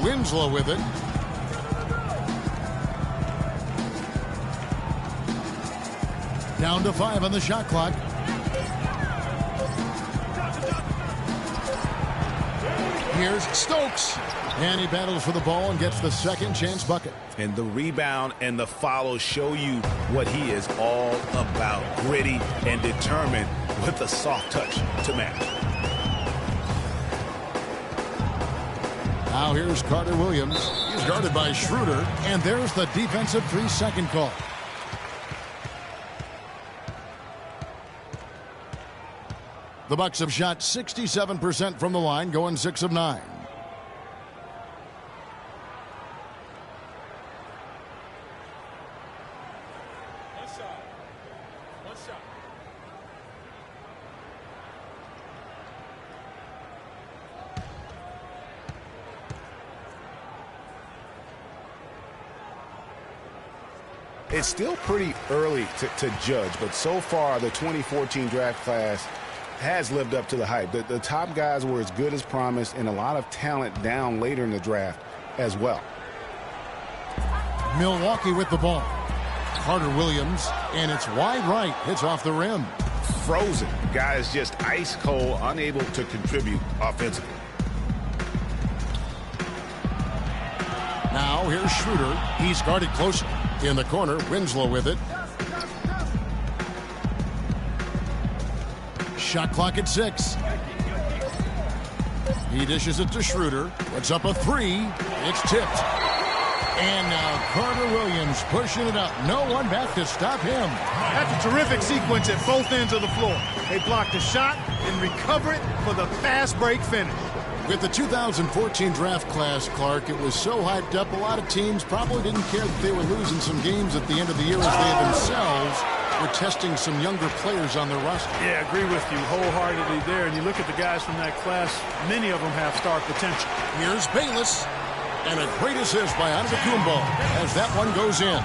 Winslow with it. Down to 5 on the shot clock. Here's Stokes. And he battles for the ball and gets the second chance bucket. And the rebound and the follow show you what he is all about. Gritty and determined with a soft touch to match. Now here's Carter Williams. He's guarded by Schroeder. And there's the defensive 3-second call. The Bucks have shot 67% from the line, going 6 of 9. It's still pretty early to judge, but so far the 2014 draft class has lived up to the hype. The top guys were as good as promised, and a lot of talent down later in the draft as well. Milwaukee with the ball. Carter Williams, and it's wide right. Hits off the rim. Frozen. Guys just ice cold, unable to contribute offensively. Now here's Schroeder. He's guarded closely. In the corner, Winslow with it. Shot clock at 6. He dishes it to Schroeder. Puts up a 3. It's tipped. And now Carter Williams pushing it up. No one back to stop him. That's a terrific sequence at both ends of the floor. They block the shot and recover it for the fast break finish. With the 2014 draft class, Clark, it was so hyped up, a lot of teams probably didn't care that they were losing some games at the end of the year as they themselves were testing some younger players on their roster. Yeah, I agree with you wholeheartedly there. And you look at the guys from that class, many of them have star potential. Here's Bayless. And a great assist by Antetokounmpo as that one goes in.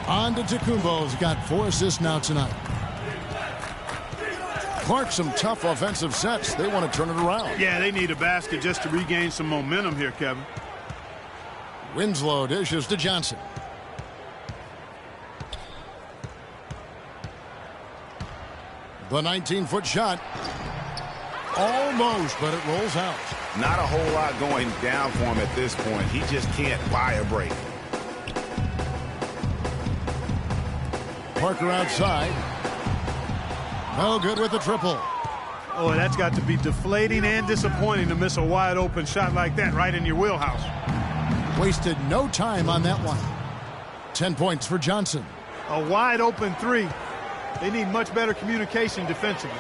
Antetokounmpo's got 4 assists now tonight. Clark, some tough offensive sets. They want to turn it around. Yeah, they need a basket just to regain some momentum here, Kevin. Winslow dishes to Johnson. The 19-foot shot. Almost, but it rolls out. Not a whole lot going down for him at this point. He just can't buy a break. Parker outside. No good with the triple. Oh, that's got to be deflating and disappointing to miss a wide open shot like that right in your wheelhouse. Wasted no time on that one. 10 points for Johnson. A wide open 3. They need much better communication defensively.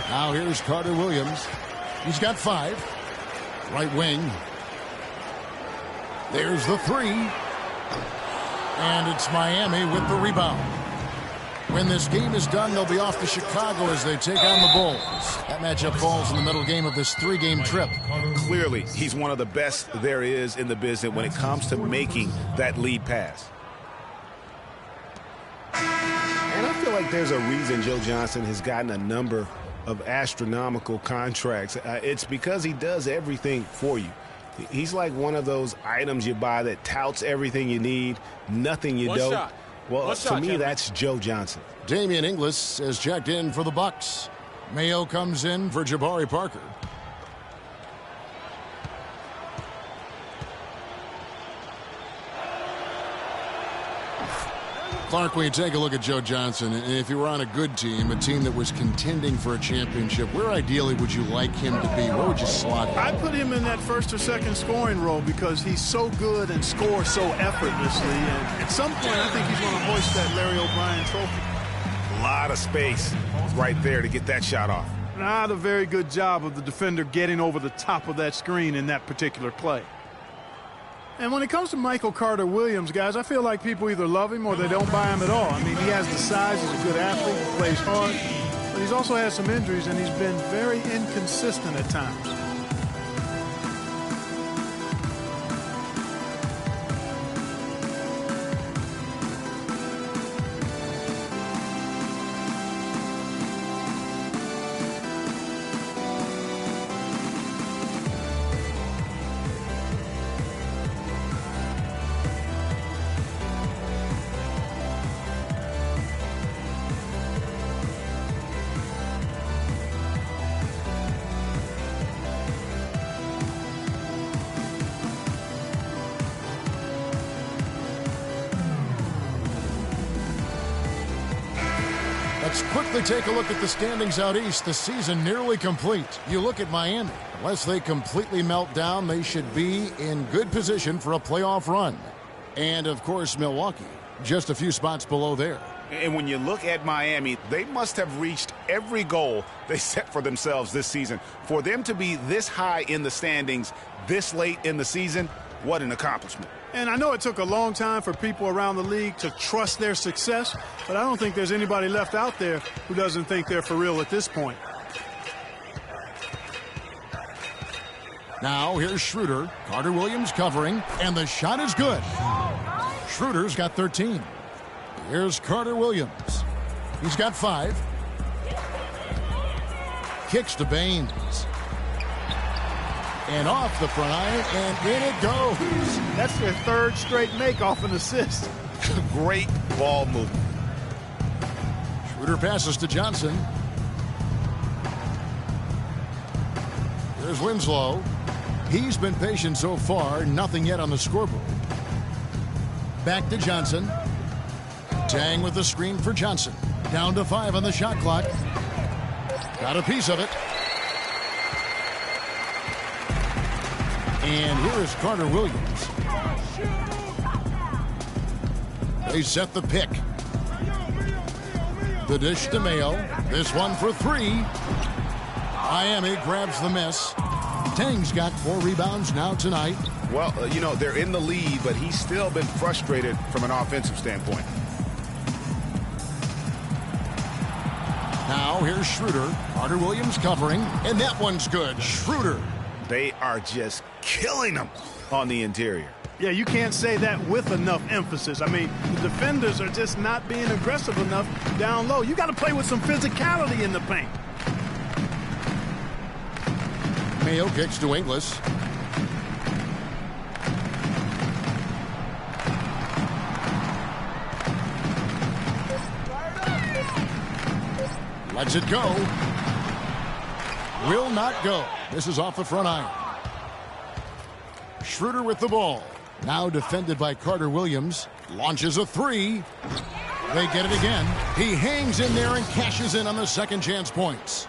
Now here's Carter Williams. He's got 5. Right wing. There's the 3. And it's Miami with the rebound. When this game is done, they'll be off to Chicago as they take on the Bulls. That matchup falls in the middle game of this 3-game trip. Clearly, he's one of the best there is in the business when it comes to making that lead pass. And I feel like there's a reason Joe Johnson has gotten a number of astronomical contracts. It's because he does everything for you. He's like one of those items you buy that touts everything you need, nothing you don't. Shot. Well, to me, that's Joe Johnson. Damian Inglis is checked in for the Bucks. Mayo comes in for Jabari Parker. Clark, when you take a look at Joe Johnson, if you were on a good team, a team that was contending for a championship, where ideally would you like him to be? Where would you slot him? I'd put him in that first or second scoring role because he's so good and scores so effortlessly. And at some point, I think he's going to hoist that Larry O'Brien trophy. A lot of space right there to get that shot off. Not a very good job of the defender getting over the top of that screen in that particular play. And when it comes to Michael Carter-Williams, guys, I feel like people either love him or they don't buy him at all. I mean, he has the size, he's a good athlete, he plays hard, but he's also had some injuries, and he's been very inconsistent at times. Let's quickly take a look at the standings out east. The season nearly complete. You look at Miami. Unless they completely melt down, they should be in good position for a playoff run. And, of course, Milwaukee, just a few spots below there. And when you look at Miami, they must have reached every goal they set for themselves this season. For them to be this high in the standings this late in the season, what an accomplishment. And I know it took a long time for people around the league to trust their success, but I don't think there's anybody left out there who doesn't think they're for real at this point. Now here's Schroeder. Carter-Williams covering, and the shot is good. Schroeder's got 13. Here's Carter-Williams. He's got 5. Kicks to Baines. And off the front iron, and in it goes. That's their third straight make off an assist. Great ball movement. Schroeder passes to Johnson. There's Winslow. He's been patient so far, nothing yet on the scoreboard. Back to Johnson. Tang with the screen for Johnson. Down to 5 on the shot clock. Got a piece of it. And here is Carter-Williams. They set the pick. The dish to Mayo. This one for 3. Miami grabs the miss. Tang's got 4 rebounds now tonight. Well, you know, they're in the lead, but he's still been frustrated from an offensive standpoint. Now here's Schroeder. Carter-Williams covering, and that one's good. Schroeder. They are just killing them on the interior. Yeah, you can't say that with enough emphasis. I mean, the defenders are just not being aggressive enough down low. You got to play with some physicality in the paint. Mayo kicks to Ingles. Lets it go. Will not go. This is off the front iron. Schroeder with the ball. Now defended by Carter-Williams. Launches a 3. They get it again. He hangs in there and cashes in on the second chance points.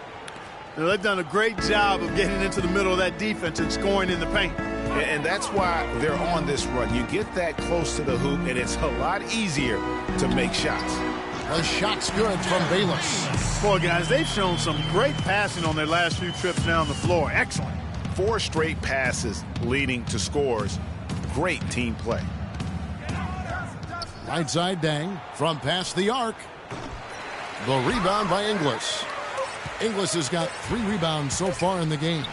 Now, they've done a great job of getting into the middle of that defense and scoring in the paint. And that's why they're on this run. You get that close to the hoop, and it's a lot easier to make shots. The shot's good from Bayless. Boy, guys, they've shown some great passing on their last few trips down the floor. Excellent. 4 straight passes leading to scores. Great team play. Right side Dang from past the arc. The rebound by Ingles. Ingles has got 3 rebounds so far in the game.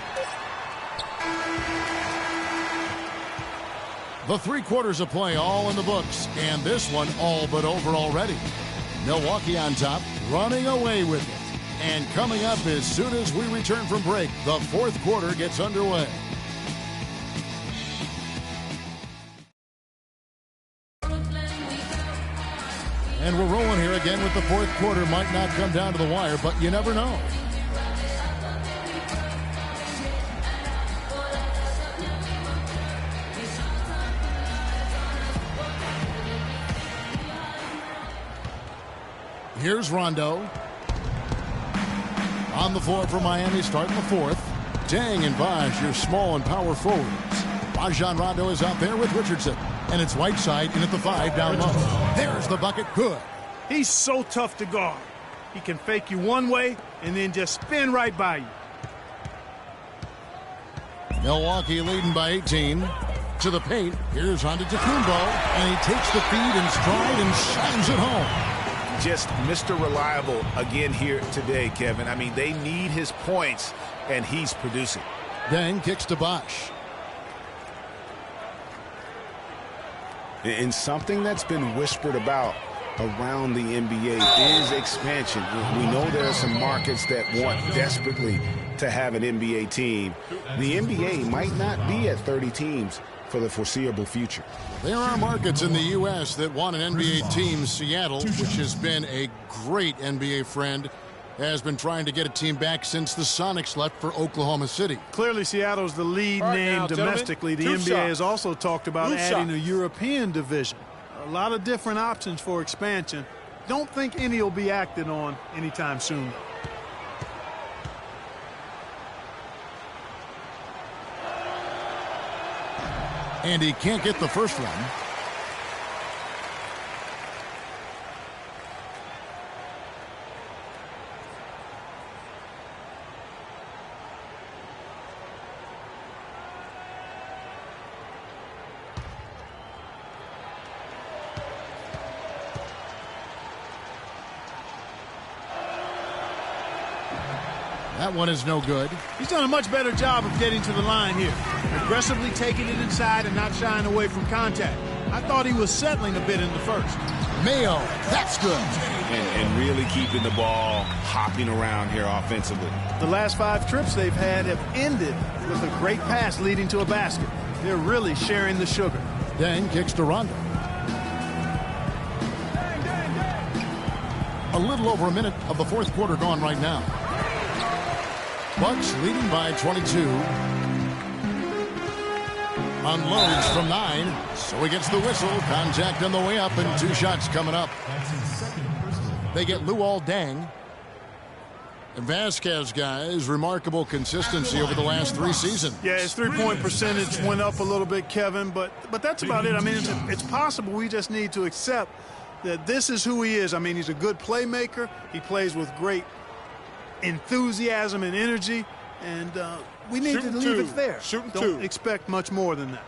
The 3 quarters of play all in the books, and this one all but over already. Milwaukee on top, running away with it. And coming up as soon as we return from break, the 4th quarter gets underway. And we're rolling here again with the 4th quarter. Might not come down to the wire, but you never know. Here's Rondo. On the floor for Miami, starting the fourth. Deng and Vaj, your small and power forwards. Rajon Rondo is out there with Richardson. And it's Whiteside in at the 5 down low. There's the bucket. Good. He's so tough to guard. He can fake you one way and then just spin right by you. Milwaukee leading by 18. To the paint. Here's Antetokounmpo. And he takes the feed in stride and shines it home. Just Mr. Reliable again here today, Kevin. I mean, they need his points, and he's producing. Deng kicks to Bosh. And something that's been whispered about around the NBA is expansion. We know there are some markets that want desperately to have an NBA team. The NBA might not be at 30 teams for the foreseeable future. There are markets in the U.S. that want an NBA team. Seattle, which has been a great NBA friend, has been trying to get a team back since the Sonics left for Oklahoma City. Clearly, Seattle's the lead name now, domestically. The NBA has also talked about adding a European division. A lot of different options for expansion. Don't think any will be acted on anytime soon. And he can't get the first one. That one is no good. He's done a much better job of getting to the line here. Aggressively taking it inside and not shying away from contact. I thought he was settling a bit in the first. Mayo, that's good. And really keeping the ball hopping around here offensively. The last 5 trips they've had have ended with a great pass leading to a basket. They're really sharing the sugar. Deng kicks to Rondo. A little over a minute of the fourth quarter gone right now. Bucks leading by 22. Unloads from 9. So he gets the whistle. Contact on the way up and 2 shots coming up. They get Luol Deng. And Vasquez, guys, remarkable consistency over the last 3 seasons. Yeah, his three-point percentage went up a little bit, Kevin, but that's about it. I mean, it's possible. We just need to accept that this is who he is. I mean, he's a good playmaker. He plays with great enthusiasm and energy, and we need to leave it there. Don't expect much more than that.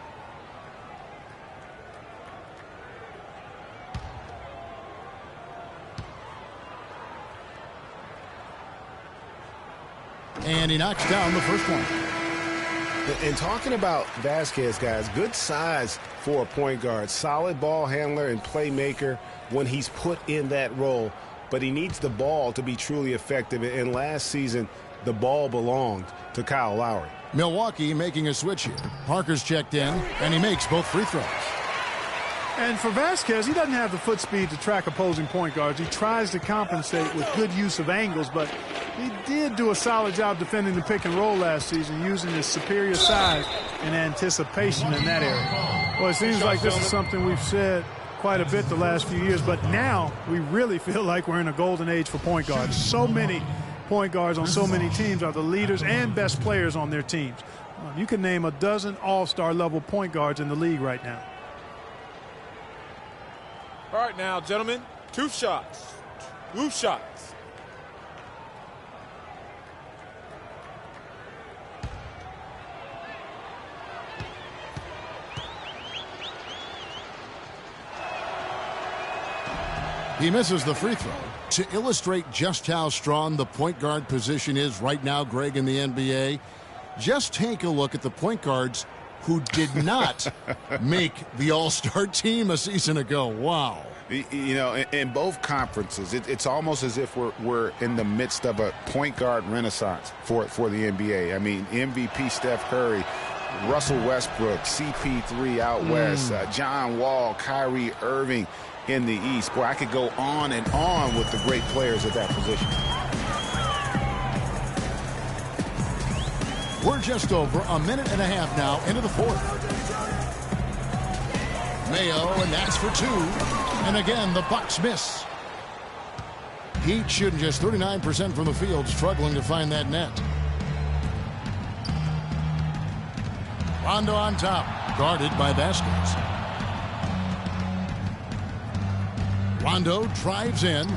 And he knocks down the first one. And talking about Vasquez, guys, good size for a point guard. Solid ball handler and playmaker when he's put in that role. But he needs the ball to be truly effective. And last season, the ball belonged to Kyle Lowry. Milwaukee making a switch here. Parker's checked in, and he makes both free throws. And for Vasquez, he doesn't have the foot speed to track opposing point guards. He tries to compensate with good use of angles, but he did do a solid job defending the pick and roll last season, using his superior size and anticipation in that area. Well, it seems like this is something we've said quite a bit the last few years, but now we really feel like we're in a golden age for point guards. So many point guards on so many teams are the leaders and best players on their teams. You can name a dozen all-star level point guards in the league right now. All right, now, gentlemen, 2 shots. 2 shots. He misses the free throw. To illustrate just how strong the point guard position is right now, Greg, in the NBA, just take a look at the point guards who did not make the All-Star team a season ago. Wow. You know, in both conferences, it's almost as if we're in the midst of a point guard renaissance for the NBA. I mean, MVP Steph Curry, Russell Westbrook, CP3 out west, John Wall, Kyrie Irving in the East. Boy, I could go on and on with the great players at that position. We're just over a minute and a half now into the fourth. Mayo, and that's for 2. And again, the Bucks miss. Heat shooting just 39% from the field, struggling to find that net. Rondo on top, guarded by Vasquez. Rondo drives in.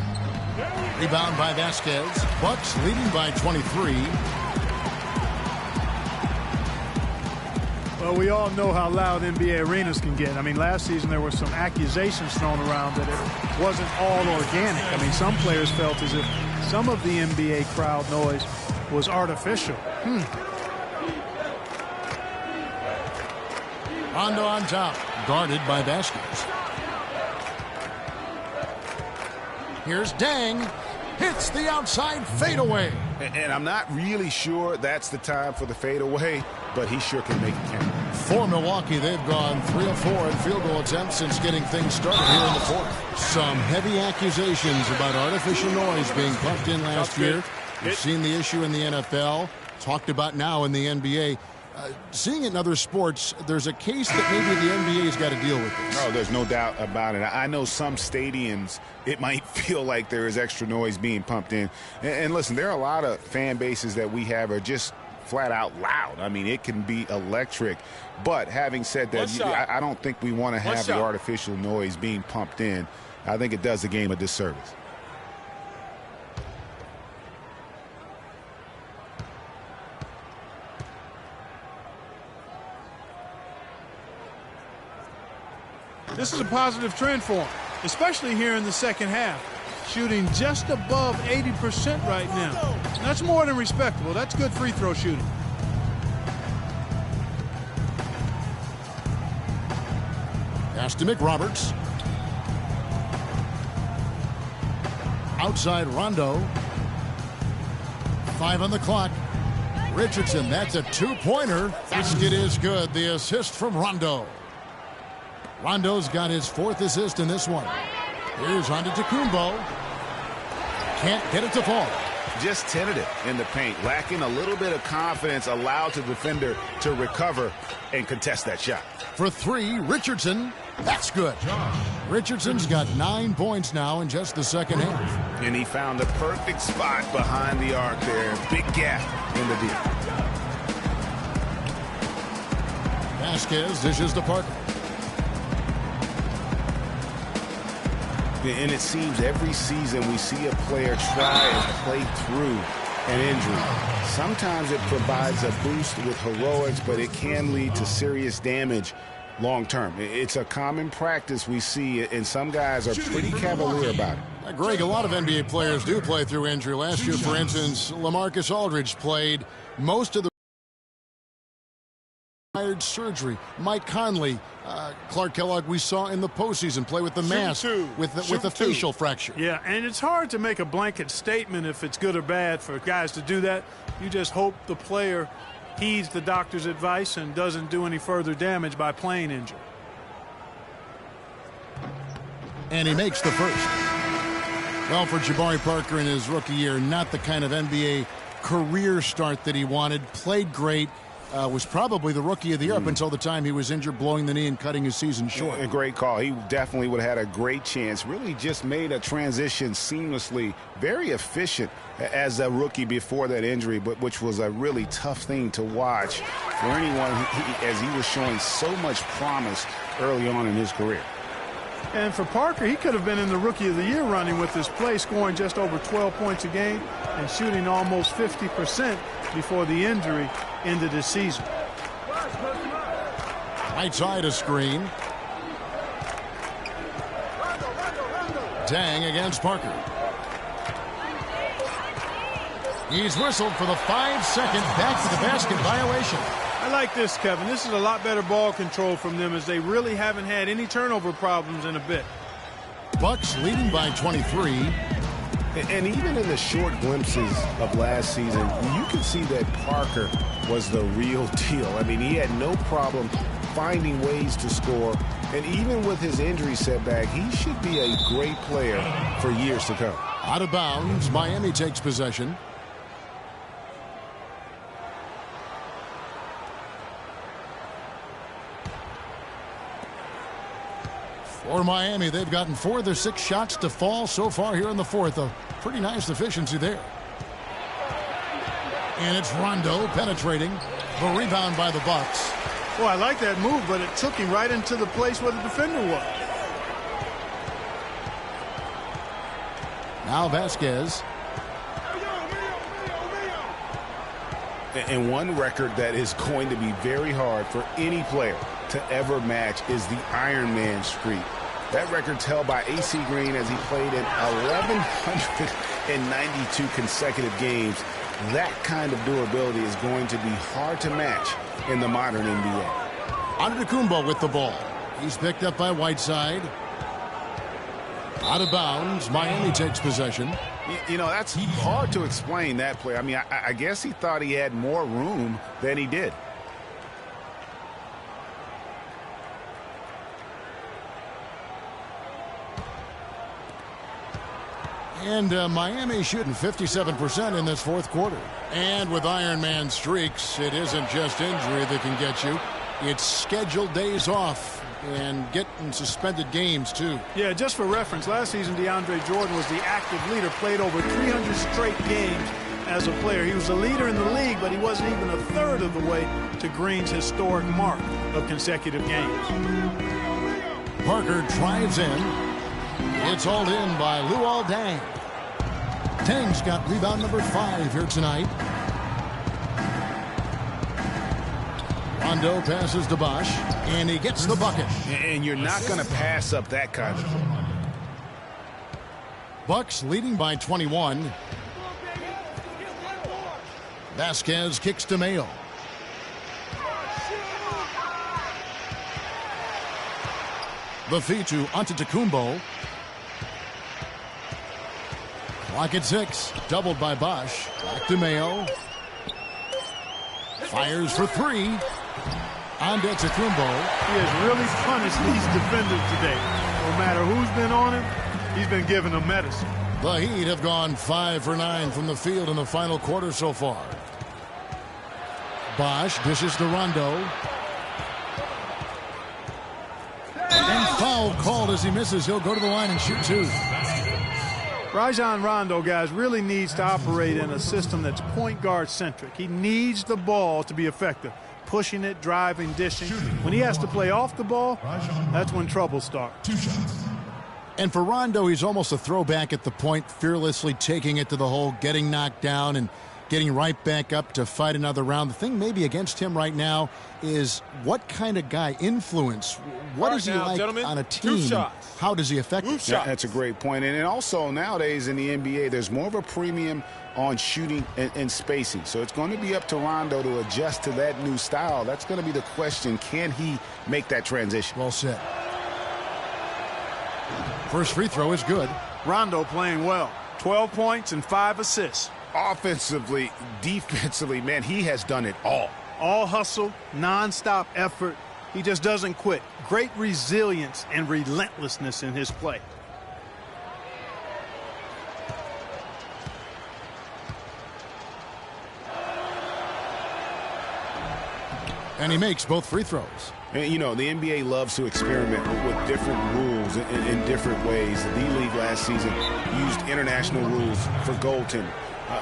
Rebound by Vasquez. Bucks leading by 23. Well, we all know how loud NBA arenas can get. I mean, last season there were some accusations thrown around that it wasn't all organic. I mean, some players felt as if some of the NBA crowd noise was artificial. Rondo on top, guarded by Vasquez. Here's Deng. Hits the outside fadeaway. And I'm not really sure that's the time for the fadeaway, but he sure can make it count. For Milwaukee, they've gone 3 of 4 in field goal attempts since getting things started here in the fourth. Some heavy accusations about artificial noise being pumped in last year. We've seen the issue in the NFL, talked about now in the NBA. Seeing it in other sports, there's a case that maybe the NBA's got to deal with this. Oh, there's no doubt about it. I know some stadiums, it might feel like there is extra noise being pumped in. And listen, there are a lot of fan bases that we have are just flat out loud. I mean, it can be electric. But having said that, I don't think we want to have the artificial noise being pumped in. I think it does the game a disservice. This is a positive trend for him, especially here in the second half. Shooting just above 80% right now. That's more than respectable. That's good free throw shooting. Pass to McRoberts. Outside Rondo. 5 on the clock. Richardson, that's a 2-pointer. Basket is good. The assist from Rondo. Rondo's got his 4th assist in this one. Here's Antetokounmpo. Can't get it to fall. Just tentative in the paint, lacking a little bit of confidence, allowed the defender to recover and contest that shot. For 3, Richardson. That's good. Richardson's got 9 points now in just the second half. And he found the perfect spot behind the arc there. Big gap in the deal. Vasquez dishes to Parker. And it seems every season we see a player try and play through an injury. Sometimes it provides a boost with heroics, but it can lead to serious damage long term. It's a common practice we see, and some guys are pretty cavalier about it. Greg, a lot of NBA players do play through injury. Last year, for instance, LaMarcus Aldridge played most of the surgery. Mike Conley, Clark Kellogg, we saw in the postseason play with the mask, with a facial fracture. Yeah, and it's hard to make a blanket statement if it's good or bad for guys to do that. You just hope the player heeds the doctor's advice and doesn't do any further damage by playing injured. And he makes the first. Well, for Jabari Parker in his rookie year, not the kind of NBA career start that he wanted. Played great. Was probably the rookie of the year up until the time he was injured, blowing the knee and cutting his season short. A great call. He definitely would have had a great chance. Really just made a transition seamlessly. Very efficient as a rookie before that injury, but which was a really tough thing to watch for anyone as he was showing so much promise early on in his career. And for Parker, he could have been in the Rookie of the Year running with his play, scoring just over 12 points a game and shooting almost 50% before the injury ended his season. Right side a screen. Deng against Parker. He's whistled for the 5-second back to the basket violation. I like this, Kevin. This is a lot better ball control from them, as they really haven't had any turnover problems in a bit. Bucks leading by 23. And even in the short glimpses of last season, you can see that Parker was the real deal. I mean, he had no problem finding ways to score. And even with his injury setback, he should be a great player for years to come. Out of bounds, Miami takes possession. For Miami, they've gotten 4 of their 6 shots to fall so far here in the fourth. A Pretty nice efficiency there. And it's Rondo penetrating. The rebound by the Bucks. Well, I like that move, but it took him right into the place where the defender was. Now Vasquez. And one record that is going to be very hard for any player to ever match is the Iron Man streak. That record's held by AC Green as he played in 1,192 consecutive games. That kind of durability is going to be hard to match in the modern NBA. Antetokounmpo with the ball. He's picked up by Whiteside. Out of bounds. Miami takes possession. You know, that's hard to explain, that play. I mean, I guess he thought he had more room than he did. And Miami shooting 57% in this fourth quarter. And with Iron Man streaks, it isn't just injury that can get you. It's scheduled days off and getting suspended games, too. Yeah, just for reference, last season DeAndre Jordan was the active leader, played over 300 straight games as a player. He was the leader in the league, but he wasn't even a third of the way to Green's historic mark of consecutive games. Parker drives in. It's hauled in by Luol Deng. Deng's got rebound number 5 here tonight. Rondo passes to Bosh, and he gets the bucket. And you're not going to pass up that kind of thing. Bucks leading by 21. Vasquez kicks to Mayo. The feed to Antetokounmpo. Clock at 6. Doubled by Bosh. Back to Mayo. Fires for 3. Antetokounmpo. He has really punished these defenders today. No matter who's been on him, he's been giving them medicine. The Heat have gone 5 for 9 from the field in the final quarter so far. Bosh dishes to Rondo. And foul called as he misses. He'll go to the line and shoot 2. Rajon Rondo, guys, really needs to operate in a system that's point guard centric. He needs the ball to be effective. Pushing it, driving, dishing. When he has to play off the ball, that's when trouble starts. And for Rondo, he's almost a throwback at the point, fearlessly taking it to the hole, getting knocked down, and getting right back up to fight another round. The thing maybe against him right now is what kind of guy, influence, what is he like on a team? How does he affect it? Yeah, that's a great point. And also nowadays in the NBA, there's more of a premium on shooting and spacing. So it's going to be up to Rondo to adjust to that new style. That's going to be the question. Can he make that transition? Well said. First free throw is good. Rondo playing well. 12 points and 5 assists. Offensively, defensively, man, he has done it all. All hustle, non-stop effort. He just doesn't quit. Great resilience and relentlessness in his play. And he makes both free throws. And, you know, the NBA loves to experiment with different rules in different ways. The D-League last season used international rules for goaltending.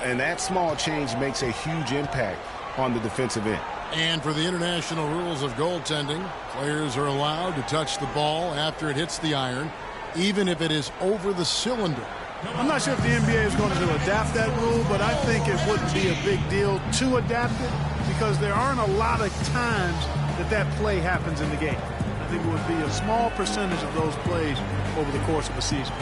And that small change makes a huge impact on the defensive end. And for the international rules of goaltending, players are allowed to touch the ball after it hits the iron, even if it is over the cylinder. I'm not sure if the NBA is going to adapt that rule, but I think it wouldn't be a big deal to adapt it because there aren't a lot of times that play happens in the game. I think it would be a small percentage of those plays over the course of a season.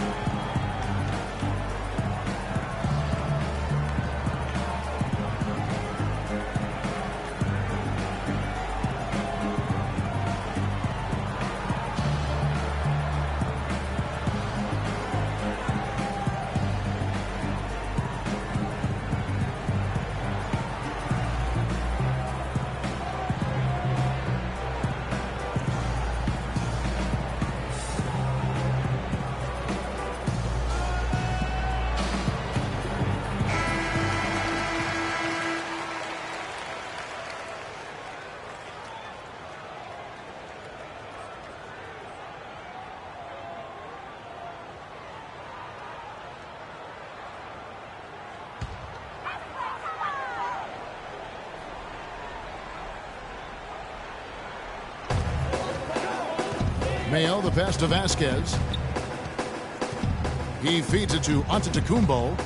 Mayo, the pass to Vasquez. He feeds it to Antetokounmpo.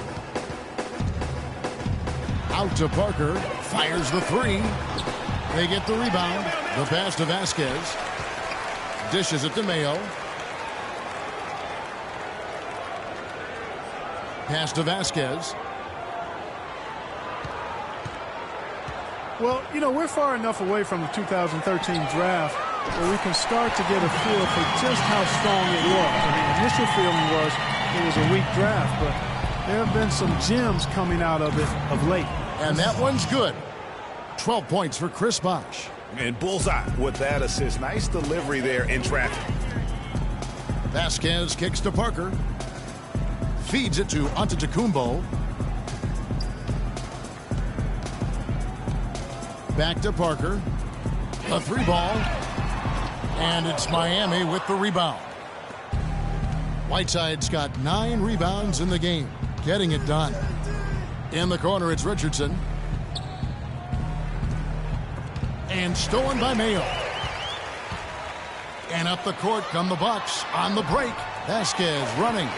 Out to Parker. Fires the three. They get the rebound. The pass to Vasquez. Dishes it to Mayo. Pass to Vasquez. Well, you know, we're far enough away from the 2013 draft where we can start to get a feel for just how strong it was. I mean, the initial feeling was it was a weak draft, but there have been some gems coming out of it of late. And that one's good. 12 points for Chris Bosh. And bullseye with that assist. Nice delivery there in traffic. Vasquez kicks to Parker. Feeds it to Antetokounmpo. Back to Parker. A three ball. And it's Miami with the rebound. Whiteside's got 9 rebounds in the game. Getting it done. In the corner, it's Richardson. And stolen by Mayo. And up the court come the Bucks on the break. Vasquez running.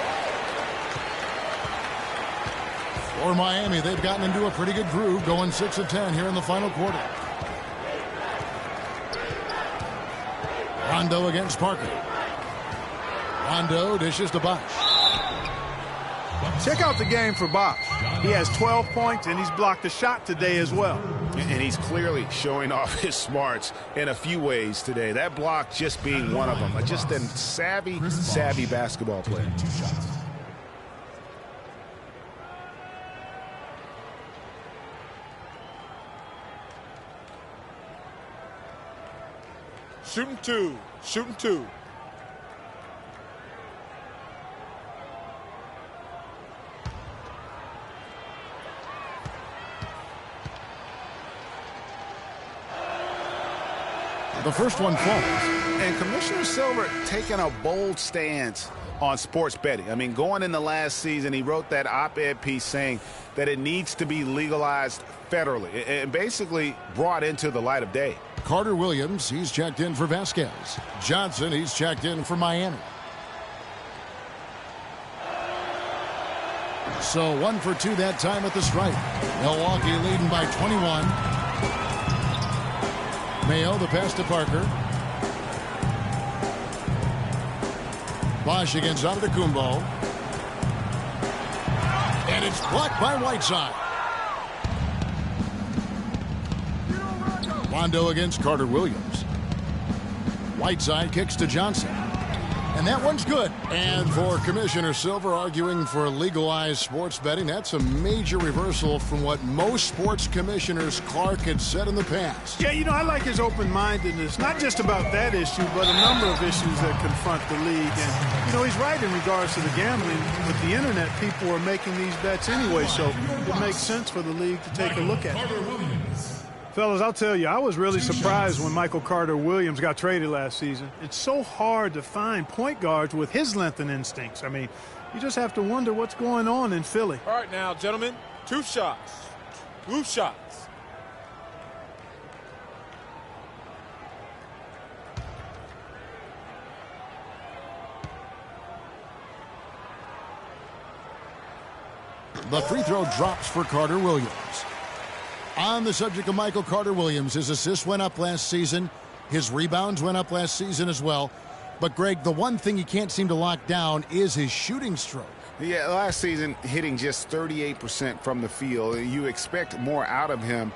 For Miami, they've gotten into a pretty good groove, going 6 of 10 here in the final quarter. Rondo against Parker. Rondo dishes to Bosh. Check out the game for Bosh. He has 12 points, and he's blocked a shot today as well. And he's clearly showing off his smarts in a few ways today. That block just being one of them. Just a savvy basketball player. Shooting two. Shooting two. The first one falls. And Commissioner Silver taking a bold stance on sports betting. I mean, going in the last season, he wrote that op-ed piece saying that it needs to be legalized federally and basically brought into the light of day. Carter Williams, he's checked in for Vasquez. Johnson, he's checked in for Miami. So 1 for 2 that time at the stripe. Milwaukee leading by 21. Mayo, the pass to Parker. Bosh against Antetokounmpo. And it's blocked by Whiteside. Rondo against Carter Williams. Whiteside kicks to Johnson. And that one's good. And for Commissioner Silver arguing for legalized sports betting, that's a major reversal from what most sports commissioners Clark had said in the past. Yeah, you know, I like his open-mindedness, not just about that issue, but a number of issues that confront the league. And, you know, he's right in regards to the gambling. With the internet, people are making these bets anyway, so it makes sense for the league to take a look at it. Fellas, I'll tell you, I was really surprised when Michael Carter Williams got traded last season. It's so hard to find point guards with his length and instincts. I mean, you just have to wonder what's going on in Philly. All right now, gentlemen, 2 shots. 2 shots. The free throw drops for Carter Williams. On the subject of Michael Carter Williams, his assists went up last season. His rebounds went up last season as well. But, Greg, the one thing he can't seem to lock down is his shooting stroke. Yeah, last season hitting just 38% from the field. You expect more out of him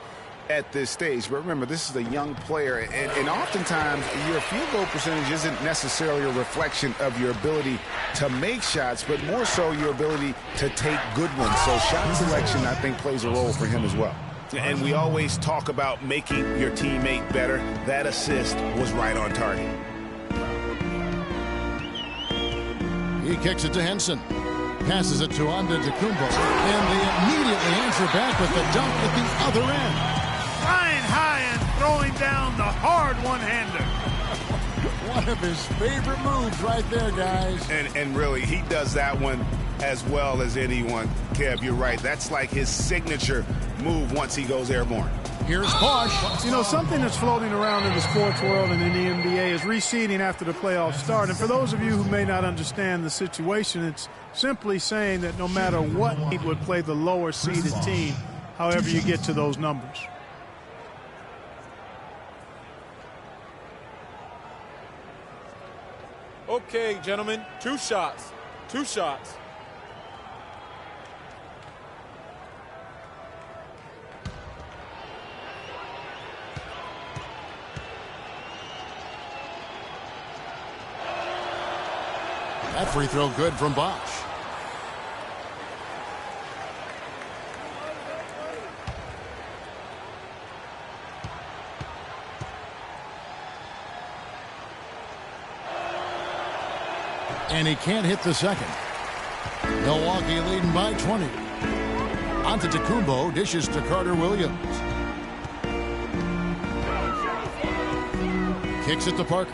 at this stage. But remember, this is a young player, and oftentimes your field goal percentage isn't necessarily a reflection of your ability to make shots, but more so your ability to take good ones. So shot selection, I think, plays a role for him as well. And we always talk about making your teammate better. That assist was right on target. He kicks it to Henson. Passes it to Antetokounmpo. And they immediately answer back with the dunk at the other end. Flying high and throwing down the hard one-hander. One of his favorite moves right there, guys. And really, he does that one as well as anyone. Kev, you're right. That's like his signature move once he goes airborne. Here's Bosh. You know, something that's floating around in the sports world and in the NBA is reseeding after the playoffs start. And for those of you who may not understand the situation, it's simply saying that no matter what seed would play the lower seeded team, however you get to those numbers. Okay, gentlemen, 2 shots. 2 shots. That free throw good from Bosh. And he can't hit the second. Milwaukee leading by 20. Antetokounmpo dishes to Carter Williams. Kicks it to Parker.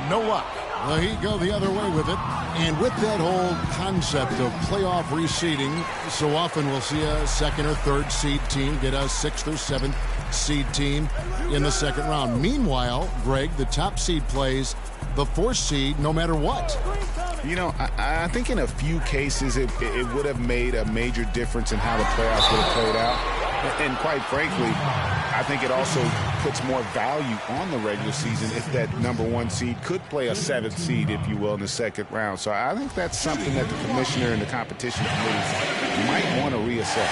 No luck. The Heat go the other way with it. And with that whole concept of playoff reseeding, so often we'll see a 2nd or 3rd seed team get a 6th or 7th seed team in the 2nd round. Meanwhile, Greg, the top seed plays the 4th seed no matter what. You know, I think in a few cases it would have made a major difference in how the playoffs would have played out. And quite frankly, I think it also puts more value on the regular season if that #1 seed could play a 7th seed, if you will, in the 2nd round. So I think that's something that the commissioner and the competition committee might want to reassess.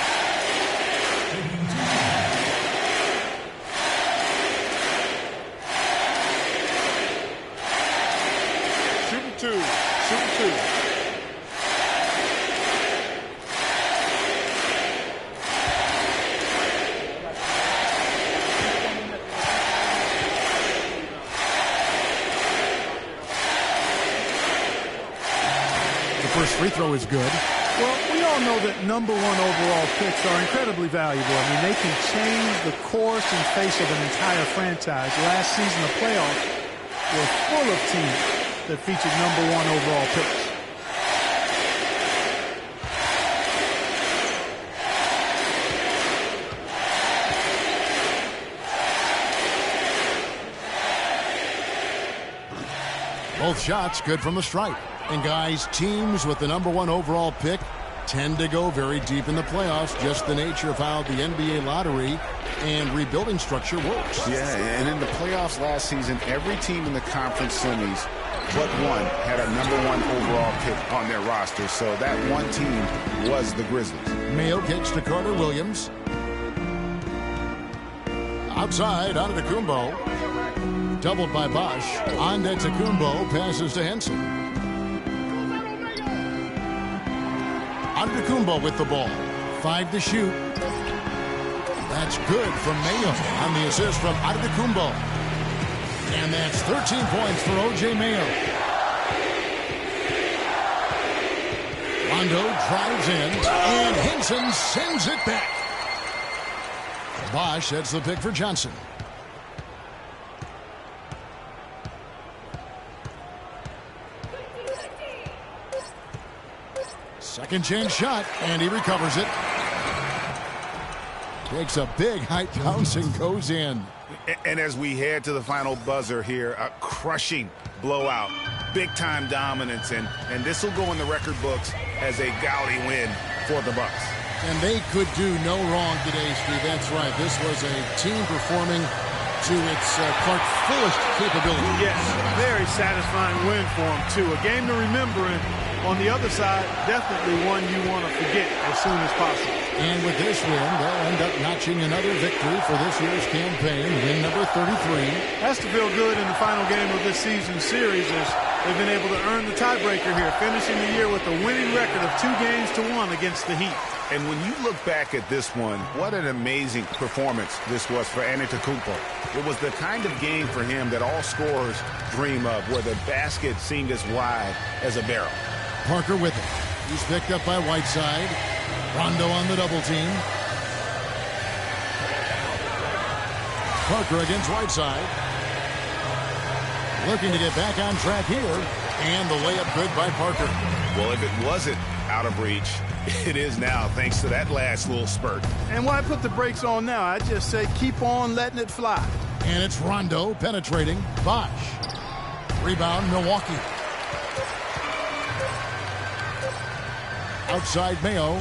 Shooting 2. Shooting 2. First free throw is good. Well, we all know that #1 overall picks are incredibly valuable. I mean, they can change the course and face of an entire franchise. Last season, the playoffs were full of teams that featured #1 overall picks. Both shots good from the stripe. And guys, teams with the #1 overall pick tend to go very deep in the playoffs, just the nature of how the NBA lottery and rebuilding structure works. Yeah, and in the playoffs last season, every team in the conference semis but one had a #1 overall pick on their roster. So that one team was the Grizzlies. Mayo kicks to Carter Williams. Outside, Antetokounmpo. Doubled by Bosh. Antetokounmpo passes to Henson. Antetokounmpo with the ball. 5 to shoot. That's good from Mayo on the assist from Antetokounmpo. And that's 13 points for O.J. Mayo. Rondo drives in, and Henson sends it back. Bosh sets the pick for Johnson. Second chance shot, and he recovers it. Takes a big height bounce and goes in. And as we head to the final buzzer here, a crushing blowout, big-time dominance, and this will go in the record books as a gaudy win for the Bucks. And they could do no wrong today, Steve. That's right. This was a team performing to its Clark-fullest capability. Yes, very satisfying win for them, too. A game to remember, and on the other side, definitely one you want to forget as soon as possible. And with this win, they'll end up notching another victory for this year's campaign, win number 33. Has to feel good in the final game of this season's series as they've been able to earn the tiebreaker here, finishing the year with a winning record of 2-1 against the Heat. And when you look back at this one, what an amazing performance this was for Antetokounmpo. It was the kind of game for him that all scorers dream of, where the basket seemed as wide as a barrel. Parker with it. He's picked up by Whiteside. Rondo on the double team. Parker against Whiteside. Looking to get back on track here. And the layup good by Parker. Well, if it wasn't out of reach. It is now, thanks to that last little spurt. And why put the brakes on now? I just say keep on letting it fly. And it's Rondo penetrating. Bosh. Rebound, Milwaukee. Outside Mayo.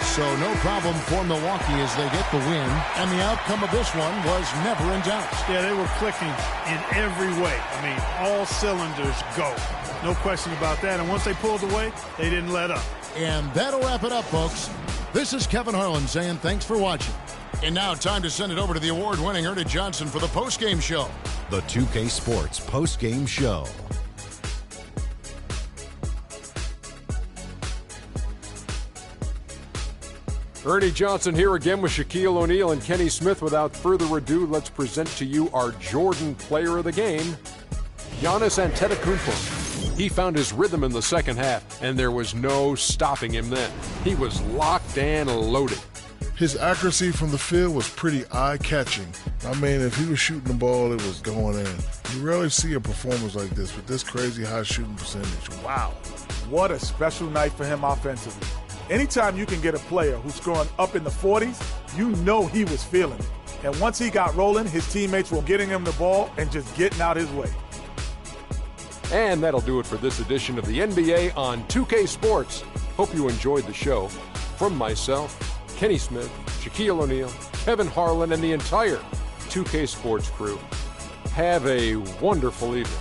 So no problem for Milwaukee as they get the win. And the outcome of this one was never in doubt. Yeah, they were clicking in every way. I mean, all cylinders go. No question about that. And once they pulled away, they didn't let up. And that'll wrap it up, folks. This is Kevin Harlan saying thanks for watching. And now time to send it over to the award-winning Ernie Johnson for the postgame show. The 2K Sports postgame show. Ernie Johnson here again with Shaquille O'Neal and Kenny Smith. Without further ado, let's present to you our Jordan player of the game, Giannis Antetokounmpo. He found his rhythm in the second half, and there was no stopping him then. He was locked and loaded. His accuracy from the field was pretty eye-catching. I mean, if he was shooting the ball, it was going in. You rarely see a performance like this with this crazy high shooting percentage. Wow. What a special night for him offensively. Anytime you can get a player who's scoring up in the 40s, you know he was feeling it. And once he got rolling, his teammates were getting him the ball and just getting out his way. And that'll do it for this edition of the NBA on 2K Sports. Hope you enjoyed the show. From myself, Kenny Smith, Shaquille O'Neal, Kevin Harlan, and the entire 2K Sports crew, have a wonderful evening.